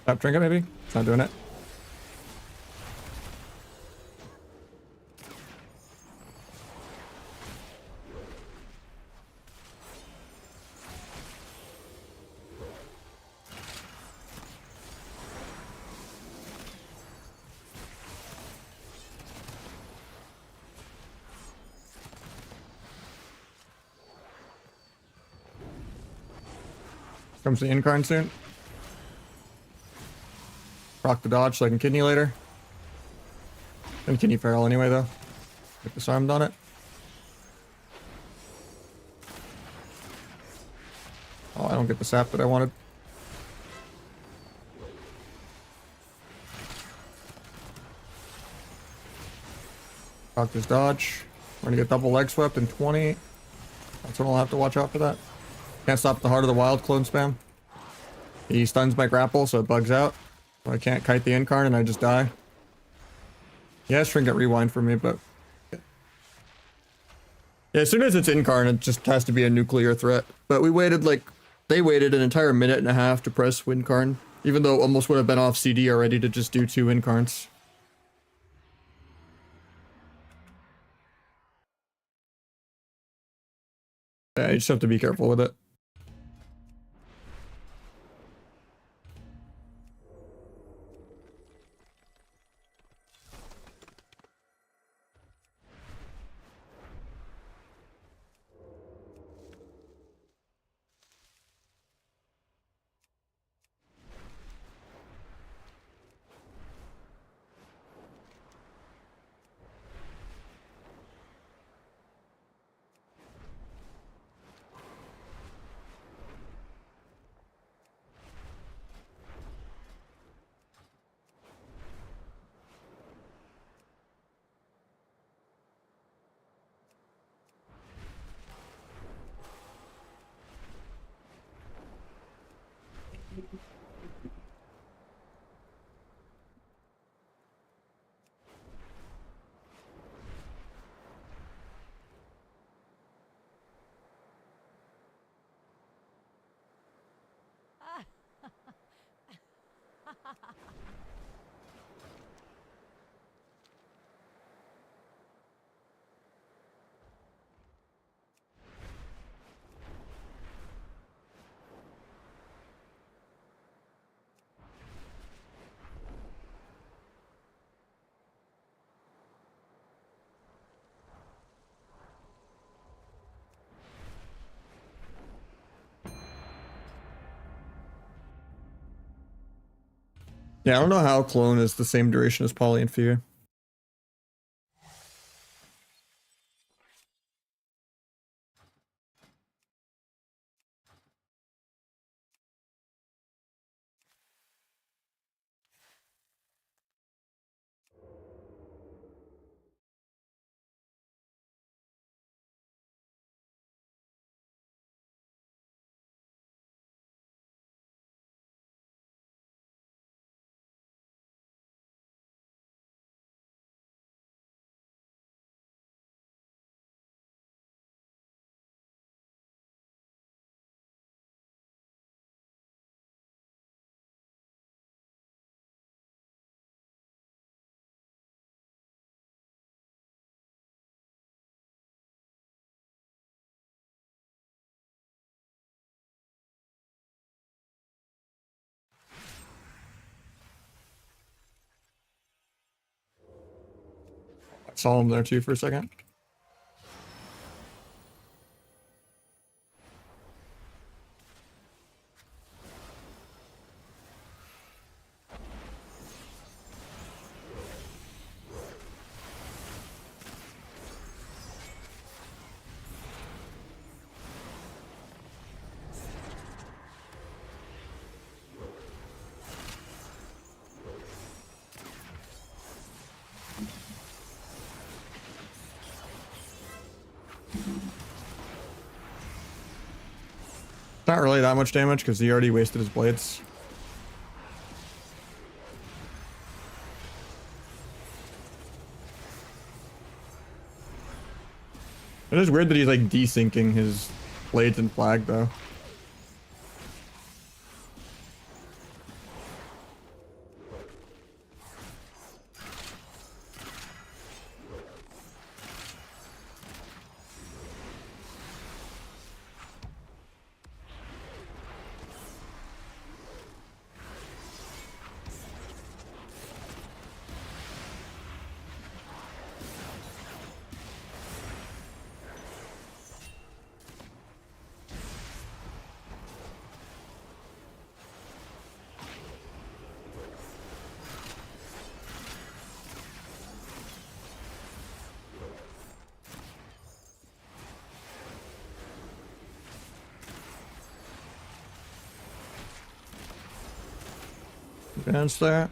Stop trinket maybe? It's not doing it. Comes the incarn soon. Proc the dodge so I can kidney later. And kidney feral anyway though. Get disarmed on it. Oh, I don't get the sap that I wanted. Proc this dodge. We're gonna get double leg swept in 20. That's what I'll have to watch out for that. Can't stop the Heart of the Wild clone spam. He stuns my grapple so it bugs out. So I can't kite the incarn and I just die. Yeah, Trinket rewind for me, but... Yeah, as soon as it's incarn, it just has to be a nuclear threat. But we waited like... They waited an entire minute and a half to press Wincarn. Even though it almost would have been off CD already to just do 2 incarns. Yeah, you just have to be careful with it. Yeah, I don't know how clone is the same duration as poly and fear. I saw him there too for a second. not really that much damage because he already wasted his blades. It is weird that he's like desyncing his blades and flag though. Advance there.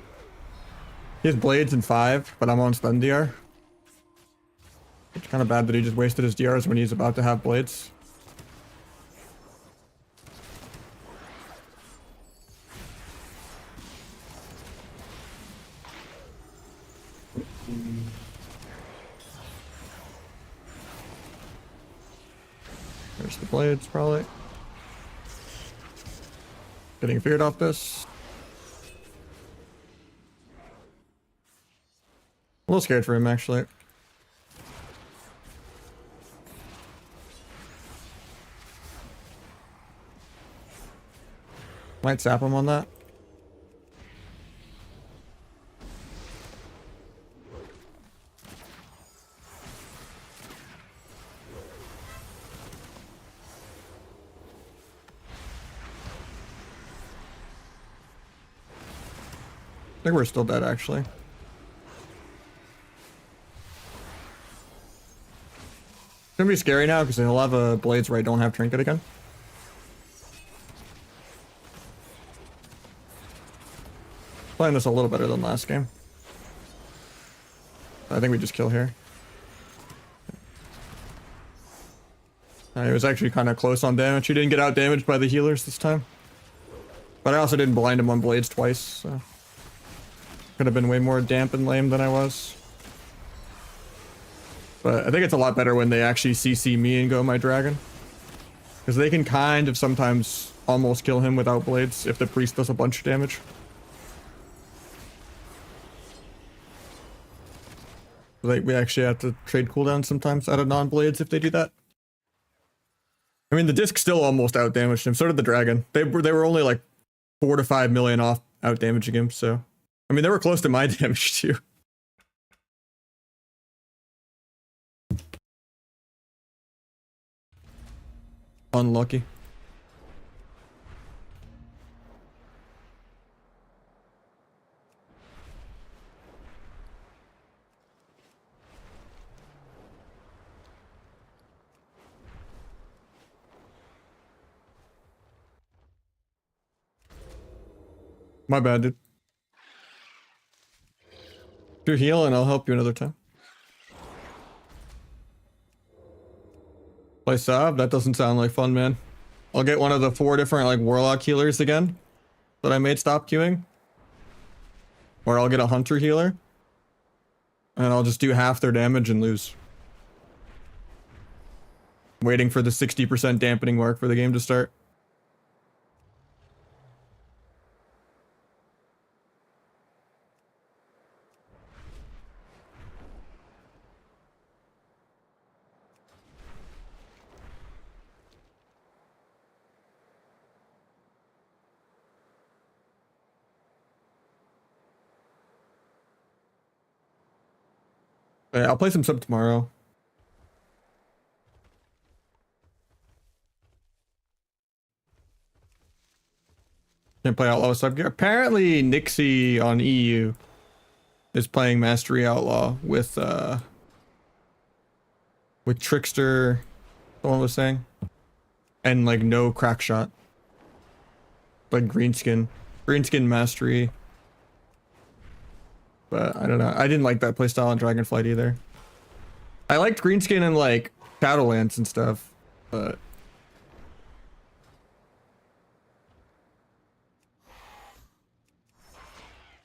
He has blades in 5, but I'm on stun DR. It's kind of bad that he just wasted his DRs when he's about to have blades. There's the blades, probably. Getting feared off this. A little scared for him, actually. Might sap him on that. I think we're still dead, actually. It's gonna be scary now because he'll have blades where I don't have trinket again. Playing this a little better than last game. I think we just kill here. It was actually kind of close on damage. He didn't get out damaged by the healers this time. But I also didn't blind him on blades twice, so... Could have been way more damp and lame than I was. But I think it's a lot better when they actually CC me and go my dragon. Because they can kind of sometimes almost kill him without blades if the priest does a bunch of damage. Like, we actually have to trade cooldown sometimes out of non-blades if they do that. I mean, the disc still almost out-damaged him. So did the dragon. They were only like 4 to 5 million off out-damaging him, so... I mean, they were close to my damage too. Unlucky. My bad, dude. Do heal and I'll help you another time. Play Sav? That doesn't sound like fun, man. I'll get one of the 4 different like warlock healers again that I made stop queuing. Or I'll get a hunter healer. And I'll just do half their damage and lose. Waiting for the 60% dampening mark for the game to start. Yeah, I'll play some sub tomorrow. Can't play Outlaw sub gear. Apparently Nixie on EU is playing Mastery Outlaw with Trickster, someone was saying. And like no crack shot. Like Greenskin Mastery. But I don't know. I didn't like that playstyle on Dragonflight either. I liked Greenskin and like Shadowlands and stuff, but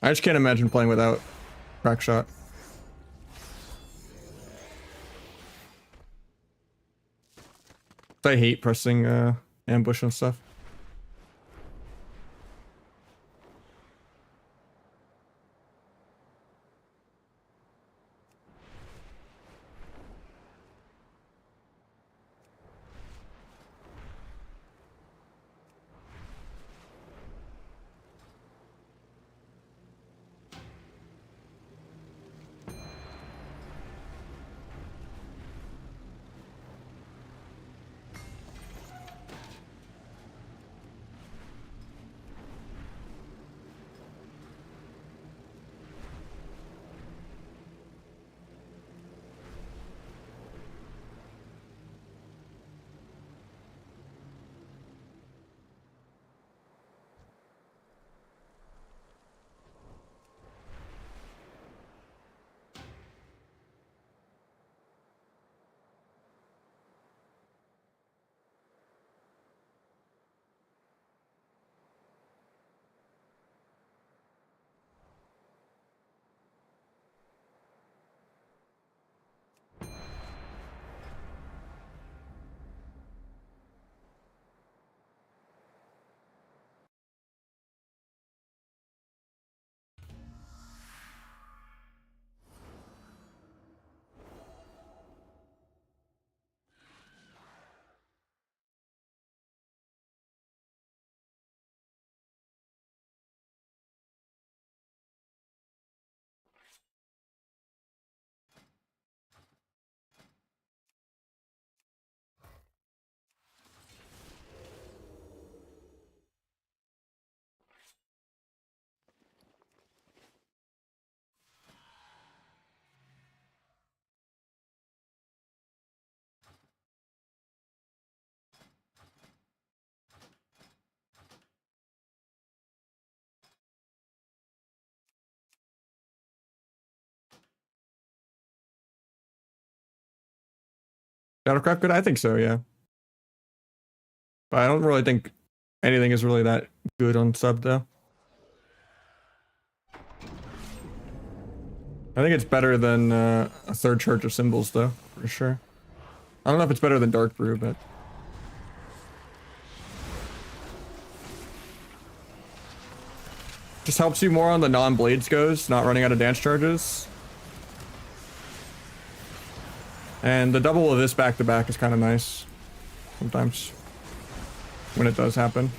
I just can't imagine playing without crack shot. I hate pressing ambush and stuff. Battlecraft good? I think so, yeah. But I don't really think anything is really that good on sub though. I think it's better than a third Church of Symbols though, for sure. I don't know if it's better than Dark Brew, but just helps you more on the non-blades goes, not running out of dance charges. And the double of this back-to-back is kind of nice sometimes when it does happen.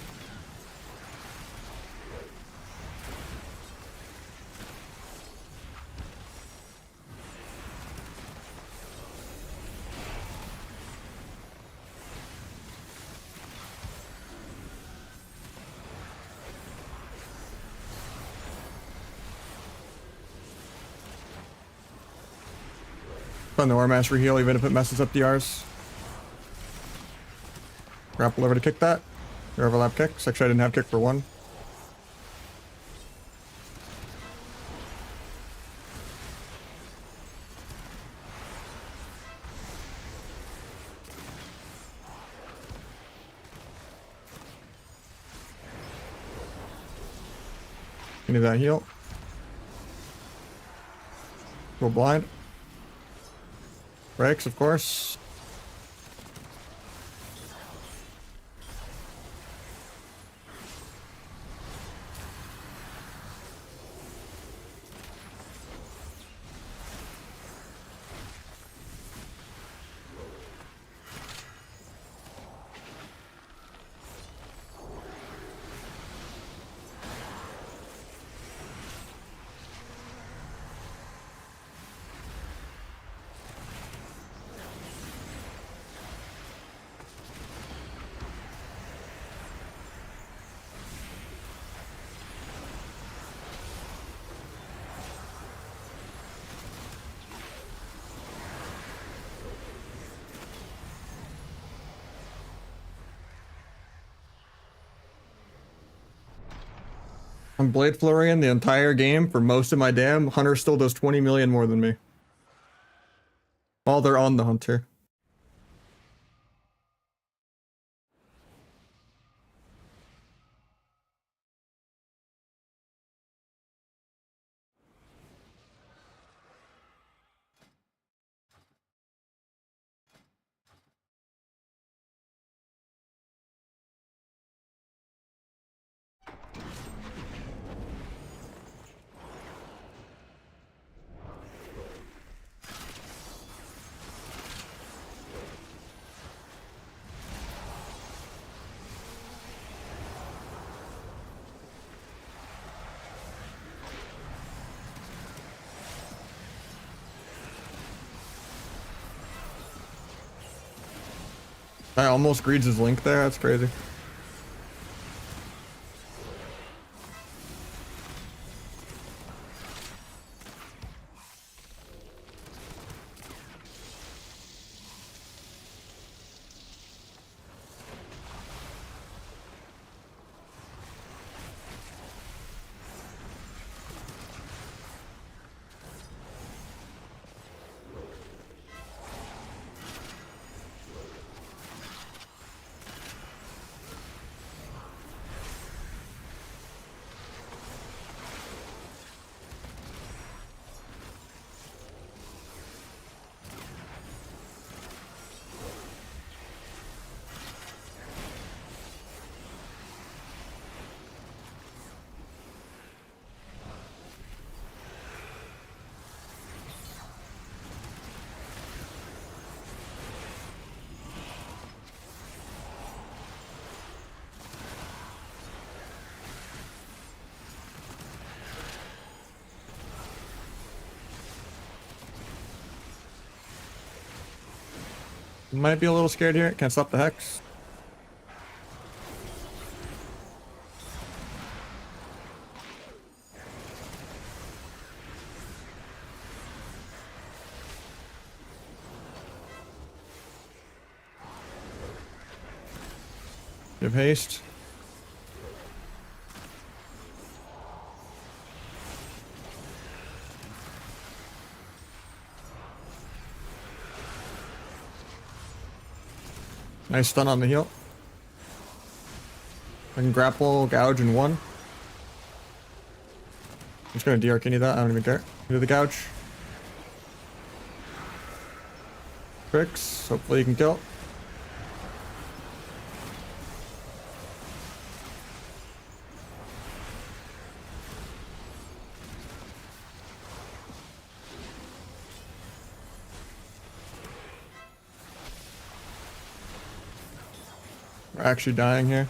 Fun the War Master heal even if it messes up DRs. Grapple over to kick that. Your overlap kick. Actually, I didn't have kick for one. Give me that heal. Go blind. Breaks, of course. I'm Blade Florian the entire game for most of my dam. Hunter still does 20 million more than me. While they're on the Hunter. I almost greeds his link there. That's crazy. Might be a little scared here. Can't stop the hex. Give haste. Nice stun on the heal. I can grapple, gouge in one. I'm just gonna de-arcany that. I don't even care. Do the gouge. Tricks. Hopefully you can kill. We're actually dying here.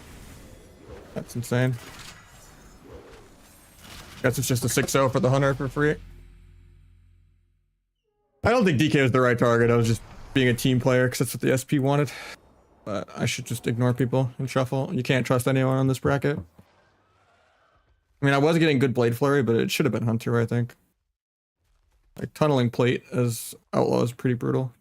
That's insane. Guess it's just a 6-0 for the hunter for free. I don't think DK was the right target. I was just being a team player because that's what the SP wanted. But I should just ignore people and shuffle. You can't trust anyone on this bracket. I mean, I was getting good blade flurry, but it should have been hunter, I think. Like tunneling plate as outlaw is pretty brutal.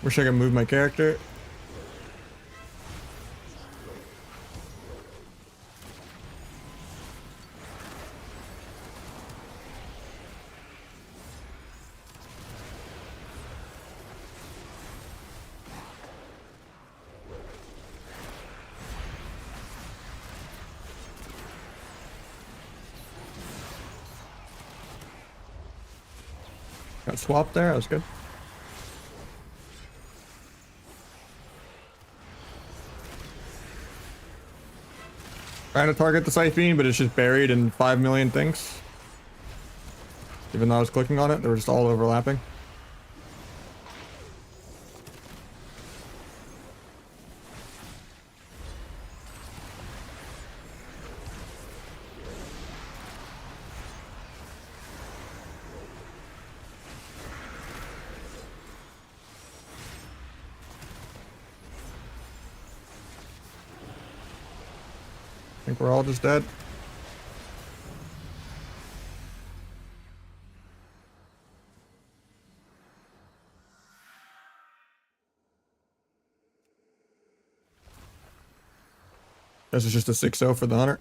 Wish I could move my character. Got swapped there, that was good. Trying to target the Siphene, but it's just buried in 5 million things. Even though I was clicking on it, they were just all overlapping. I think we're all just dead. This is just a 6-0 for the hunter.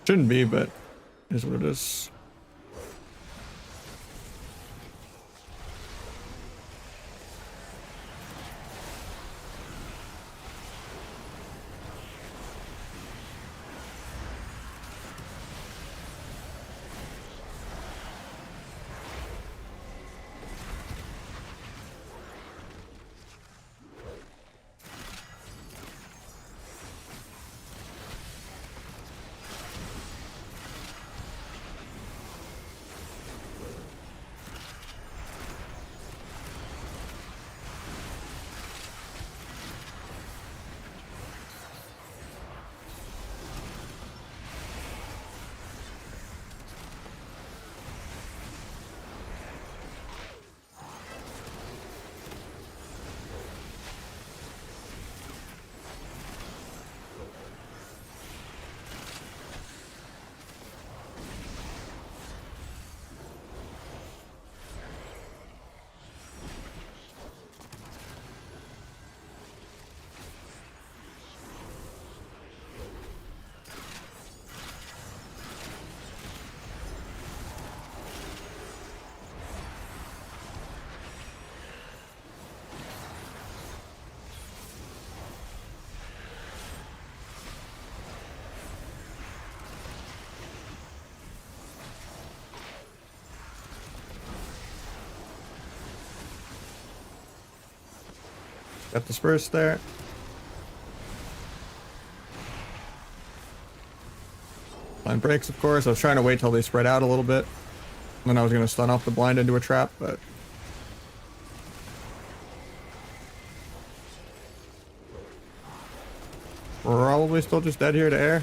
Shouldn't be, but it is what it is. Got the Spurs there. Blind breaks, of course. I was trying to wait till they spread out a little bit. Then I was going to stun off the blind into a trap, but... probably still just dead here to air.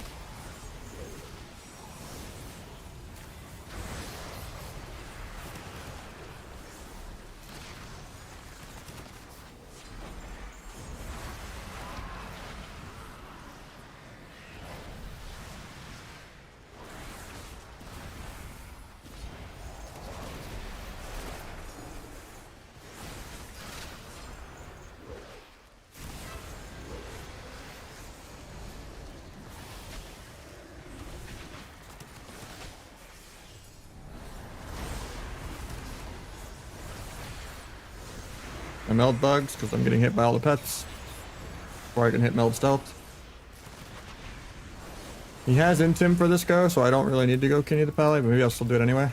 I meld bugs because I'm getting hit by all the pets before I can hit meld stealth. He has intim for this go, so I don't really need to go Kenny the Pally, but maybe I'll still do it anyway.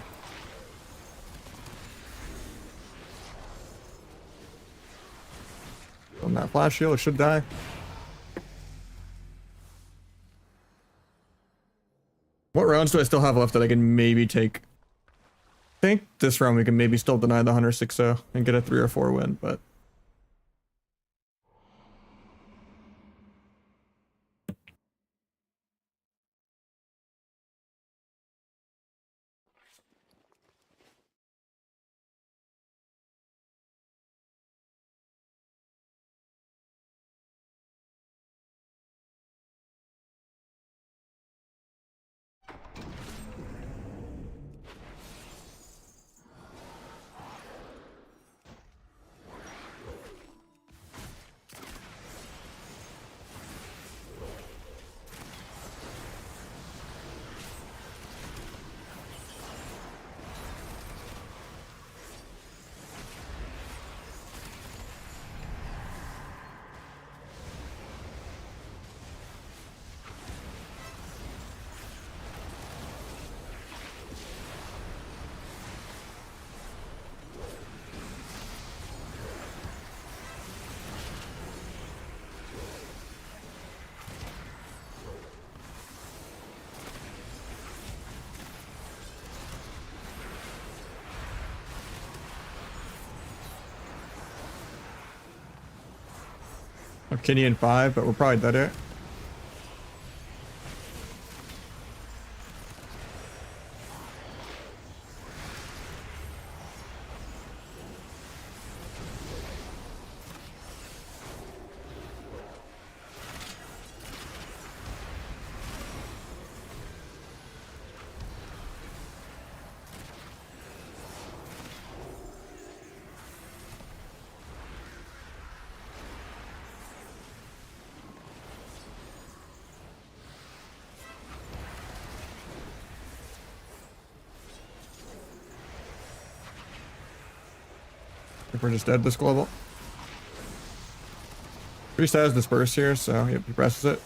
On that flash shield, it should die. What rounds do I still have left that I can maybe take? I think this round we can maybe still deny the Hunter 6-0 and get a 3 or 4 win, but... Kenny in 5, but we're probably dead here. think we're just dead this global. Priest has disperse here, so he presses it.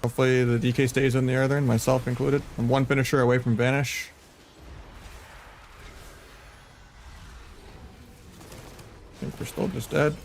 Hopefully the DK stays in the air there, and myself included. I'm one finisher away from vanish. I think we're still just dead.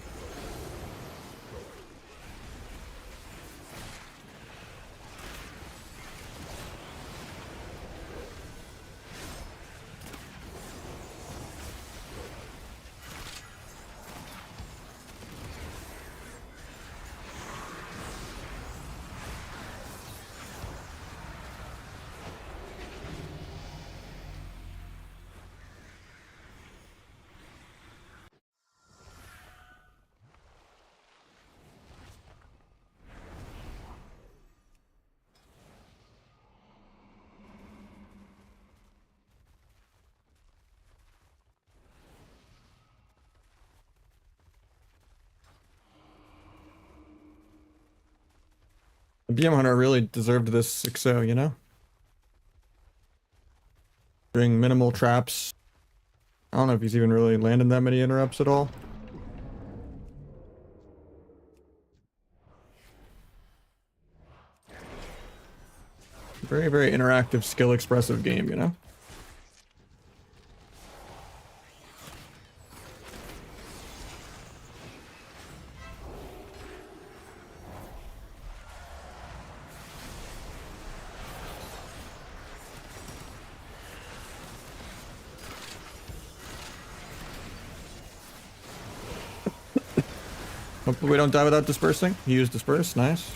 The BM Hunter really deserved this 6-0, you know? Doing minimal traps. I don't know if he's even really landing that many interrupts at all. Very, very interactive, skill expressive game, you know? Hopefully we don't die without dispersing. He used disperse, nice.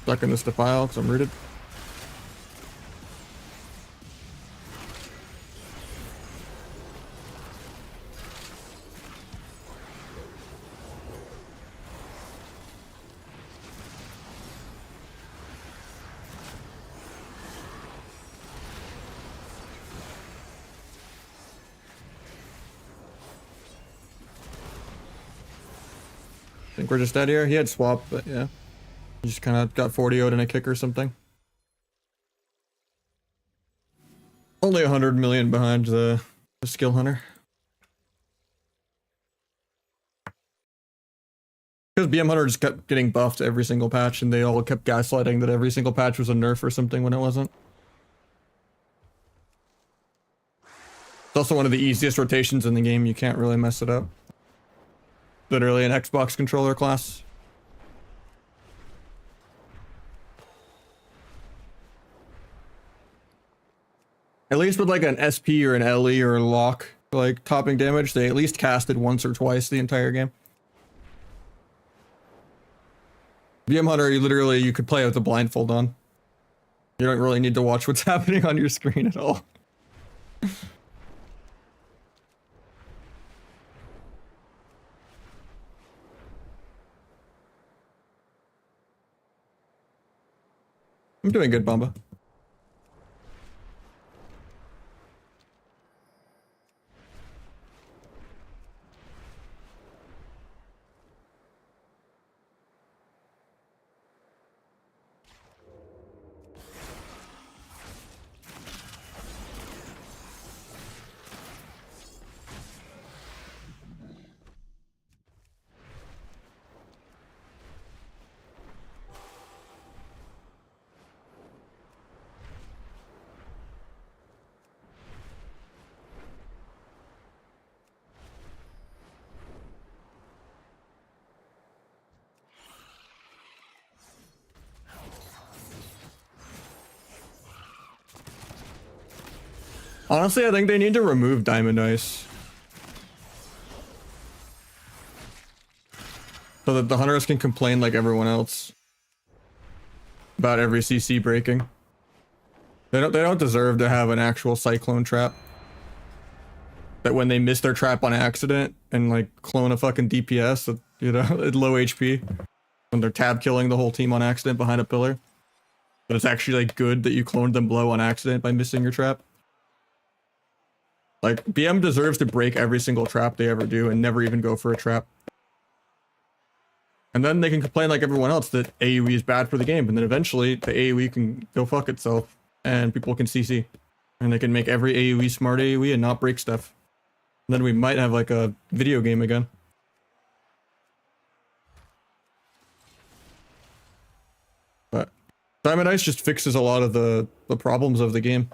Stuck in this defile because I'm rooted. I think we're just dead here. He had swap, but yeah. He just kind of got 40-0'd in a kick or something. Only 100 million behind the skill hunter. Because BM Hunter just kept getting buffed every single patch, and they all kept gaslighting that every single patch was a nerf or something when it wasn't. It's also one of the easiest rotations in the game. You can't really mess it up. Literally an Xbox controller class. At least with like an SP or an LE or a lock, like topping damage, they at least casted once or twice the entire game. BM Hunter, you could play with the blindfold on. You don't really need to watch what's happening on your screen at all. I'm doing good, Bamba. Honestly, I think they need to remove Diamond Ice. So that the hunters can complain like everyone else about every CC breaking. They don't deserve to have an actual cyclone trap. That when they miss their trap on accident and like clone a fucking DPS at, you know, at low HP. When they're tab killing the whole team on accident behind a pillar. But it's actually like good that you cloned them low on accident by missing your trap. Like, BM deserves to break every single trap they ever do and never even go for a trap. And then they can complain like everyone else that AoE is bad for the game, and then eventually the AoE can go fuck itself, and people can CC. And they can make every AoE smart AoE and not break stuff. And then we might have like a video game again. But Diamond Ice just fixes a lot of the problems of the game.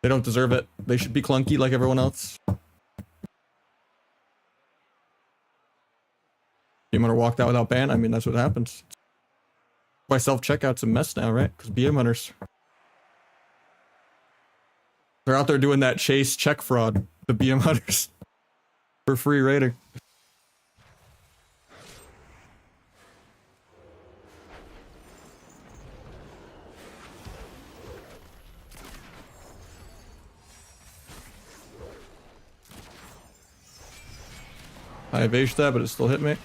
They don't deserve it. They should be clunky like everyone else. BM Hunter walked out without ban. I mean, that's what happens. Why self-checkout's a mess now, right? Because BM Hunters. They're out there doing that chase check fraud. The BM Hunters. For free rating. I evaded that, but it still hit me.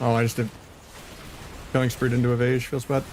Oh, I just did. Killing spree into evade feels bad.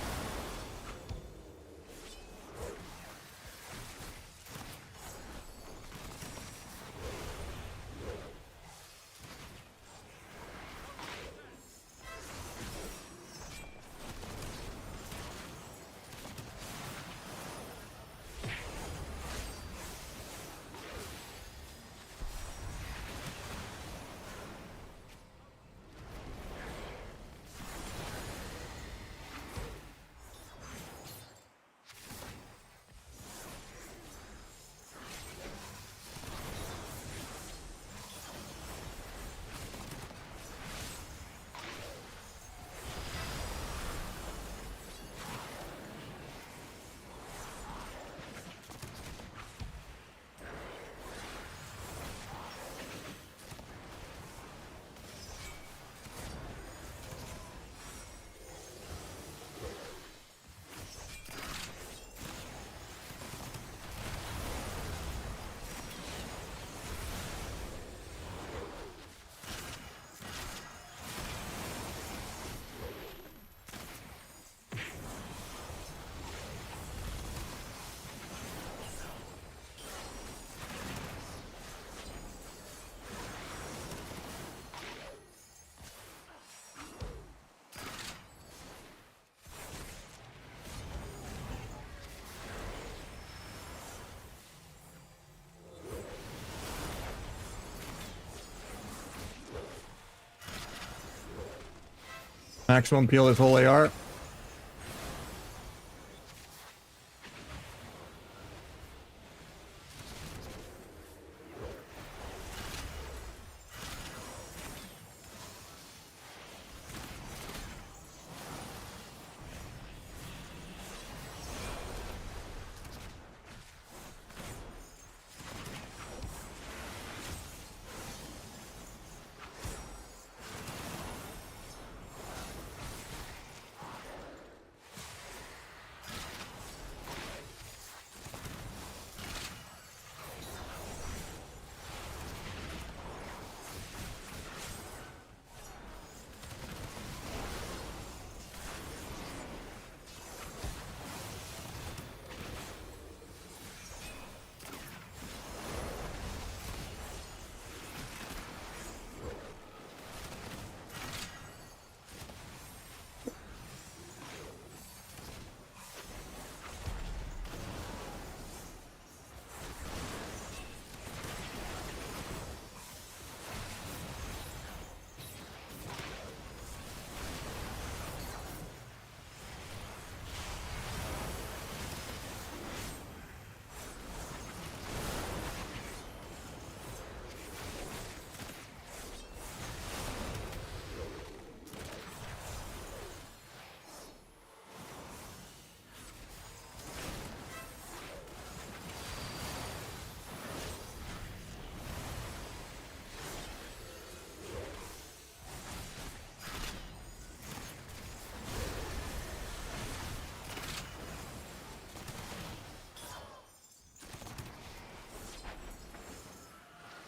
Maximum peel is whole AR.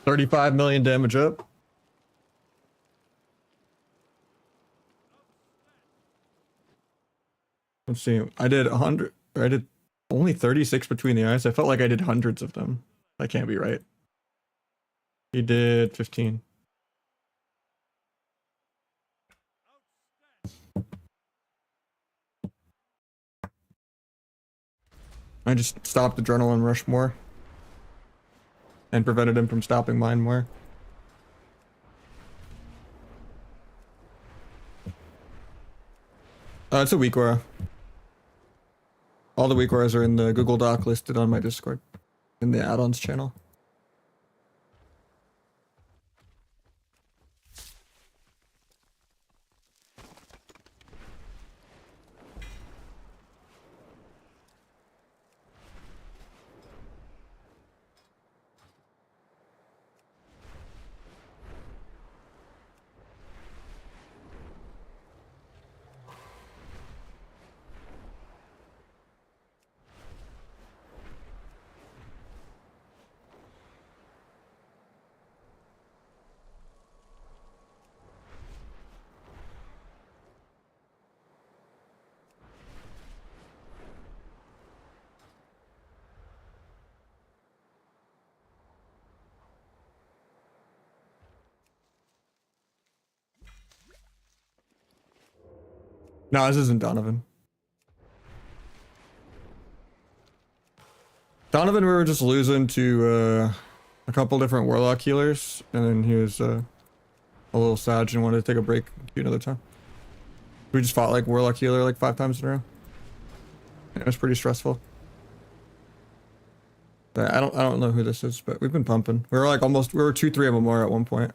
35 million damage up. Let's see. I did 100. I did only 36 between the eyes. I felt like I did hundreds of them. That can't be right. He did 15. I just stopped Adrenaline Rush more. And prevented him from stopping mine more. It's a weak aura. All the weak auras are in the Google Doc listed on my Discord. In the add-ons channel. No, this isn't Donovan. Donovan, we were just losing to a couple different Warlock healers, and then he was a little sad and wanted to take a break another time. We just fought like Warlock healer like 5 times in a row. And it was pretty stressful. But I don't know who this is, but we've been pumping. We were like we were 2-3 MMR at one point.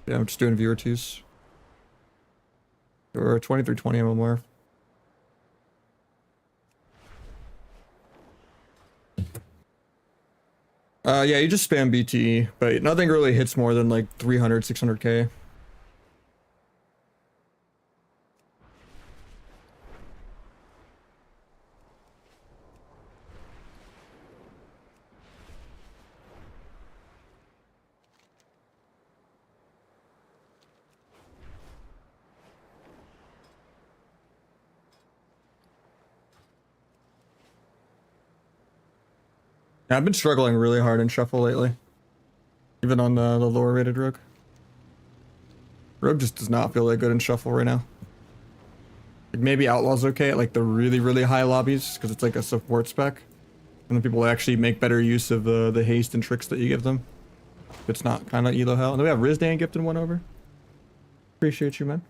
Yeah, I'm just doing viewer twos. We were 23-20 MMR. Yeah, you just spam BTE, but nothing really hits more than like 300, 600k. Yeah, I've been struggling really hard in Shuffle lately. Even on the lower rated Rogue. Rogue just does not feel that good in Shuffle right now. Like maybe Outlaw's okay at like the really, really high lobbies, because it's like a support spec. And then people actually make better use of the haste and tricks that you give them. If it's not kind of elo hell. And then we have Rizdan gifting one over. Appreciate you, man.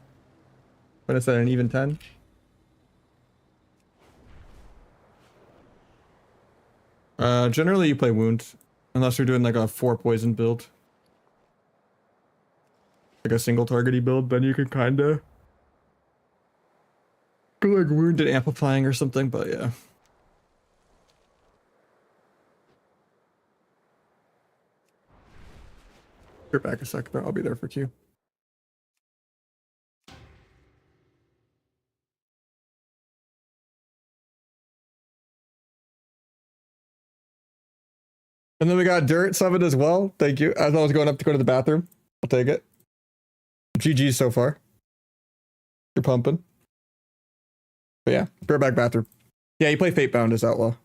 But it's at an even 10. Generally you play Wound. Unless you're doing like a 4 poison build. Like a single targety build, then you can kinda go like Wound and Amplifying or something, but yeah. You're back a sec, but I'll be there for Q. And then we got Dirt Summit as well. Thank you. As I was going up to go to the bathroom, I'll take it. GG so far. You're pumping. But yeah, bareback bathroom. Yeah, you play Fatebound as Outlaw.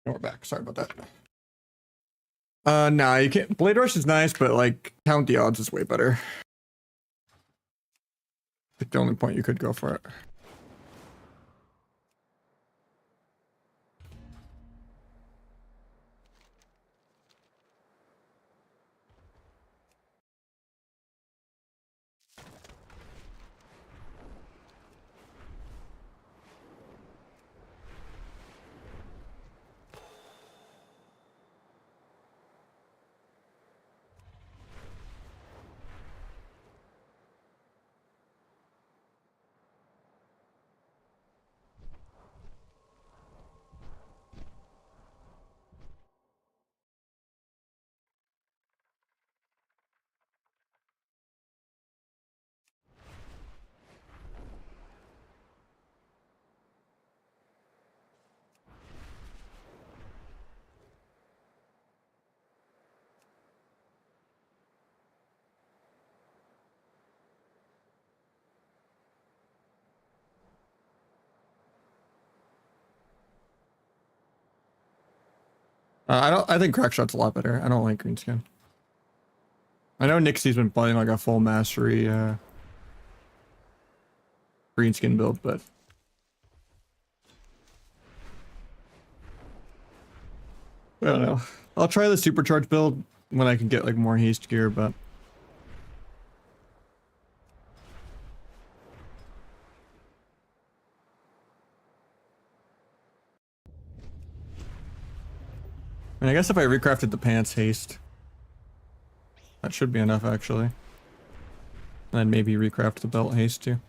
And we're back. Sorry about that. Nah, you can't. Blade Rush is nice, but like count the odds is way better. Like the only point you could go for it. I think Crackshot's a lot better. I don't like Greenskin. I know Nixie's been playing like a full mastery Greenskin build, but I don't know. I'll try the supercharged build when I can get like more haste gear, but I guess if I recrafted the pants haste, that should be enough actually. And then maybe recraft the belt haste too.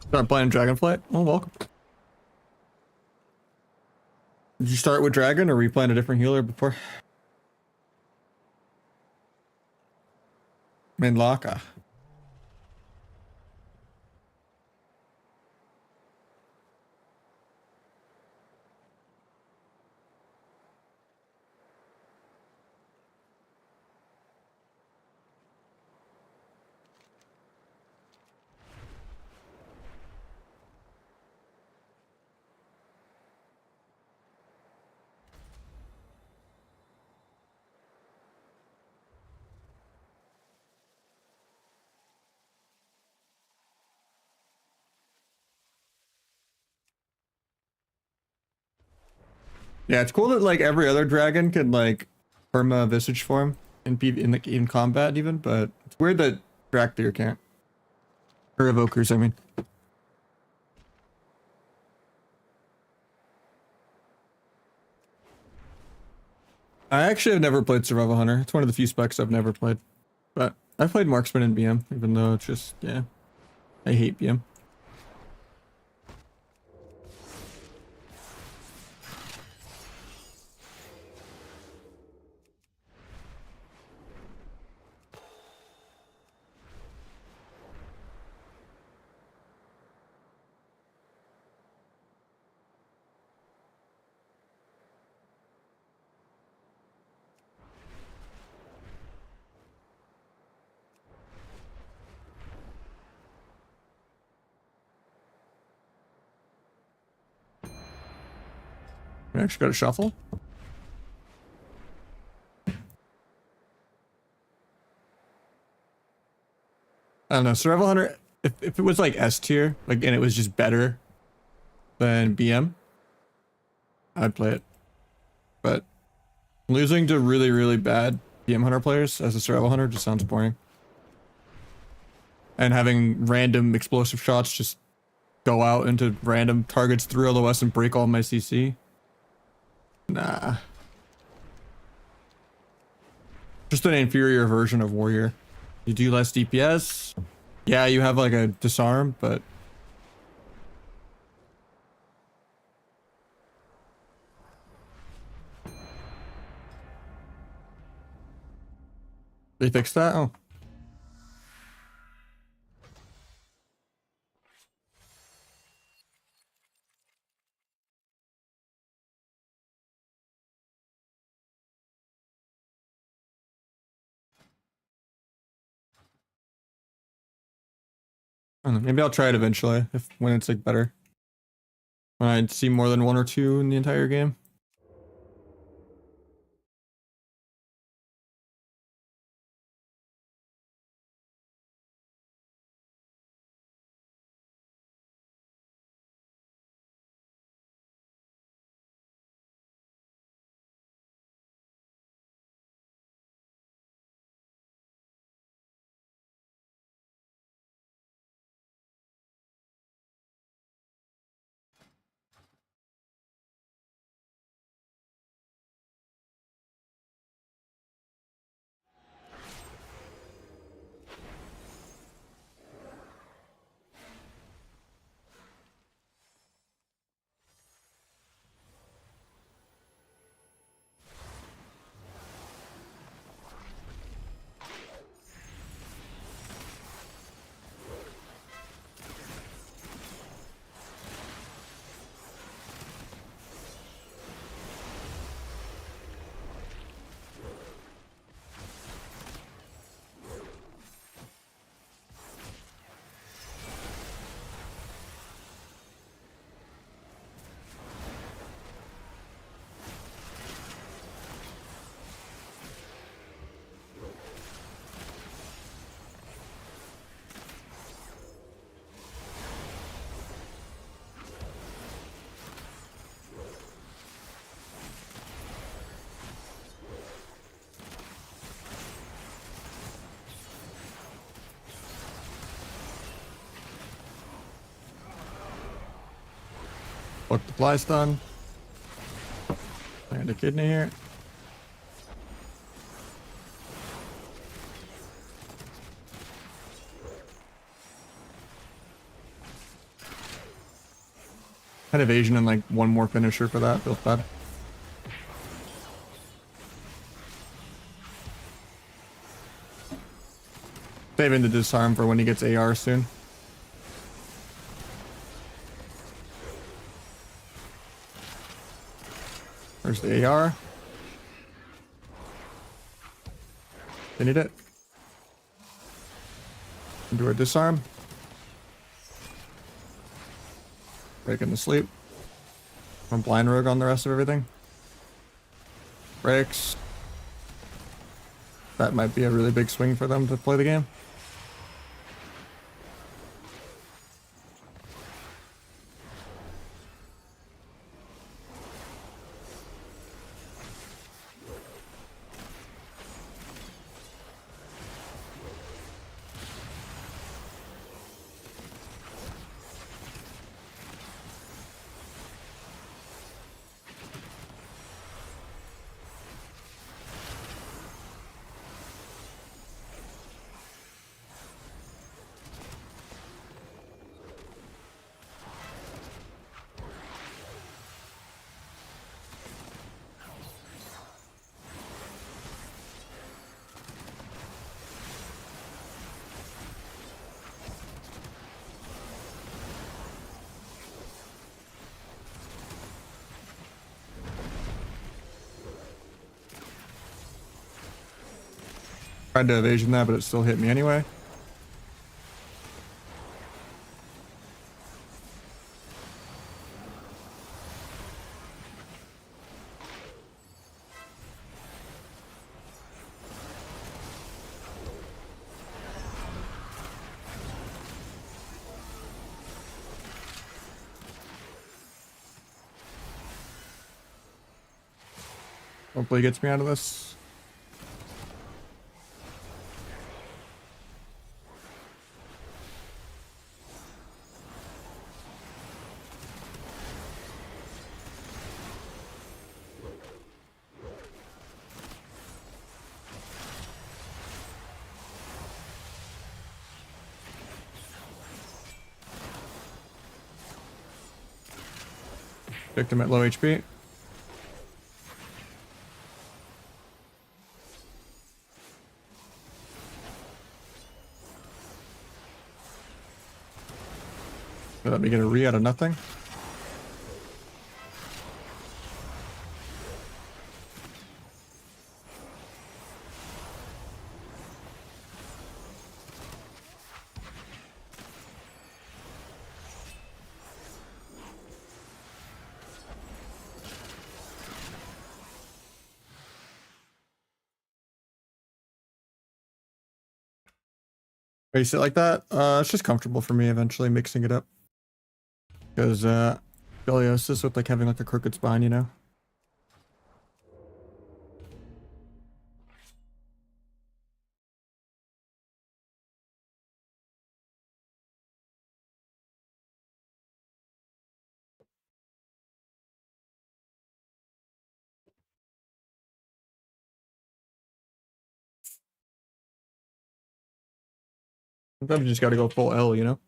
Start playing Dragonflight? Oh, welcome. Did you start with Dragon or were you playing a different healer before? Minlaka. Yeah, it's cool that like every other dragon can like perma visage form in combat even, but it's weird that Drakthir can't. Or evokers, I mean. I actually have never played Survival Hunter. It's one of the few specs I've never played. But I played Marksman and BM, even though it's just, yeah. I hate BM. We actually got a shuffle. I don't know, Survival Hunter, if it was like S tier, like, and it was just better than BM, I'd play it. But losing to really, really bad BM Hunter players as a Survival Hunter just sounds boring. And having random explosive shots just go out into random targets through LOS and break all my CC. Nah. Just an inferior version of warrior. You do less DPS. Yeah, you have like a disarm, but they fixed that? Oh. I don't know, maybe I'll try it eventually if when it's like better. When I see more than one or two in the entire game. Fuck the fly stun. Land a kidney here. Had evasion and like one more finisher for that. Feels bad. Saving the disarm for when he gets AR soon. Where's the AR? They need it. Do a disarm. Breaking the sleep. I'm blind rogue on the rest of everything. Breaks. That might be a really big swing for them to play the game. Tried to evasion that, but it still hit me anyway. Hopefully he gets me out of this. Victim at low HP. Let me get a re out of nothing. Face it like that. It's just comfortable for me eventually mixing it up. Because scoliosis with like having like a crooked spine, you know? Sometimes you just gotta go full L, you know?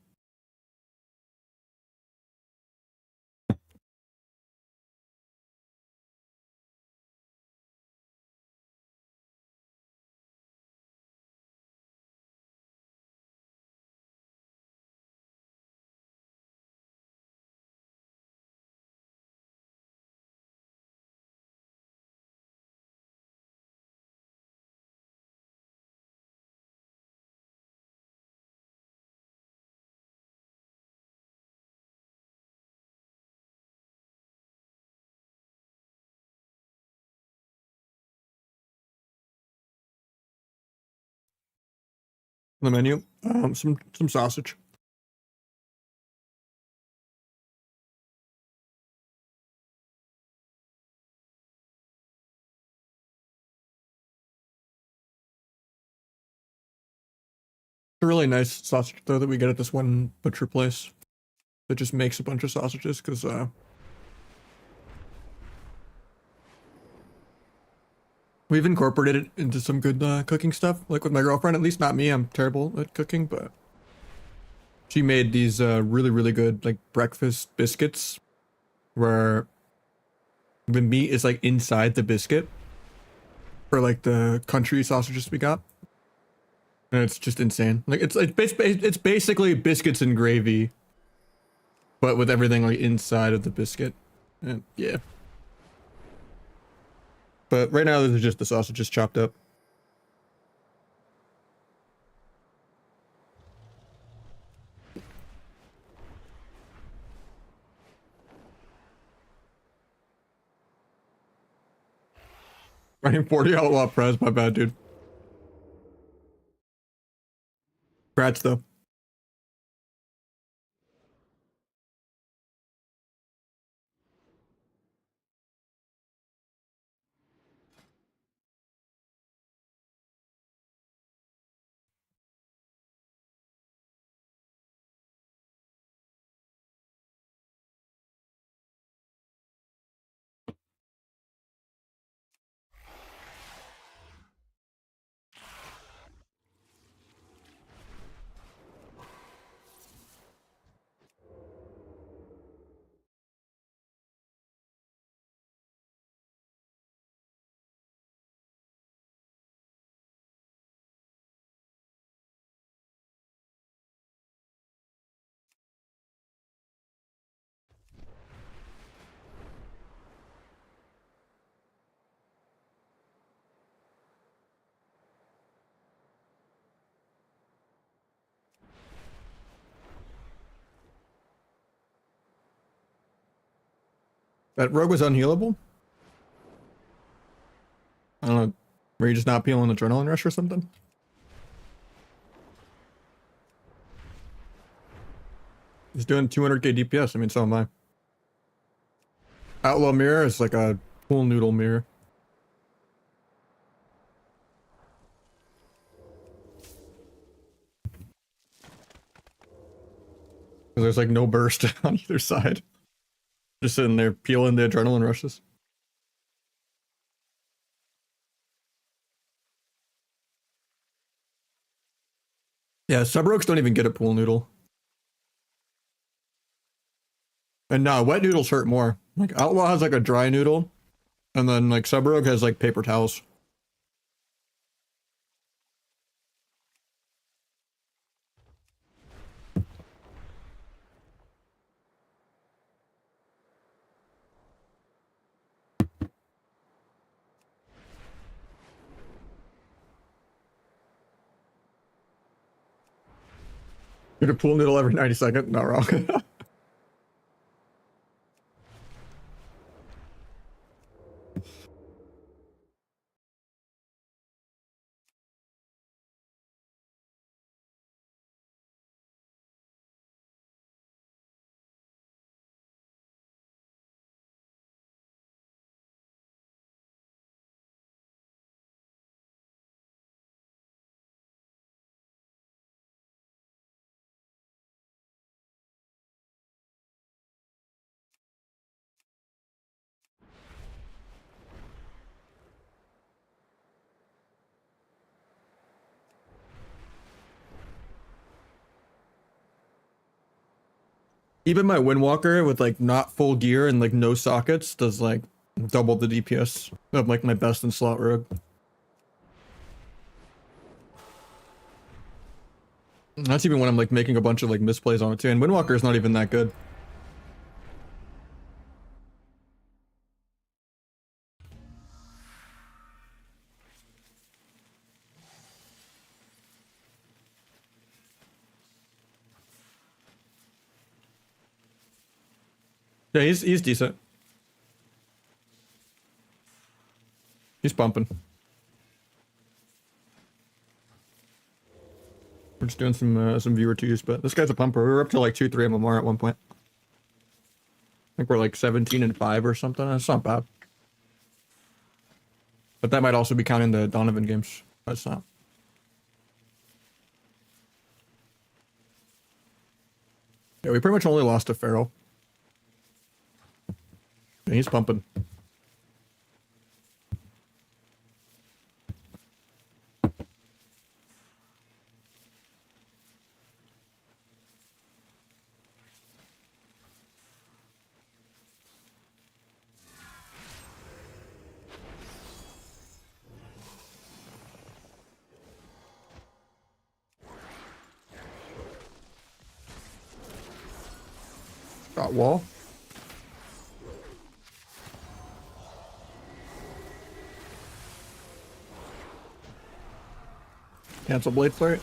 The menu. Some sausage. It's a really nice sausage though that we get at this one butcher place that just makes a bunch of sausages because we've incorporated it into some good cooking stuff. Like with my girlfriend, at least not me. I'm terrible at cooking, but she made these really, really good like breakfast biscuits where the meat is like inside the biscuit for like the country sausages we got. And it's just insane. Like it's basically biscuits and gravy, but with everything like inside of the biscuit. And yeah. But right now, this is just the sausages chopped up. Running 40 Outlaw Prez, my bad, dude. Congrats, though. That rogue was unhealable? I don't know. Were you just not peeling adrenaline rush or something? He's doing 200k DPS. I mean, so am I. Outlaw mirror is like a pool noodle mirror. There's like no burst on either side. Just sitting there peeling the adrenaline rushes. Yeah, sub-rogues don't even get a pool noodle. And no, wet noodles hurt more. Like Outlaw has like a dry noodle, and then like Sub Rogue has like paper towels. Get a pool noodle every 90 seconds. Not wrong. Even my Windwalker with like not full gear and like no sockets does like double the DPS of like my best in slot rogue. And that's even when I'm like making a bunch of like misplays on it too. And Windwalker is not even that good. Yeah, he's decent. He's pumping. We're just doing some viewer twos, but this guy's a pumper. We were up to like 2-3 MMR at one point. I think we're like 17-5 or something. That's not bad. But that might also be counting the Donovan games. That's not. Yeah, we pretty much only lost to Feral. Yeah, he's pumping. Got wall. Cancel Blade Flurry.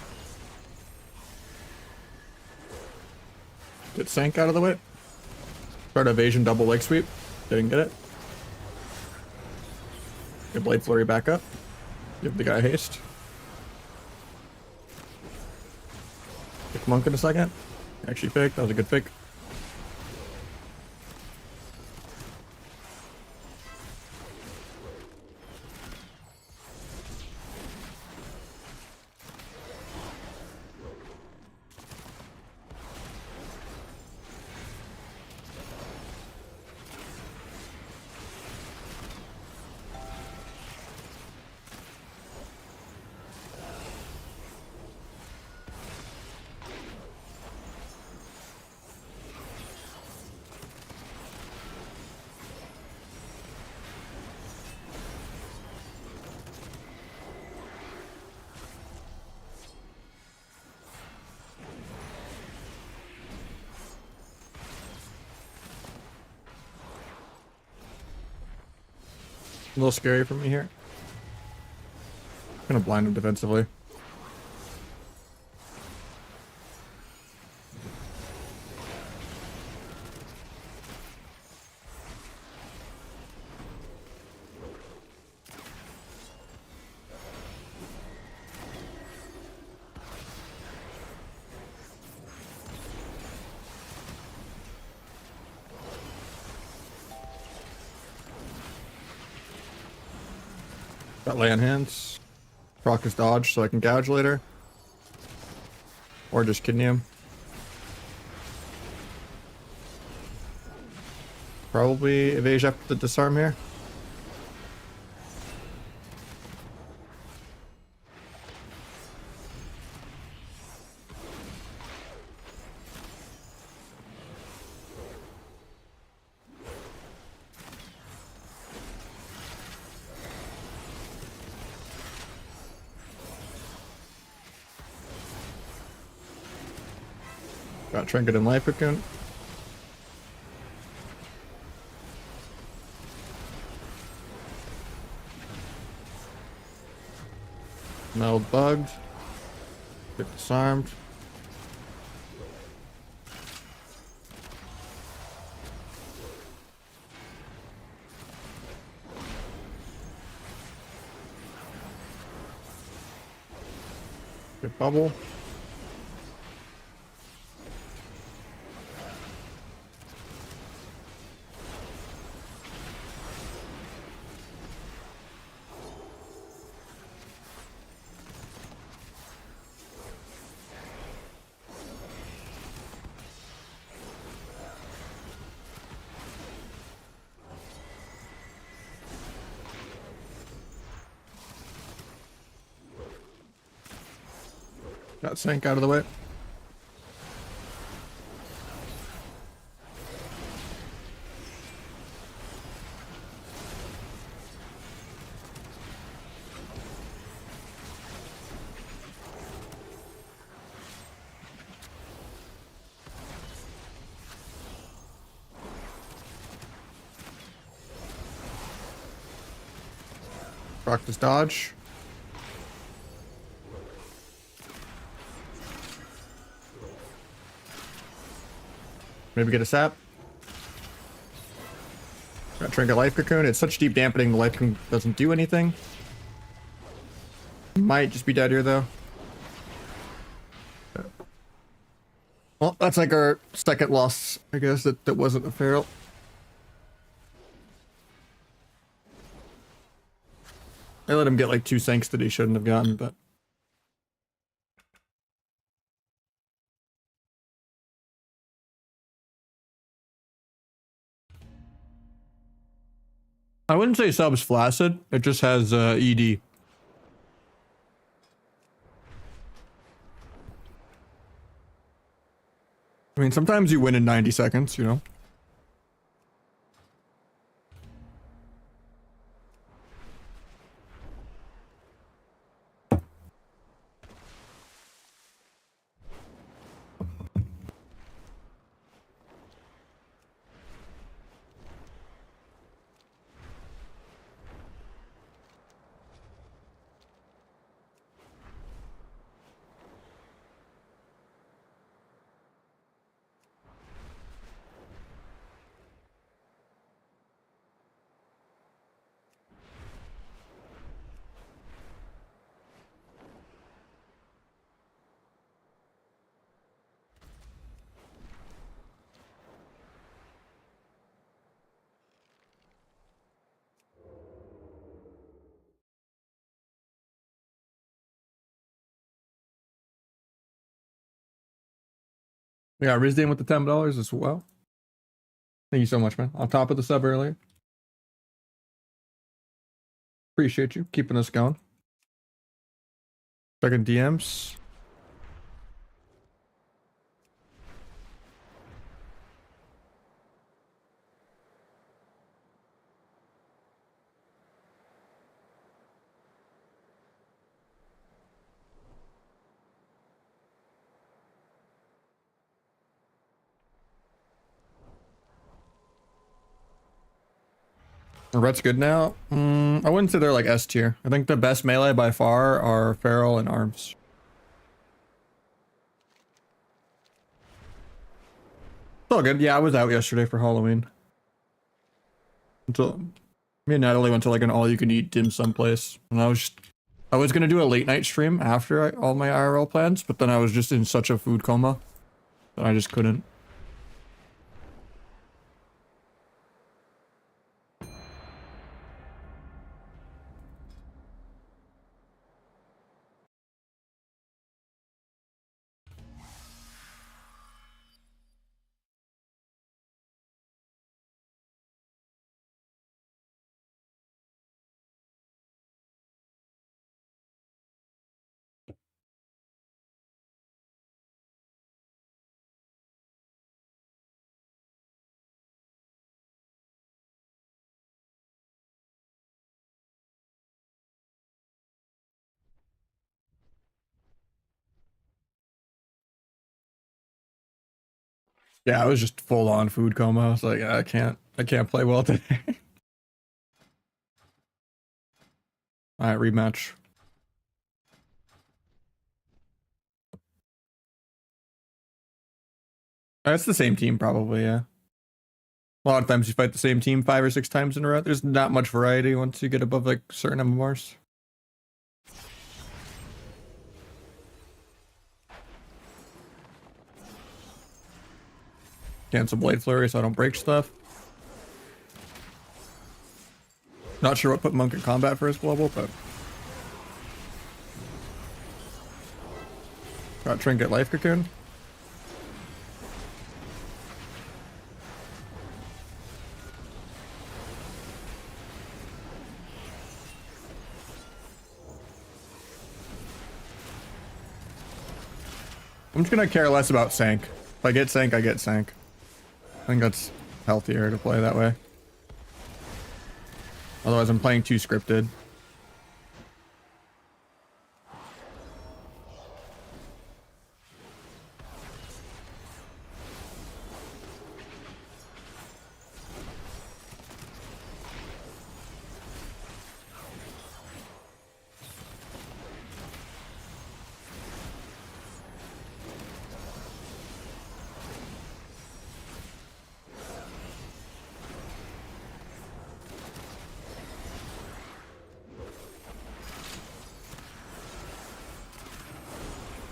Get Sank out of the way. Start evasion double leg sweep. Didn't get it. Get Blade Flurry back up. Give the guy haste. Pick Monk in a second. Actually fake. That was a good fake. A little scary for me here. I'm gonna blind him defensively. Got lay on hands. Proc his dodge so I can gouge later. Or just kidney him. Probably evade after the disarm here. Got trinket and life cocoon. Meld bugged. Get disarmed. Get bubble. Got Sync out of the way. Practice dodge. Maybe get a sap. Got Trinket Life Cocoon. It's such deep dampening, the Life Cocoon doesn't do anything. Might just be dead here, though. Well, that's like our second loss, I guess, that wasn't a feral. I let him get like 2 sinks that he shouldn't have gotten, but... I wouldn't say sub's flaccid, it just has ED. I mean, sometimes you win in 90 seconds, you know? Yeah, Rizdan with the $10 as well. Thank you so much, man. On top of the sub earlier. Appreciate you keeping us going. Second DMs. Red's good now. I wouldn't say they're like S tier. I think the best melee by far are Feral and Arms. It's all good. Yeah, I was out yesterday for Halloween. Until me and Natalie went to like an all-you-can-eat dim sum place, and I was gonna do a late night stream after all my IRL plans, but then I was just in such a food coma that I just couldn't. Yeah, I was just full on food coma. I was like, I can't play well today. All right, rematch. It's the same team probably, yeah. A lot of times you fight the same team 5 or 6 times in a row. There's not much variety once you get above like certain MMRs. Cancel Blade Flurry so I don't break stuff. Not sure what put Monk in combat first global, but got Trinket Life Cocoon. I'm just gonna care less about Sank. If I get Sank, I get Sank. I think that's healthier to play that way. Otherwise, I'm playing too scripted.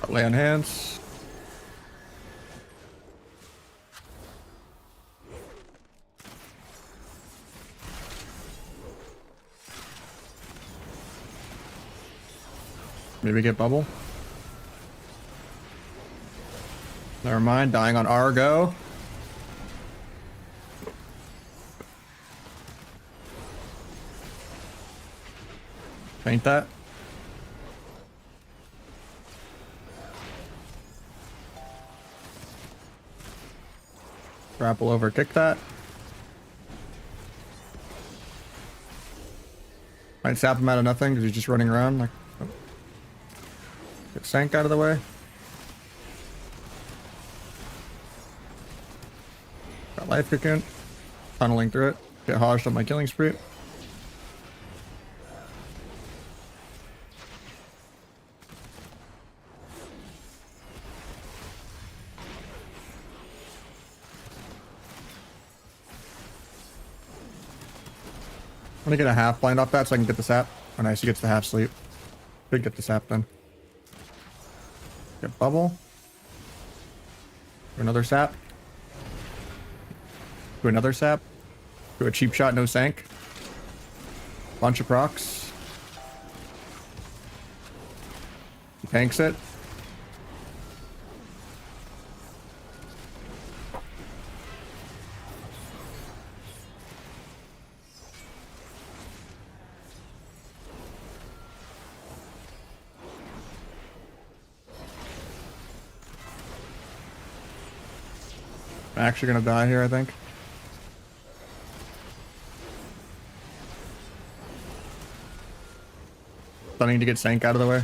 Lay on hands. Maybe get bubble. Never mind, dying on Argo. Paint that. Grapple over, kick that. Might sap him out of nothing because he's just running around. Like, oh. Get Sank out of the way. Got Life Cocoon. Tunneling through it. Get hodged on my killing spree. I'm gonna get a half blind off that so I can get the sap. Oh nice, he gets the half sleep. Should get the sap then. Get bubble. Do another sap. Do another sap. Do a cheap shot, no Sank. Bunch of procs. He tanks it. I'm actually gonna die here, I think. Stunning to get Sank out of the way.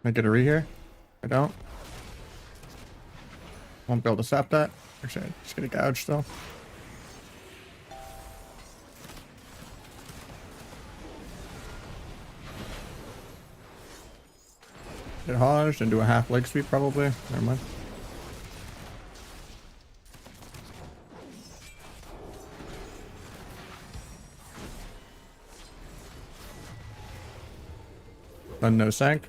Can I get a re here? I don't. Won't be able to sap that. Actually, I'm just gonna gouge still. Get hodged and do a half leg sweep probably. Never mind. Then no Sank.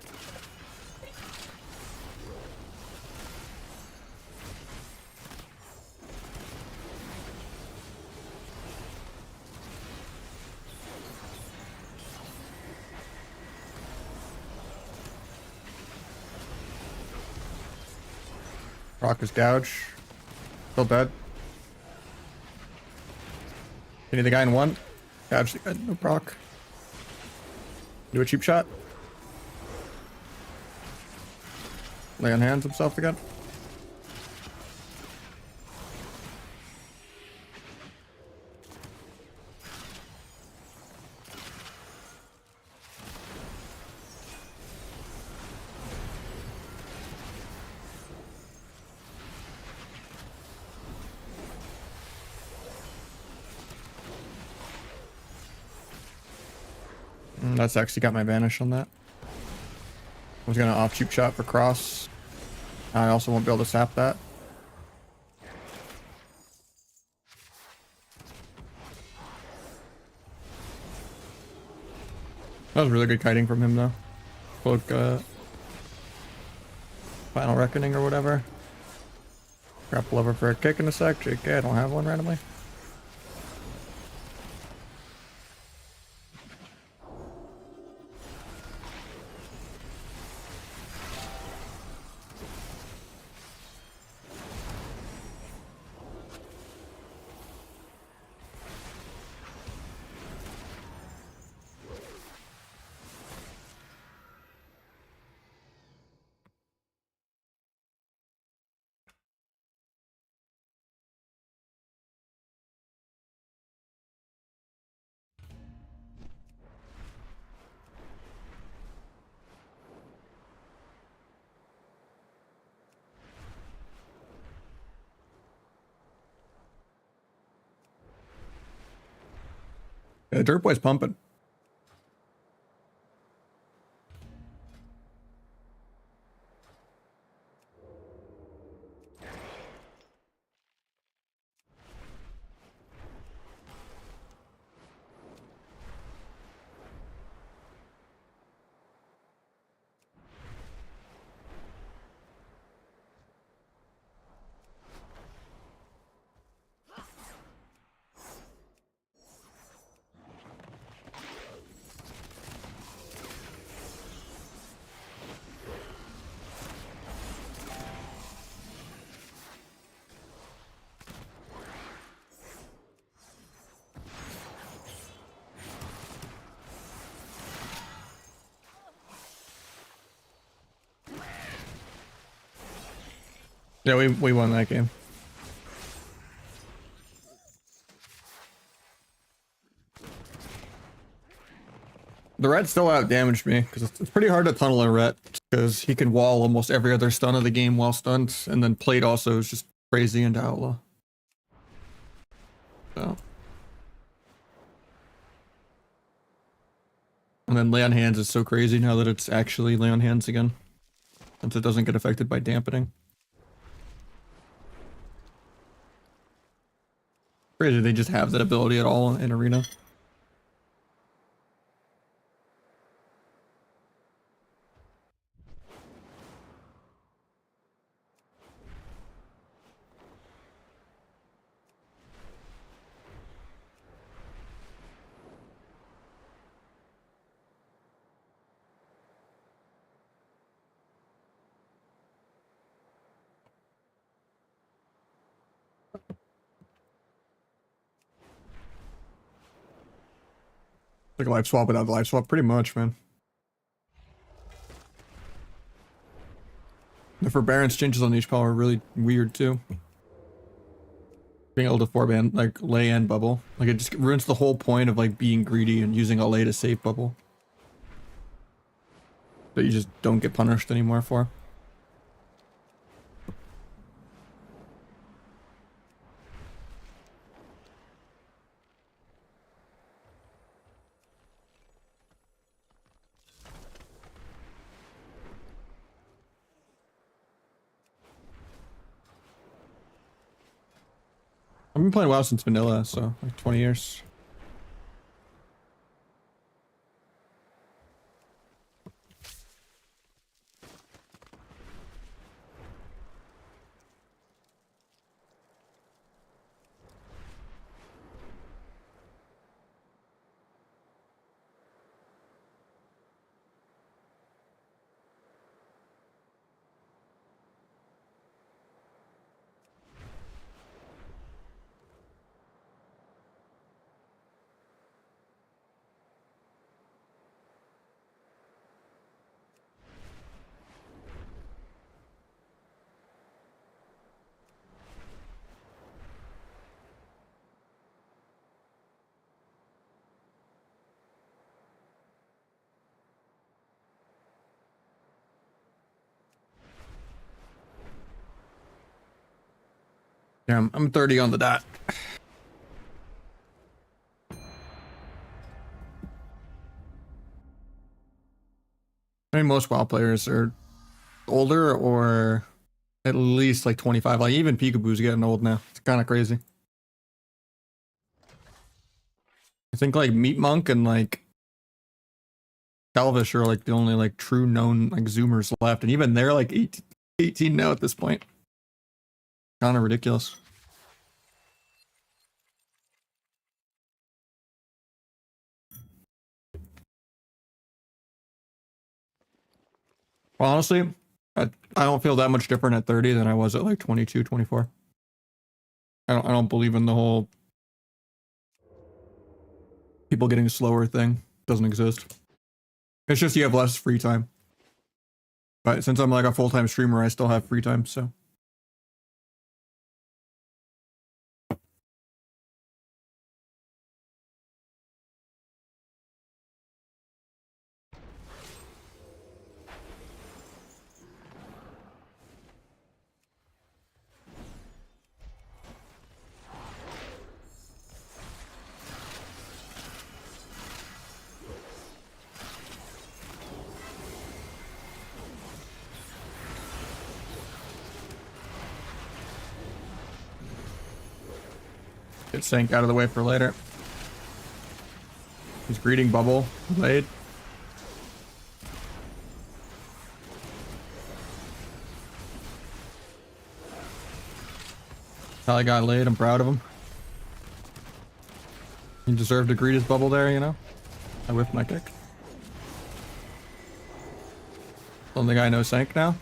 Proc is gouge. Still dead. Any the guy in one. Gouge the guy, no proc. Do a cheap shot. Lay on hands himself again. That's actually got my vanish on that. I was gonna offshoot shot for cross. I also won't be able to sap that. That was really good kiting from him though. Cloak, Final Reckoning or whatever. Grapple over for a kick in a sec. JK, I don't have one randomly. Yeah, Dirt Boy's pumping. Yeah, we won that game. The ret still out damaged me because it's pretty hard to tunnel a ret because he can wall almost every other stun of the game while stunned, and then plate also is just crazy into Outlaw. So. And then lay on hands is so crazy now that it's actually lay on hands again, since it doesn't get affected by dampening. Crazy they just have that ability at all in Arena. Like a life swap without the life swap, pretty much, man. The forbearance changes on each power are really weird too. Being able to forband like lay and bubble, like it just ruins the whole point of like being greedy and using a lay to save bubble that you just don't get punished anymore for. I've been playing WoW since vanilla, so like 20 years. Yeah, I'm 30 on the dot. I mean, most WoW players are older or at least like 25. Like even Peekaboo's getting old now. It's kind of crazy. I think like Meat Monk and like Calvish are like the only like true known like Zoomers left, and even they're like 18 now at this point. Kind of ridiculous. Well, honestly, I don't feel that much different at 30 than I was at like 22, 24. I don't believe in the whole people getting slower thing. Doesn't exist. It's just you have less free time. But since I'm like a full-time streamer, I still have free time, so. Get Sank out of the way for later. He's greeting bubble. Laid. Tally got laid. I'm proud of him. He deserved to greet his bubble there, you know? I whiffed my kick. Don't think I know Sank now.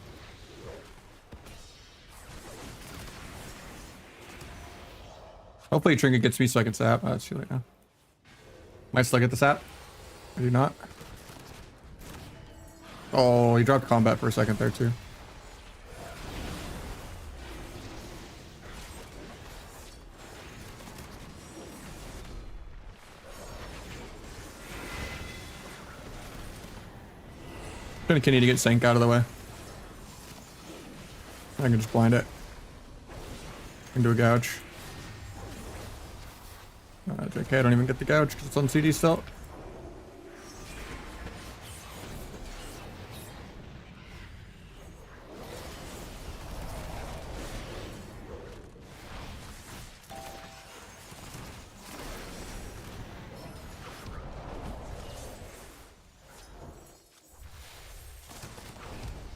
Hopefully Trinket gets me so I can sap. Oh, it's too late now. Might still get the sap. I do not. Oh, he dropped combat for a second there too. Gonna continue to get Sank out of the way. I can just blind it. Into a gouge. JK, I don't even get the gouge because it's on CD still.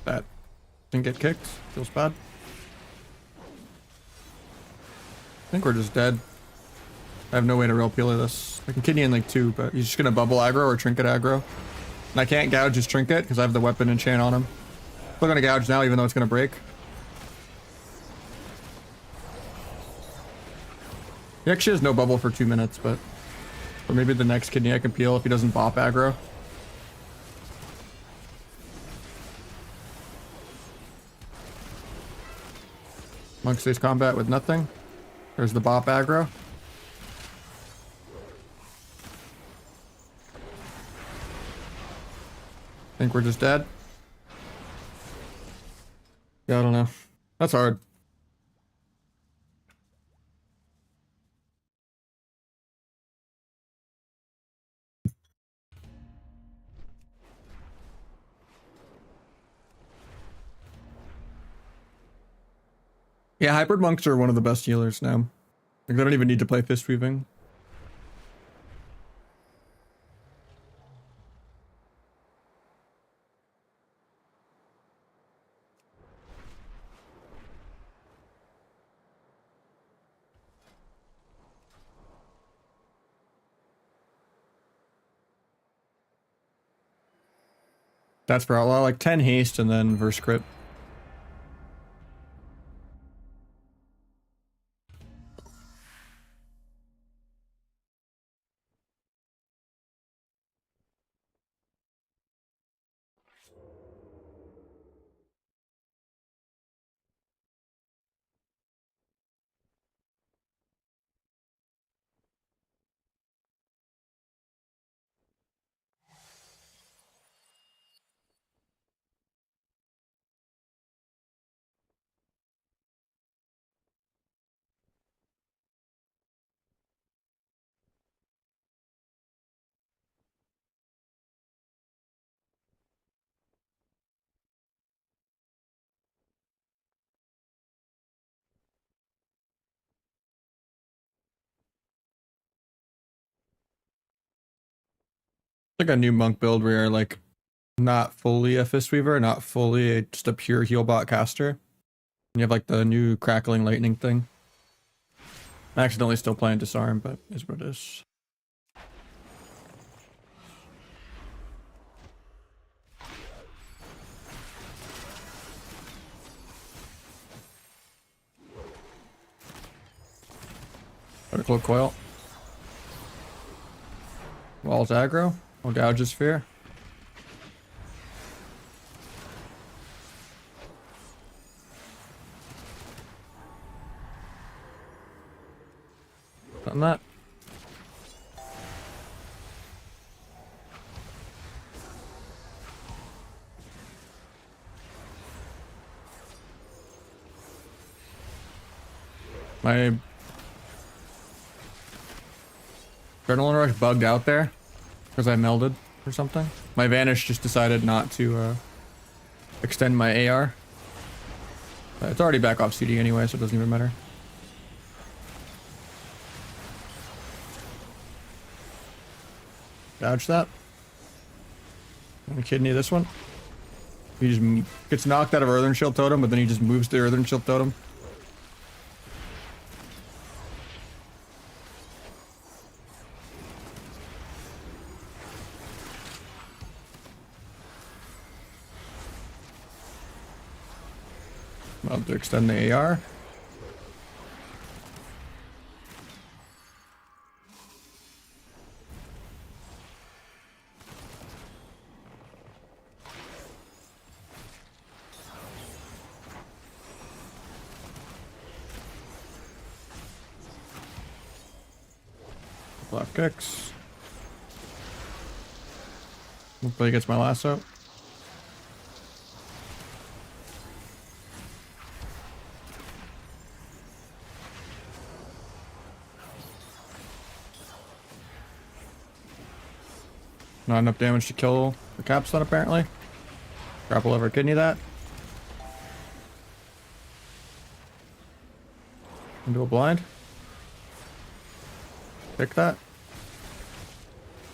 That didn't get kicked. Feels bad. I think we're just dead. I have no way to real peel this. I can kidney in like 2, but he's just gonna bubble aggro or trinket aggro. And I can't gouge his trinket because I have the weapon enchant on him. Still gonna gouge now even though it's gonna break. He actually has no bubble for 2 minutes, but or maybe the next kidney I can peel if he doesn't bop aggro. Monk stays combat with nothing. There's the bop aggro. Think we're just dead. Yeah, I don't know. That's hard. Yeah, hybrid monks are one of the best healers now. Like, they don't even need to play fist weaving. That's for Outlaw, like 10 haste and then verse crit. Like a new monk build where you're like not fully a Fistweaver, not fully just a pure healbot caster. And you have like the new crackling lightning thing. I'm accidentally still playing disarm, but is what it is. Cloak coil. Walls aggro. I'll gouge his sphere. Done that. My Adrenaline Rush bugged out there because I melded or something. My Vanish just decided not to extend my AR. It's already back off CD anyway, so it doesn't even matter. Dodge that. And kidney this one. He just gets knocked out of Earthen Shield Totem, but then he just moves to Earthen Shield Totem. I'll to extend the AR. Block kicks. Hopefully he gets my lasso. Not enough damage to kill the capstone apparently. Grapple over kidney that. Into a blind. Pick that.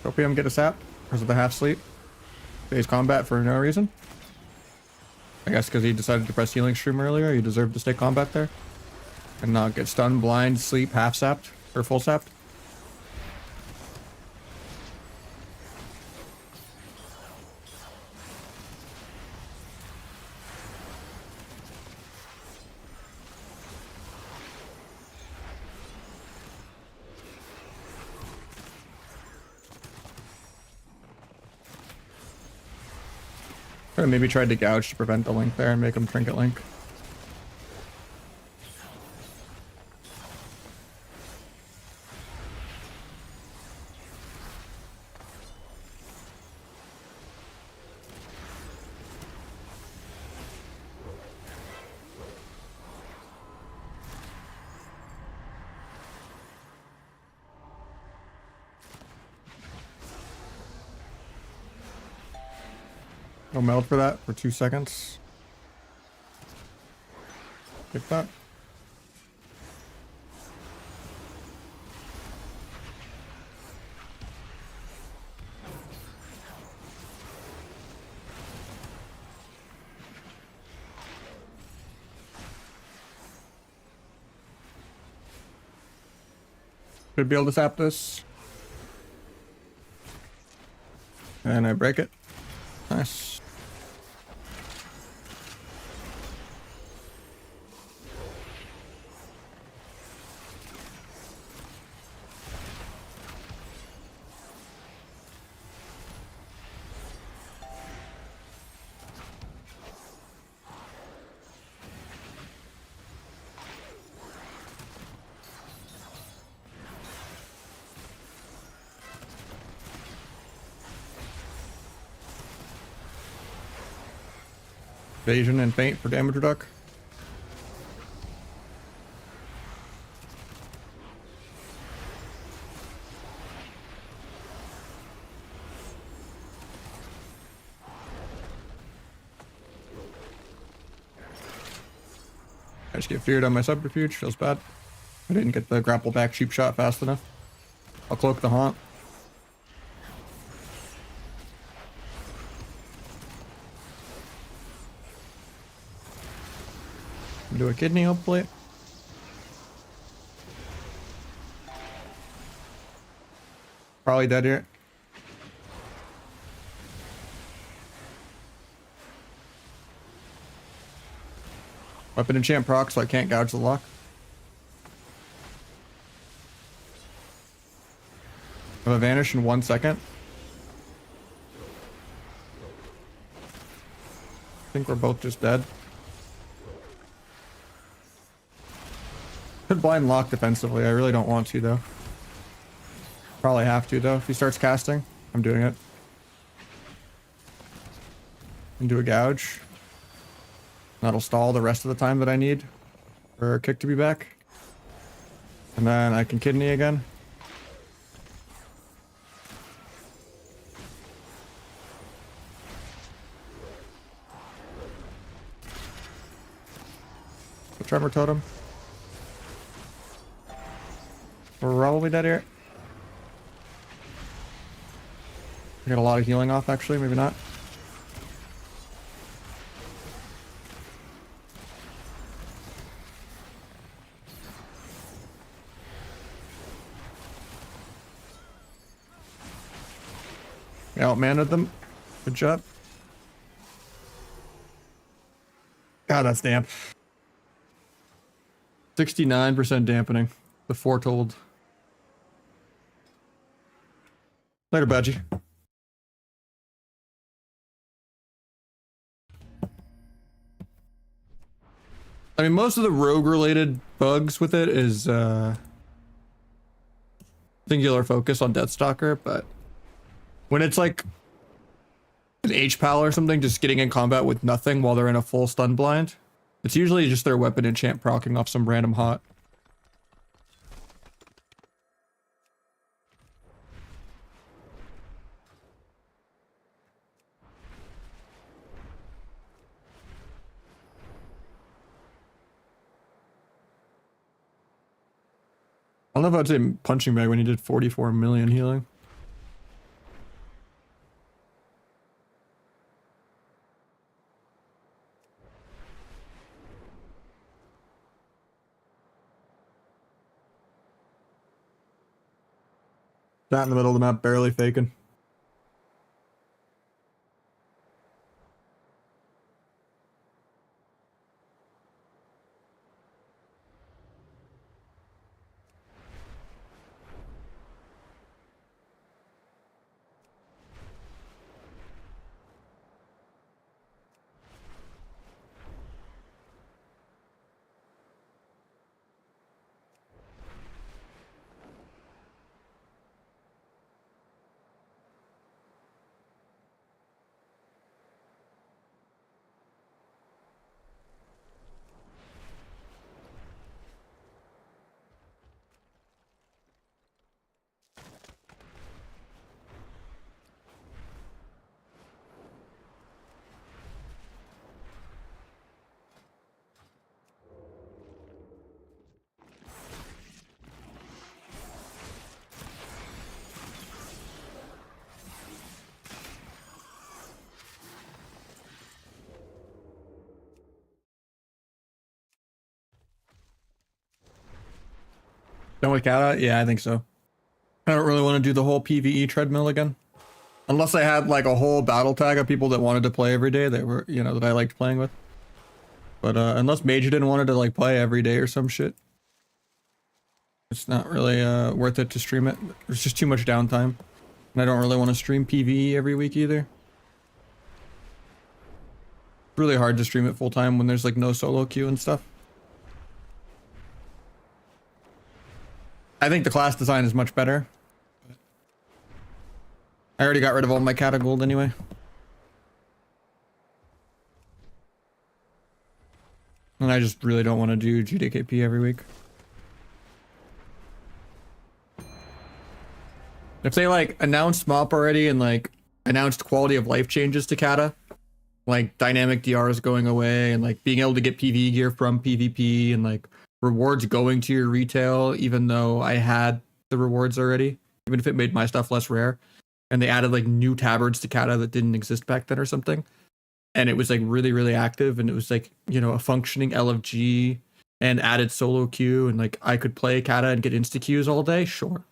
Opium get a sap because of the half sleep. Phase combat for no reason. I guess because he decided to press healing stream earlier, he deserved to stay combat there. And not get stunned, blind, sleep, half sapped, or full sapped. Or maybe tried to gouge to prevent the link there and make him trinket link. No meld for that for 2 seconds. Pick that. Should be able to sap this. And I break it. Nice. Evasion and feint for damage reduc. I just get feared on my subterfuge, feels bad. I didn't get the grapple back cheap shot fast enough. I'll cloak the haunt. Do a kidney, hopefully. Probably dead here. Weapon enchant proc, so I can't gouge the lock. I have a vanish in 1 second. I think we're both just dead. Could blind lock defensively. I really don't want to though. Probably have to though. If he starts casting, I'm doing it. And do a gouge. That'll stall the rest of the time that I need for kick to be back. And then I can kidney again. The tremor totem. We're probably dead here. I got a lot of healing off actually, maybe not. We outmaned them. Good job. God, that's damp. 69% dampening. The foretold. Later, Badgie. I mean, most of the rogue-related bugs with it is singular focus on Deathstalker, but when it's like an H-Pal or something just getting in combat with nothing while they're in a full stun blind, it's usually just their weapon enchant proccing off some random hot. I don't know if I'd say punching bag when he did 44 million healing. That in the middle of the map, barely faking. Done with Kata? Yeah, I think so. I don't really want to do the whole PvE treadmill again. Unless I had like a whole battle tag of people that wanted to play every day that were, you know, that I liked playing with. But unless Major didn't want to like play every day or some shit, it's not really worth it to stream it. There's just too much downtime. And I don't really want to stream PvE every week either. It's really hard to stream it full time when there's like no solo queue and stuff. I think the class design is much better. I already got rid of all my Kata gold anyway. And I just really don't want to do GDKP every week. If they like announced MOP already and like announced quality of life changes to Kata, like dynamic DRs going away and like being able to get PvE gear from PvP and like rewards going to your retail, even though I had the rewards already, even if it made my stuff less rare, and they added like new tabards to Kata that didn't exist back then or something, and it was like really, really active, and it was like, you know, a functioning LFG and added solo queue, and like I could play Kata and get insta queues all day, sure.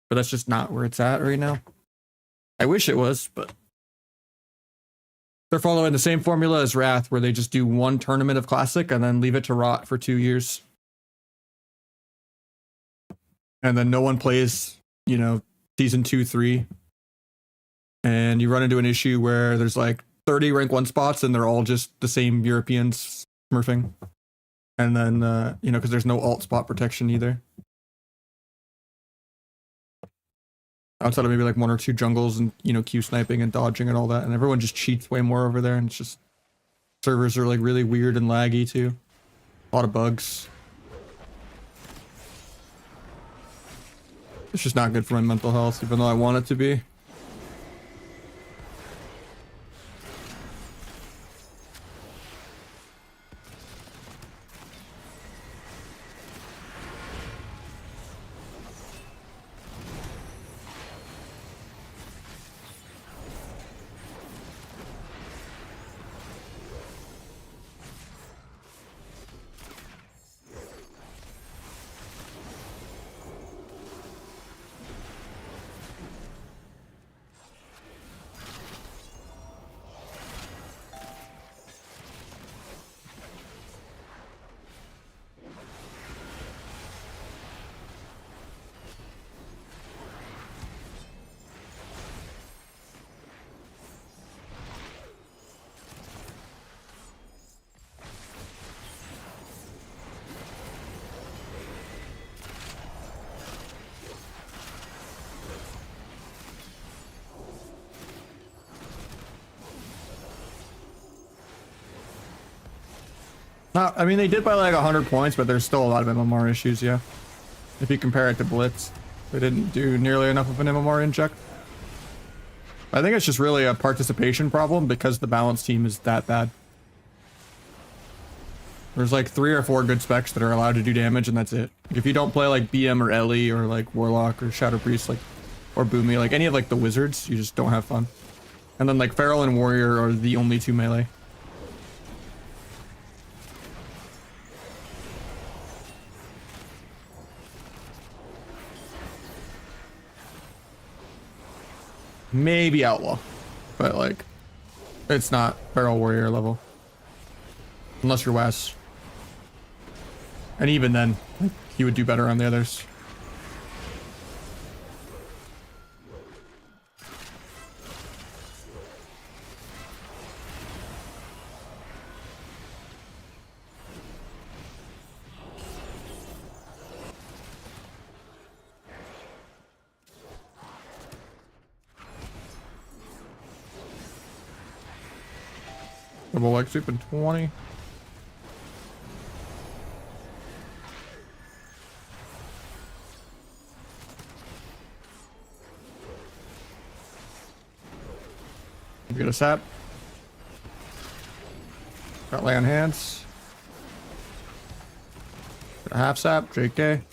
But that's just not where it's at right now. I wish it was, but they're following the same formula as Wrath, where they just do one tournament of Classic and then leave it to rot for 2 years. And then no one plays, you know, season 2, 3. And you run into an issue where there's like 30 rank 1 spots and they're all just the same Europeans smurfing. And then, you know, because there's no alt spot protection either. Outside of maybe like 1 or 2 jungles and, you know, Q sniping and dodging and all that. And everyone just cheats way more over there. And it's just, servers are like really weird and laggy too. A lot of bugs. It's just not good for my mental health, even though I want it to be. I mean, they did by like 100 points, but there's still a lot of MMR issues, yeah. If you compare it to Blitz, they didn't do nearly enough of an MMR inject. I think it's just really a participation problem because the balance team is that bad. There's like 3 or 4 good specs that are allowed to do damage, and that's it. If you don't play like BM or Ellie or like Warlock or Shadow Priest, like, or Boomy, like any of like the wizards, you just don't have fun. And then like Feral and Warrior are the only 2 melee. Maybe Outlaw, but like, it's not Feral Warrior level. Unless you're Wes. And even then, he would do better on the others. Double leg sweep in 20. Get a sap. Got lay on hands. Got a half sap, JK.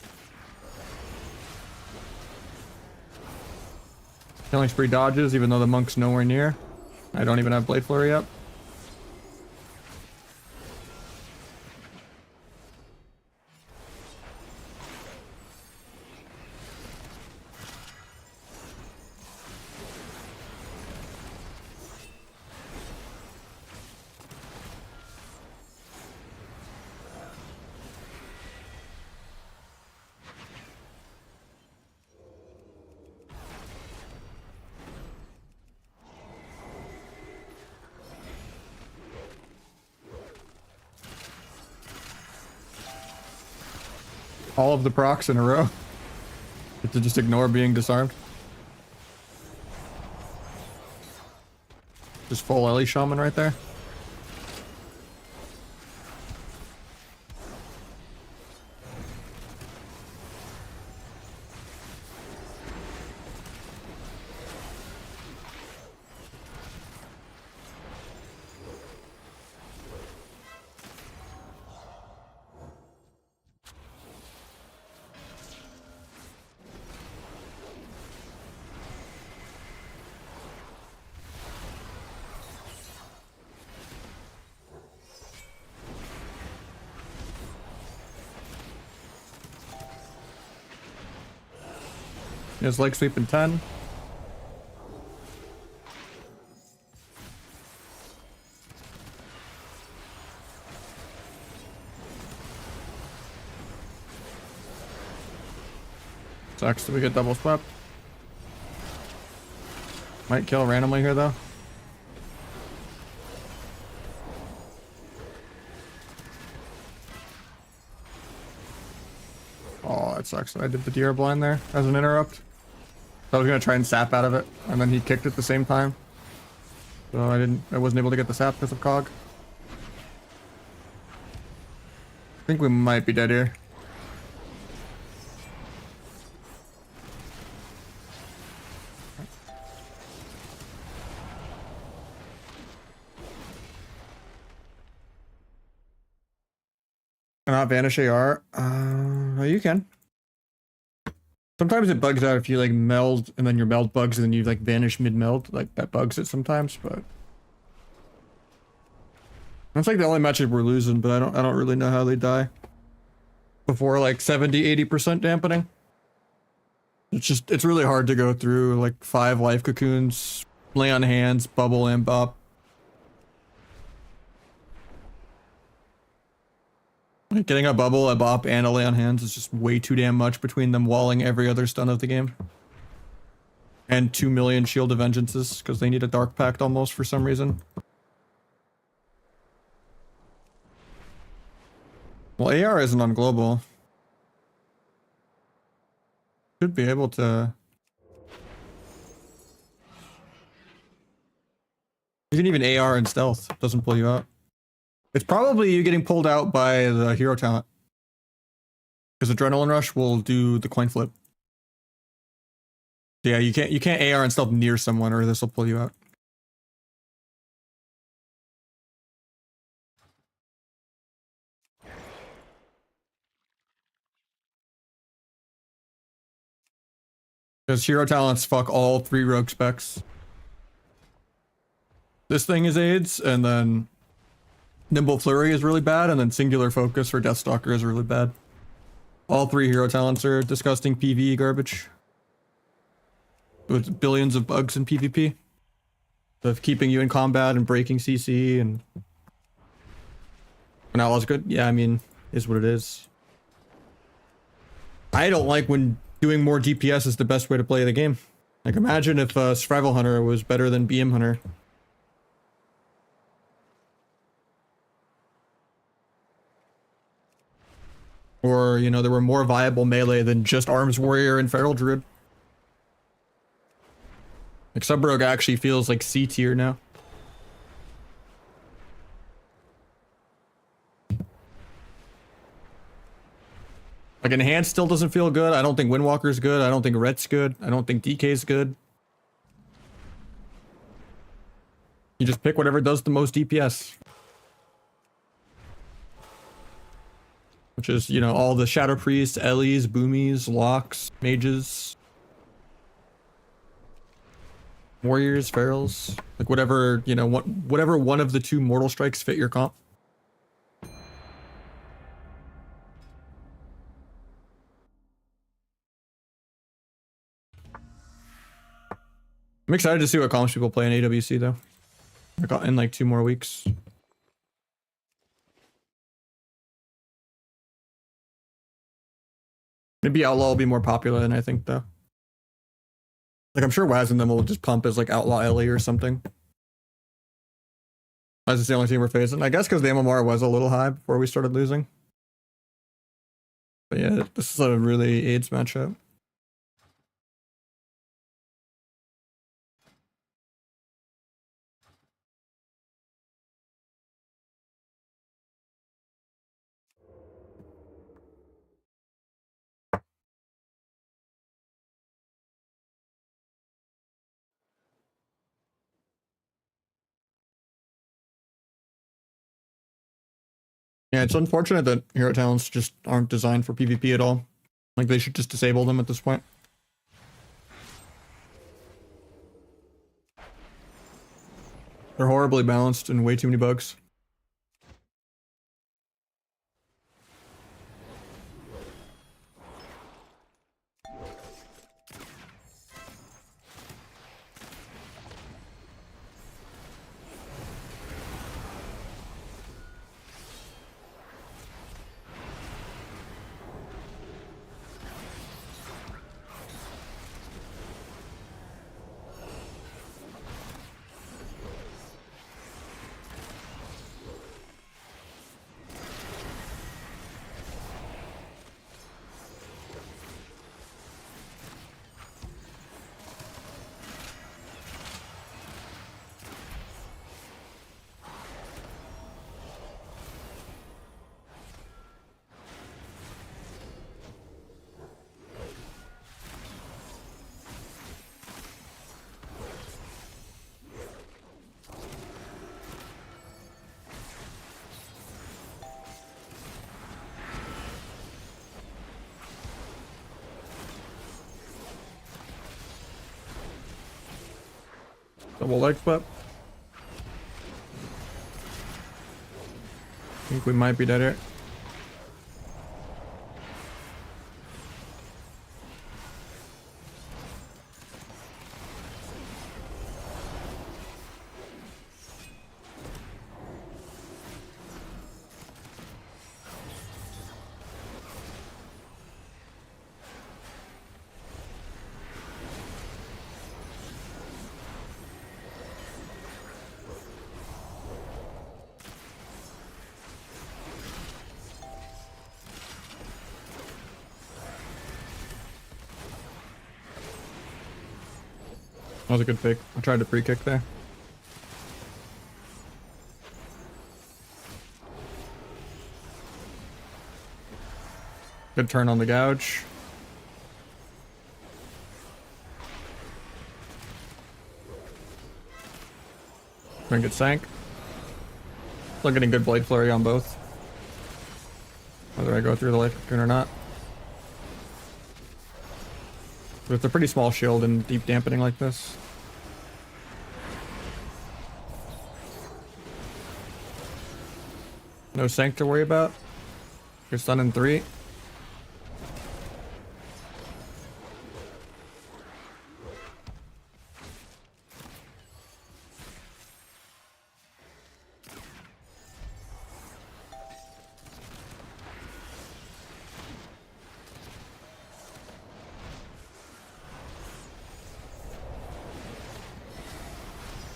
Killing spree dodges, even though the monk's nowhere near. I don't even have Blade Flurry up. All of the procs in a row. To just ignore being disarmed. Just full Ellie Shaman right there. He has leg sweep in 10. Sucks that we get double swept. Might kill randomly here though. Oh, that sucks that I did the deer blind there as an interrupt. So I was gonna try and sap out of it, and then he kicked at the same time. So I wasn't able to get the sap because of Cog. I think we might be dead here. Cannot vanish AR. Oh, you can. Sometimes it bugs out if you like meld and then your meld bugs and then you like vanish mid meld. Like that bugs it sometimes, but that's like the only matches we're losing. But I don't really know how they die before like 70-80% dampening. It's really hard to go through like 5 life cocoons, lay on hands, bubble and bop. Like getting a bubble, a bop, and a lay on hands is just way too damn much between them walling every other stun of the game. And 2 million Shield of Vengeances, because they need a Dark Pact almost for some reason. Well, AR isn't on global. Should be able to... You can even AR and stealth, doesn't pull you out. It's probably you getting pulled out by the hero talent. Because Adrenaline Rush will do the coin flip. Yeah, you can't AR and stealth near someone or this will pull you out. Because hero talents fuck all 3 rogue specs. This thing is AIDS, and then Nimble Flurry is really bad, and then Singular Focus for Deathstalker is really bad. All 3 hero talents are disgusting PvE garbage. With billions of bugs in PvP. Of keeping you in combat and breaking CC and... When Outlaw's good? Yeah, I mean, is what it is. I don't like when doing more DPS is the best way to play the game. Like imagine if Survival Hunter was better than BM Hunter. Or, you know, there were more viable melee than just Arms Warrior and Feral Druid. Like, Sub Rogue actually feels like C tier now. Like, Enhanced still doesn't feel good. I don't think Windwalker's good. I don't think Ret's good. I don't think DK's good. You just pick whatever does the most DPS. Which is, you know, all the Shadow Priests, Ellies, Boomies, Locks, Mages, Warriors, Ferals, like whatever, you know, whatever one of the 2 Mortal Strikes fit your comp. I'm excited to see what comps people play in AWC though. In like 2 more weeks. Maybe Outlaw will be more popular than I think, though. Like, I'm sure Waz and them will just pump as, like, Outlaw Ellie or something. That's the only team we're facing. I guess because the MMR was a little high before we started losing. But yeah, this is a really AIDS matchup. Yeah, it's unfortunate that hero talents just aren't designed for PvP at all. Like, they should just disable them at this point. They're horribly balanced and way too many bugs. Double leg flip. I think we might be dead here. That was a good pick. I tried to pre-kick there. Good turn on the gouge. Trinket sank. Still getting good blade flurry on both. Whether I go through the life cocoon or not. But it's a pretty small shield and deep dampening like this. No sank to worry about. You're stun in 3.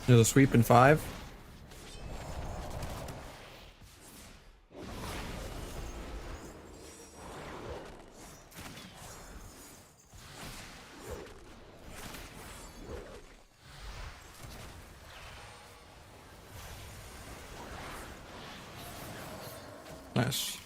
There's a sweep in 5. Nice.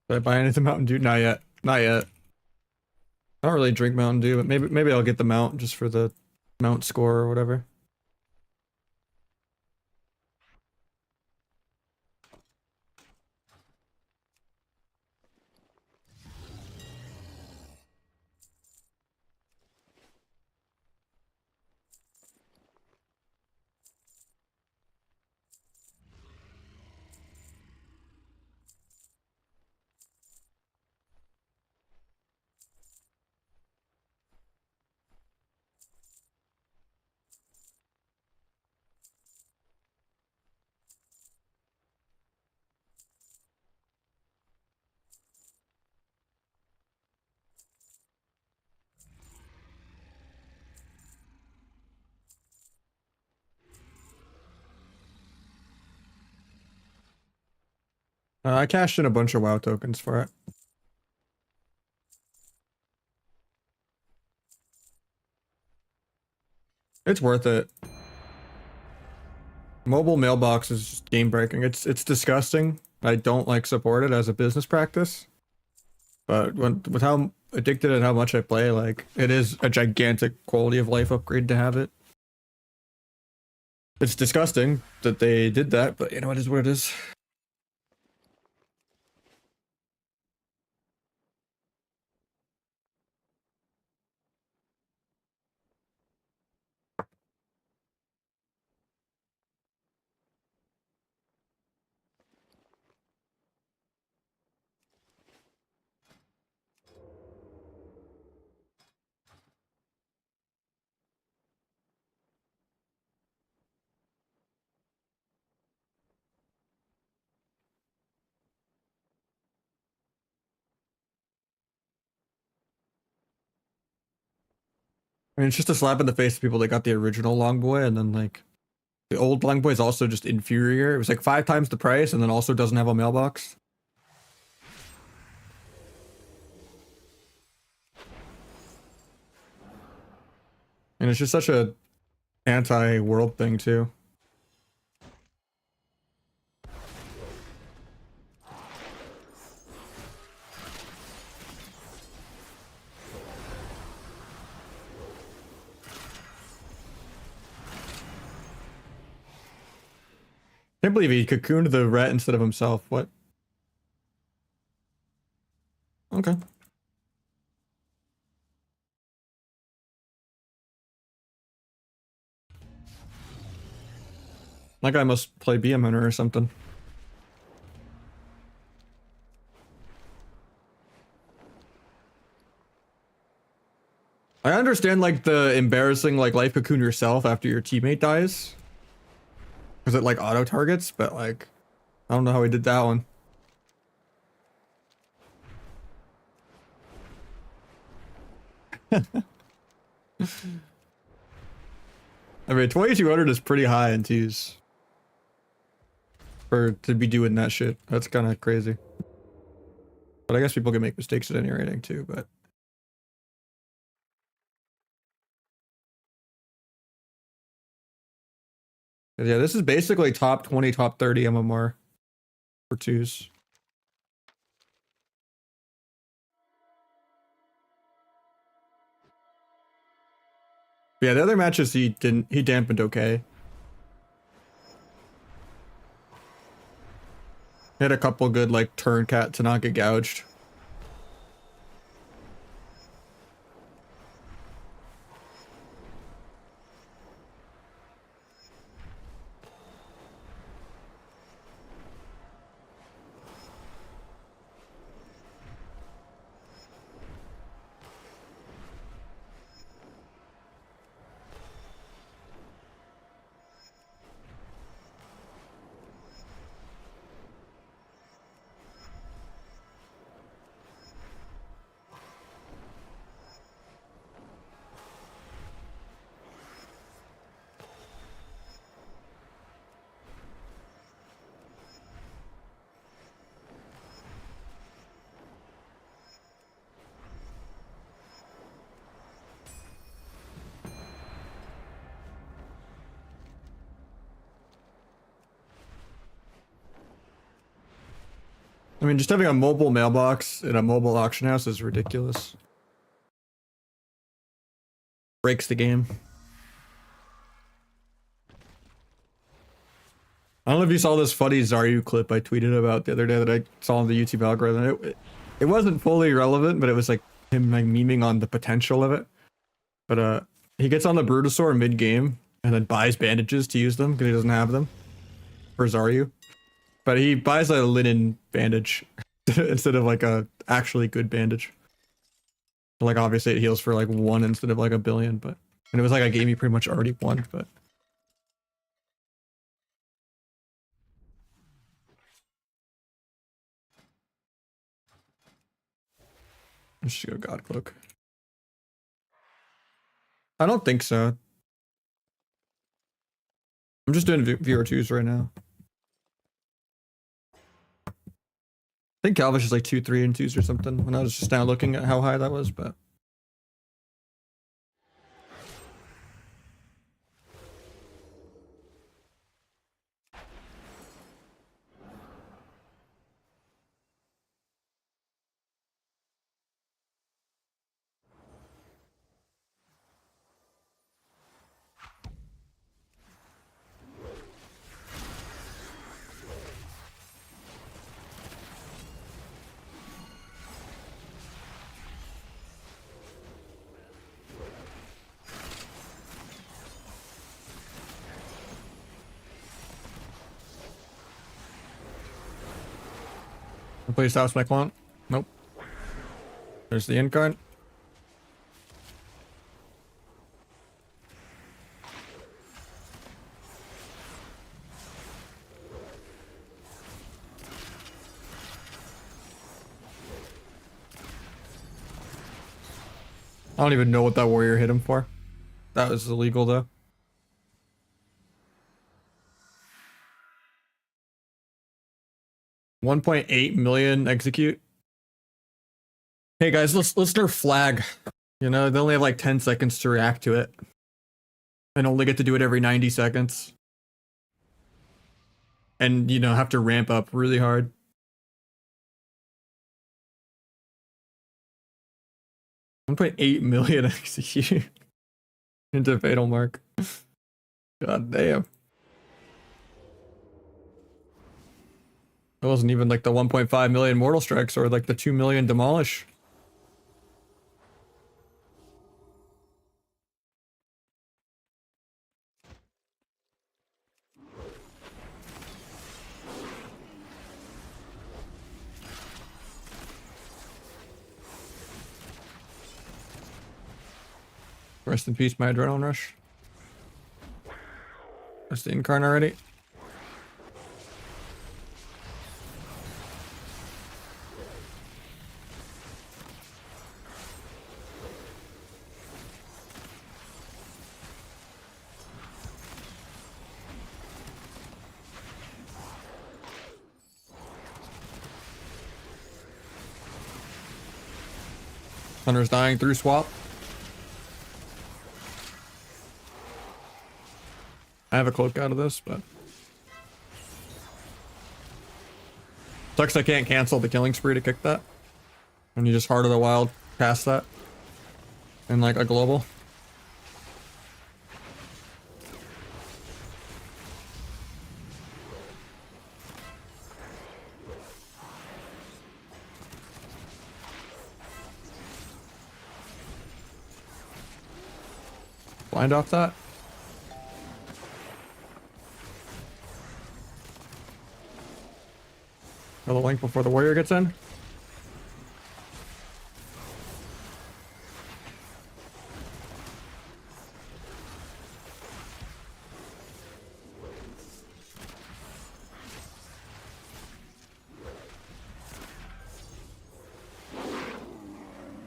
Did I buy anything Mountain Dew? Not yet. Not yet. I don't really drink Mountain Dew, but maybe I'll get the mount just for the mount score or whatever. I cashed in a bunch of WoW tokens for it. It's worth it. Mobile mailbox is just game breaking. It's disgusting. I don't like support it as a business practice. But with how addicted and how much I play, like it is a gigantic quality of life upgrade to have it. It's disgusting that they did that, but you know, it is what it is. I mean, it's just a slap in the face to people that got the original long boy, and then like the old long boy is also just inferior. It was like 5 times the price, and then also doesn't have a mailbox. And it's just such a anti-world thing too. I can't believe he cocooned the rat instead of himself. What? Okay. That guy must play BM Hunter or something. I understand like the embarrassing like life cocoon yourself after your teammate dies. Because it like auto targets, but like I don't know how he did that one. I mean 2200 is pretty high in twos. To be doing that shit. That's kind of crazy. But I guess people can make mistakes at any rating too, but yeah, this is basically top 20, top 30 MMR for twos. But yeah, the other matches he dampened okay. He had a couple good like turn cat to not get gouged. I mean, just having a mobile mailbox in a mobile auction house is ridiculous. Breaks the game. I don't know if you saw this funny Zaryu clip I tweeted about the other day that I saw on the YouTube algorithm. It wasn't fully relevant, but it was like him like memeing on the potential of it. But he gets on the Brutosaur mid-game and then buys bandages to use them because he doesn't have them for Zaryu. But he buys a linen bandage instead of like a actually good bandage. Like obviously it heals for like 1 instead of like a billion, but and it was like a game he pretty much already won, but let's just go God Cloak. I don't think so. I'm just doing VR2s right now. I think Calvish is like 2, 3, and 2s or something when I was just now looking at how high that was, but replace house spec one. Nope. There's the end card. I don't even know what that warrior hit him for. That was illegal though. $1.8 million execute. Hey guys, let's nerf flag. You know, they only have like 10 seconds to react to it. And only get to do it every 90 seconds. And, you know, have to ramp up really hard. $1.8 million execute into Fatal Mark. God damn. It wasn't even like the 1.5 million Mortal Strikes or like the 2 million Demolish. Rest in peace, my adrenaline rush. That's the incarn already. Hunter's dying through swap. I have a cloak out of this, but sucks I can't cancel the killing spree to kick that. And you just Heart of the Wild past that in like a global. Blind off that. Another link before the warrior gets in.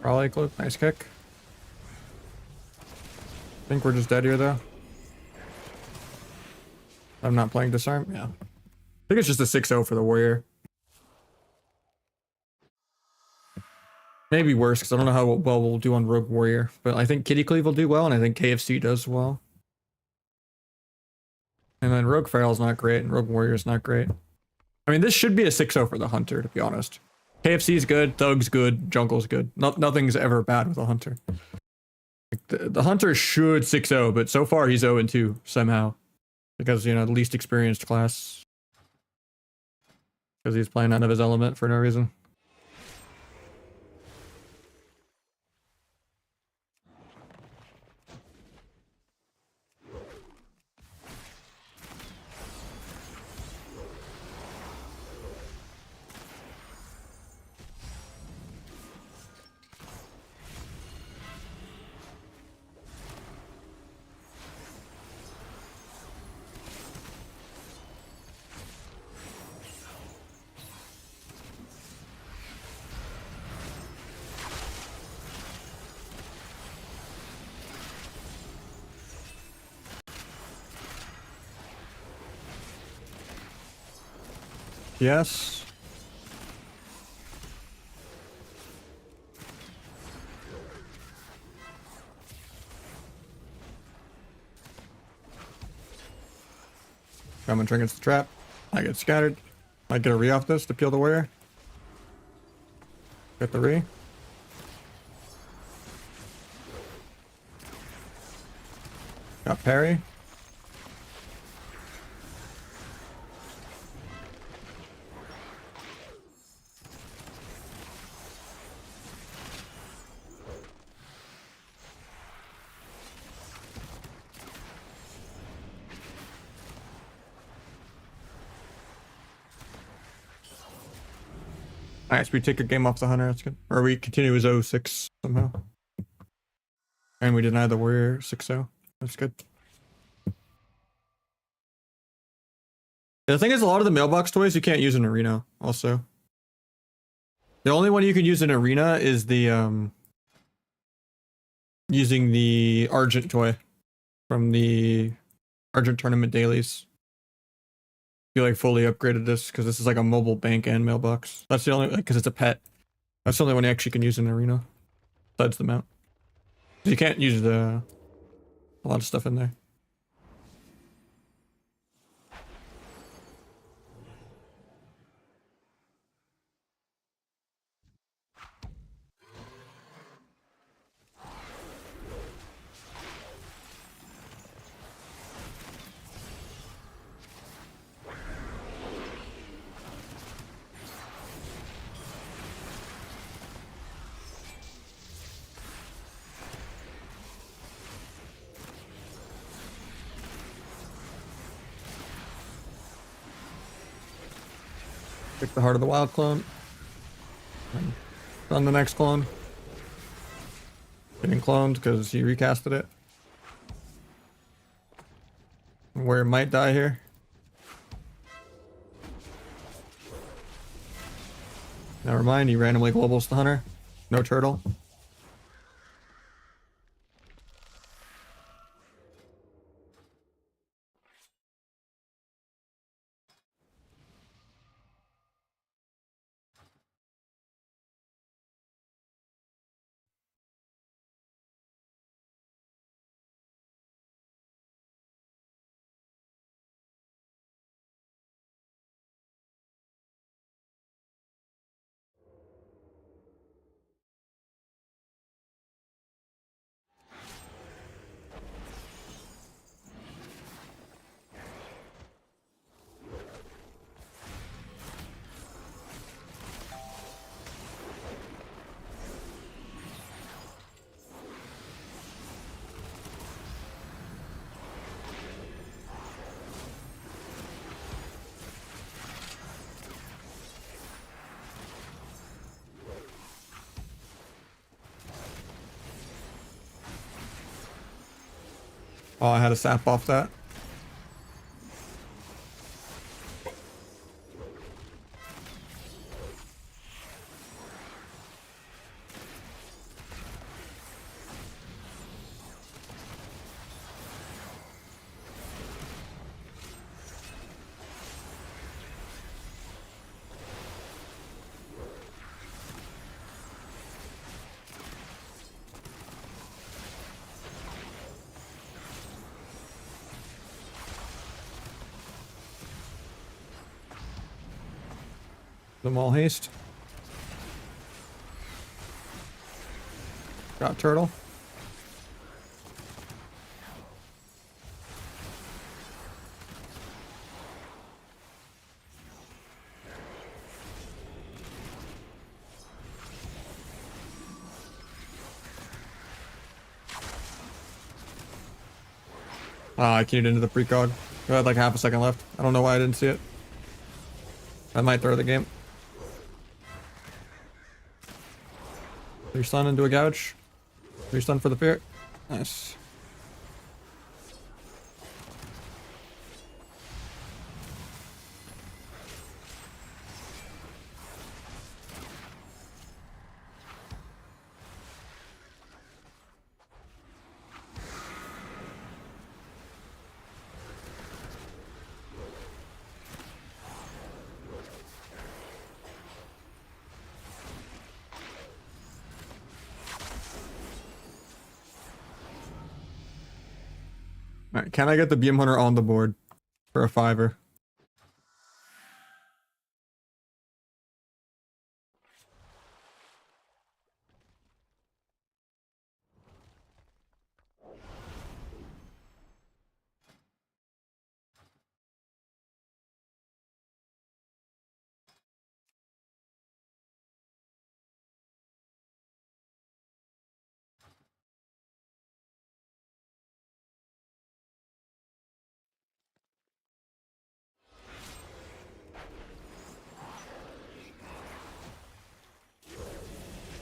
Probably close. Nice kick. I think we're just dead here though. I'm not playing disarm. Yeah. I think it's just a 6-0 for the warrior. Maybe worse because I don't know how well we'll do on Rogue Warrior, but I think Kitty Cleave will do well, and I think KFC does well. And then Rogue Feral's not great, and Rogue Warrior's not great. I mean, this should be a 6-0 for the Hunter, to be honest. KFC's good, Thug's good, Jungle's good. Nothing's ever bad with a Hunter. Like the Hunter should 6-0, but so far he's 0-2 somehow. Because, you know, the least experienced class. Because he's playing out of his element for no reason. Yes. Shaman trinkets the trap. I get scattered. I get a re off this to peel the warrior. Get the re. Got parry. Nice, we take a game off the Hunter, that's good. Or we continue as 0-6 somehow. And we deny the warrior 6-0. That's good. The thing is, a lot of the mailbox toys you can't use in arena also. The only one you can use in arena is the using the Argent toy. from the Argent tournament dailies. You like fully upgraded this because this is like a mobile bank and mailbox. That's the only, because it's a pet. That's the only one you actually can use in arena. Besides the mount. You can't use a lot of stuff in there. Pick the Heart of the Wild clone. And run the next clone. Getting cloned because he recasted it. Where it might die here. Never mind, he randomly globals the hunter. No turtle. Oh, I had a sap off that. Them all haste. Got turtle. I queued into the precog. I had like half a second left. I don't know why I didn't see it. I might throw the game. 3 stun into a gouge. 3 stun for the fear. Nice. Alright, can I get the Beam Hunter on the board for a 5er?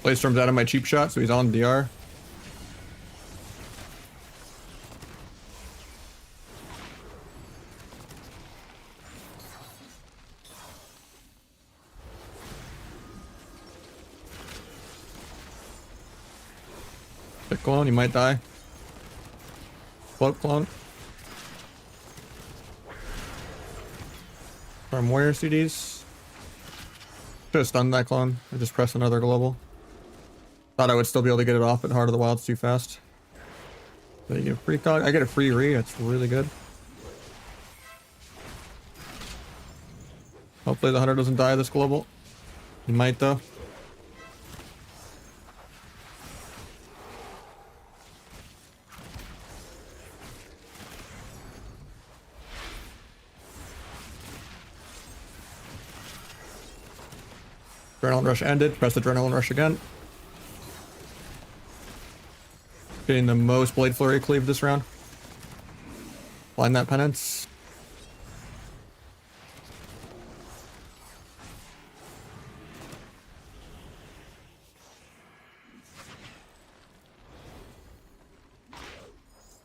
Playstorm's out of my cheap shot, so he's on DR. Pick clone, he might die. Float clone. From warrior CDs. Should have stunned that clone. I just pressed another global. Thought I would still be able to get it off, but Heart of the Wild's too fast. But you get a free cog. I get a free re. That's really good. Hopefully the hunter doesn't die this global. He might though. Adrenaline rush ended. Press adrenaline rush again. Getting the most blade flurry cleave this round. Blind that penance.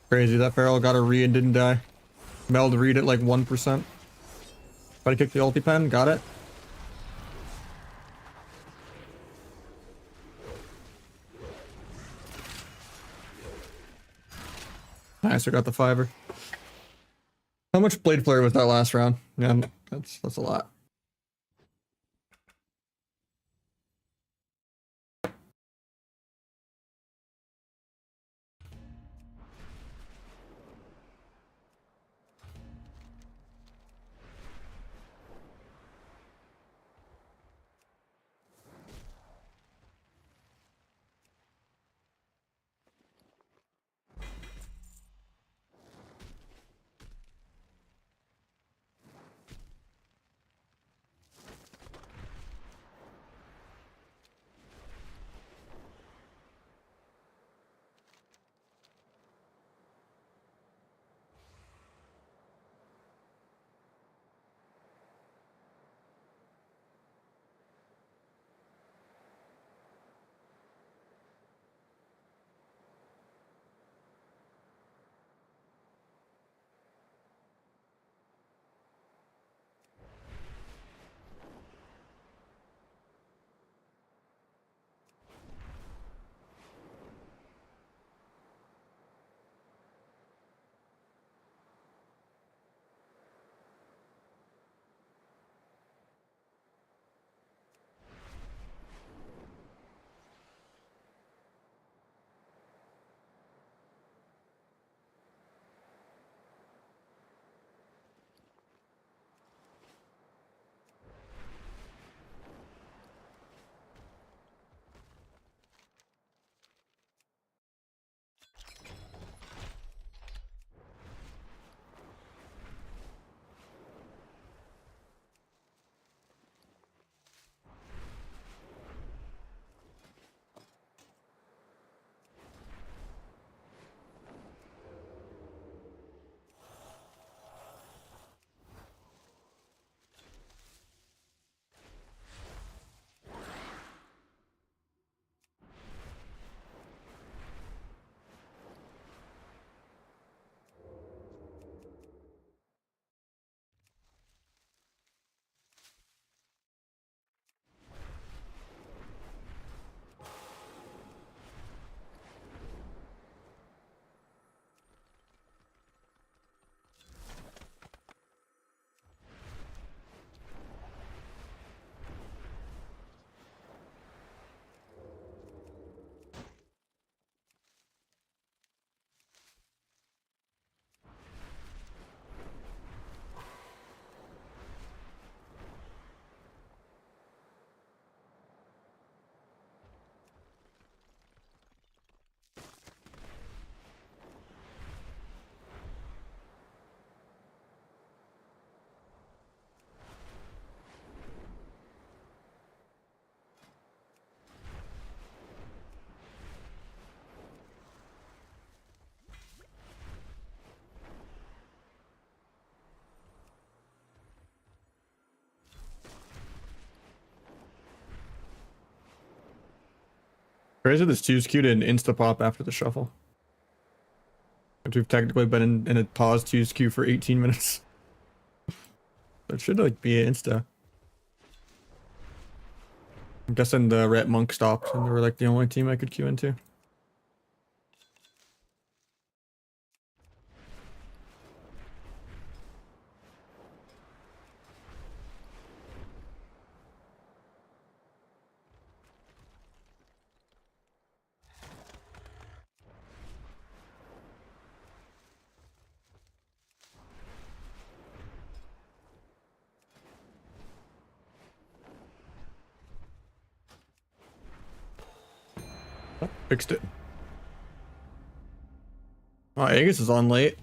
Crazy, that Feral got a re and didn't die. Meld read at like 1%. Try to kick the ulti pen, got it. Nice, I got the fiver. How much blade flurry was that last round? Yeah, that's a lot. Crazy this 2's queued in insta pop after the shuffle. Which we've technically been in a pause 2's queue for 18 minutes. It should like be an insta. I'm guessing the Ret Monk stopped and they were like the only team I could queue into. Fixed it. Oh, Aegis is on late.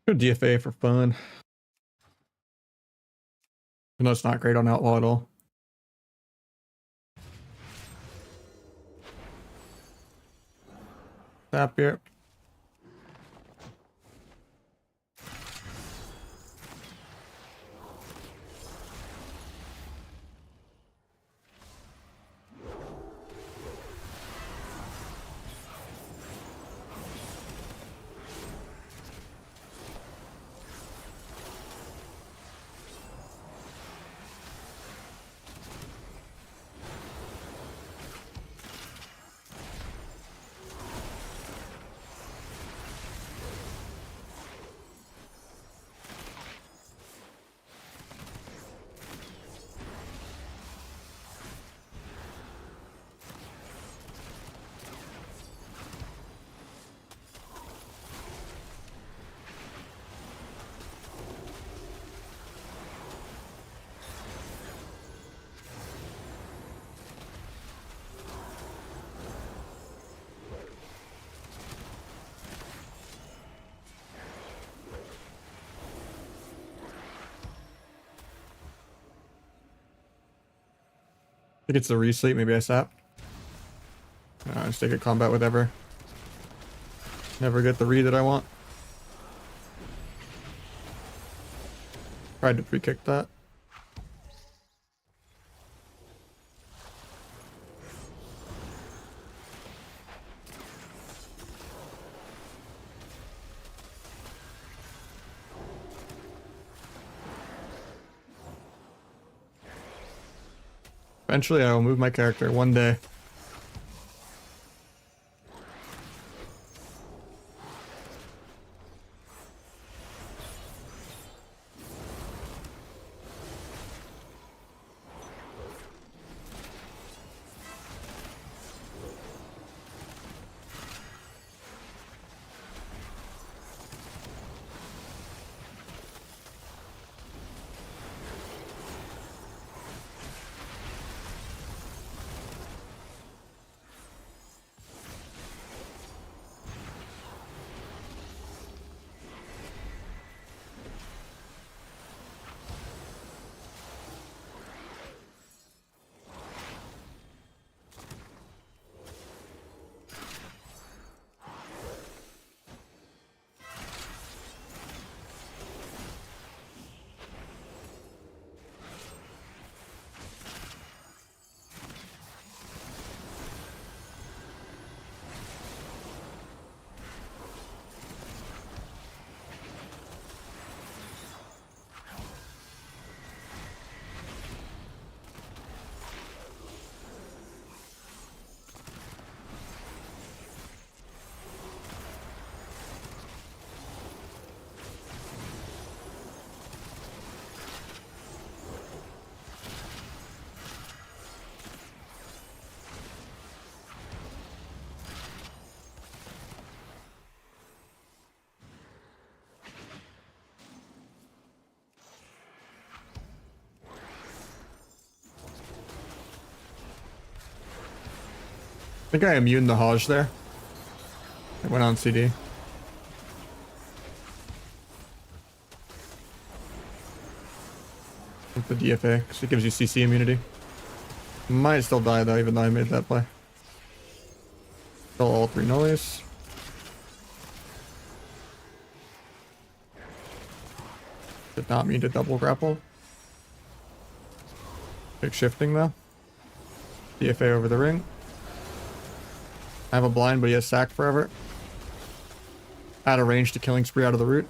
Go DFA for fun. I know it's not great on Outlaw at all. Tap here. I think it's the resleep. Maybe I sap. Just take a combat with Ever. Never get the read that I want. Tried to pre-kick that. Eventually I will move my character one day. I think I immune the Hajj there. It went on CD. With the DFA, because it gives you CC immunity. Might still die though, even though I made that play. Still all 3 nullies. Did not mean to double grapple. Big shifting though. DFA over the ring. I have a blind, but he has sack forever. Out of range to killing spree out of the root.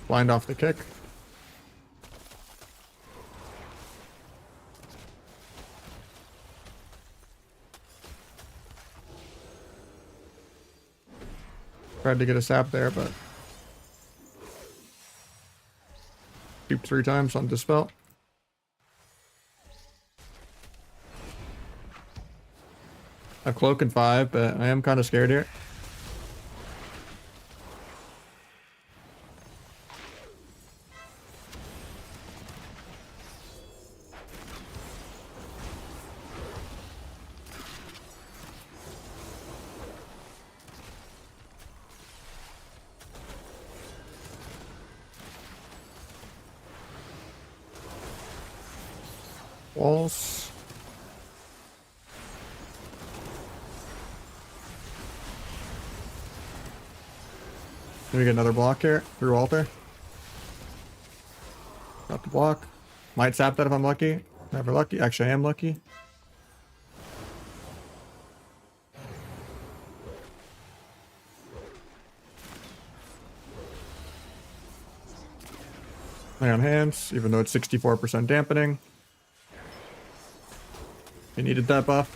Blind off the kick. Tried to get a sap there, but duped 3 times on dispel. I have cloak and 5, but I am kind of scared here. Walls. Maybe get another block here through altar. Got the block. Might sap that if I'm lucky. Never lucky. Actually, I am lucky. Lay on hands, even though it's 64% dampening. He needed that buff.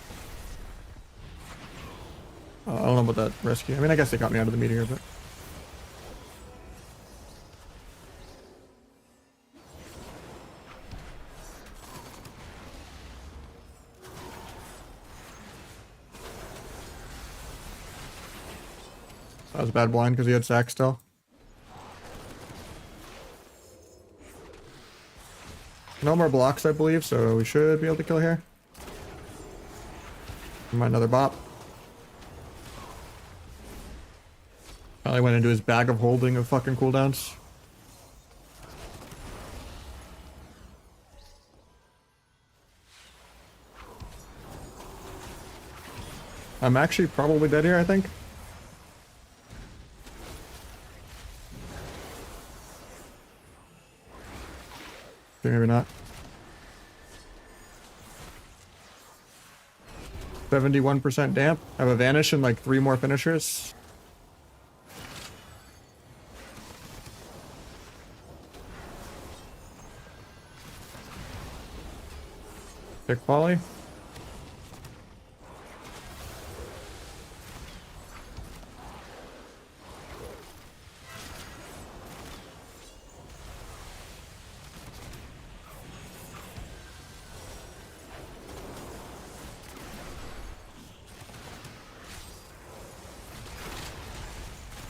I don't know about that rescue. I mean, I guess they got me out of the meteor, but... That was a bad blind because he had sack still. No more blocks, I believe, so we should be able to kill here. Might another bop. Probably went into his bag of holding of fucking cooldowns. I'm actually probably dead here, I think. Maybe not. 71% damp. I have a vanish and like 3 more finishers. Pick volley.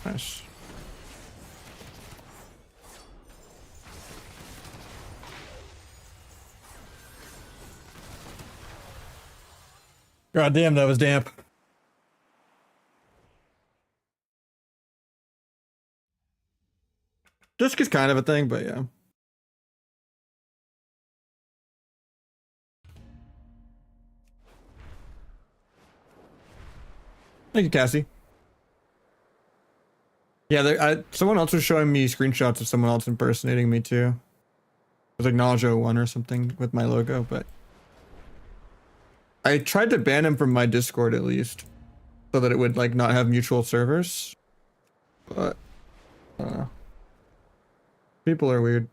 Nice. God damn, that was damp. Disc is kind of a thing, but yeah. Thank you, Cassie. Yeah, someone else was showing me screenshots of someone else impersonating me too. It was like Naja1 or something with my logo, but I tried to ban him from my Discord at least, so that it would like not have mutual servers. But people are weird.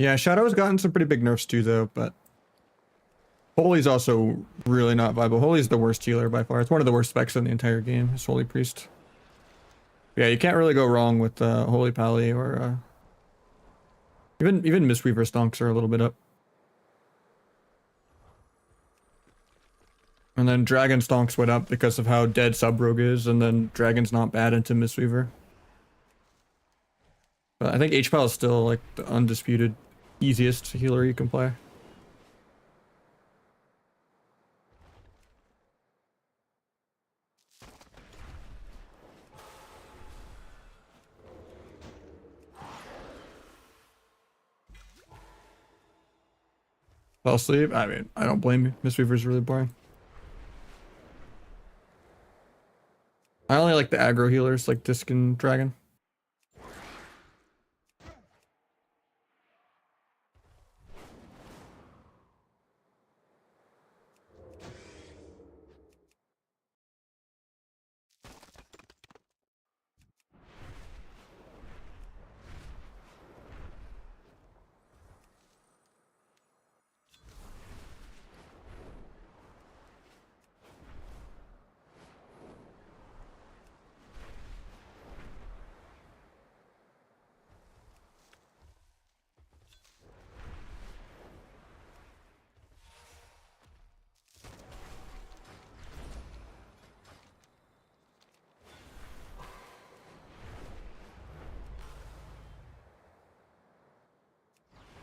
Yeah, Shadow's gotten some pretty big nerfs too, though, but Holy's also really not viable. Holy's the worst healer by far. It's one of the worst specs in the entire game, is Holy Priest. Yeah, you can't really go wrong with Holy Pally or even Mistweaver stonks are a little bit up. And then Dragon stonks went up because of how dead sub rogue is, and then Dragon's not bad into Mistweaver. But I think HPAL is still like the undisputed easiest healer you can play. Fell asleep? I mean, I don't blame you. Mistweaver's really boring. I only like the aggro healers like Disc and Dragon.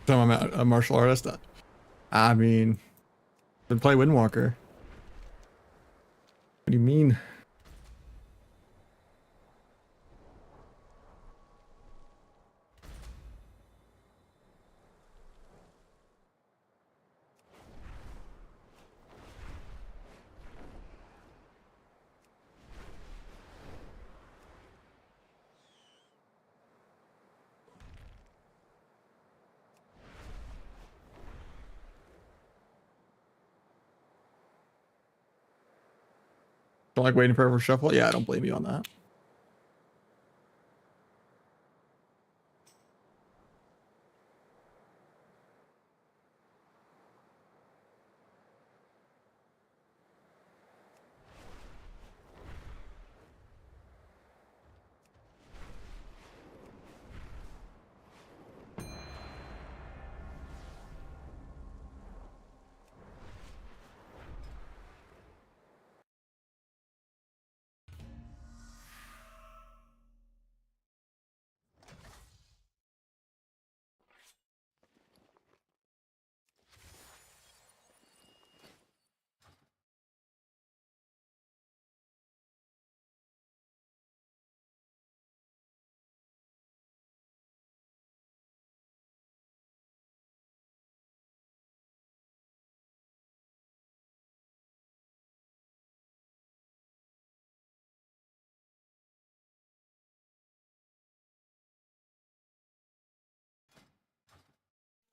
So I'm a martial artist. I mean, then play Windwalker. What do you mean? Don't like waiting for a shuffle? Yeah, I don't blame you on that.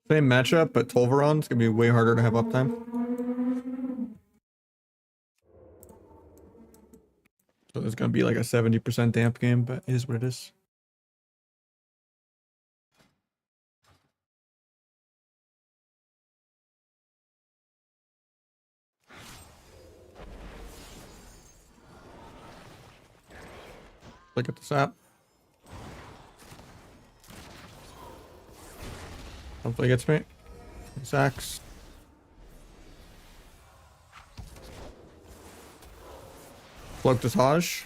Same matchup, but Tolvaron's gonna be way harder to have uptime. So there's gonna be like a 70% damp game, but it is what it is. Look at the sap. Hopefully it gets me. Sacks. Cloak this Haj.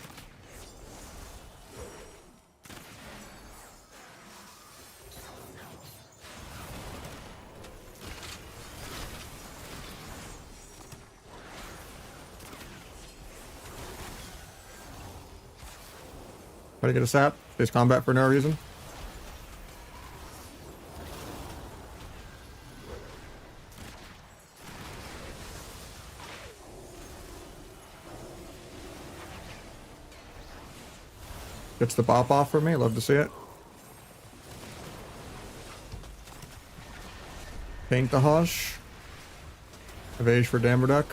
Try to get a sap. Face combat for no reason. Gets the bop off for me. Love to see it. Paint the Haj. Evade for Damberduck.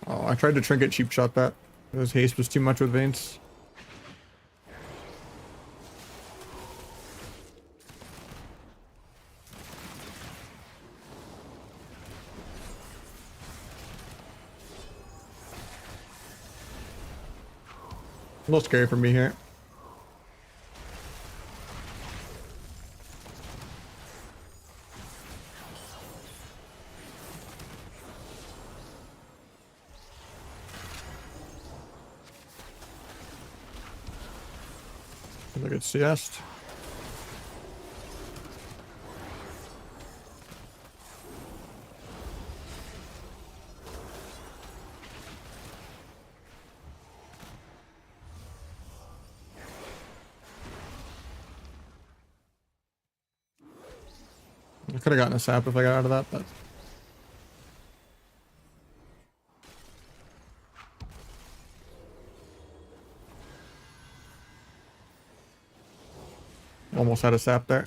Oh, I tried tried to trinket cheap shot that. His haste was too much with Veins. A little scary for me here. Look at CS. I could have gotten a sap if I got out of that, but almost had a sap there.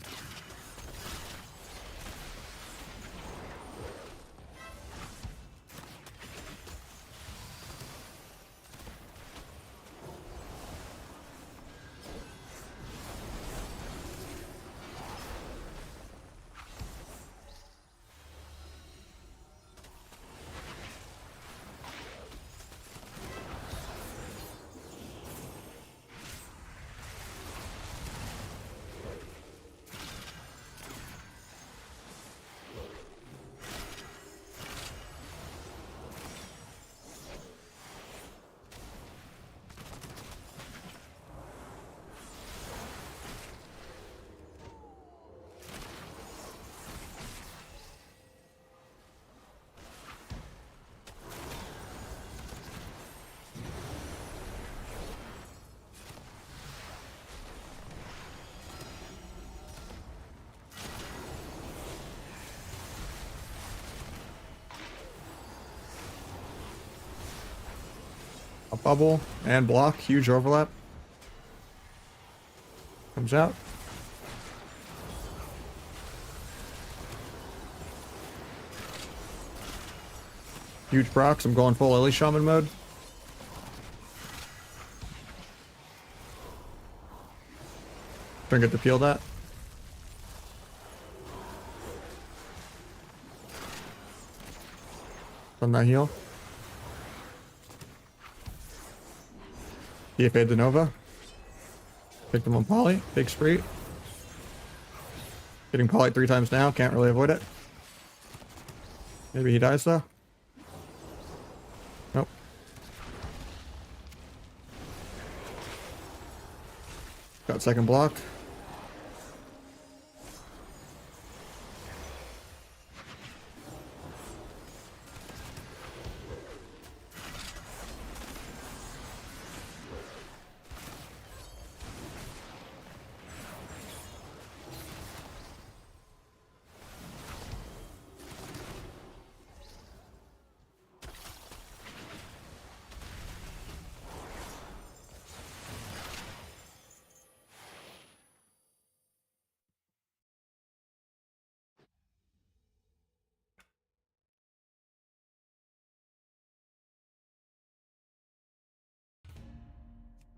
A bubble and block, huge overlap. Comes out. Huge procs, I'm going full Lily Shaman mode. Trying to get to peel that. From that heal. DFA the Nova. Pick them on Poly. Big spree. Getting Poly 3 times now. Can't really avoid it. Maybe he dies though. Nope. Got second block.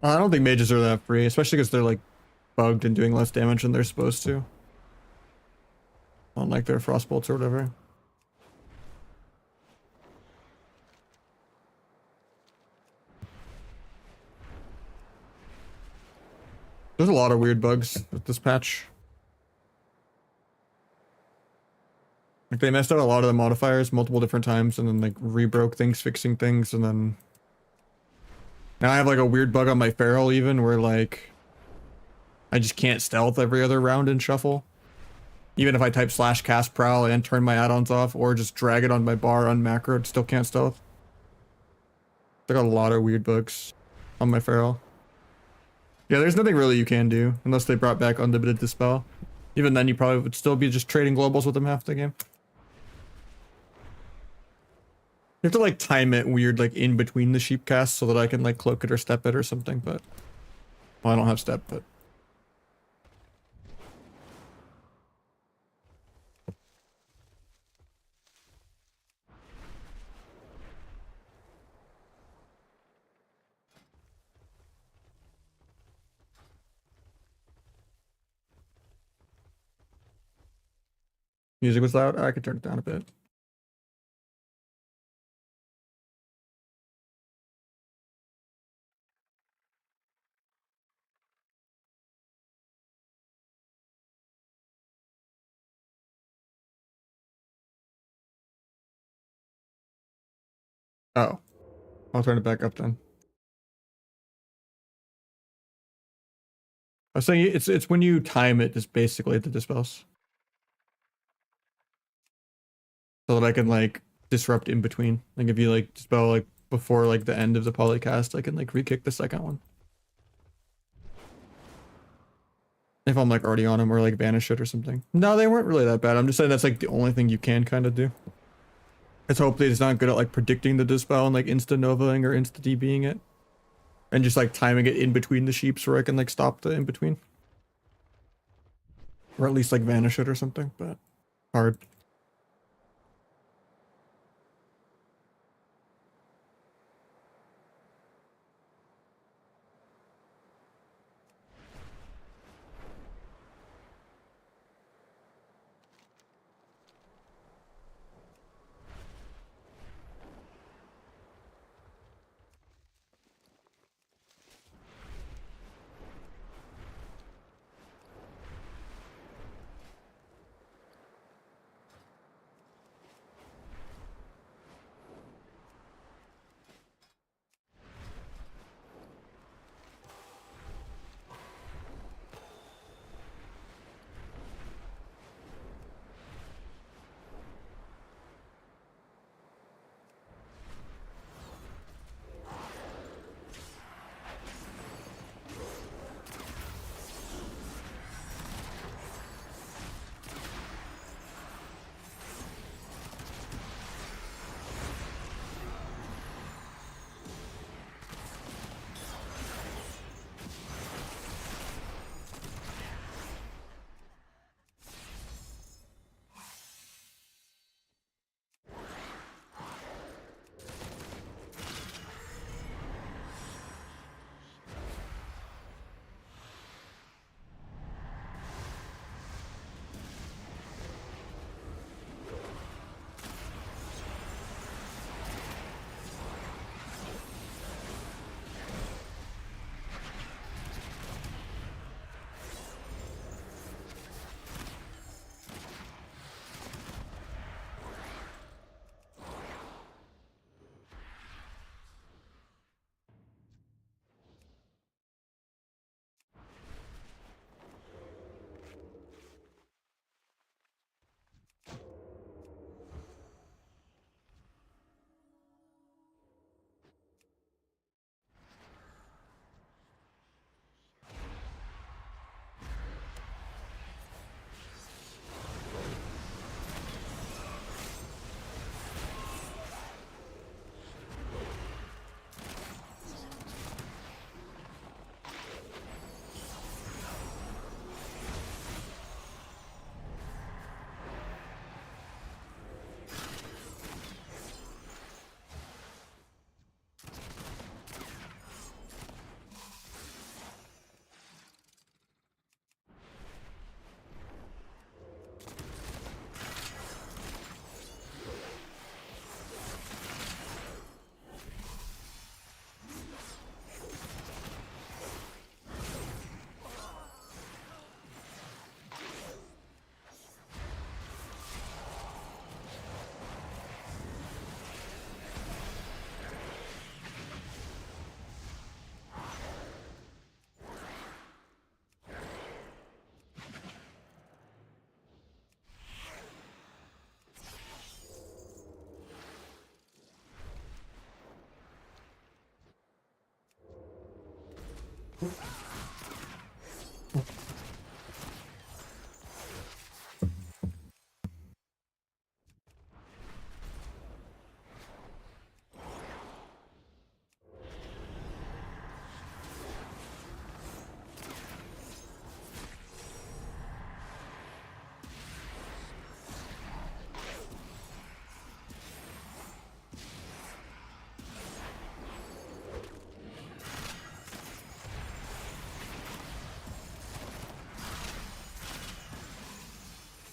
I don't think mages are that free, especially because they're like bugged and doing less damage than they're supposed to. Unlike their frost bolts or whatever. There's a lot of weird bugs with this patch. Like they messed out a lot of the modifiers multiple different times and then like rebroke things, fixing things, and then now I have like a weird bug on my Feral even where like I just can't stealth every other round in Shuffle. Even if I type slash cast prowl and turn my add-ons off or just drag it on my bar unmacroed, still can't stealth. I got a lot of weird bugs on my Feral. Yeah, there's nothing really you can do unless they brought back unlimited dispel. Even then you probably would still be just trading globals with them half the game. You have to like time it weird like in between the sheep casts so that I can like cloak it or step it or something, but well, I don't have step, but Music was loud. I could turn it down a bit. Oh, I'll turn it back up then. I was saying it's when you time it is basically the dispels. So that I can like disrupt in between. Like if you like dispel like before like the end of the polycast, I can like re-kick the second one. If I'm like already on him or like banish it or something. No, they weren't really that bad. I'm just saying that's like the only thing you can kind of do. It's hopefully it's not good at like predicting the dispel and like insta novaing or insta DBing it. And just like timing it in between the sheeps where I can like stop the in between. Or at least like vanish it or something, but hard.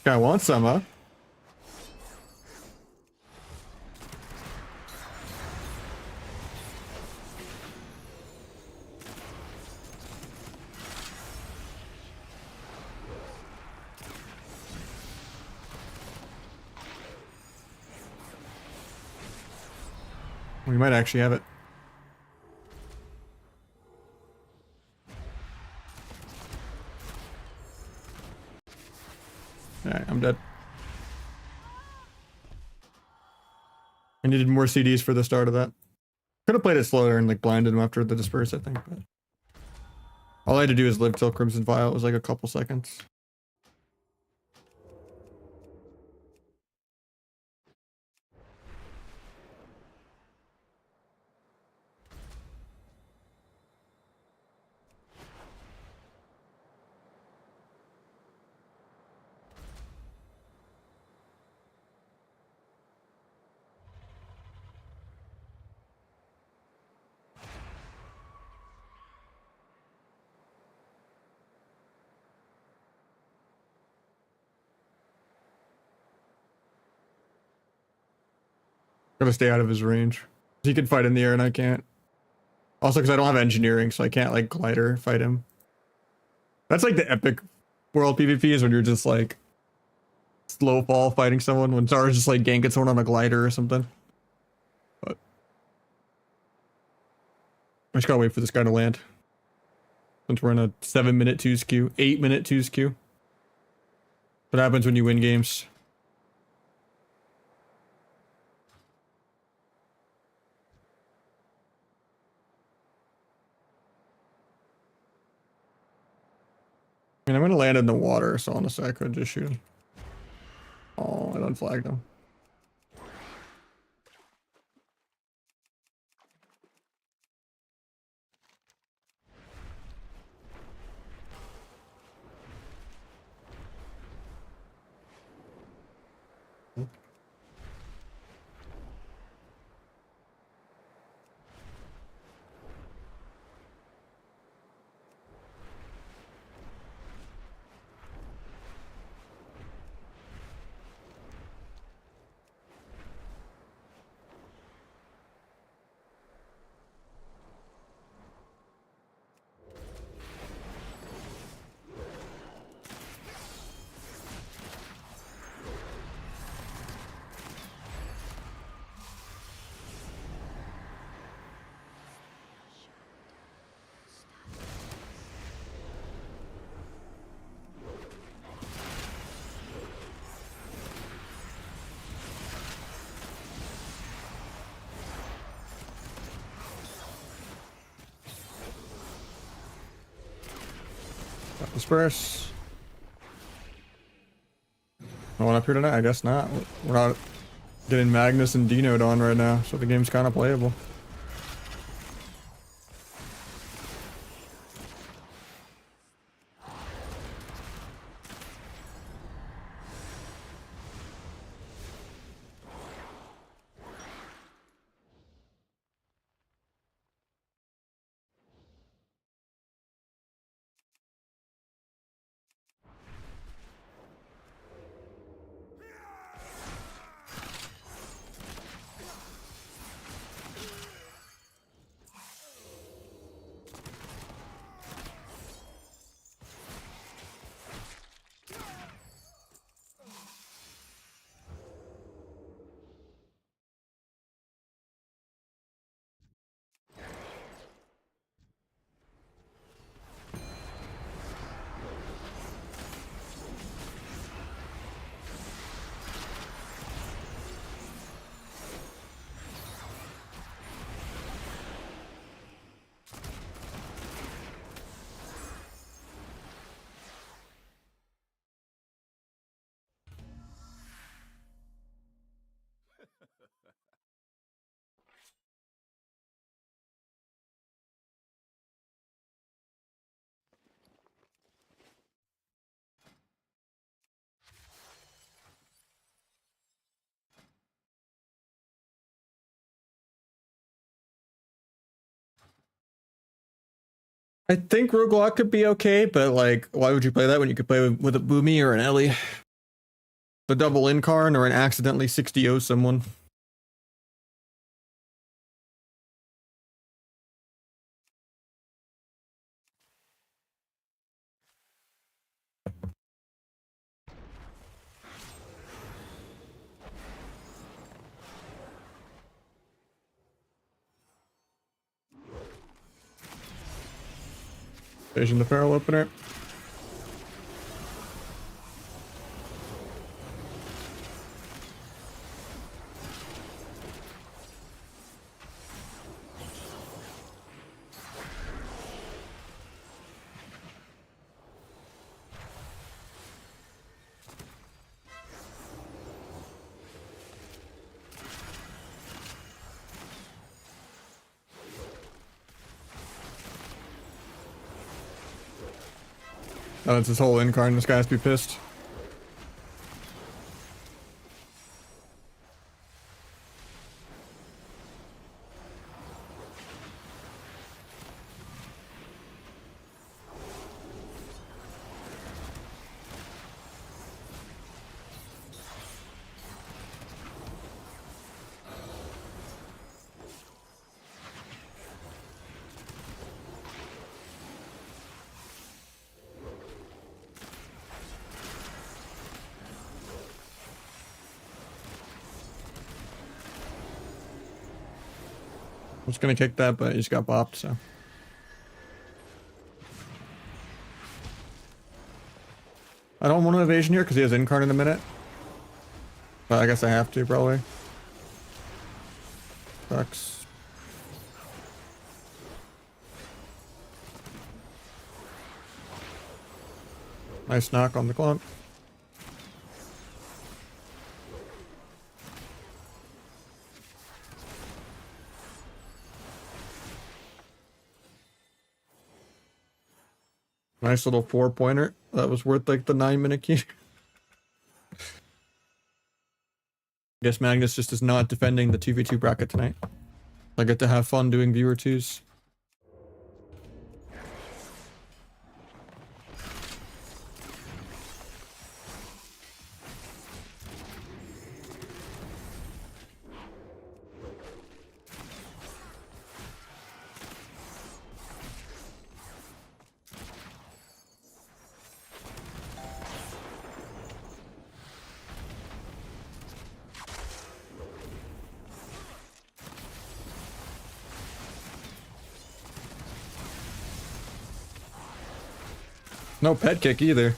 Guy wants some, huh? We might actually have it. Alright, I'm dead. I needed more CDs for the start of that. Could have played it slower and like blinded him after the disperse, I think, but all I had to do is live till Crimson File. It was like a couple seconds. Gotta stay out of his range. He can fight in the air and I can't. Also, because I don't have engineering, so I can't like glider fight him. That's like the epic world PvP is when you're just like slow fall fighting someone when Zara's just like ganking someone on a glider or something. But I just gotta wait for this guy to land. Since we're in a 7-minute 2 skew, 8-minute 2 skew. What happens when you win games? I mean, I'm gonna land in the water, so honestly I could just shoot him. Oh, I unflagged him. Disperse. No one up here tonight? I guess not. We're not getting Magnus and Dino'd on right now, so the game's kind of playable. I think Roguelike could be okay, but like, why would you play that when you could play with a Boomy or an Ellie? The double incarn or an accidentally 60-0 someone. Station the feral opener. Oh, that's his whole incarn. This guy has to be pissed. I was gonna kick that, but he just got bopped, so. I don't want an evasion here because he has incarn in a minute. But I guess I have to, probably. Sucks. Nice knock on the clunk. Nice little 4-pointer. That was worth like the 9-minute key. Guess Magnus just is not defending the 2v2 bracket tonight. I get to have fun doing viewer twos. No pet kick either.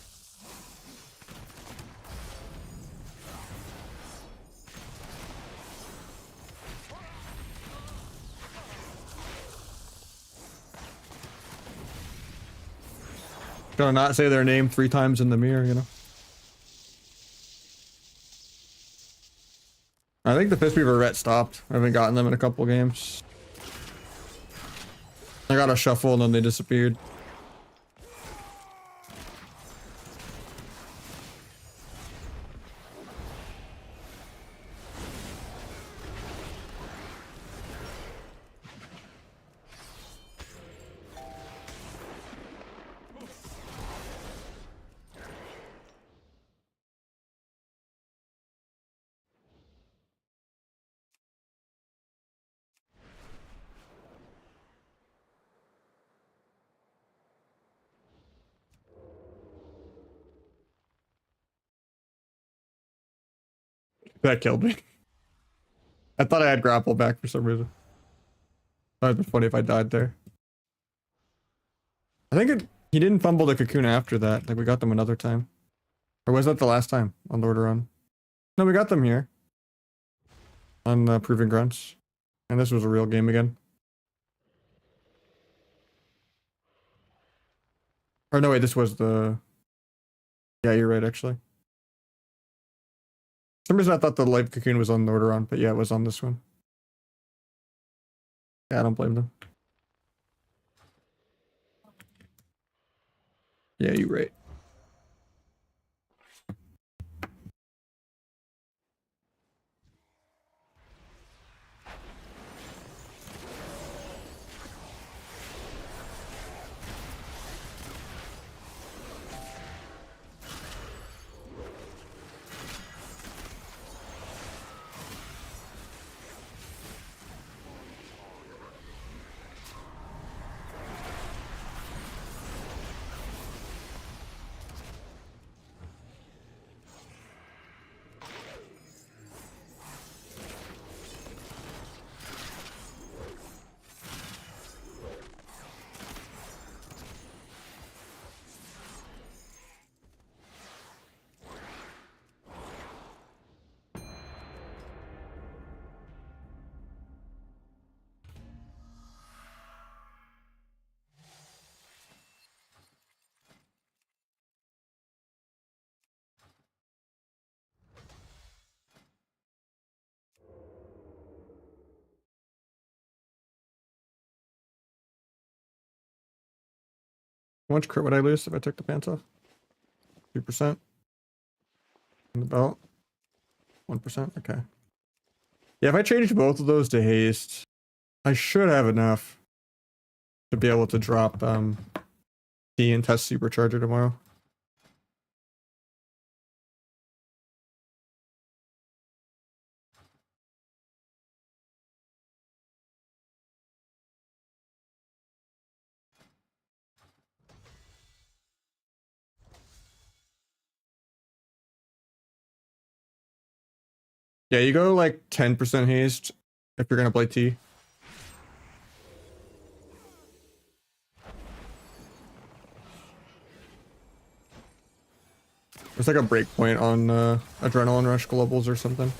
Gonna not say their name 3 times in the mirror, you know? I think the Fistweaver ret stopped. I haven't gotten them in a couple games. I got a shuffle and then they disappeared. That killed me. I thought I had grapple back for some reason. That would be funny if I died there. I think he didn't fumble the cocoon after that. Like we got them another time. Or was that the last time on Lord of Run? No, we got them here. On Proving Grunts. And this was a real game again. Or no, wait, this was the... Yeah, you're right, actually. For some reason I thought the live cocoon was on Lordaeron, but yeah, it was on this one. Yeah, I don't blame them. Yeah, you're right. How much crit would I lose if I took the pants off? 2%. And the belt. 1%. Okay. Yeah, if I change both of those to haste, I should have enough to be able to drop D and test supercharger tomorrow. Yeah, you go like 10% haste if you're gonna play T. There's like a breakpoint on Adrenaline Rush Globals or something.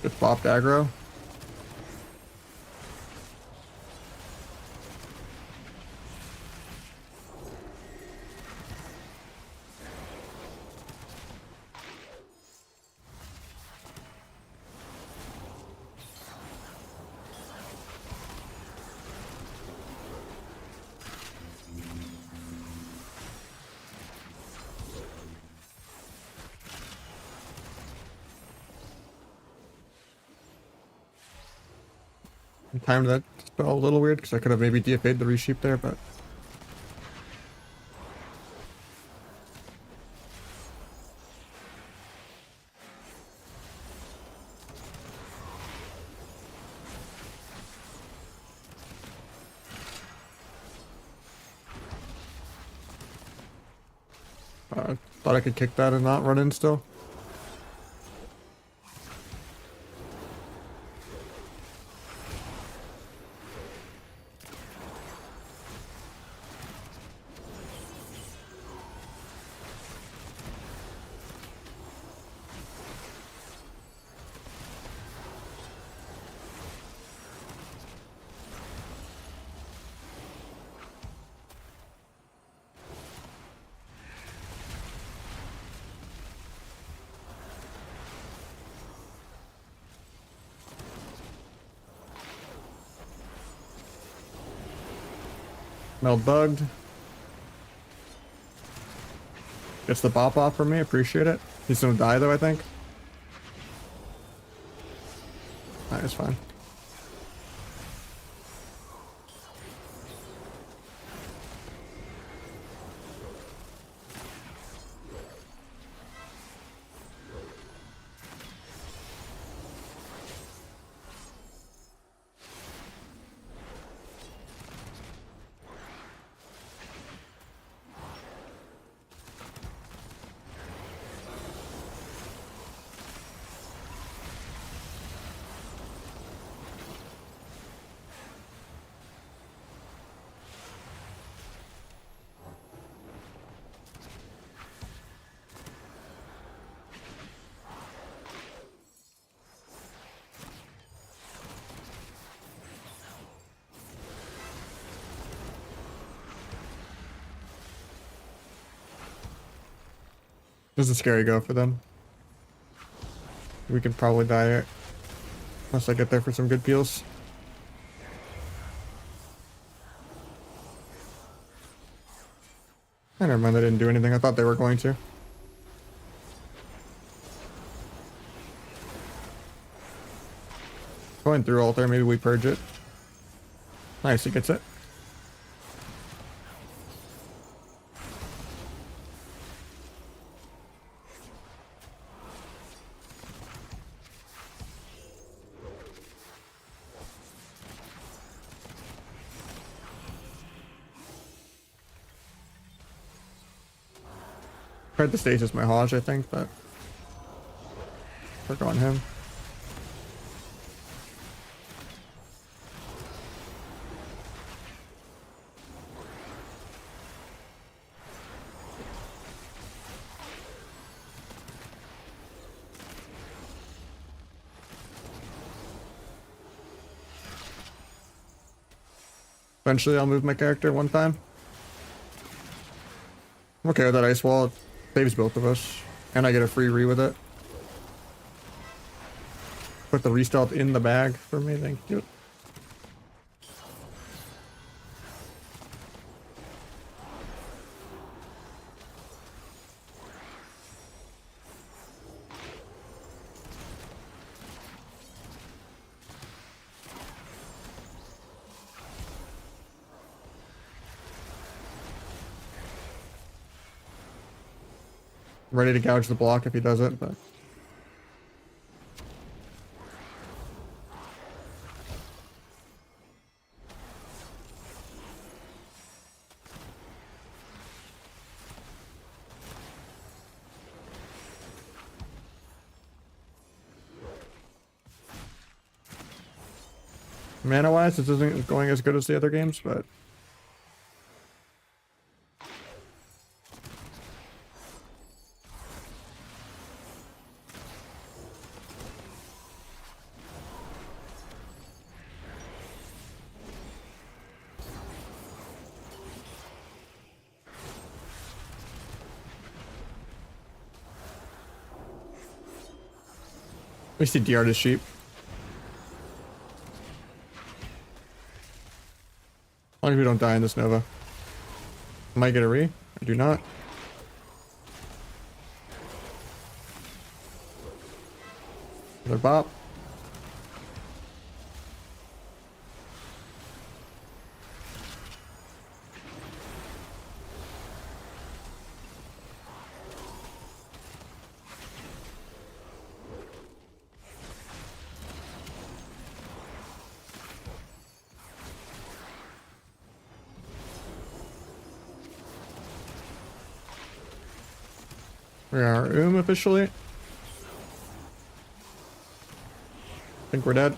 Just bopped aggro. I timed that spell a little weird because I could have maybe DFA'd the resheep there, but thought I could kick that and not run in still. Meld bugged. Gets the bop off for me, appreciate it. He's gonna die though, I think. Alright, it's fine. This is a scary go for them. We could probably die here. Unless I get there for some good peels. Oh, never mind, they didn't do anything. I thought they were going to. Going through altar, maybe we purge it. Nice, he gets it. Tried to stasis my Hodge, I think, but work on him. Eventually I'll move my character one time. I'm okay with that ice wall. It saves both of us. And I get a free re with it. Put the restealth in the bag for me, thank you. I'm ready to gouge the block if he does it, but mana wise this isn't going as good as the other games, but at least he DR'd his sheep. As long as we don't die in this Nova. Might get a re. I do not. Another bop. We are officially. I think we're dead.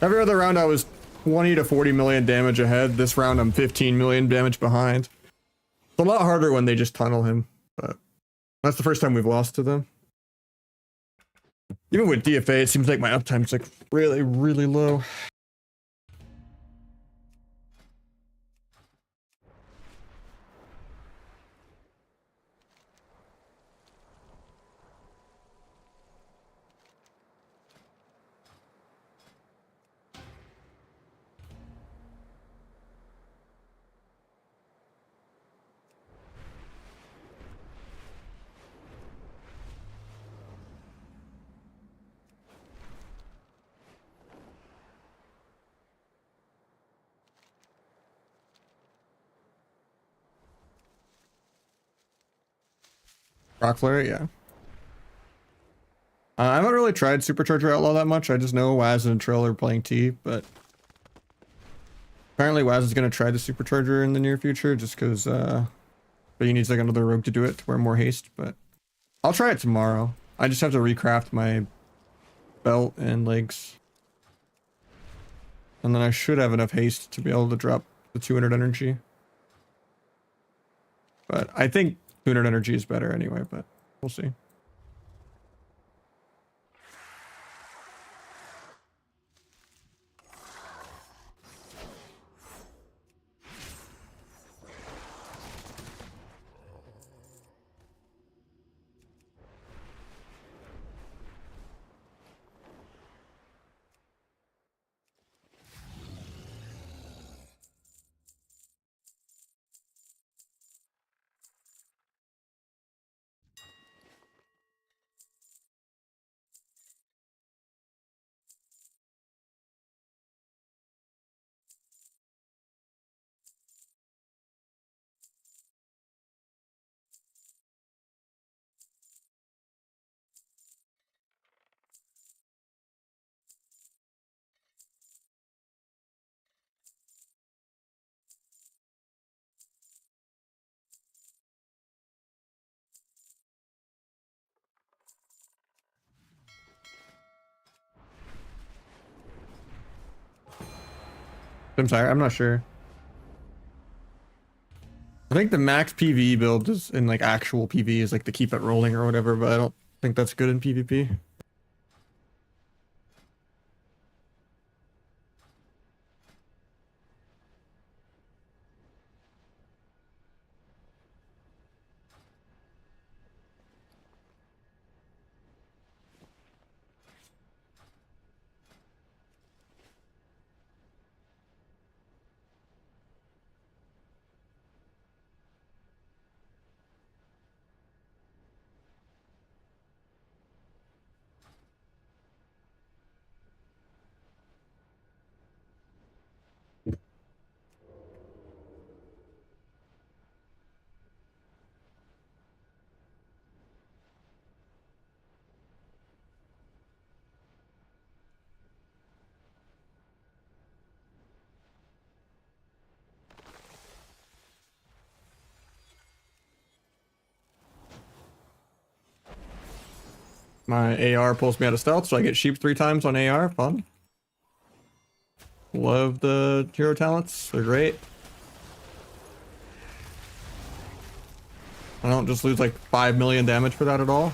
Every other round I was 20 to 40 million damage ahead. This round I'm 15 million damage behind. It's a lot harder when they just tunnel him, but that's the first time we've lost to them. Even with DFA, it seems like my uptime's like really, really low. Rock Flare, yeah. I haven't really tried Supercharger Outlaw that much. I just know Waz and Trill are playing T, but apparently Waz is going to try the Supercharger in the near future just because but he needs like another rogue to do it to wear more haste, but I'll try it tomorrow. I just have to recraft my belt and legs. And then I should have enough haste to be able to drop the 200 energy. But I think 200 energy is better anyway, but we'll see. I'm sorry, I'm not sure. I think the max PvE build is in like actual PvE is like to keep it rolling or whatever, but I don't think that's good in PvP. My AR pulls me out of stealth, so I get sheep 3 times on AR. Fun. Love the hero talents. They're great. I don't just lose like 5 million damage for that at all.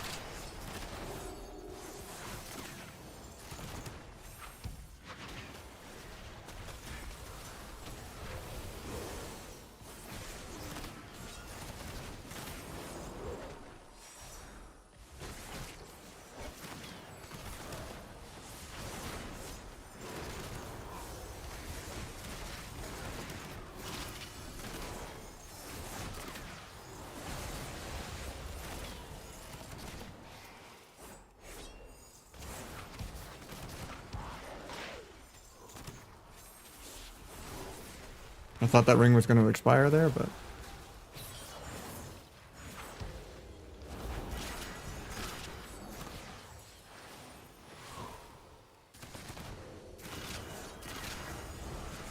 I thought that ring was going to expire there, but...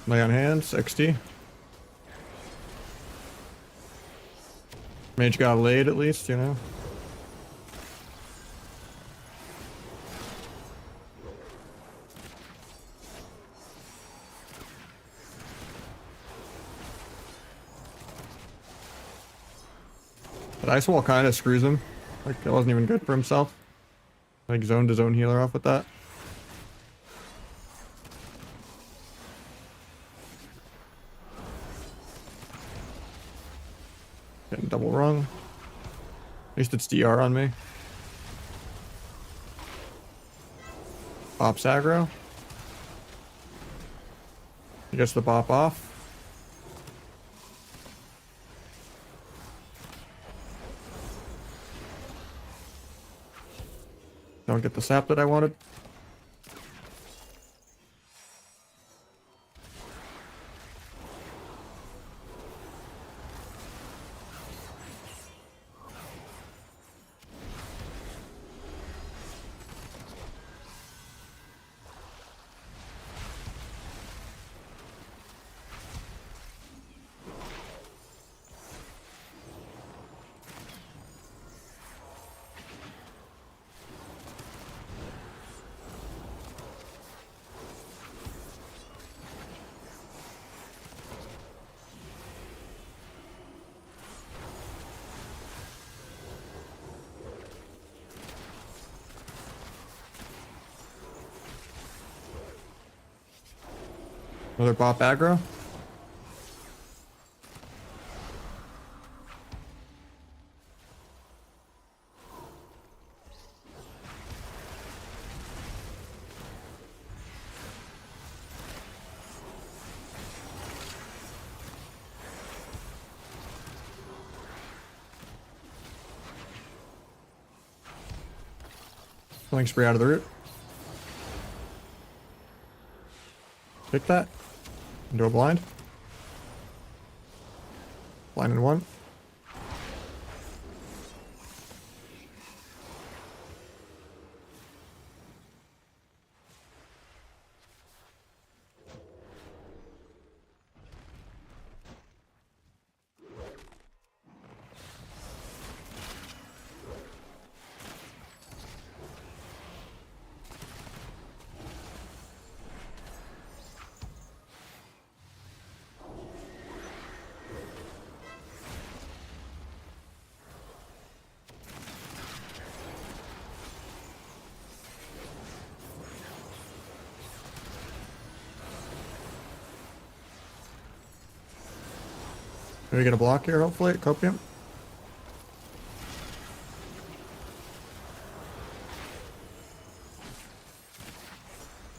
Lay on hands, XT. Mage got laid at least, you know? But Ice Wall kind of screws him. Like, that wasn't even good for himself. Like, zoned his own healer off with that. Getting double rung. At least it's DR on me. Bop's aggro. He gets the bop off. Don't get the sap that I wanted. Another bop aggro. Flank spree out of the root. Pick that. Into a blind. Blind in 1. Are we gonna block here, hopefully? Copium?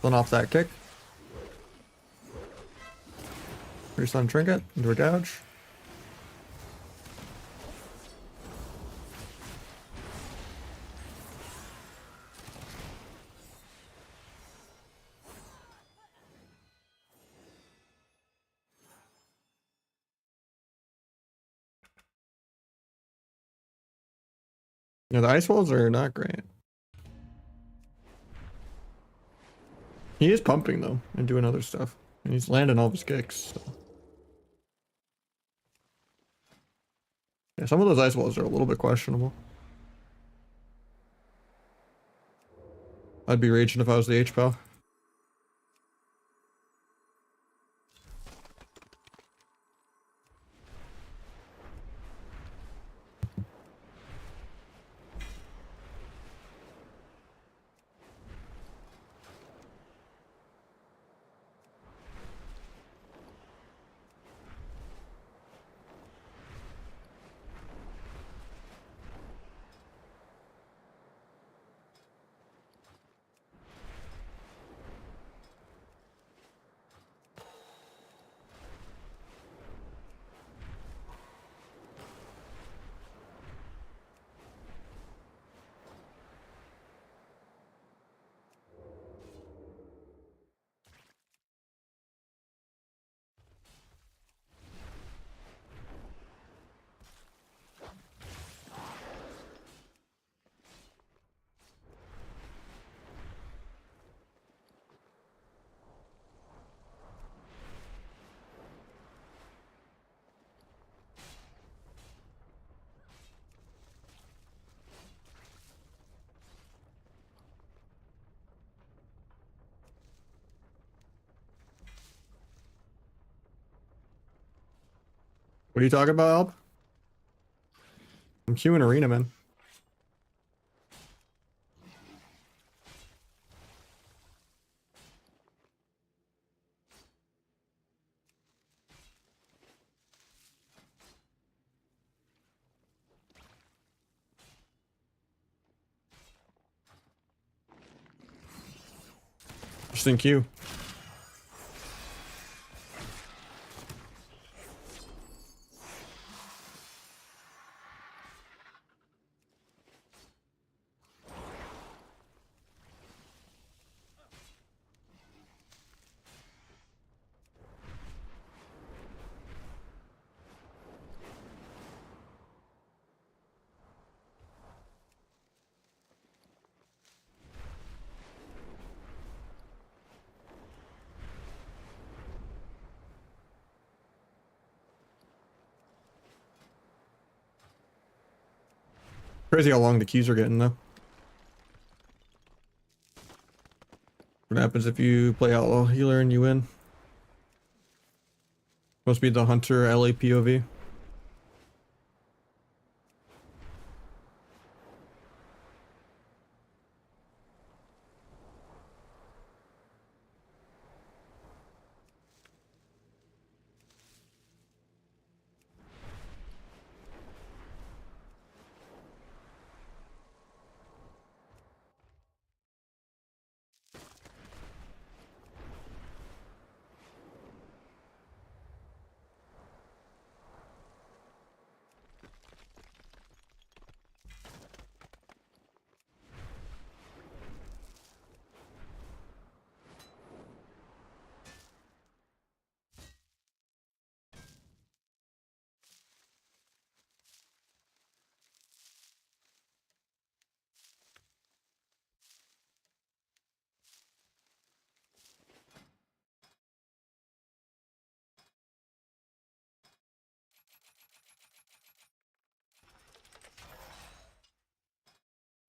Pulling off that kick. Restun trinket into a gouge. Yeah, the ice walls are not great. He is pumping though and doing other stuff. And he's landing all of his kicks. So. Yeah, some of those ice walls are a little bit questionable. I'd be raging if I was the H-Pal. What are you talking about, Alp? I'm queuing arena, man. Just in queue. Crazy how long the queues are getting though. What happens if you play Outlaw healer and you win? Supposed to be the Hunter LA POV.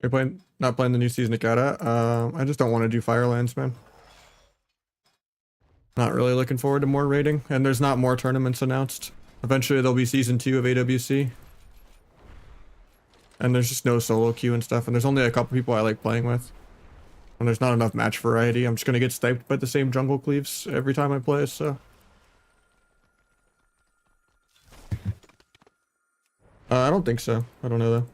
You're not playing the new season of Kata. I just don't want to do Firelands, man. Not really looking forward to more raiding, and there's not more tournaments announced. Eventually there'll be season 2 of AWC. And there's just no solo queue and stuff, and there's only a couple people I like playing with. And there's not enough match variety. I'm just gonna get sniped by the same jungle cleaves every time I play, so. don't think so. I don't know though.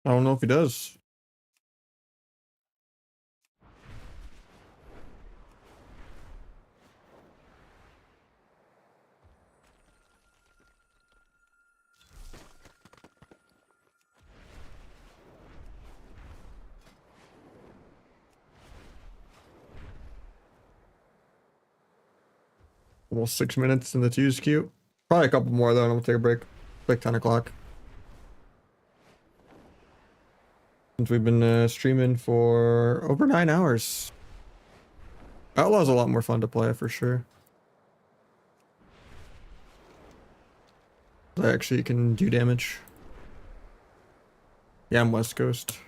I don't know if he does. Almost 6 minutes in the twos queue. Probably a couple more though, and we'll take a break. Like 10 o'clock. Since we've been streaming for over 9 hours. Outlaw's a lot more fun to play for sure. I actually can do damage. Yeah, I'm West Coast.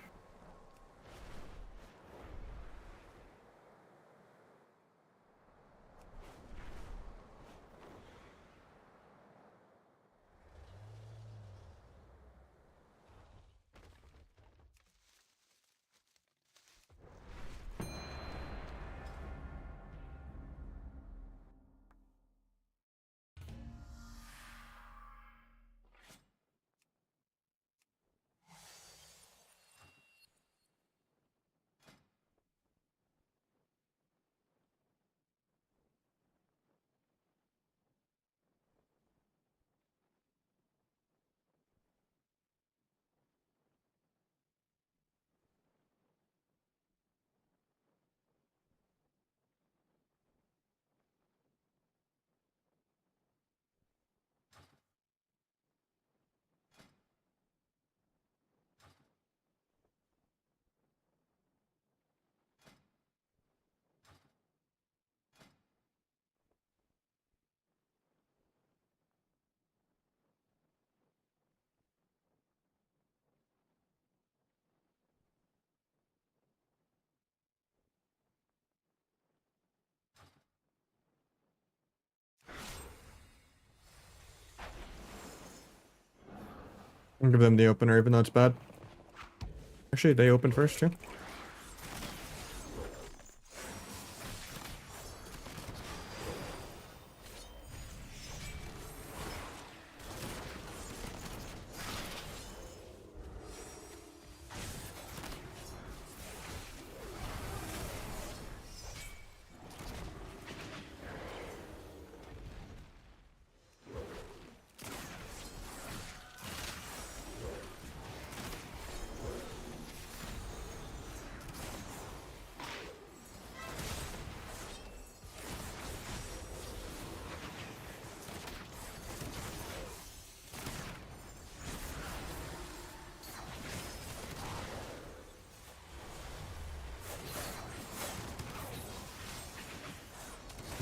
I'll give them the opener even though it's bad. Actually, they open first too.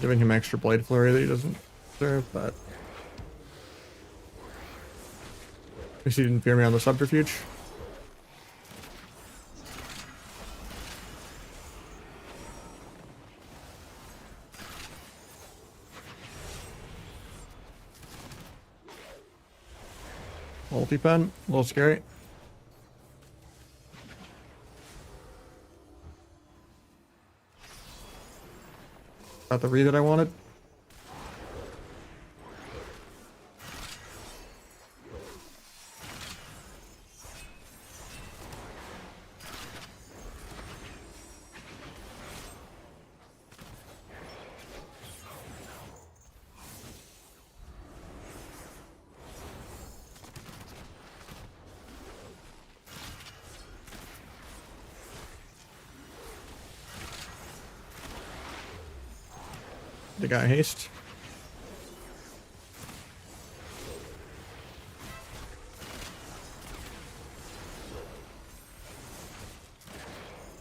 Giving him extra blade flurry that he doesn't deserve, but at least he didn't fear me on the subterfuge. Multi-pen, a little scary. Got the read that I wanted. They got haste.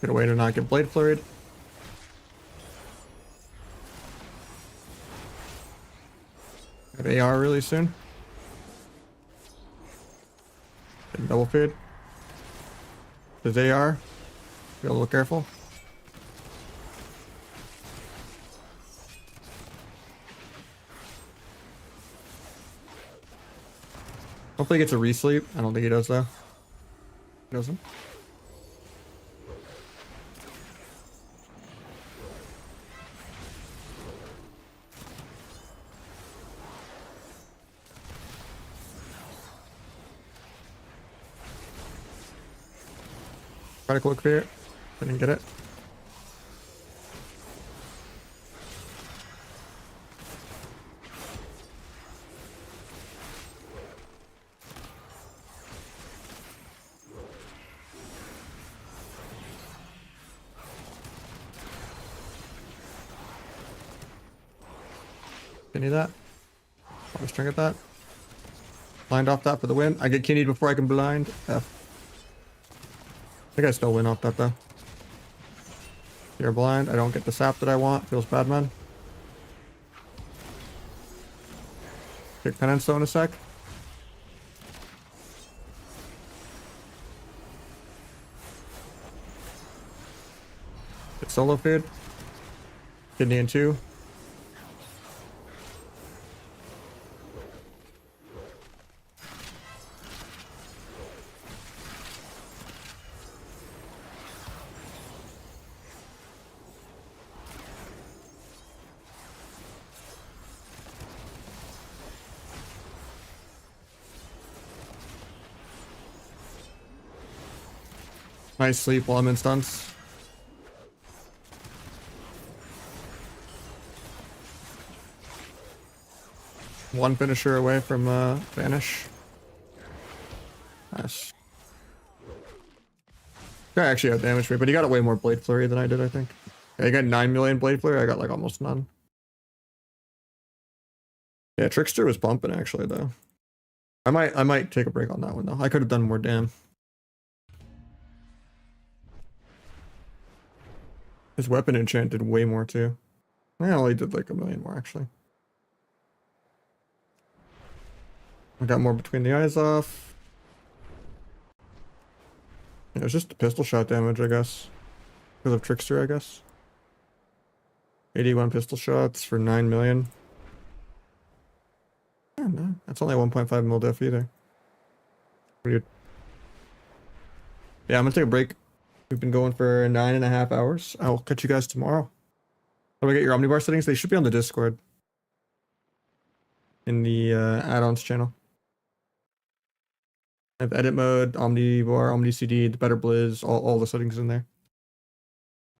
Get away to not get blade flurried. Have AR really soon. Get double feed. There's AR. Be a little careful. Hopefully he gets a resleep. I don't think he does though. He doesn't. Try to cloak fear. Didn't get it. Can you that? I'll just trinket that. Blind off that for the win. I get kidneyed before I can blind. F. I think I still win off that though. You're blind. I don't get the sap that I want. Feels bad, man. Kick penance though in a sec. Get solo feed. Kidney in 2. Nice sleep while I'm in stunts. One finisher away from vanish. Nice. Guy actually had damage me, but he got way more blade flurry than I did, I think. Yeah, he got 9 million blade flurry. I got like almost none. Yeah, Trickster was bumping actually though. I might take a break on that one though. I could have done more damn. His weapon enchant did way more too. I only did like 1 million more actually. I got more between the eyes off. Yeah, it was just the pistol shot damage, I guess. Because of Trickster, I guess. 81 pistol shots for 9 million. Yeah, no, that's only 1.5 mil def either. Weird. Yeah, I'm gonna take a break. We've been going for 9.5 hours. I'll catch you guys tomorrow. How do I get your Omnibar settings? They should be on the Discord. In the add-ons channel. I have edit mode, Omnibar, OmniCD, the better Blizz, all the settings in there.